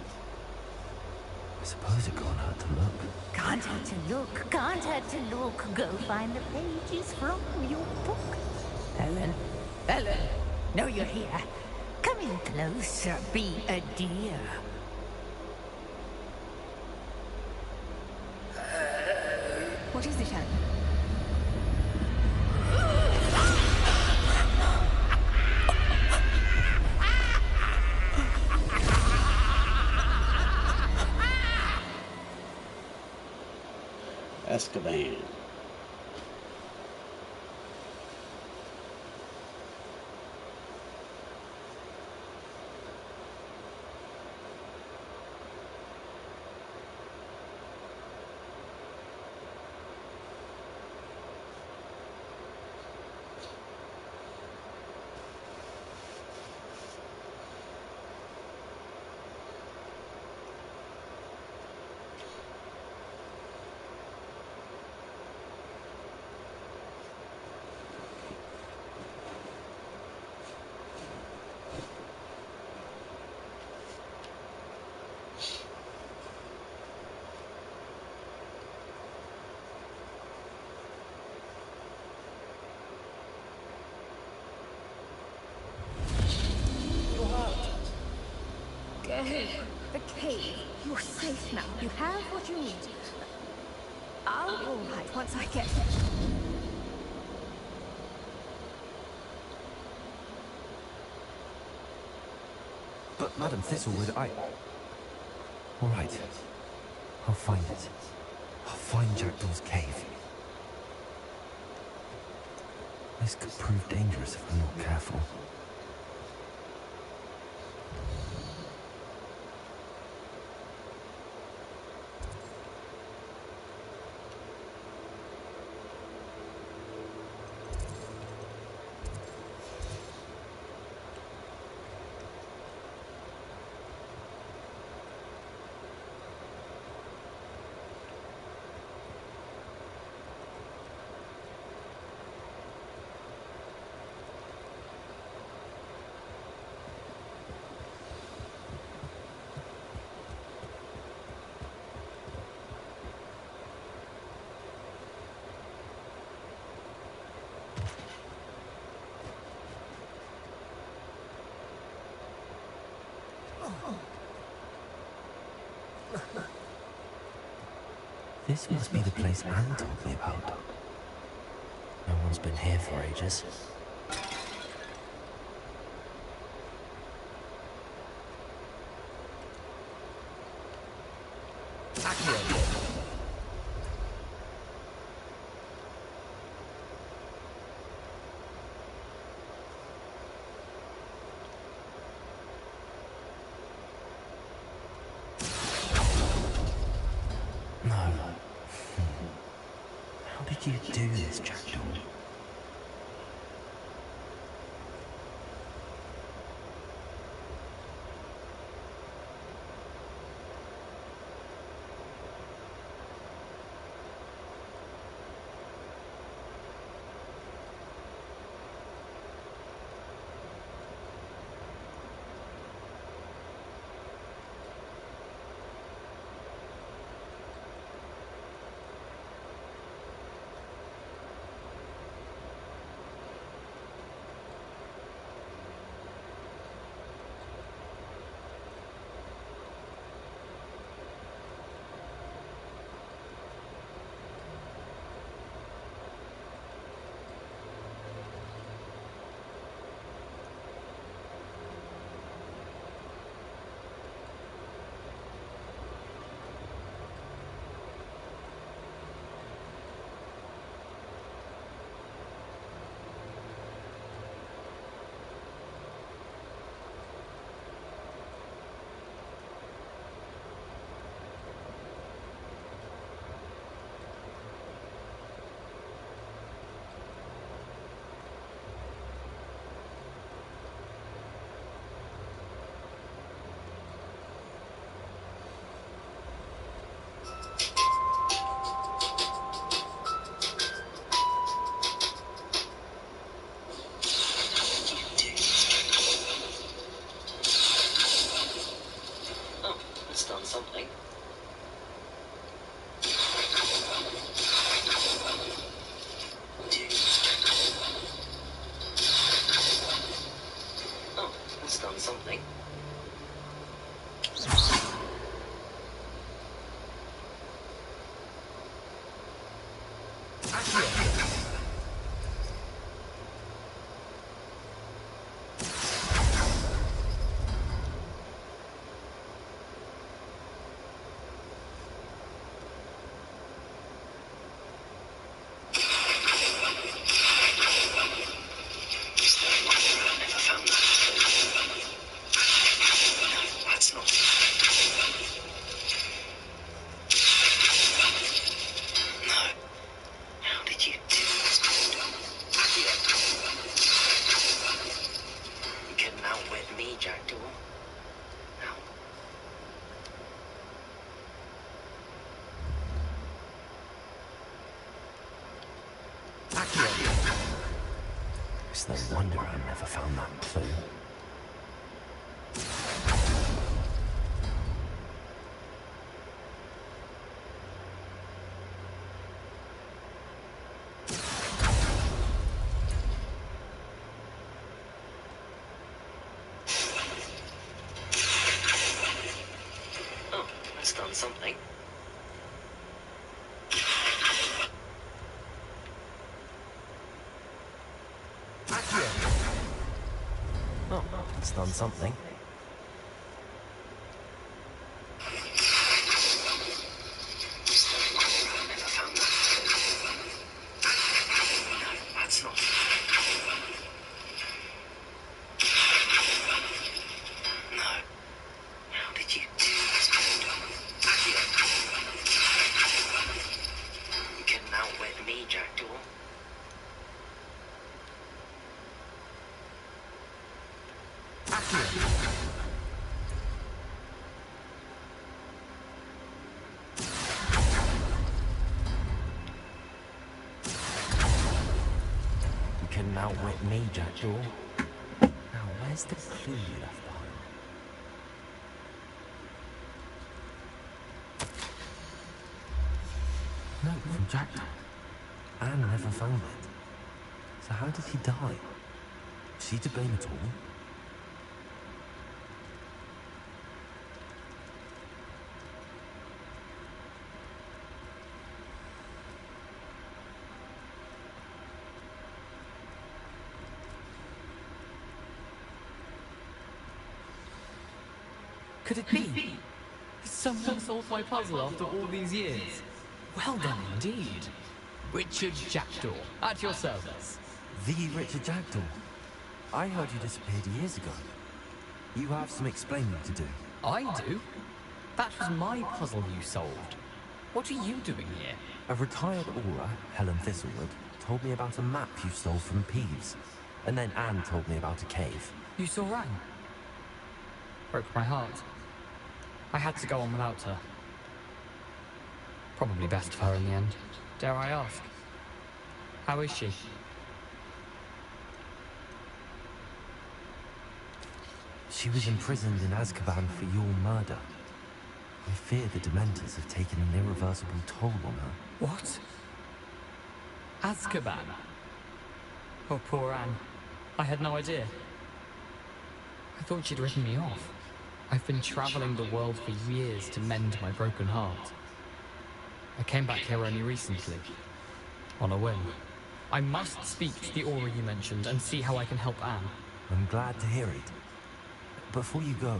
I suppose it can't hurt to look. Can't hurt to look, can't hurt to look. Go find the pages from your book. Ellen, know you're here. Come in closer, be a dear. What is it, Anne? Azkaban. The cave. You're safe now. You have what you need. I'll be all right once I get there. But Madam Thistlewood, All right. I'll find it. I'll find Jackdaw's cave. This could prove dangerous if I'm not careful. This must be the place Anne told me about. No one's been here for ages. How did you do this, Jackdaw? It's no wonder I never found that clue. Oh, that's done something. Oh, it's done something. That's not. No. How did you do this, You couldn't outwit me, Jackdaw. You couldn't outwit me, Jackdaw. Now, where's the clue you left behind? No, from Jackdaw. Anne never found it. So how did he die? Was she to blame at all? Could it be? Someone solved my puzzle after all these years. Well done indeed. Richard Jackdaw, at your service. The Richard Jackdaw. I heard you disappeared years ago. You have some explaining to do. I do? That was my puzzle you solved. What are you doing here? A retired Aura, Helen Thistlewood, told me about a map you stole from Peeves. And then Anne told me about a cave. You saw Anne? Broke my heart. I had to go on without her. Probably best for her in the end. Dare I ask? How is she? She was imprisoned in Azkaban for your murder. I fear the Dementors have taken an irreversible toll on her. What? Azkaban? Oh, poor Anne. I had no idea. I thought she'd written me off. I've been traveling the world for years to mend my broken heart. I came back here only recently, on a whim. I must speak to the Aura you mentioned and see how I can help Anne. I'm glad to hear it. Before you go,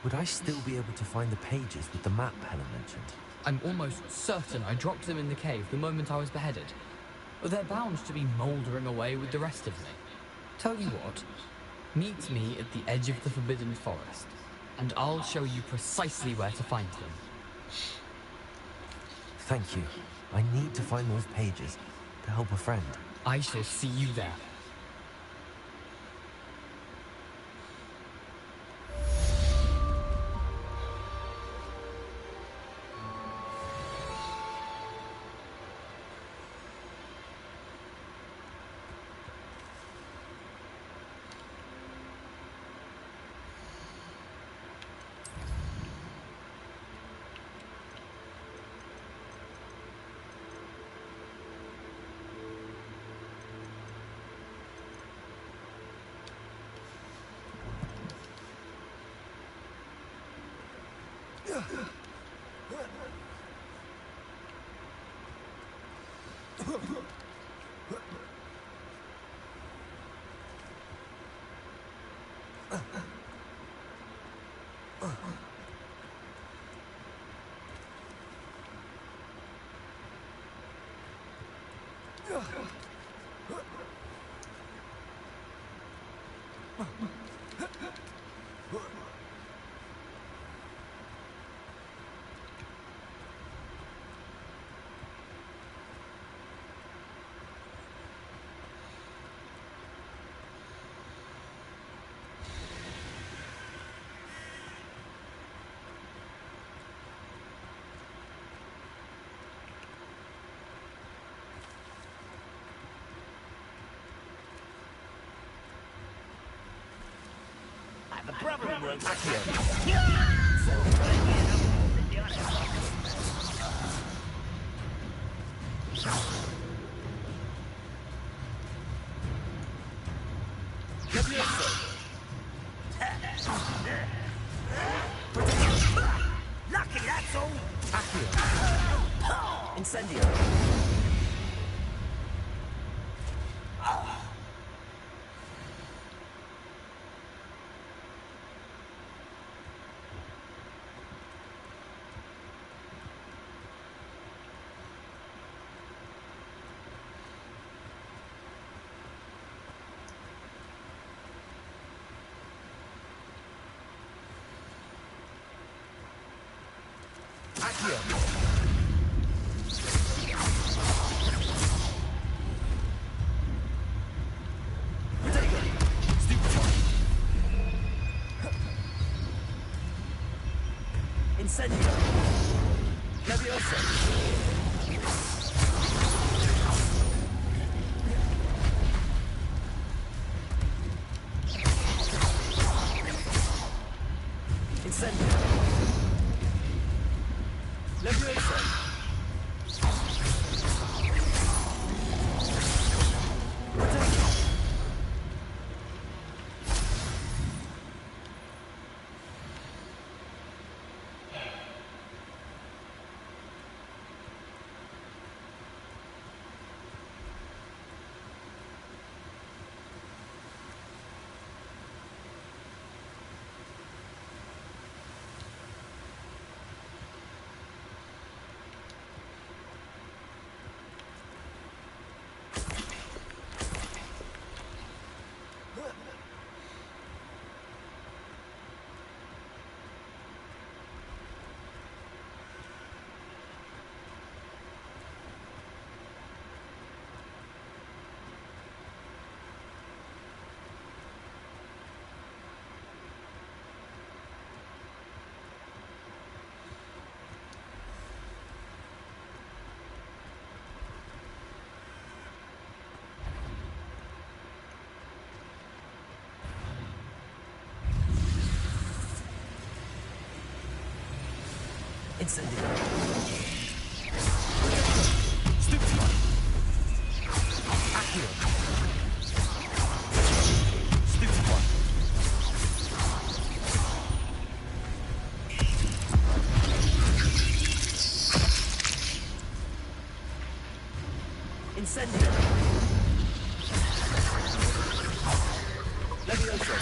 would I still be able to find the pages with the map Helen mentioned? I'm almost certain I dropped them in the cave the moment I was beheaded. They're bound to be mouldering away with the rest of me. Tell you what, meet me at the edge of the Forbidden Forest, and I'll show you precisely where to find them. Thank you. I need to find those pages to help a friend. I shall see you there. The problem works. Lucky, that's all. Incendio. Incendio. Leviosa. Incendio. Leviosa. Incendio. Stupefy. Accio. Stupefy. Incendio. Leviosa.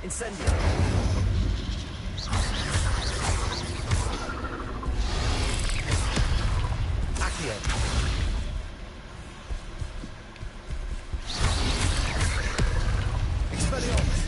Incendio. Accio. Expelliarmus.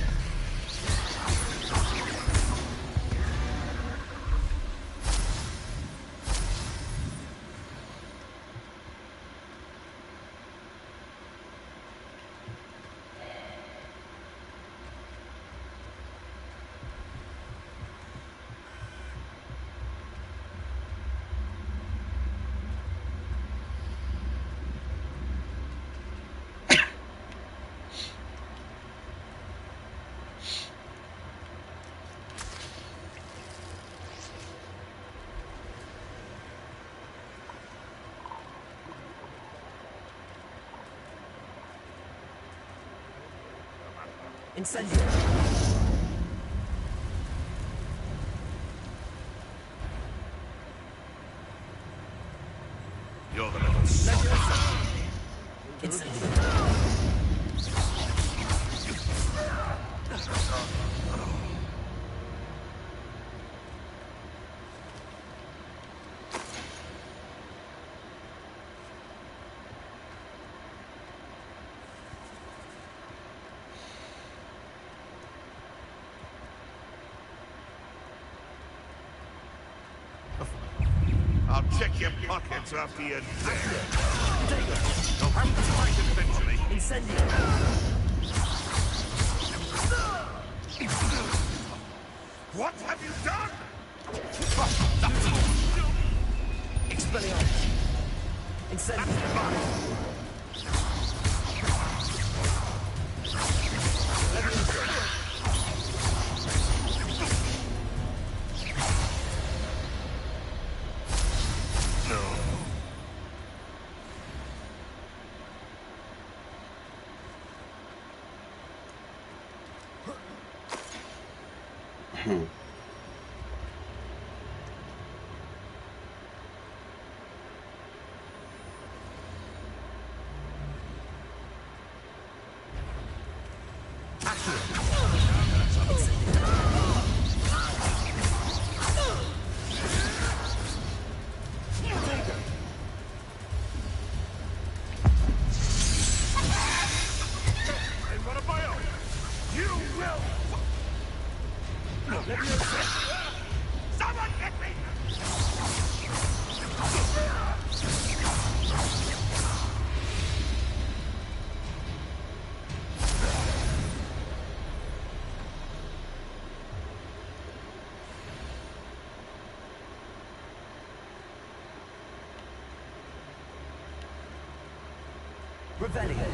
Incendio. You're the little son. Incendio. I'll check your pockets after you're dead. You'll have to fight eventually. Incendio! What have you done? Expelliarmus! Incendio! Someone get me! Revelio.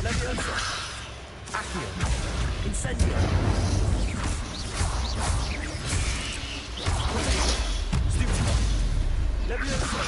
Leviosa! Accio! Incendio! Stupido! Leviosa!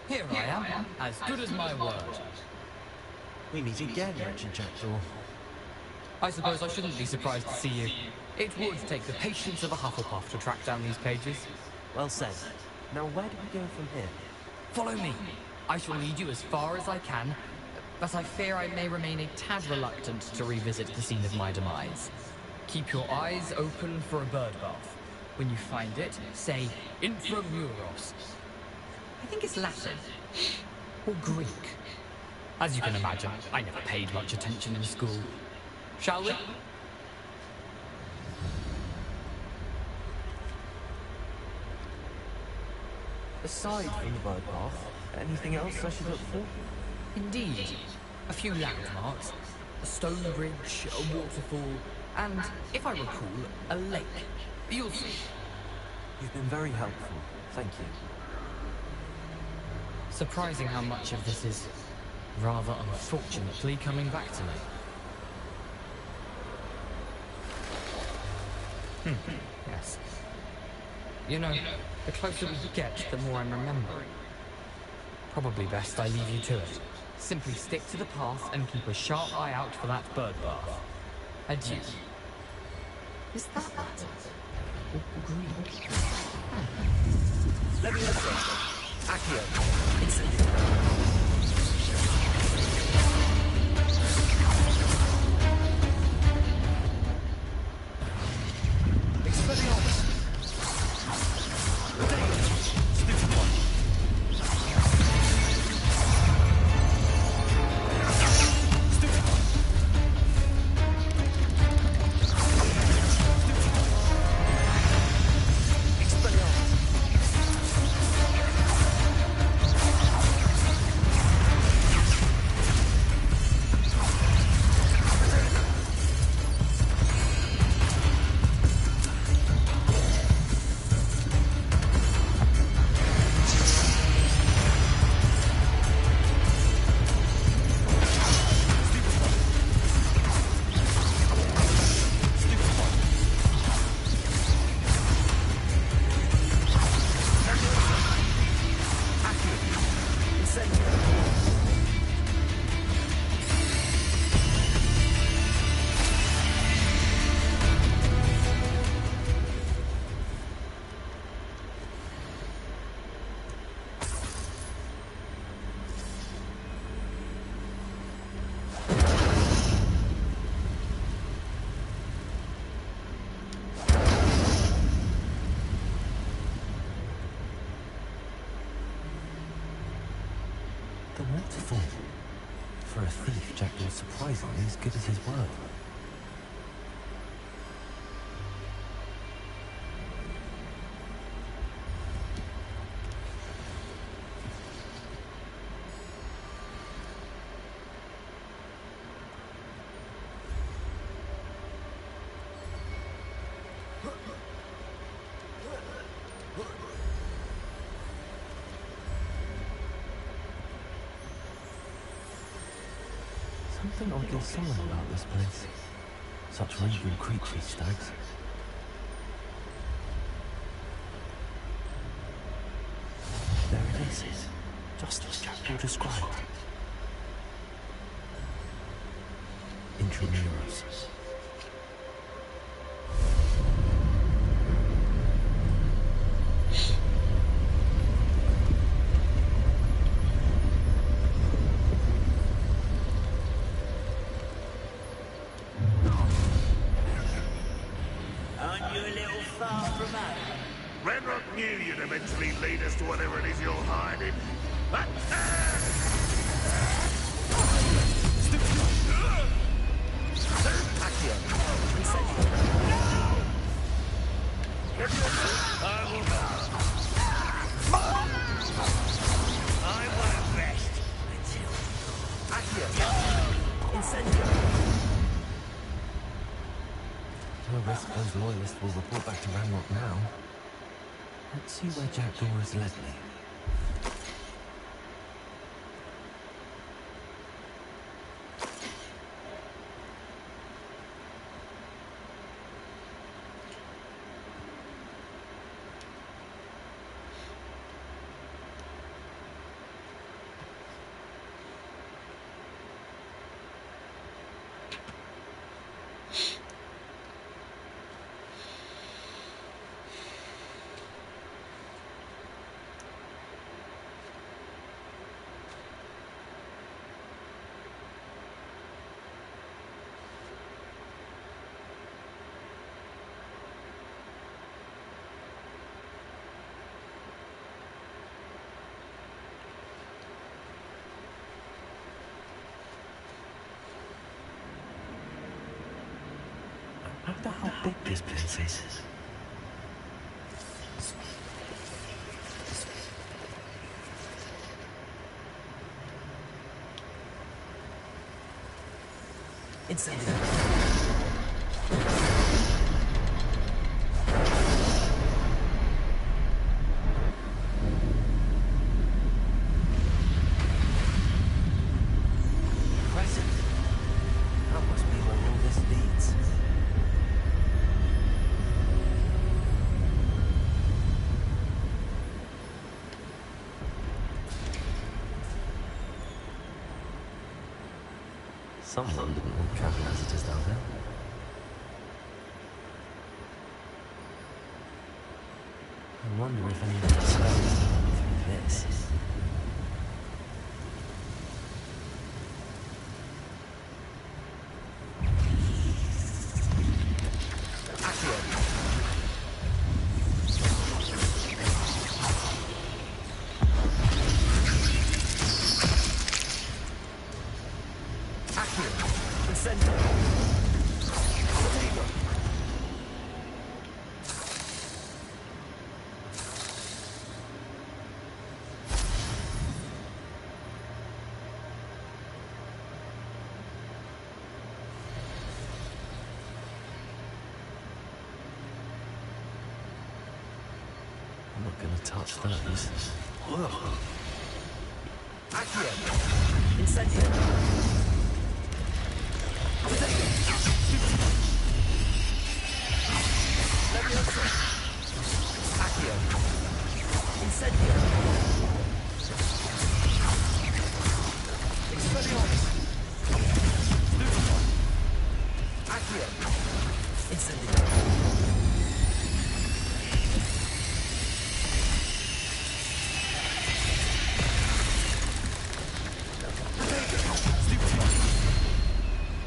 Here I am, as good as my word. We meet again, wretched Jackdaw. I suppose I shouldn't be surprised to see you. It would take the patience of a Hufflepuff to track down these cages. Well said. Now where do we go from here? Follow me. I shall lead you as far as I can, but I fear I may remain a tad reluctant to revisit the scene of my demise. Keep your eyes open for a bird bath. When you find it, say intramuros. I think it's Latin. Or Greek. As you can imagine, I never paid much attention in school. Shall we? Aside from the bird bath, anything else I should look for? Indeed. A few landmarks, a stone bridge, a waterfall, and, if I recall, a lake. You'll see. You've been very helpful. Thank you. Surprising how much of this is, rather unfortunately, coming back to me. Yes. You know, the closer we get, the more I'm remembering. Probably best I leave you to it. Simply stick to the path and keep a sharp eye out for that bird bath. Adieu. Is that Latin? Or Greek? Let me look. Accio. Incendio. Waterfall. For a thief, Jack was surprisingly as good as his word. Something oddly solemn about this place. Such regal creatures, stags. There it is. Just as Jack described. Intramuros. Those loyalists will report back to Ranrock now. Let's see where Jack Dora's led me. big this place is. Incendiary. Impressive. That must be where all this leads. Someone didn't want travel visitors down there. I wonder if anyone expects through this. I'm not gonna touch those. Ugh. Accio. Incendio. Leviosa. Accio. Incendio. Expelliarmus. Lucifer. Accio. Incendio.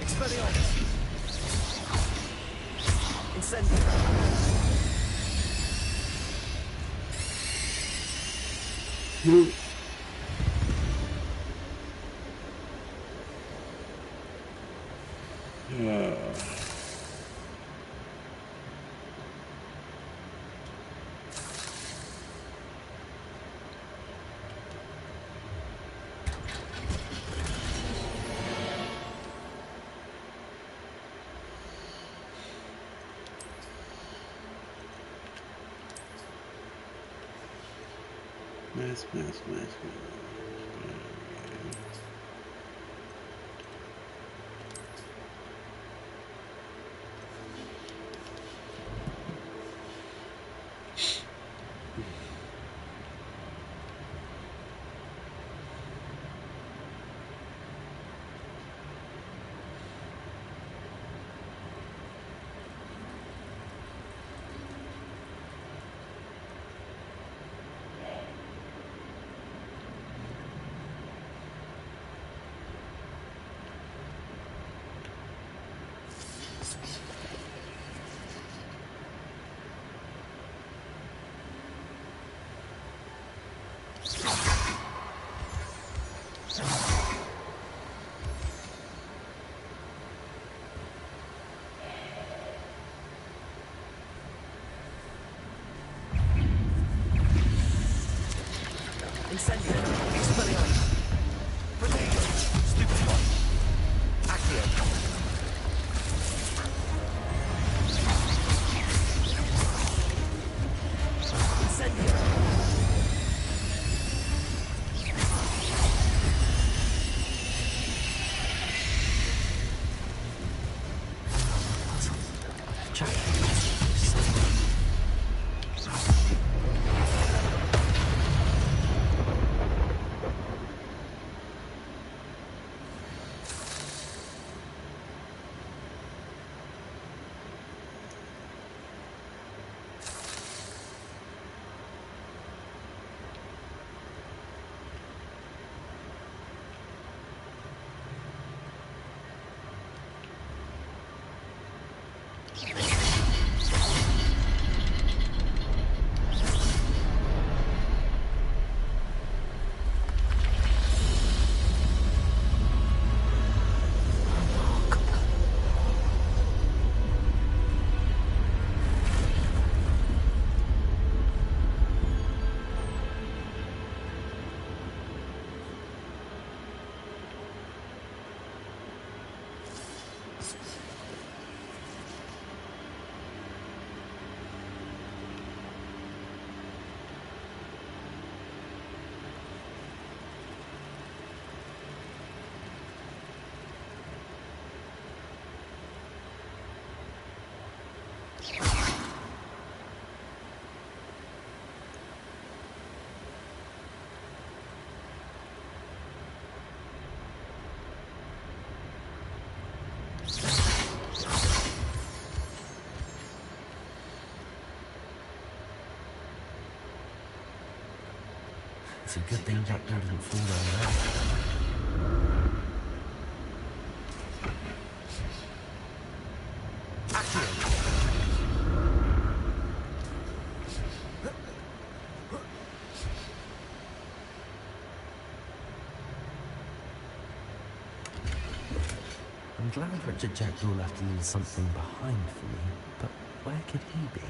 Expelliarmus. Incendio. Nice. Incendio. Expelliarmus. Protego. Stupefy. Accio. Incendio. Jack. a good thing Jackdaw didn't fall down there. I'm glad Richard Jackdaw left a little something behind for me, but where could he be?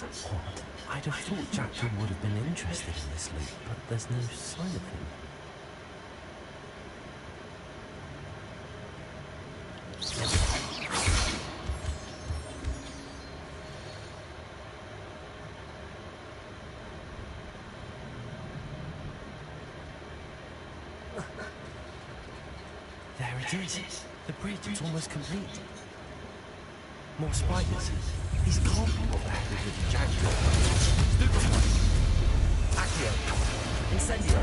That's odd. I'd have thought Jackdaw would have been interested in this loot, but there's no sign of him. There it is. The bridge is almost complete. More spiders. These can't be what the heck is with the Jackdaw. Stupefy. Accio. Incendio.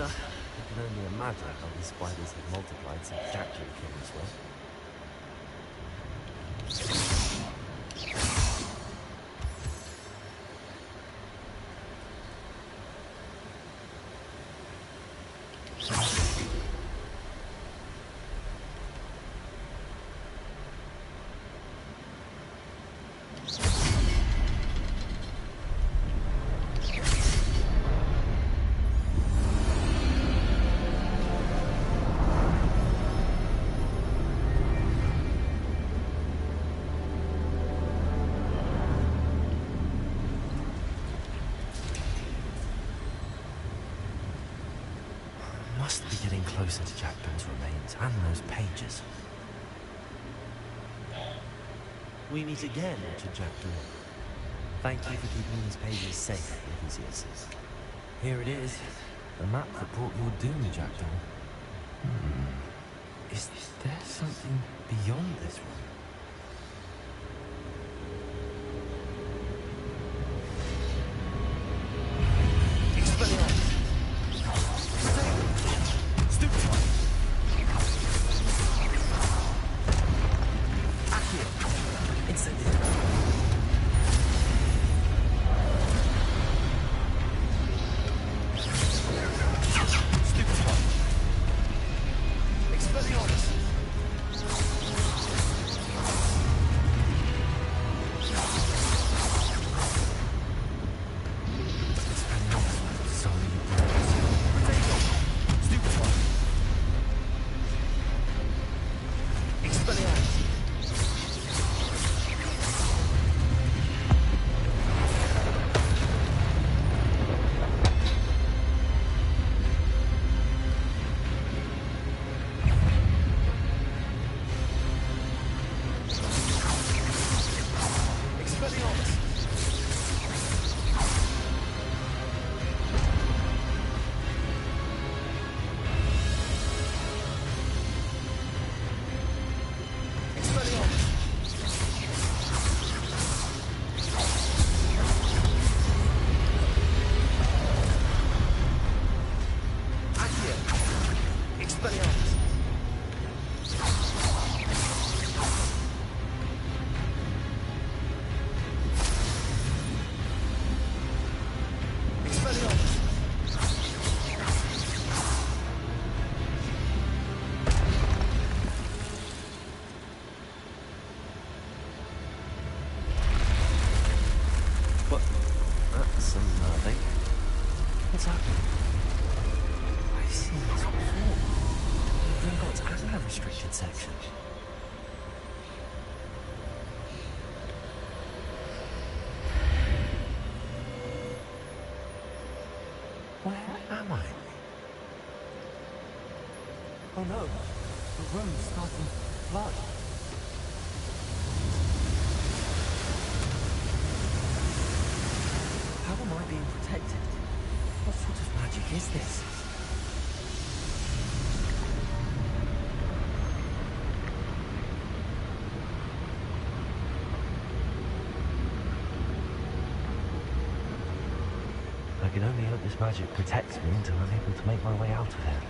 I can only imagine how these spiders have multiplied since Jackdaw came this way. Must be getting closer to Jackdaw's remains and those pages. We meet again, Richard Jackdaw. Thank you for keeping these pages safe, Odysseus. Here it is, the map that brought your doom, Jackdaw. Is there something beyond this one? What's happening? I've seen this before. The Gringotts and a restricted section. Where am I? Oh no, the room's starting to flood. How am I being protected? What sort of magic is this? I can only hope this magic protects me until I'm able to make my way out of here.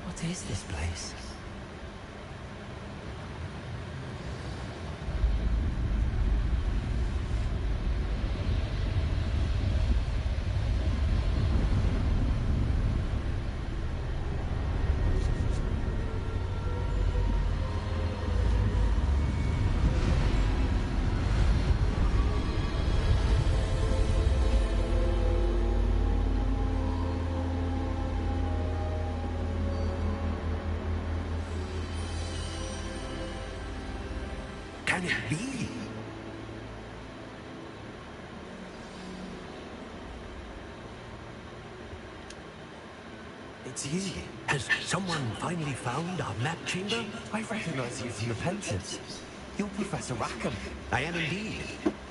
What is this place? Can it be? It's you. Has someone finally found our map chamber? I recognize you from the Pensives. You're Professor Rackham. I am indeed.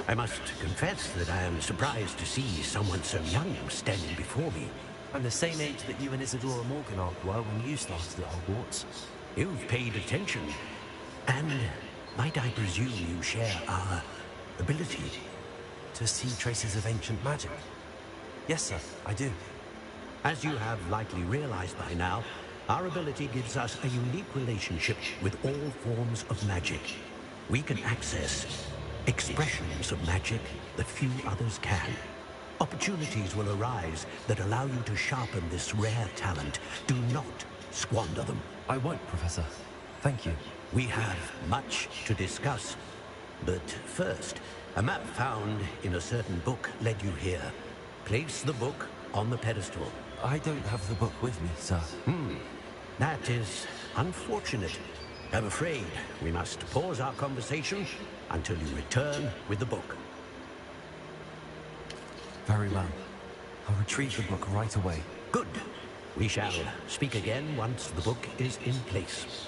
I must confess that I am surprised to see someone so young standing before me. I'm the same age that you and Isadora Morganach were when you started at Hogwarts. You've paid attention. And might I presume you share our ability to see traces of ancient magic? Yes, sir, I do. As you have likely realized by now, our ability gives us a unique relationship with all forms of magic. We can access expressions of magic that few others can. Opportunities will arise that allow you to sharpen this rare talent. Do not squander them. I won't, Professor. Thank you. We have much to discuss. But first, a map found in a certain book led you here. Place the book on the pedestal. I don't have the book with me, sir. That is unfortunate. I'm afraid we must pause our conversation until you return with the book. Very well. I'll retrieve the book right away. Good. We shall speak again once the book is in place.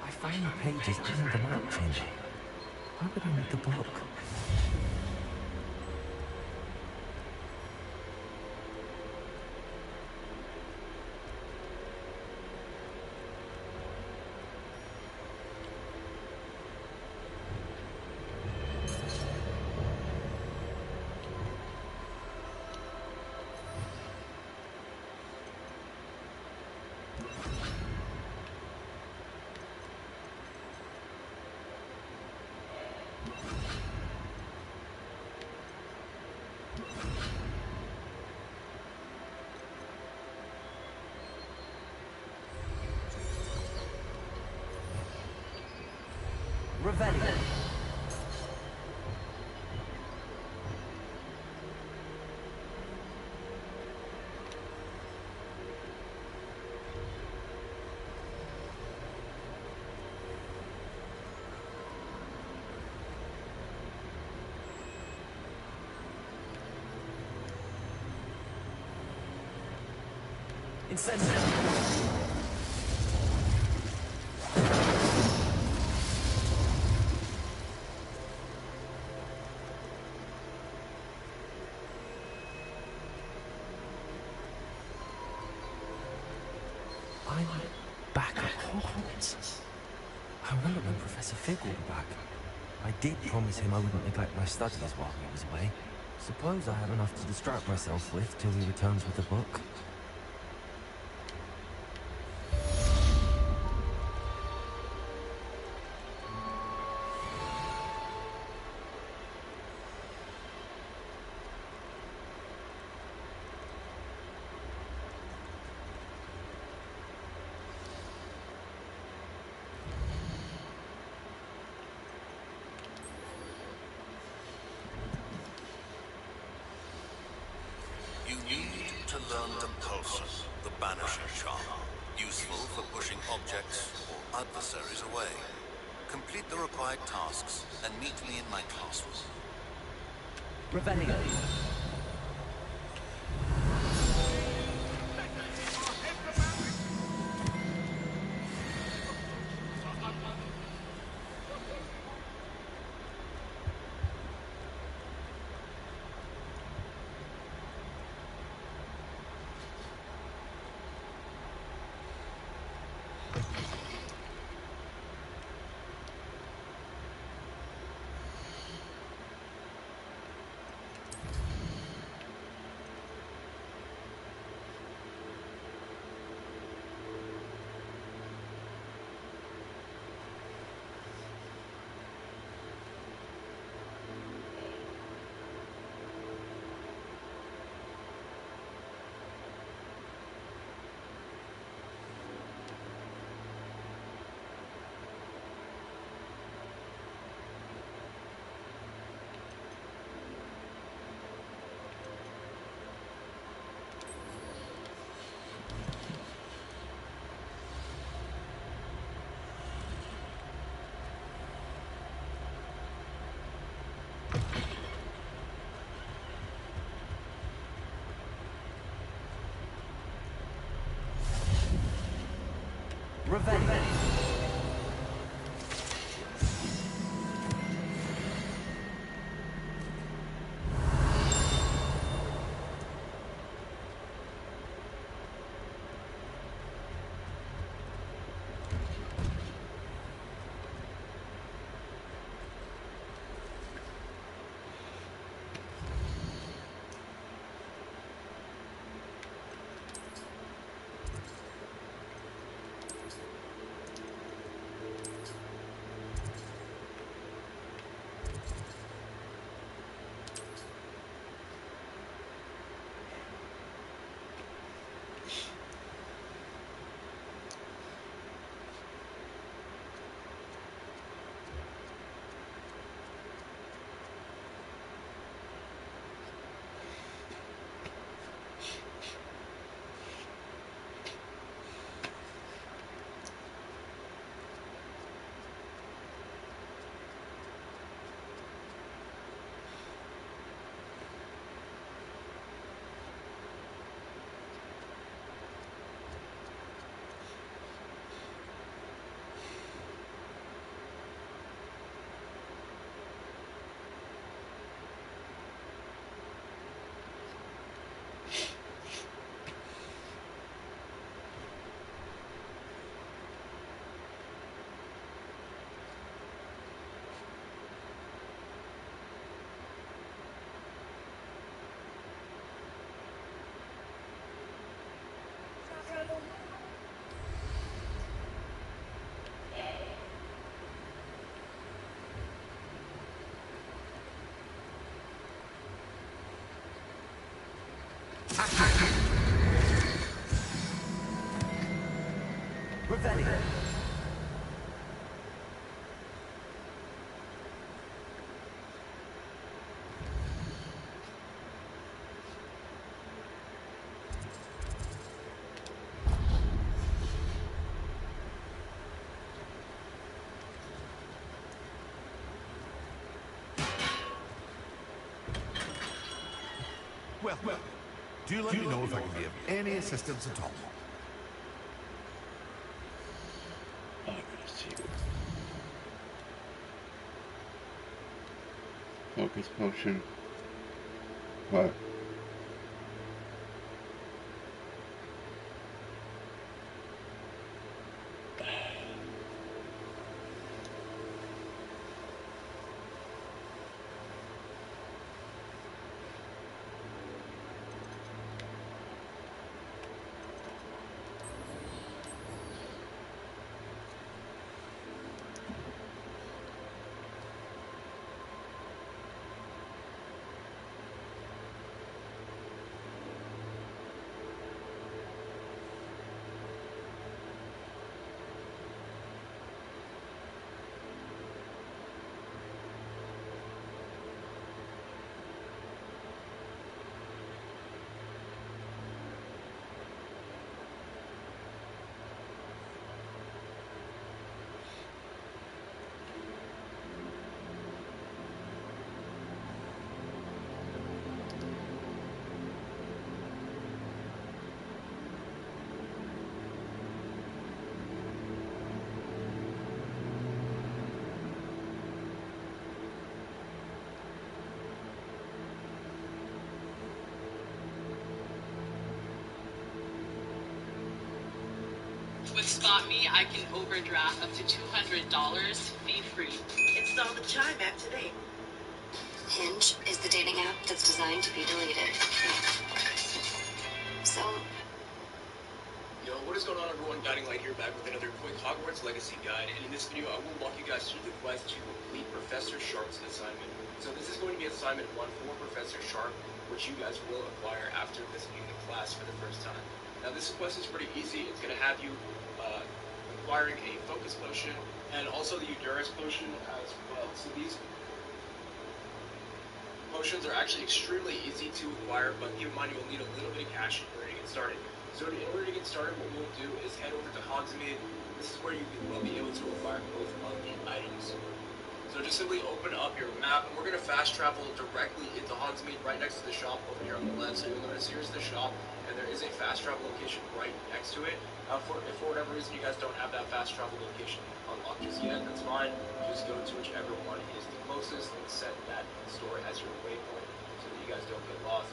I found the pages in the map chamber. Why would I need the book? Revelio. Incendio. I'm back at Hogwarts. I wonder when Professor Fig will be back. I did promise him I wouldn't neglect my studies while he was away. Suppose I have enough to distract myself with till he returns with the book. You need to learn to Pulsar, the banishing charm, useful for pushing objects or adversaries away. Complete the required tasks and meet me in my classroom. Revelio. Revelio. Well, do let me know if I can be of any assistance at all. Focus potion. What? With Spot Me, I can overdraft up to $200 fee-free. Install the Chime app today. Hinge is the dating app that's designed to be deleted. So... Yo, what is going on, everyone? Guiding Light here, back with another quick Hogwarts Legacy guide, and in this video I will walk you guys through the quest to complete Professor Sharp's assignment. So this is going to be assignment 1 for Professor Sharp, which you guys will acquire after visiting the class for the first time. Now this quest is pretty easy. It's going to have you acquiring a Focus Potion, and also the Eudoris Potion as well. So these potions are actually extremely easy to acquire, but keep in mind you will need a little bit of cash in order to get started. So in order to get started, what we'll do is head over to Hogsmeade. This is where you will be able to acquire both of the items. So just simply open up your map, and we're going to fast travel directly into Hogsmeade, right next to the shop over here on the left. So you'll notice here's the shop, and there is a fast travel location right next to it. If for whatever reason you guys don't have that fast travel location unlocked just yet, that's fine. Just go to whichever one is the closest and set that store as your waypoint so that you guys don't get lost.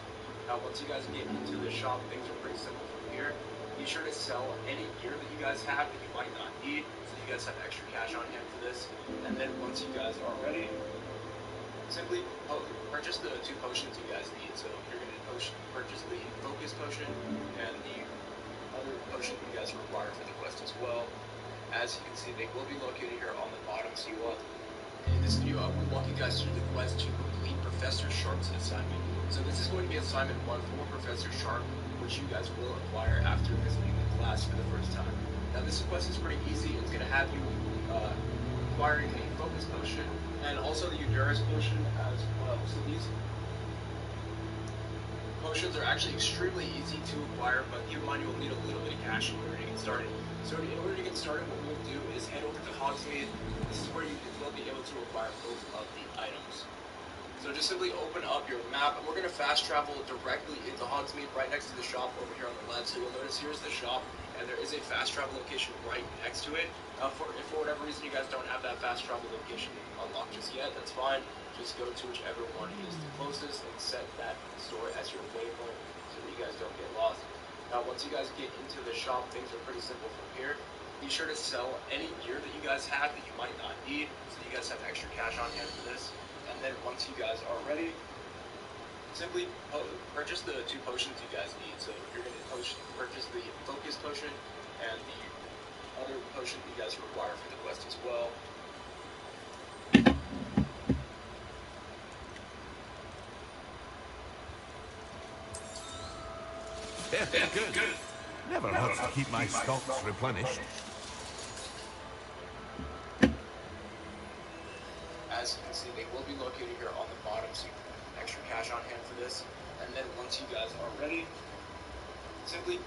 Now, once you guys get into the shop, things are pretty simple from here. Be sure to sell any gear that you guys have that you might not need, so you guys have extra cash on hand for this. And then once you guys are ready, simply purchase the 2 potions you guys need. So you're going to purchase the Focus Potion and the other potion you guys require for the quest as well. As you can see, they will be located here on the bottom. So in this video, I will walk you guys through the quest to complete Professor Sharp's assignment. So this is going to be assignment 1 for Professor Sharp, which you guys will acquire after visiting the class for the first time. Now this quest is pretty easy. It's going to have you acquiring a Focus Potion and also the Eudoris Potion as well. So these potions are actually extremely easy to acquire, but keep in mind you will need a little bit of cash in order to get started. So in order to get started, what we'll do is head over to Hogsmeade. This is where you will be able to acquire both of the items. So just simply open up your map, and we're going to fast travel directly into Hogsmeade, right next to the shop over here on the left. So you'll notice here's the shop, and there is a fast travel location right next to it. If for whatever reason you guys don't have that fast travel location unlocked just yet, that's fine. Just go to whichever one is the closest and set that store as your waypoint so that you guys don't get lost. Now once you guys get into the shop, things are pretty simple from here. Be sure to sell any gear that you guys have that you might not need, so you guys have extra cash on hand for this. And then once you guys are ready, simply purchase the 2 potions you guys need. So you're going to purchase the Focus Potion and the other potion you guys require for the quest as well. Yeah, good. Never hurts to keep my stocks replenished. As you can see, they will be located here on the bottom, so you can have extra cash on hand for this. And then once you guys are ready, simply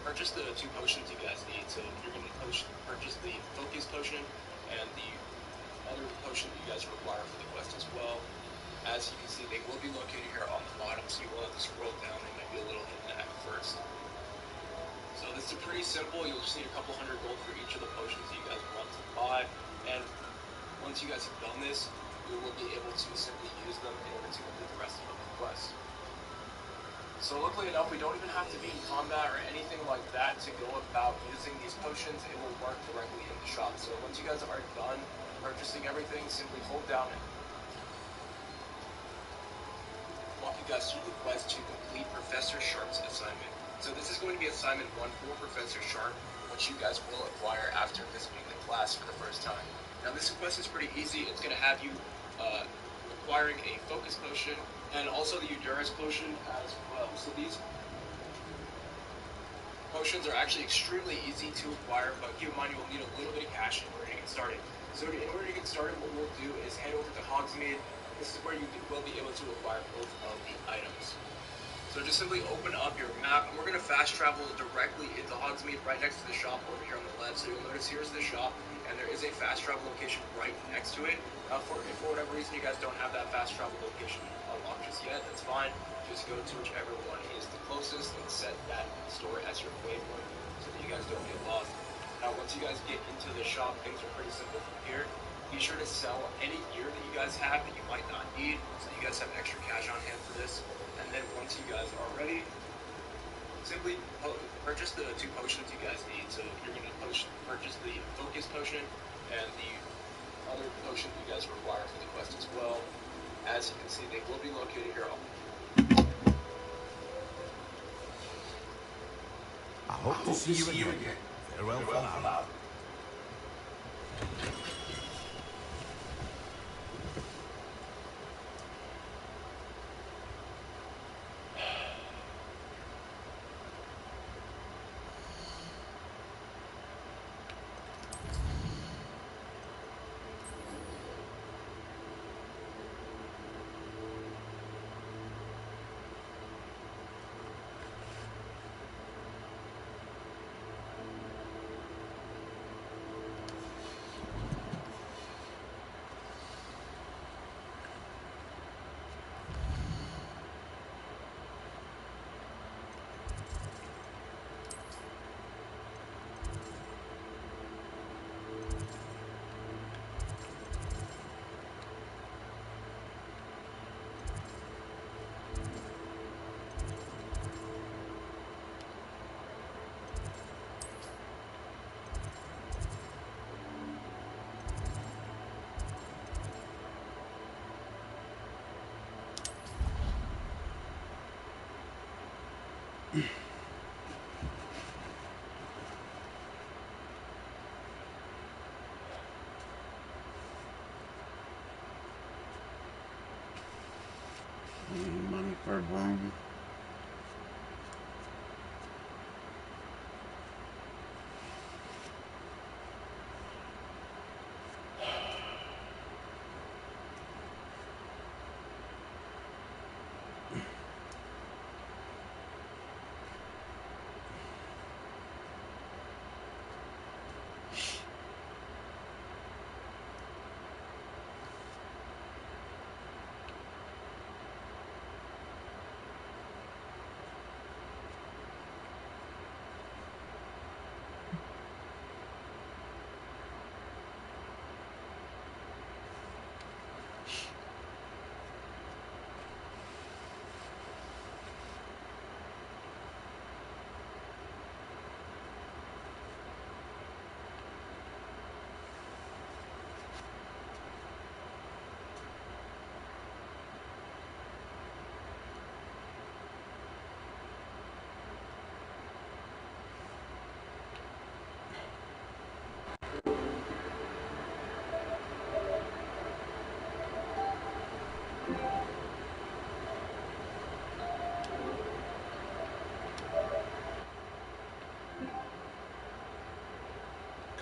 purchase the 2 potions you guys need. So you're going to purchase the Focus Potion and the other potion you guys require for the quest as well. As you can see, they will be located here on the bottom, so you will have to scroll down. They might be a little hidden at first. So this is pretty simple. You'll just need a couple hundred gold for each of the potions that you guys want to buy. And once you guys have done this, you will be able to simply use them in order to complete the rest of the quest. So luckily enough, we don't even have to be in combat or anything like that to go about using these potions. It will work directly in the shop. So once you guys are done purchasing everything, simply hold down and walk you guys through the quest to complete Professor Sharp's assignment. So this is going to be assignment 1 for Professor Sharp, which you guys will acquire after visiting the class for the first time. Now this quest is pretty easy. It's going to have you acquiring a focus potion and also the endurance potion as well. So these potions are actually extremely easy to acquire, but keep in mind you will need a little bit of cash in order to get started. So in order to get started, what we'll do is head over to Hogsmeade. This is where you will be able to acquire both of the items. So just simply open up your map, and we're going to fast travel directly into Hogsmeade right next to the shop over here on the left. So you'll notice here's the shop, and there is a fast travel location right next to it. If for whatever reason you guys don't have that fast travel location unlocked just yet, that's fine. Just go to whichever one is the closest and set that store as your waypoint so that you guys don't get lost. Now once you guys get into the shop, things are pretty simple from here. Be sure to sell any gear that you guys have that you might not need, so you guys have extra cash on hand for this. And then once you guys are ready, simply purchase the 2 potions you guys need. So you're going to purchase the focus potion and the other potion you guys require for the quest as well. As you can see, they will be located here. I hope to see you again. Farewell for now. Money for one.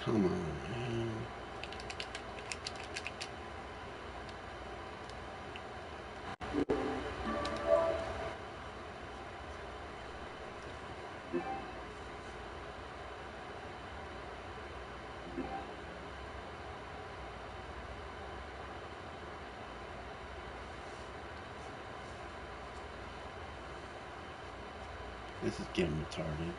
Come on, man. This is getting retarded.